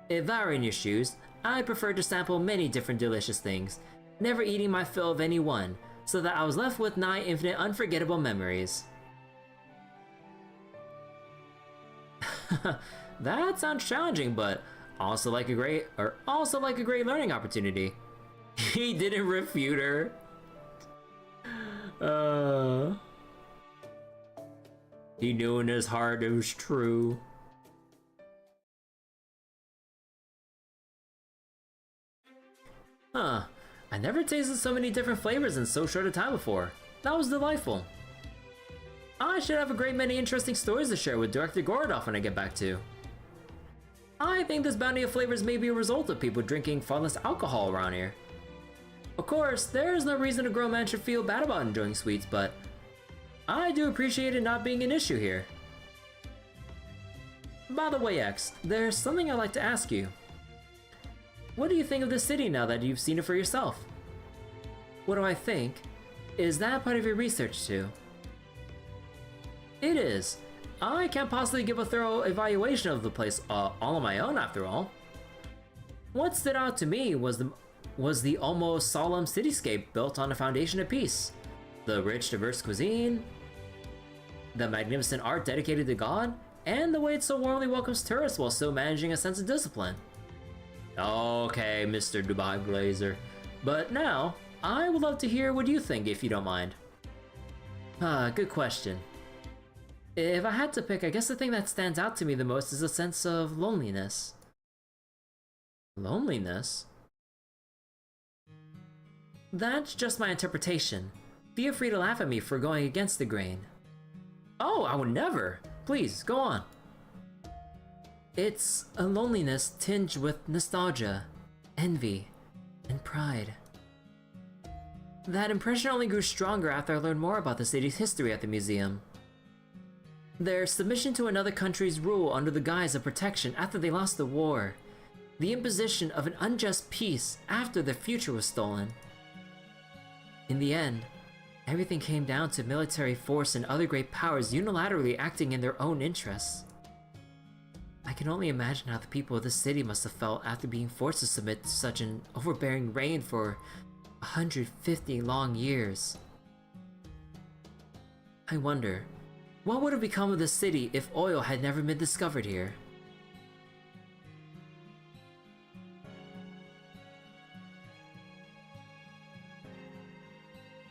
If I were in your shoes, I prefer to sample many different delicious things, never eating my fill of any one, so that I was left with nigh infinite unforgettable memories. That sounds challenging, but also like a great learning opportunity. He didn't refute her. He knew in his heart it was true. Huh, I never tasted so many different flavors in so short a time before. That was delightful. I should have a great many interesting stories to share with Director Gorodov when I get back to. I think this bounty of flavors may be a result of people drinking far less alcohol around here. Of course, there is no reason a grown man should feel bad about enjoying sweets, but I do appreciate it not being an issue here. By the way, X, there's something I'd like to ask you. What do you think of the city now that you've seen it for yourself? What do I think? Is that part of your research too? It is. I can't possibly give a thorough evaluation of the place all on my own after all. What stood out to me was the almost solemn cityscape built on a foundation of peace. The rich, diverse cuisine, the magnificent art dedicated to God, and the way it so warmly welcomes tourists while still managing a sense of discipline. Okay, Mr. Dubai Glazer. But now, I would love to hear what you think, if you don't mind. Good question. If I had to pick, I guess the thing that stands out to me the most is a sense of loneliness. Loneliness? That's just my interpretation. Feel free to laugh at me for going against the grain. Oh, I would never! Please, go on. It's a loneliness tinged with nostalgia, envy, and pride. That impression only grew stronger after I learned more about the city's history at the museum. Their submission to another country's rule under the guise of protection after they lost the war. The imposition of an unjust peace after their future was stolen. In the end, everything came down to military force and other great powers unilaterally acting in their own interests. I can only imagine how the people of the city must have felt after being forced to submit to such an overbearing reign for 150 long years. I wonder, what would have become of the city if oil had never been discovered here?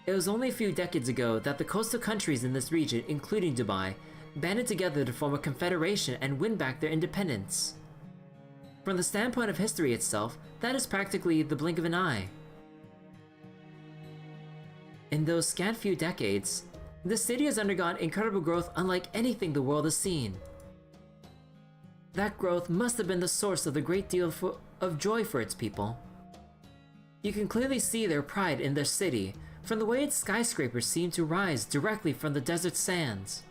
It was only a few decades ago that the coastal countries in this region, including Dubai, banded together to form a confederation and win back their independence. From the standpoint of history itself, that is practically the blink of an eye. In those scant few decades, the city has undergone incredible growth unlike anything the world has seen. That growth must have been the source of the great deal of joy for its people. You can clearly see their pride in their city from the way its skyscrapers seem to rise directly from the desert sands.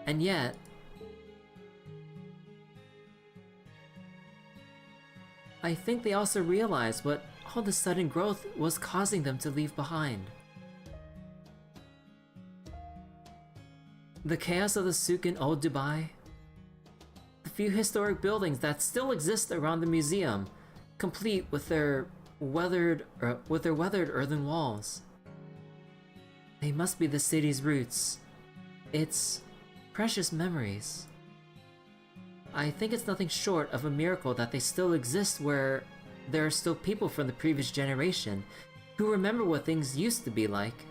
And yet, I think they also realized what all the sudden growth was causing them to leave behind. The chaos of the souk in old Dubai, the few historic buildings that still exist around the museum, complete with their weathered earthen walls. They must be the city's roots, its precious memories. I think it's nothing short of a miracle that they still exist where there are still people from the previous generation who remember what things used to be like.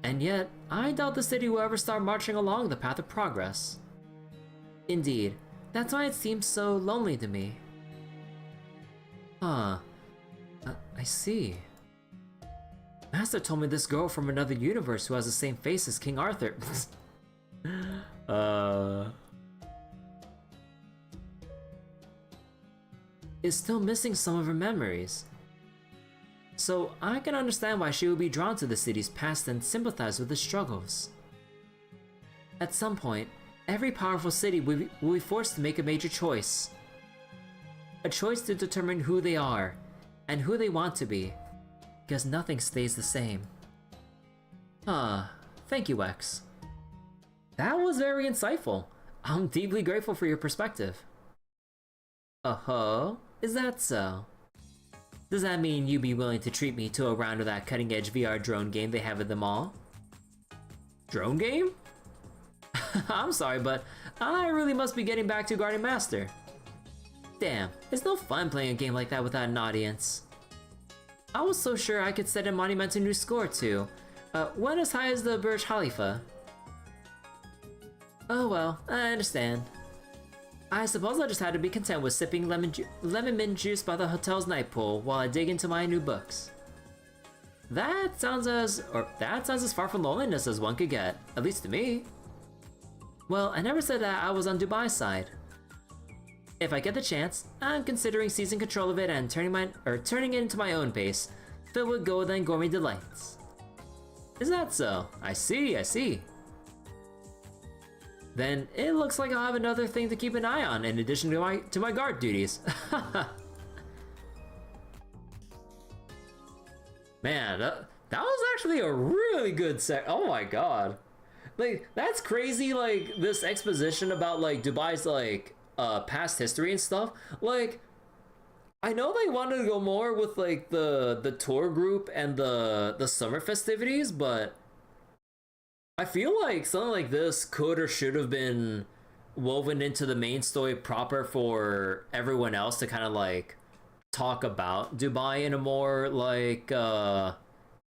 And yet, I doubt the city will ever start marching along the path of progress. Indeed, that's why it seems so lonely to me. Huh. I see. Master told me this girl from another universe who has the same face as King Arthur. Is still missing some of her memories. So I can understand why she would be drawn to the city's past and sympathize with its struggles. At some point, every powerful city will be forced to make a major choice. A choice to determine who they are, and who they want to be, because nothing stays the same. Thank you, X. That was very insightful. I'm deeply grateful for your perspective. Is that so? Does that mean you'd be willing to treat me to a round of that cutting-edge VR drone game they have at the mall? Drone game? I'm sorry, but I really must be getting back to Guardian Master. Damn, it's no fun playing a game like that without an audience. I was so sure I could set a monumental new score too. One as high as the Burj Khalifa. Oh well, I understand. I suppose I just had to be content with sipping lemon mint juice by the hotel's night pool while I dig into my new books. That sounds as far from loneliness as one could get, at least to me. Well, I never said that I was on Dubai's side. If I get the chance, I'm considering seizing control of it and turning it into my own base, filled with gold and gourmet delights. Is that so? I see. Then it looks like I'll have another thing to keep an eye on in addition to my guard duties. Man, that was actually a really good set. Oh my god. Like, that's crazy, like, this exposition about, like, Dubai's, like, past history and stuff. Like, I know they wanted to go more with, like, the tour group and the summer festivities, but I feel like something like this could or should have been woven into the main story proper for everyone else to kind of, like, talk about Dubai in a more, like,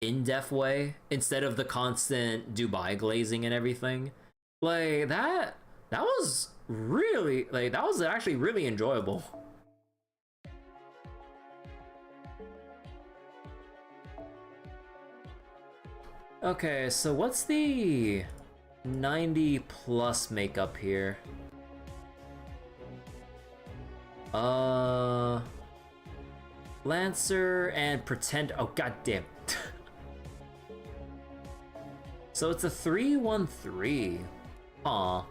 in-depth way instead of the constant Dubai glazing and everything. Like, that was really, like, that was actually really enjoyable. Okay, so what's the 90 plus makeup here? Lancer and Pretend. Oh, goddamn. So it's a 313. Aw.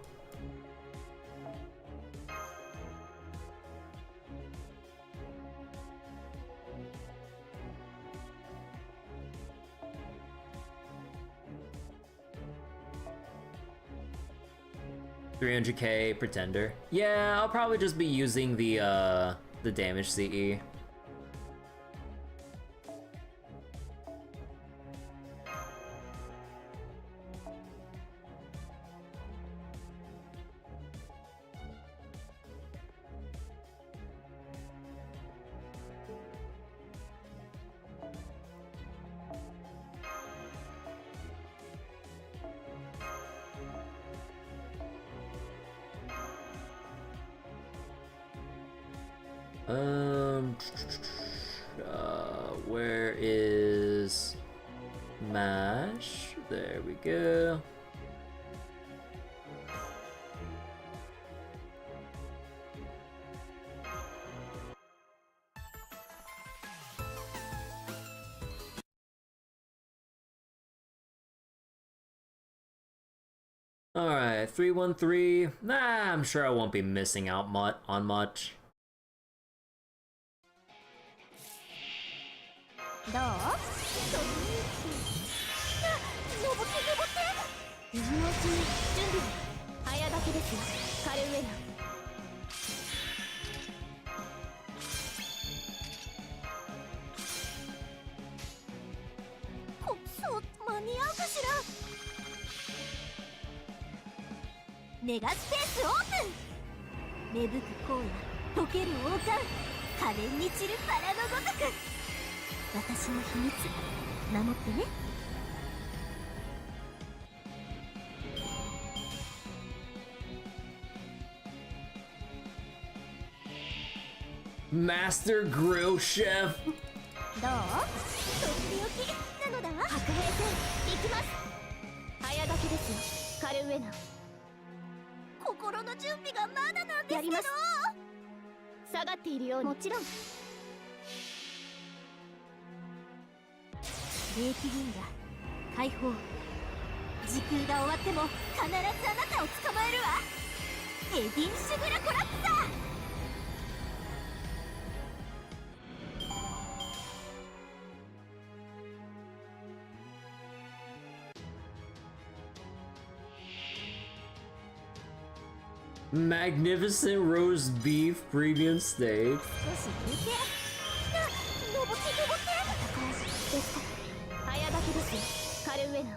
$300k Pretender. Yeah, I'll probably just be using the damage CE. Where is Mash? There we go. Alright, 313. Nah, I'm sure I won't be missing out on much. どう？登って今のうちに準備を。早掛けですよ、カルウェナ。間に合うかしら。メガスペースオープン。芽吹く荒野、溶ける王冠、可憐に散るバラのごとく。私の秘密守ってね。Master Grill Chef. どう？とっておきなのだわ。白兵戦行きます。早掛けですよ、カルウェナ。心の準備がまだなんですけど。やります。下がっているように。もちろん。霊気銀河解放。時空が終わっても必ずあなたを捕まえるわ。エディン・シュグラコラプサー。Magnificent roast beef premium steak. 少し休憩。登ってですか。早掛けですよ、カルウェナ。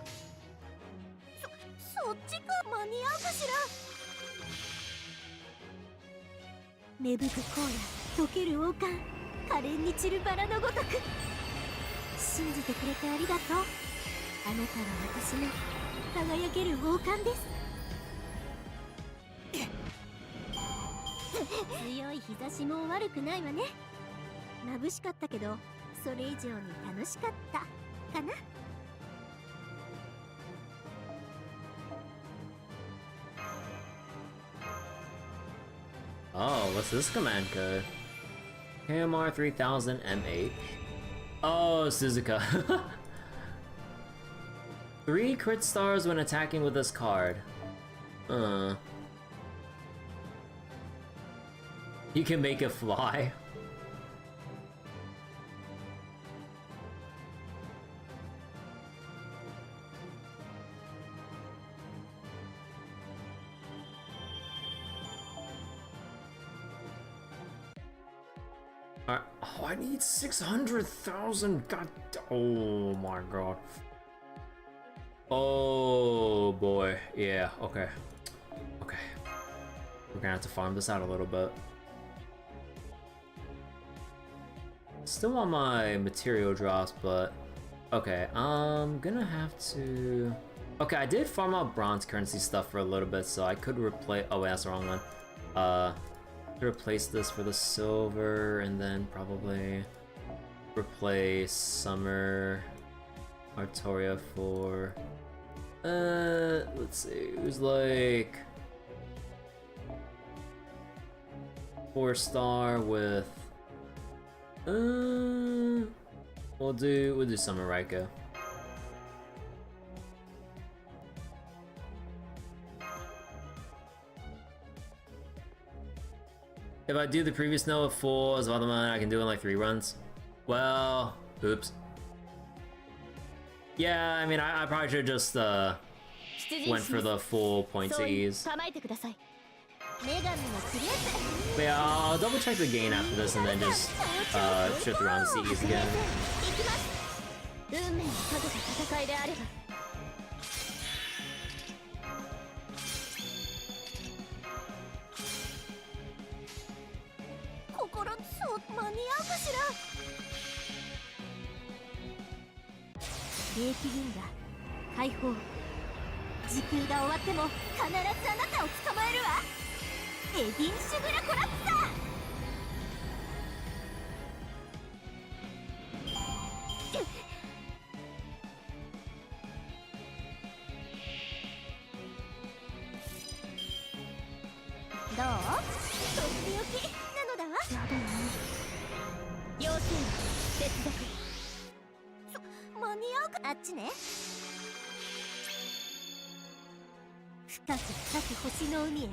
そっちか。間に合うかしら。芽吹く荒野、溶ける王冠、可憐に散るバラのごとく。信じてくれてありがとう。あなたは私の輝ける王冠です。強い日差しも悪くないわね。眩しかったけどそれ以上に楽しかったかな。Oh, what's this command code? KMR 3000 MH. Oh, Suzuka. 3 crit stars when attacking with this card. You can make it fly. Oh, I need 600,000. God. Oh my god. Oh boy. Yeah, okay. Okay. We're gonna have to farm this out a little bit. Still on my material drops, but okay, I'm gonna have to. Okay, I did farm out bronze currency stuff for a little bit, so I could replace. Oh, wait, that's the wrong one. Replace this for the silver, and then probably replace summer Artoria 4. Let's see. It was like 4-star with. We'll do Summer Raiko. If I do the previous Noah full as Valdaman, I can do it in like 3 runs. Well, oops. Yeah, I mean, I probably should just went for the full points to ease. But yeah, I'll double check the gain after this and then just shift around to CEs again. 利益銀河解放時空が終わっても必ずあなたを捕まえるわエディン・シュグラコラプサーどうとっておきなのだわやだね妖精接続間に合うかあっちね深く深く星の海へ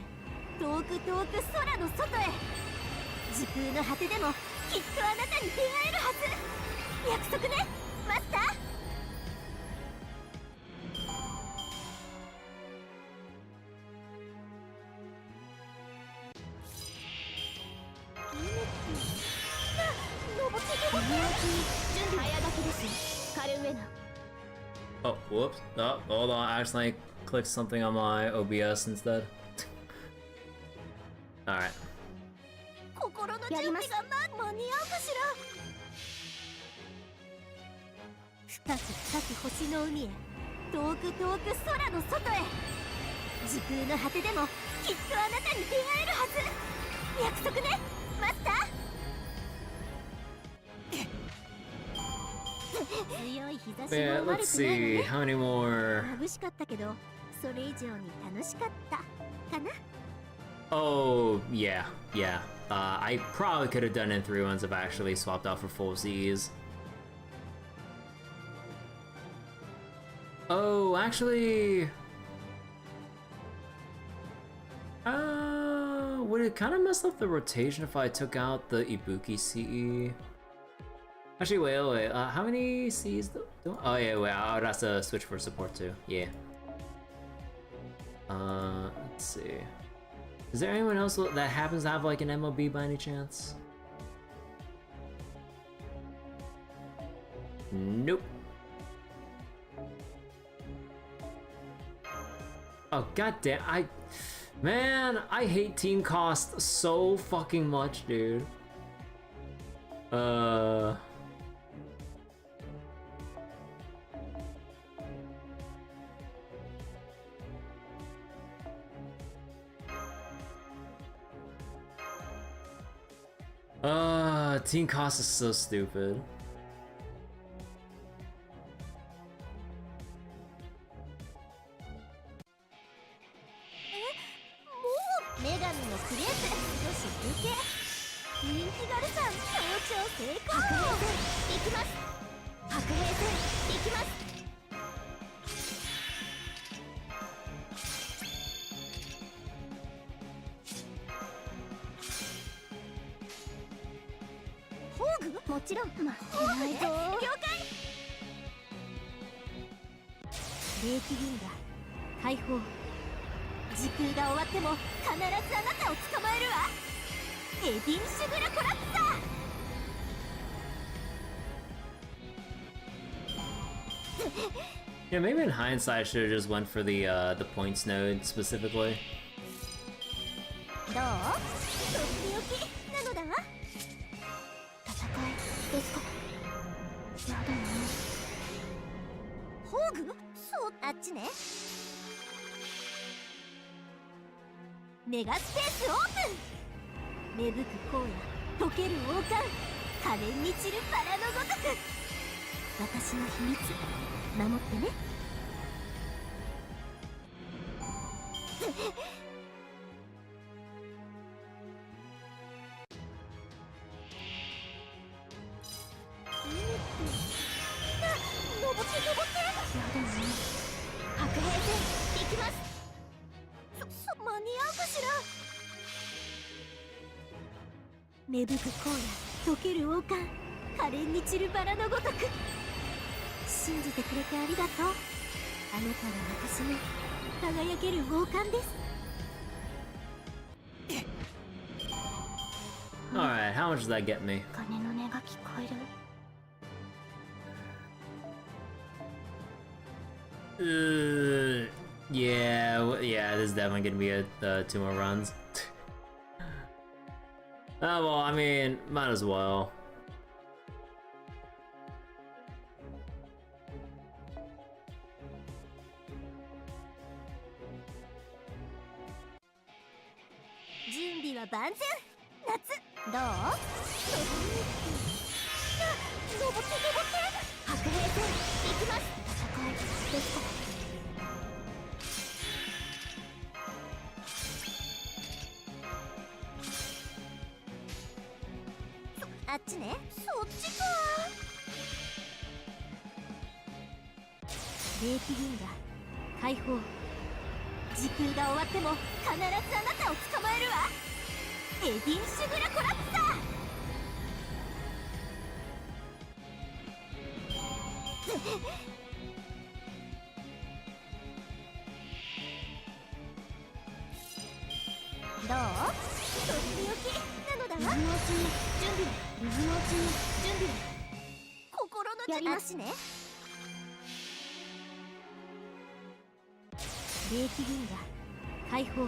遠く遠く空の外へ時空の果てでもきっとあなたに出会えるはず約束ねマスターOh, whoops. Oh, hold on. I accidentally clicked something on my OBS instead. Alright. 心の準備が間に合うかしら深く深く星の海へ遠く遠く空の外へ時空の果てでもきっとあなたに出会えるはず約束ねマスター強い日差し Yeah, も悪 let's くない see. How many more? 眩しかったけどそれ以上に楽しかったかな Oh, yeah. I probably could have done it in 3 runs if I actually swapped out for full Z's. Oh, actually... would it kind of mess up the rotation if I took out the Ibuki CE? Actually, wait. How many C's do oh, yeah, wait. I would have to switch for support too. Yeah. Let's see. Is there anyone else that happens to have like an MLB by any chance? Nope. Oh, goddamn. Man, I hate team cost so fucking much, dude. Team cost is so stupid. Yeah, maybe in hindsight I should have just went for the points node specifically. どう？とっておきなのだわ。戦いですか。やだね。ホーグ？そう、あっちね。メガスペースオープン。芽吹く荒野、溶ける王冠、可憐に散るバラのごとく。私の秘密守ってね。登ってやだね。白兵戦行きます。間に合うかしら。芽吹く荒野溶ける王冠可憐に散るバラのごとく。信じてくれてありがとう。あなたは私の輝ける王冠です。Alright, how much does that get me? 鐘の音が聞こえる。Yeah, this is definitely gonna be 2 more runs. Well, I mean, might as well.準備は万全。夏どう？登って白兵戦行きます。戦いですか。あっちね。そっちか。霊気銀河解放。時空が終わっても必ずあなたを捕まえるわ。エディン・シュグラコラプサー。どう？とっておきなのだわ。水のうちに準備。水のうちに準備。心のやりますね。霊気銀河解放。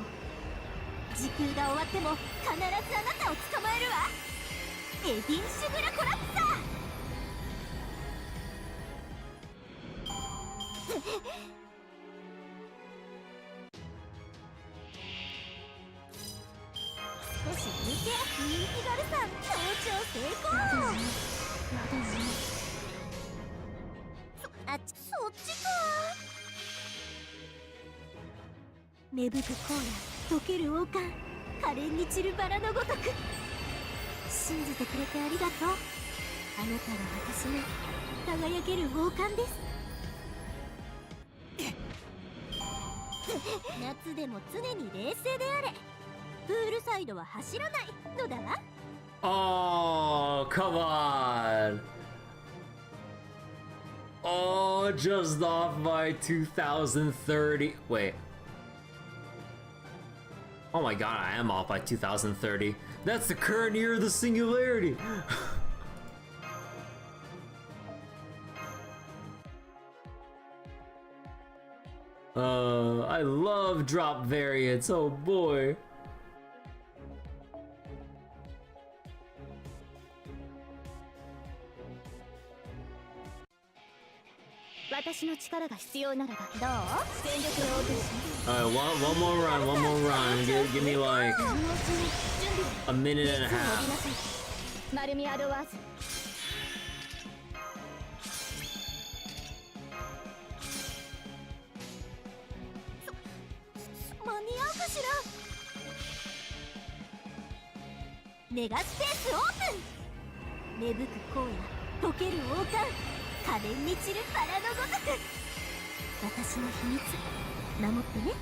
時空が終わっても必ずあなたを捕まえるわ。エディン・シュグラコラプサー。少し見て。人気ガルさん登頂成功。そっちか。芽吹く荒野溶ける王冠可憐に散るバラのごとく。信じてくれてありがとう。あなたは私の輝ける王冠です。夏でも常に冷静であれ。プールサイドは走らないのだわ。Oh, come on. Oh, just off by 2030. Wait. Oh my god, I am off by 2030. That's the current year of the singularity. I love drop variants, oh boy. 私の力が必要ならばどう？全力で応戦します。Alright, one more run. Give me like a minute and a half. マルミアドワーズ。間に合うかしら。メガスペースオープン。芽吹く荒野溶ける王冠可憐に散るバラのごとく。私の秘密守ってね。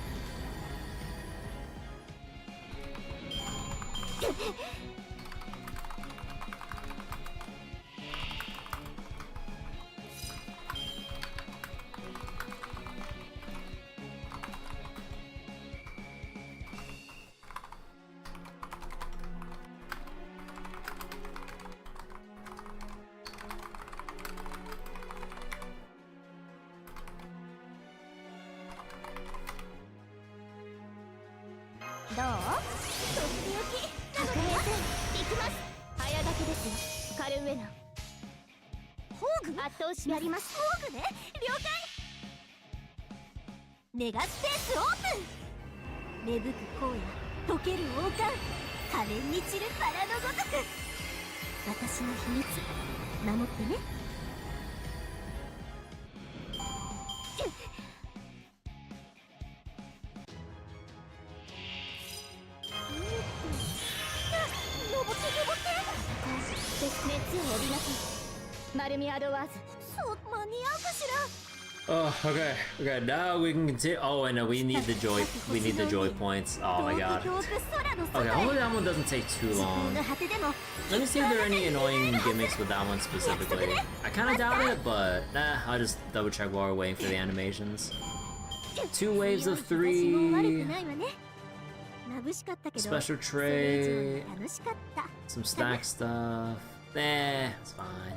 どう？とっておきなので行きます。早書きですよ、カルウェナン。ホーグ圧倒しやります。ホーグね、了解。メガスペースオープン。芽吹く荒野溶ける王冠可憐に散るバラのごとく。私の秘密守ってね。丸みアドワーズそう間に合うかしら Oh, okay. Okay, now we can continue. Oh, I know. We need the joy points. Oh my god. Okay, hopefully that one doesn't take too long. Let me see if there are any annoying gimmicks with that one specifically. I kind of doubt it, but I'll just double check while we're waiting for the animations. 2 waves of 3. Special tray. Some stack stuff. It's fine.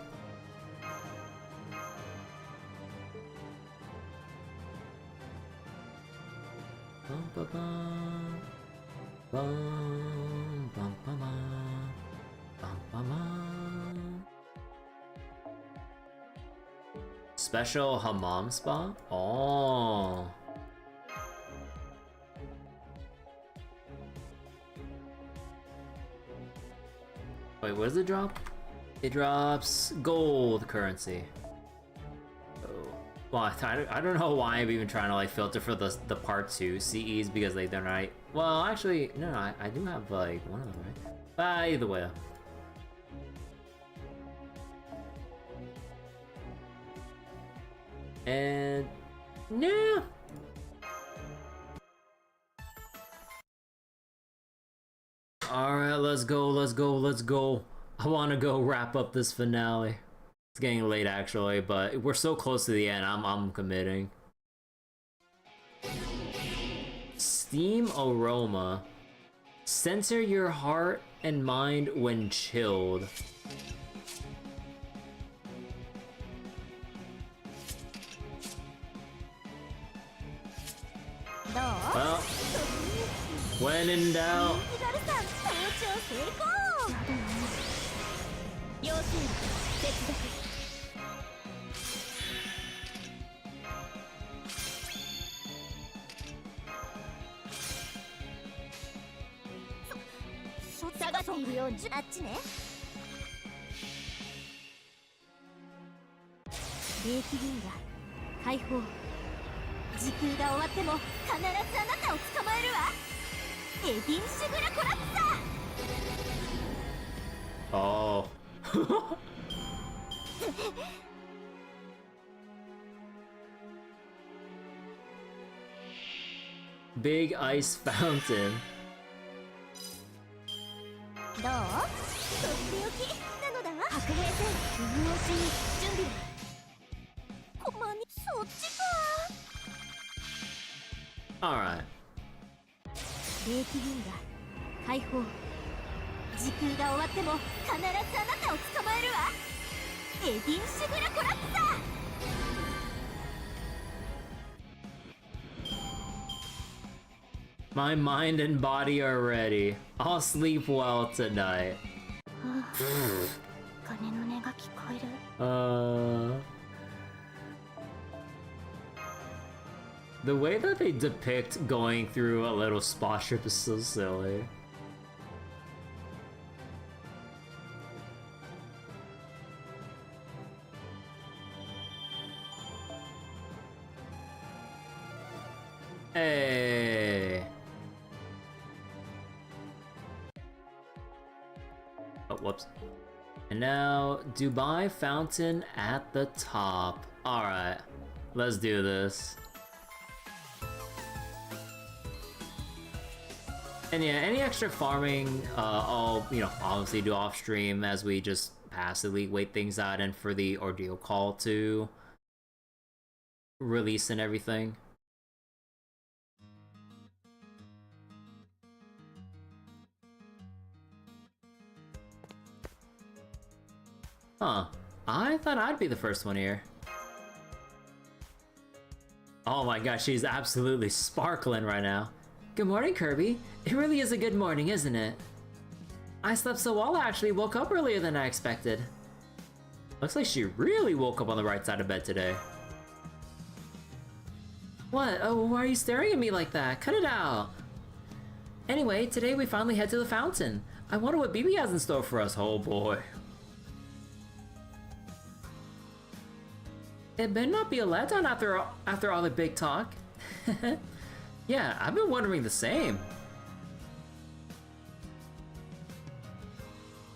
Bum, ba, bum. Bum, bum, ba, bum. Bum, ba, bum. Special hammam spa? Oh. Wait, what does it drop? It drops gold currency. Well, I don't know why I'm even trying to like filter for the part 2 CEs because like they're not. Well, actually, no, I do have like one of them, right? But either way. And no. All right, let's go. I want to go wrap up this finale. It's getting late actually, but we're so close to the end. I'm committing. Steam aroma. Center your heart and mind when chilled. Well, when in doubt. Oh. Big ice fountain. All right. My mind and body are ready. I'll sleep well tonight. The way that they depict going through a little spa trip is so silly. Hey. Oh, whoops. And now, Dubai Fountain at the top. Alright, let's do this. And yeah, any extra farming, I'll, obviously do off stream as we just passively wait things out and for the ordeal call to release and everything. Huh. I thought I'd be the first one here. Oh my gosh, she's absolutely sparkling right now. Good morning, Kirby. It really is a good morning, isn't it? I slept so well I actually woke up earlier than I expected. Looks like she really woke up on the right side of bed today. What? Oh, why are you staring at me like that? Cut it out! Anyway, today we finally head to the fountain. I wonder what BB has in store for us. Oh boy. It better not be a letdown after all the big talk. Yeah, I've been wondering the same.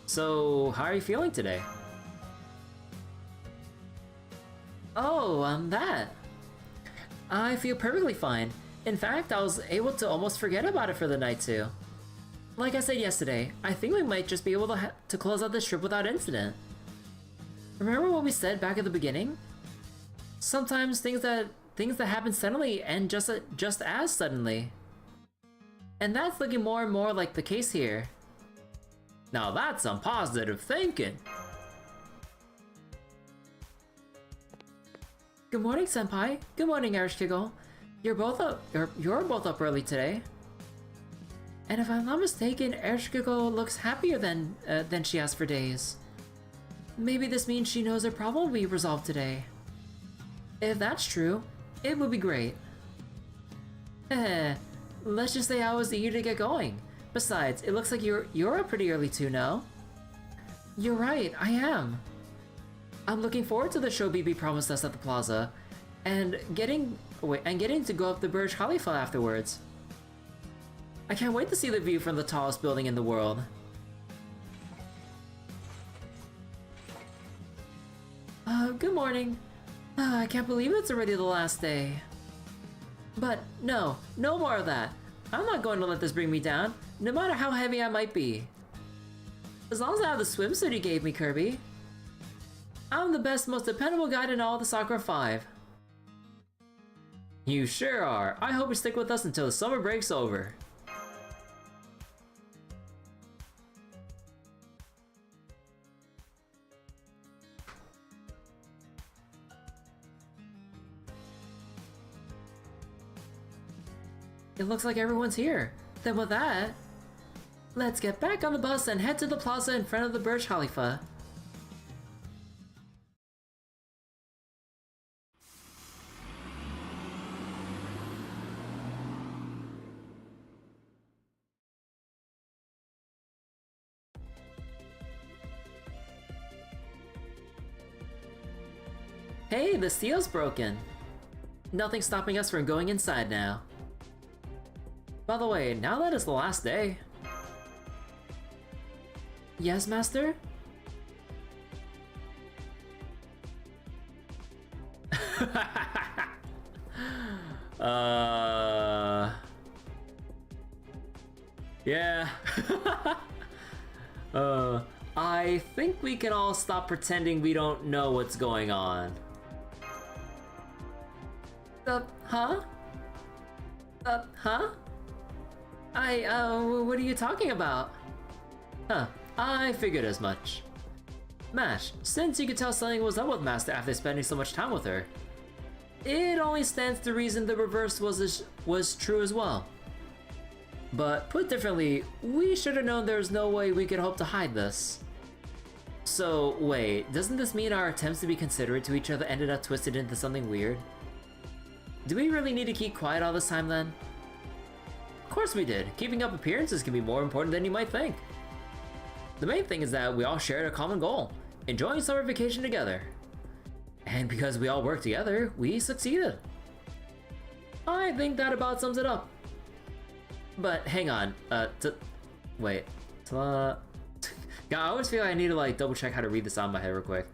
So, how are you feeling today? Oh, that. I feel perfectly fine. In fact, I was able to almost forget about it for the night too. Like I said yesterday, I think we might just be able to close out this trip without incident. Remember what we said back at the beginning? Sometimes things that happen suddenly end just as suddenly. And that's looking more and more like the case here. Now that's some positive thinking. Good morning, Senpai. Good morning, Erishkigo. You're both up early today. And if I'm not mistaken, Erishkigo looks happier than she has for days. Maybe this means she knows her problem will be resolved today. If that's true, it would be great. Let's just say I was eager to get going. Besides, it looks like you're up pretty early too, no? You're right, I am. I'm looking forward to the show BB promised us at the plaza, and getting to go up the Burj Khalifa afterwards. I can't wait to see the view from the tallest building in the world. Good morning. I can't believe it's already the last day. But no more of that. I'm not going to let this bring me down, no matter how heavy I might be. As long as I have the swimsuit you gave me, Kirby. I'm the best, most dependable guide in all the Sakura 5. You sure are. I hope you stick with us until the summer break's over. It looks like everyone's here. Then with that, let's get back on the bus and head to the plaza in front of the Burj Khalifa. Hey, the seal's broken. Nothing's stopping us from going inside now. By the way, now that it's the last day... Yes, Master? Yeah. I think we can all stop pretending we don't know what's going on. Huh? Huh? What are you talking about? Huh, I figured as much. Mash, since you could tell something was up with Master after spending so much time with her, it only stands to reason the reverse was true as well. But put differently, we should have known there was no way we could hope to hide this. So wait, doesn't this mean our attempts to be considerate to each other ended up twisted into something weird? Do we really need to keep quiet all this time then? Of course we did. Keeping up appearances can be more important than you might think. The main thing is that we all shared a common goal, enjoying summer vacation together. And because we all worked together, we succeeded. I think that about sums it up. But hang on, wait. God, I always feel like I need to like double check how to read this out in my head real quick.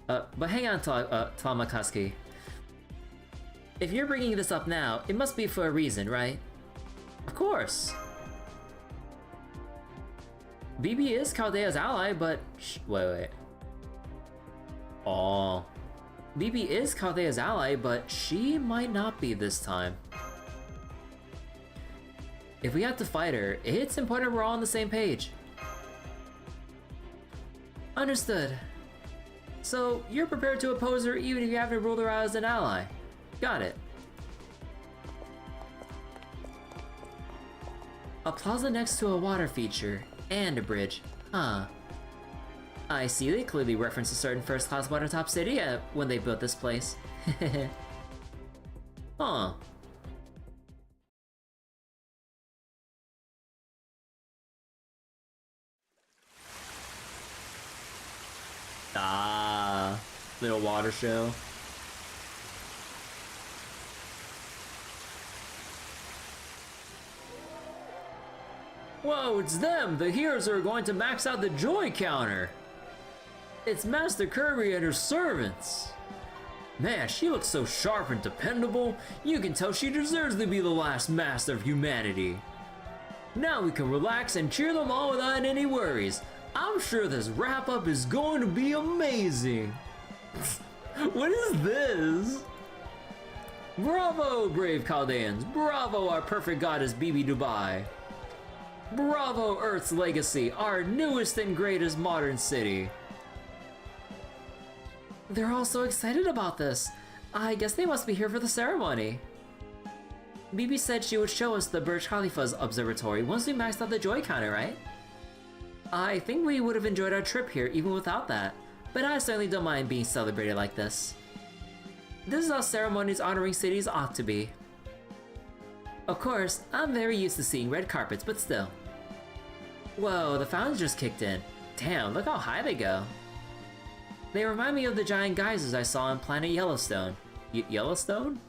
But hang on, Tamakasuki. If you're bringing this up now, it must be for a reason, right? Of course! BB is Chaldea's ally, but... wait. Oh. BB is Chaldea's ally, but she might not be this time. If we have to fight her, it's important we're all on the same page. Understood. So, you're prepared to oppose her even if you have to rule her out as an ally. Got it. A plaza next to a water feature, and a bridge. Huh. I see they clearly referenced a certain first-class water-top city when they built this place. Huh. Ah, little water show. Whoa, it's them! The heroes are going to max out the joy counter! It's Master Kirby and her servants! Man, she looks so sharp and dependable, you can tell she deserves to be the last master of humanity. Now we can relax and cheer them all without any worries. I'm sure this wrap-up is going to be amazing. What is this? Bravo, brave Chaldeans. Bravo, our perfect goddess Bibi Dubai. Bravo, Earth's legacy, our newest and greatest modern city. They're all so excited about this. I guess they must be here for the ceremony. Bibi said she would show us the Burj Khalifa's observatory once we maxed out the joy counter, right? I think we would have enjoyed our trip here even without that, but I certainly don't mind being celebrated like this. This is how ceremonies honoring cities ought to be. Of course, I'm very used to seeing red carpets, but still. Whoa, the fountains just kicked in. Damn, look how high they go. They remind me of the giant geysers I saw on planet Yellowstone. Yellowstone?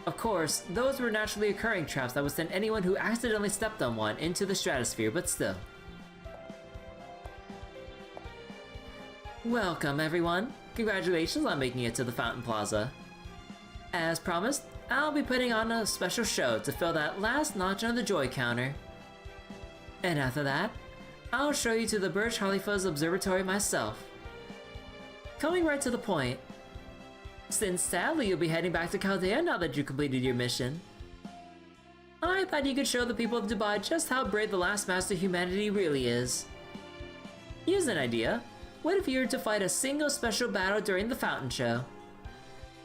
Of course, those were naturally occurring traps that would send anyone who accidentally stepped on one into the stratosphere, but still. Welcome everyone. Congratulations on making it to the Fountain Plaza. As promised, I'll be putting on a special show to fill that last notch on the joy counter. And after that, I'll show you to the Burj Khalifa's observatory myself. Coming right to the point, since sadly you'll be heading back to Chaldea now that you completed your mission, I thought you could show the people of Dubai just how brave the last master of humanity really is. Here's an idea. What if you were to fight a single special battle during the fountain show?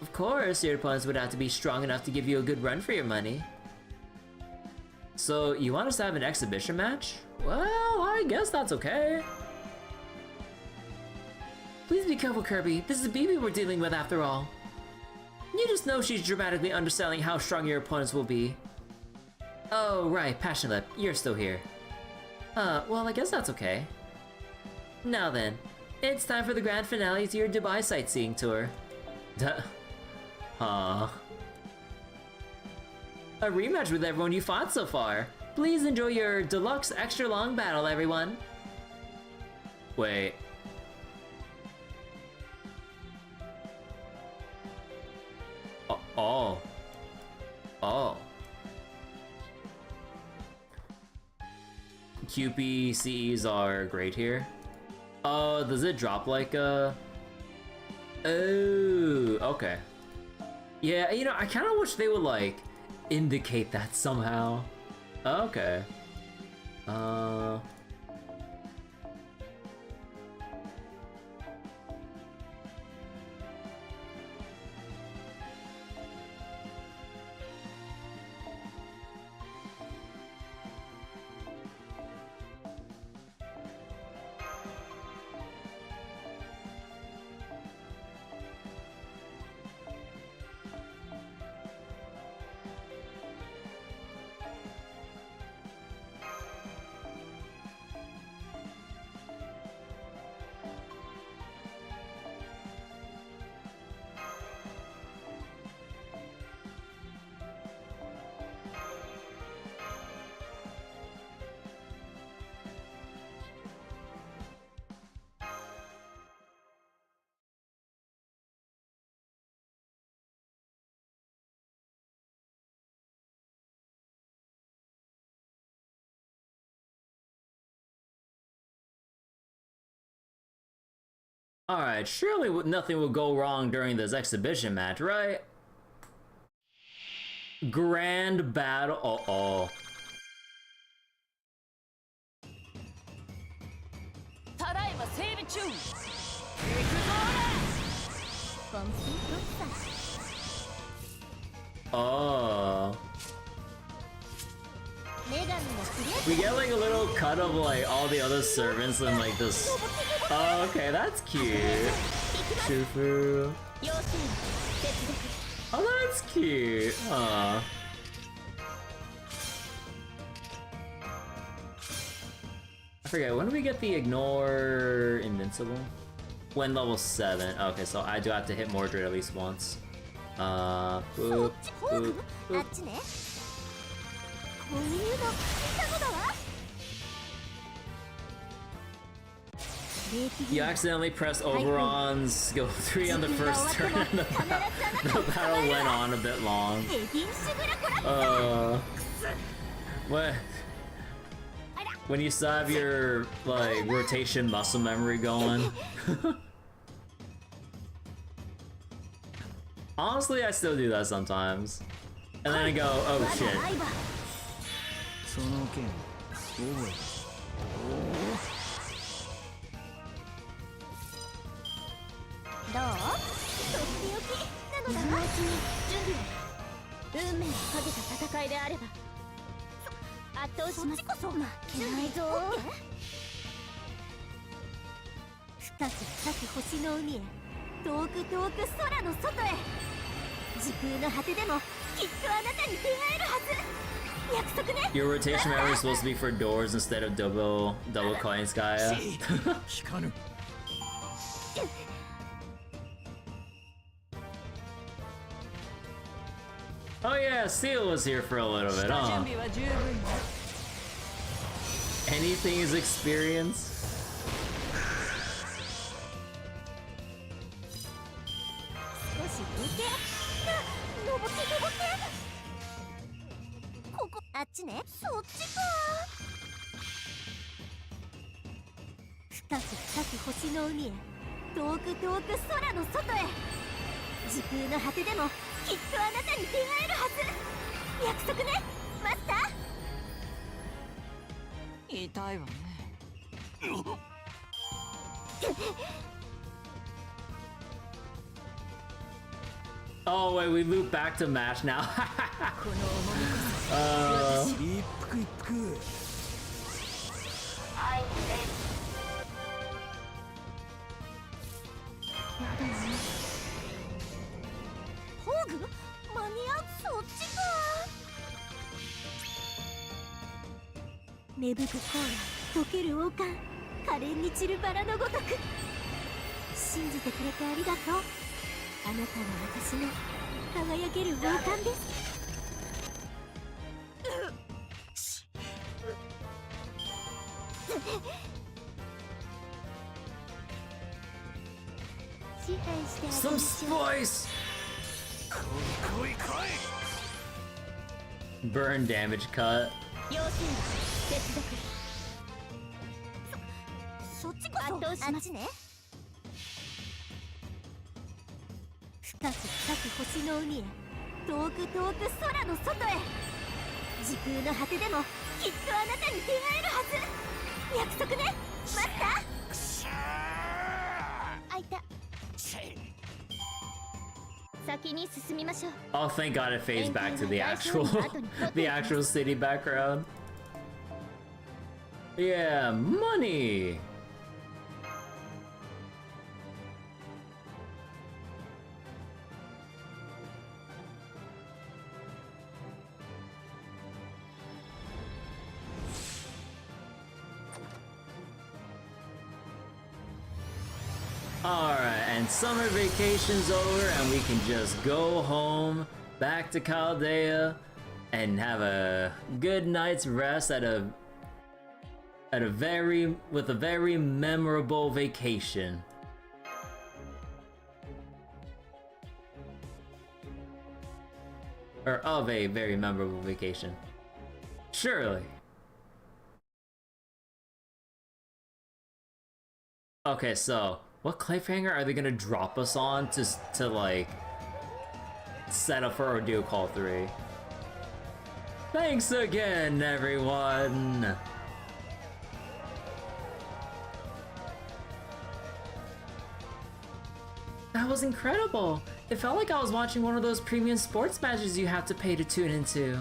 Of course, your opponents would have to be strong enough to give you a good run for your money. So, you want us to have an exhibition match? Well, I guess that's okay. Please be careful, Kirby. This is Bibi we're dealing with after all. You just know she's dramatically underselling how strong your opponents will be. Oh, right, Passionlip, you're still here. Well, I guess that's okay. Now then, it's time for the grand finale to your Dubai sightseeing tour. A rematch with everyone you fought so far. Please enjoy your deluxe extra long battle, everyone. Wait. Oh. QPCs are great here. Oh, does it drop like a... Oh, okay. Yeah, you know, I kind of wish they would like indicate that somehow. Okay. Alright, surely nothing will go wrong during this exhibition match, right? Grand battle. Uh-oh. Oh. We get like a little cut of like all the other servants and like this. Oh, okay, that's cute. Shufu. Oh, that's cute. Aw. I forget, when do we get the ignore invincible? When level 7. Okay, so I do have to hit Mordred at least once. Boop, boop, boop. You accidentally pressed Oberon's skill 3 on the first turn and the battle went on a bit long. What? When you still have your, like, rotation muscle memory going. Honestly, I still do that sometimes. And then I go, oh shit. Your rotation memory is supposed to be for doors instead of double coins, Gaia. Oh yeah, Seal was here for a little bit, huh? Anything is experience. Oh wait, we loop back to match now. Some spice! Burn damage cut. Oh, thank God it fades back to the actual city background. Yeah, money. Alright, and summer vacation's over and we can just go home, back to Chaldea, and have a good night's rest with a very memorable vacation. Or of a very memorable vacation. Surely. Okay, so what cliffhanger are they gonna drop us on to like set up for Ordeal Call 3? Thanks again, everyone! That was incredible! It felt like I was watching one of those premium sports matches you have to pay to tune into.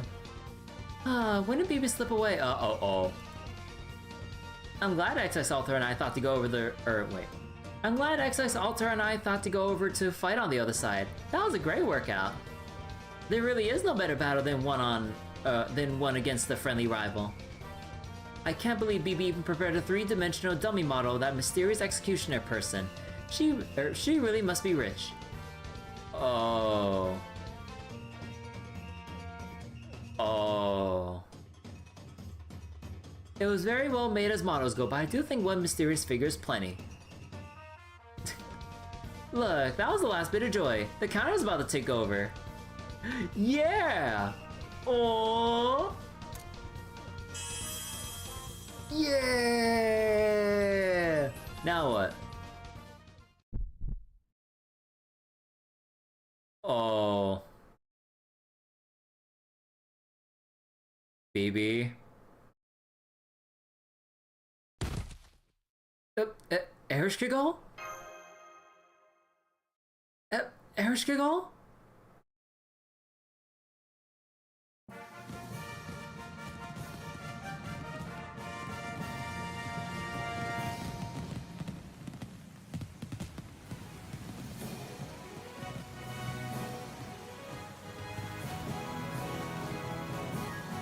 When did BB slip away? I'm glad XX Alter and I thought to go over the- I'm glad XX Alter and I thought to go over to fight on the other side. That was a great workout. There really is no better battle than one against the friendly rival. I can't believe BB even prepared a 3-dimensional dummy model of that mysterious executioner person. She really must be rich. Oh. It was very well made as models go, but I do think one mysterious figure is plenty. Look, that was the last bit of joy. The counter's about to take over. Yeah! Oh! Yeah! Now what? Oh. BB. Erishkigal? Erishkigal?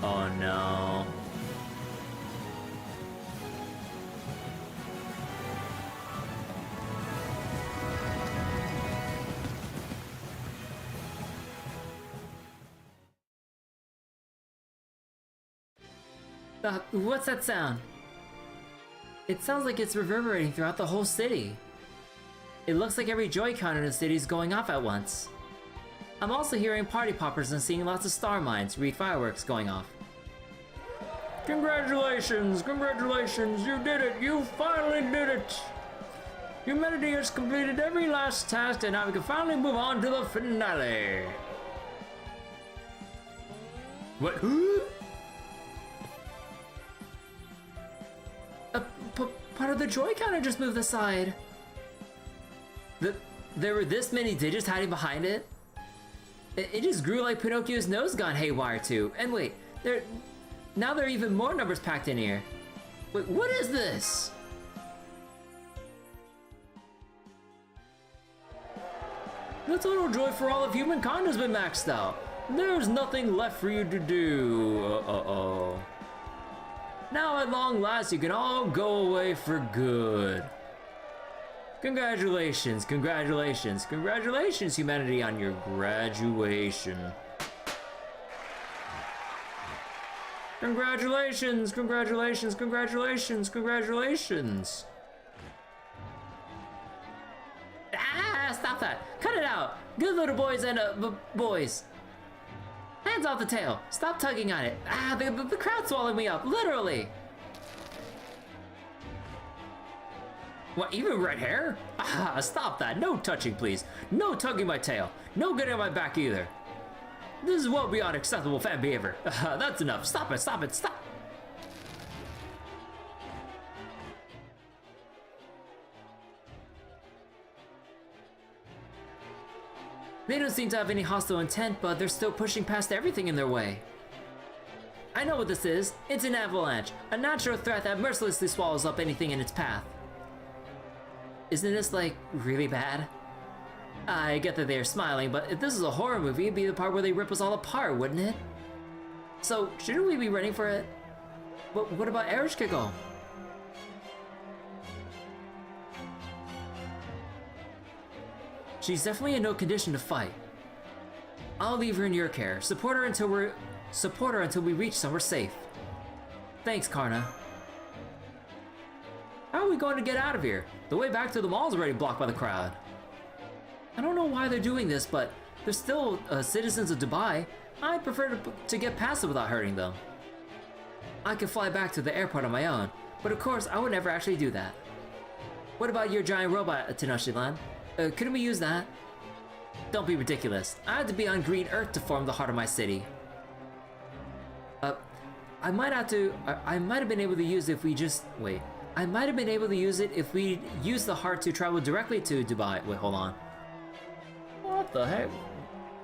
Oh no. What's that sound? It sounds like it's reverberating throughout the whole city. It looks like every Joy-Con in the city is going off at once. I'm also hearing party poppers and seeing lots of star mines, read fireworks going off. Congratulations! Congratulations! You did it! You finally did it! Humanity has completed every last task and now we can finally move on to the finale! What? Part of the joy counter just moved aside. There were this many digits hiding behind it? It just grew like Pinocchio's nose gone haywire too. And wait, now there are even more numbers packed in here. Wait, what is this? The total joy for all of humankind has been maxed out. There's nothing left for you to do. Uh-oh. Now at long last you can all go away for good. Congratulations, congratulations, congratulations humanity on your graduation. Congratulations, congratulations, congratulations, congratulations. Ah, stop that. Cut it out. Good little boys and boys. Hands off the tail. Stop tugging on it. Ah, the crowd's swallowing me up, literally. What, even red hair? Ah, stop that. No touching, please. No tugging my tail. No getting on my back either. This is well beyond acceptable fan behavior. That's enough. Stop it, stop it, stop. They don't seem to have any hostile intent, but they're still pushing past everything in their way. I know what this is. It's an avalanche, a natural threat that mercilessly swallows up anything in its path. Isn't this, like, really bad? I get that they're smiling, but if this is a horror movie, it'd be the part where they rip us all apart, wouldn't it? So, shouldn't we be running for it? But what about Erishkigal? She's definitely in no condition to fight. I'll leave her in your care. Support her until we reach somewhere safe. Thanks, Karna. How are we going to get out of here? The way back to the mall is already blocked by the crowd. I don't know why they're doing this, but they're still citizens of Dubai. I'd prefer to get past it without hurting them. I could fly back to the airport on my own, but of course I would never actually do that. What about your giant robot, Tenochtitlan? Couldn't we use that? Don't be ridiculous. I had to be on green earth to form the heart of my city. I might have been able to use it if we just... Wait. I might have been able to use it if we used the heart to travel directly to Dubai. Wait, hold on. What the heck?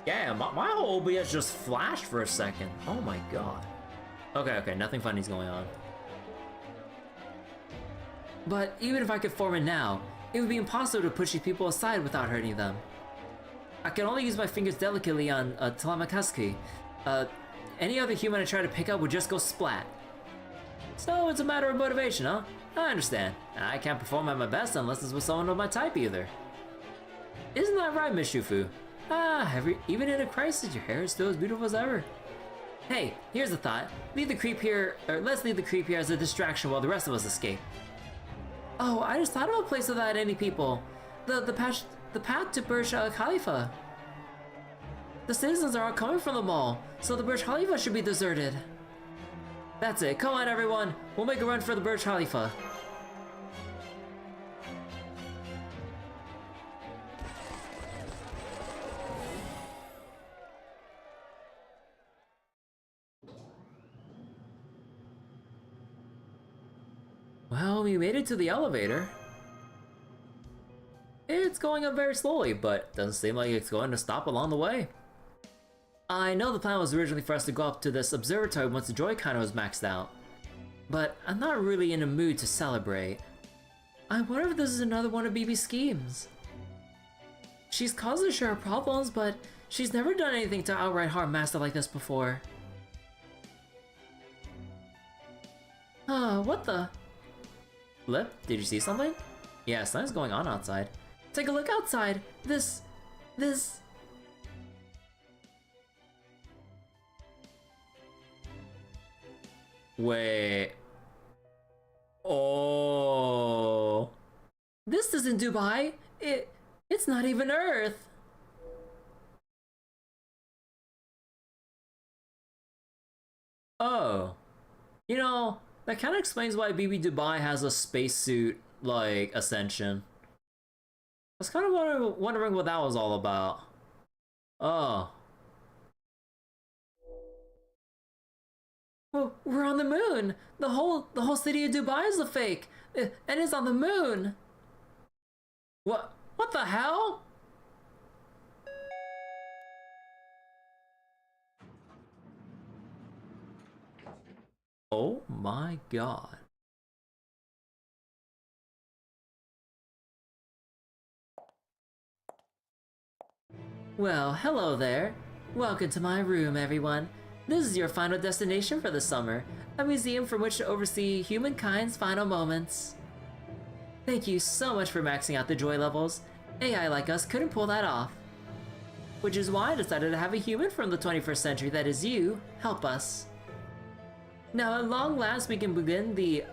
Yeah, my whole OBS just flashed for a second. Oh my god. Okay, nothing funny's going on. But even if I could form it now, it would be impossible to push these people aside without hurting them. I can only use my fingers delicately on Telemakaski. Any other human I try to pick up would just go splat. So it's a matter of motivation, huh? I understand. I can't perform at my best unless it's with someone of my type either. Isn't that right, Miss Shufu? Even in a crisis, your hair is still as beautiful as ever. Hey, here's a thought. Let's leave the creep here as a distraction while the rest of us escape. Oh, I just thought of a place without any people. The the path to Burj Khalifa. The citizens are all coming from the mall, so the Burj Khalifa should be deserted. That's it. Come on, everyone. We'll make a run for the Burj Khalifa. Well, we made it to the elevator. It's going up very slowly, but doesn't seem like it's going to stop along the way. I know the plan was originally for us to go up to this observatory once the Joy Counter was maxed out, but I'm not really in a mood to celebrate. I wonder if this is another one of BB's schemes. She's caused her share of problems, but she's never done anything to outright harm Master like this before. What the? Lip, did you see something? Yeah, something's going on outside. Take a look outside! This... Wait... Oh... This isn't Dubai! It's not even Earth! Oh... You know, that kind of explains why BB Dubai has a spacesuit, like, ascension. I was kind of wondering what that was all about. Oh. Well, we're on the moon! The whole city of Dubai is a fake! And it's on the moon! What the hell? Oh my god. Well, hello there. Welcome to my room, everyone. This is your final destination for the summer, a museum from which to oversee humankind's final moments. Thank you so much for maxing out the joy levels. AI like us couldn't pull that off. Which is why I decided to have a human from the 21st century, that is you, help us. Now at long last we can begin the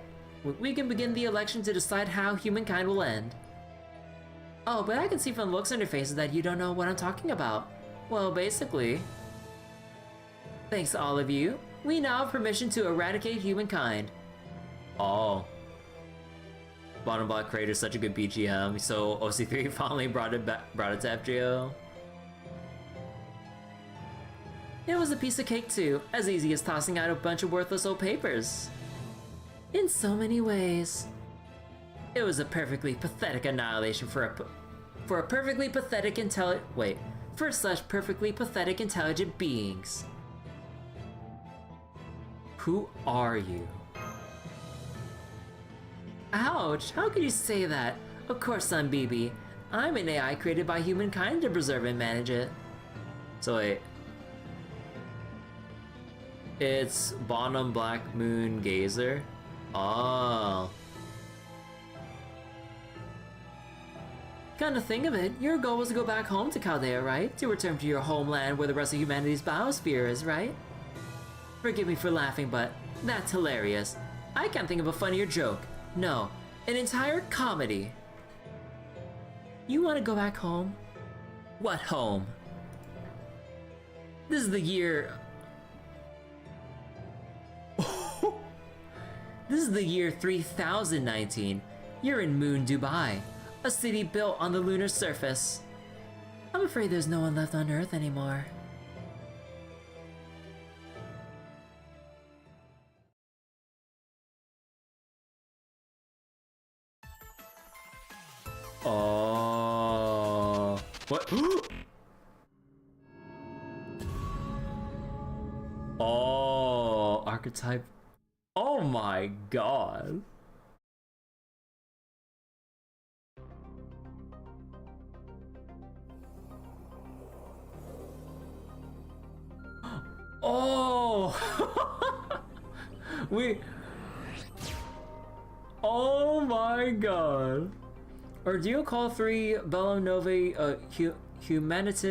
election to decide how humankind will end. Oh, but I can see from the looks on your faces that you don't know what I'm talking about. Well, basically... Thanks to all of you, we now have permission to eradicate humankind. Oh. Bottom Block Crater is such a good BGM, so OC3 finally brought it to FGO. It was a piece of cake too, as easy as tossing out a bunch of worthless old papers. In so many ways. It was a perfectly pathetic annihilation for a perfectly pathetic perfectly pathetic intelligent beings. Who are you? Ouch, how could you say that? Of course I'm BB. I'm an AI created by humankind to preserve and manage it. So wait. It's Bonham Black Moon Gazer? Oh. Come to think of it, your goal was to go back home to Chaldea, right? To return to your homeland where the rest of humanity's biosphere is, right? Forgive me for laughing, but that's hilarious. I can't think of a funnier joke. No, an entire comedy. You want to go back home? What home? This is the year... This is the year 3019. You're in Moon Dubai, a city built on the lunar surface. I'm afraid there's no one left on Earth anymore. Oh. What? Oh, archetype. Oh my god. Oh. Oh my god. Ordeal Call 3 Bellum Novae Humanitas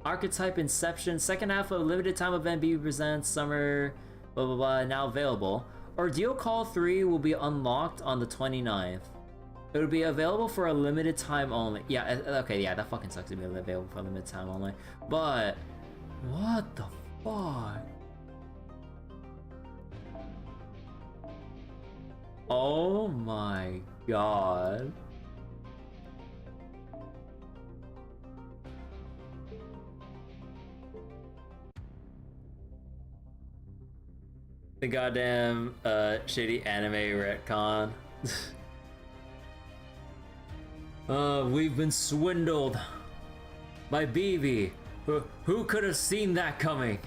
Archetype Inception, second half of limited time event BB presents summer blah blah blah now available. Ordeal Call 3 will be unlocked on the 29th. It will be available for a limited time only. Yeah, okay, yeah, that fucking sucks to be available for a limited time only. But, what the fuck? Oh my god. The goddamn shitty anime retcon. We've been swindled by BB. Who could have seen that coming?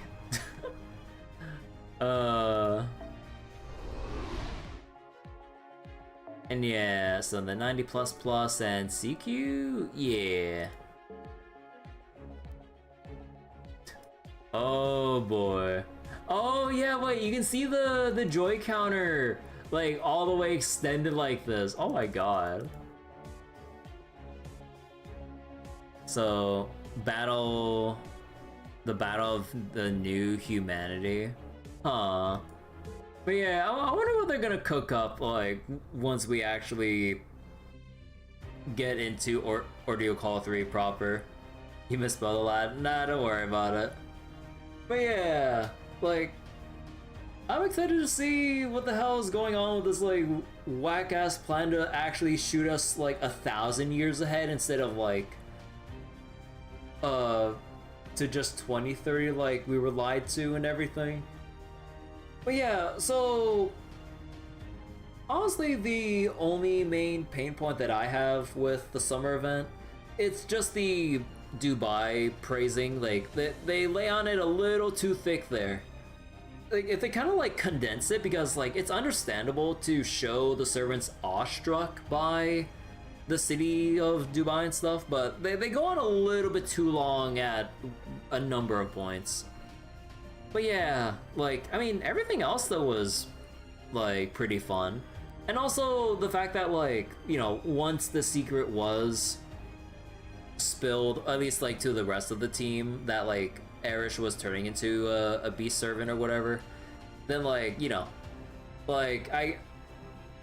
And yeah, so the 90++ and CQ, yeah. Oh boy. Oh yeah, wait, you can see the joy counter like all the way extended like this. Oh my god. So, the battle of the new humanity. Huh. But yeah, I wonder what they're gonna cook up like once we actually get into Ordeal Call 3 proper. You misspelled a lot. Nah, don't worry about it. But yeah, like, I'm excited to see what the hell is going on with this like whack-ass plan to actually shoot us like 1,000 years ahead instead of like to just 2030 like we were lied to and everything. But yeah, so honestly the only main pain point that I have with the summer event, it's just the Dubai praising. Like they lay on it a little too thick there. Like if they kind of like condense it, because like it's understandable to show the servants awestruck by the city of Dubai and stuff, but they go on a little bit too long at a number of points. But yeah, like, I mean, everything else though was like pretty fun. And also the fact that like, you know, once the secret was spilled, at least like to the rest of the team, that like Erish was turning into a beast servant or whatever, then like, you know, like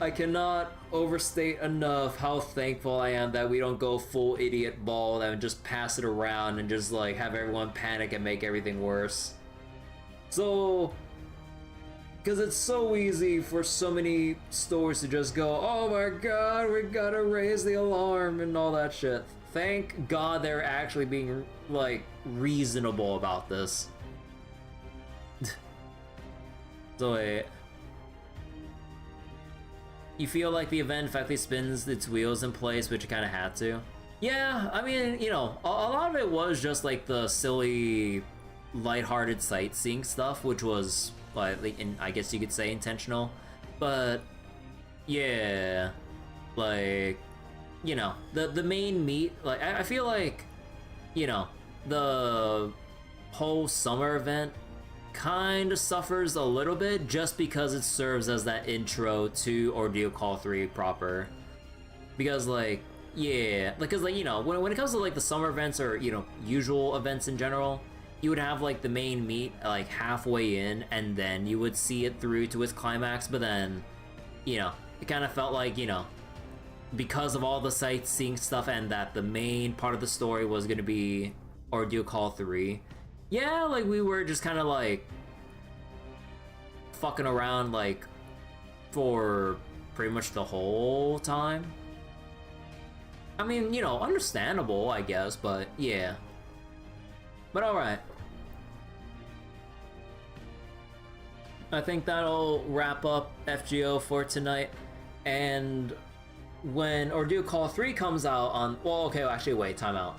I cannot overstate enough how thankful I am that we don't go full idiot ball and just pass it around and just like have everyone panic and make everything worse. So, because it's so easy for so many stores to just go, oh my god, we gotta raise the alarm and all that shit. Thank god they're actually being like reasonable about this. So wait. You feel like the event effectively spins its wheels in place, which it kind of had to? Yeah, I mean, you know, a lot of it was just like the silly, lighthearted sightseeing stuff, which was like, I guess you could say intentional. But yeah, like, you know, the main meat, like I feel like, you know, the whole summer event kind of suffers a little bit just because it serves as that intro to Ordeal Call 3 proper. Because like, yeah, because like, you know, when it comes to like the summer events or, you know, usual events in general, you would have like the main meat like halfway in and then you would see it through to its climax. But then, you know, it kind of felt like, you know, because of all the sightseeing stuff and that the main part of the story was going to be Ordeal Call 3, yeah, like we were just kind of like fucking around like for pretty much the whole time. I mean, you know, understandable, I guess, but yeah. But alright. I think that'll wrap up FGO for tonight. And when Ordeal Call 3 comes out on... Well, okay, actually, wait, time out.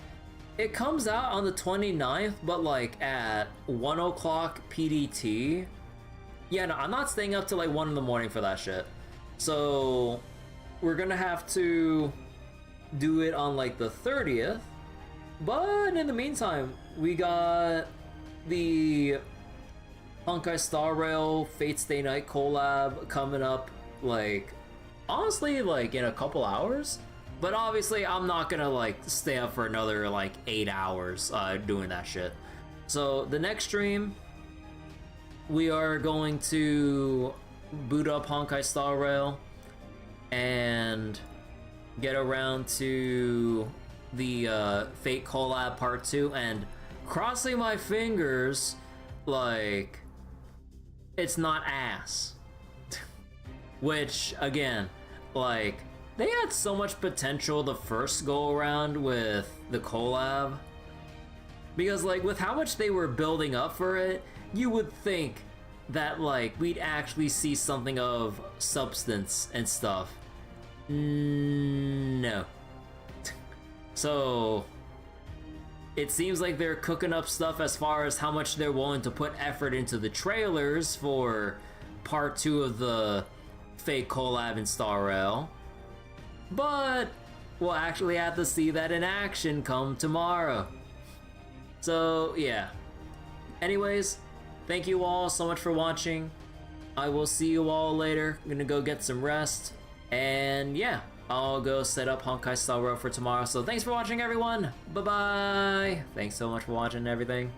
It comes out on the 29th, but like at 1 o'clock PDT. Yeah, no, I'm not staying up till like 1 in the morning for that shit. So we're gonna have to do it on like the 30th. But in the meantime, we got the Honkai Star Rail Fate Stay Night collab coming up, like, honestly, like in a couple hours. But obviously, I'm not gonna like stay up for another like 8 hours doing that shit. So the next stream, we are going to boot up Honkai Star Rail and get around to the Fate collab part 2, and crossing my fingers, like, it's not ass. Which, again, like, they had so much potential the first go around with the collab, because, like, with how much they were building up for it, you would think that, like, we'd actually see something of substance and stuff. No. So it seems like they're cooking up stuff as far as how much they're willing to put effort into the trailers for part 2 of the Fate collab in Star Rail, but we'll actually have to see that in action come tomorrow. So yeah, anyways, thank you all so much for watching. I will see you all later. I'm gonna go get some rest, and yeah, I'll go set up Honkai Star Rail for tomorrow. So thanks for watching, everyone. Bye bye. Thanks so much for watching everything.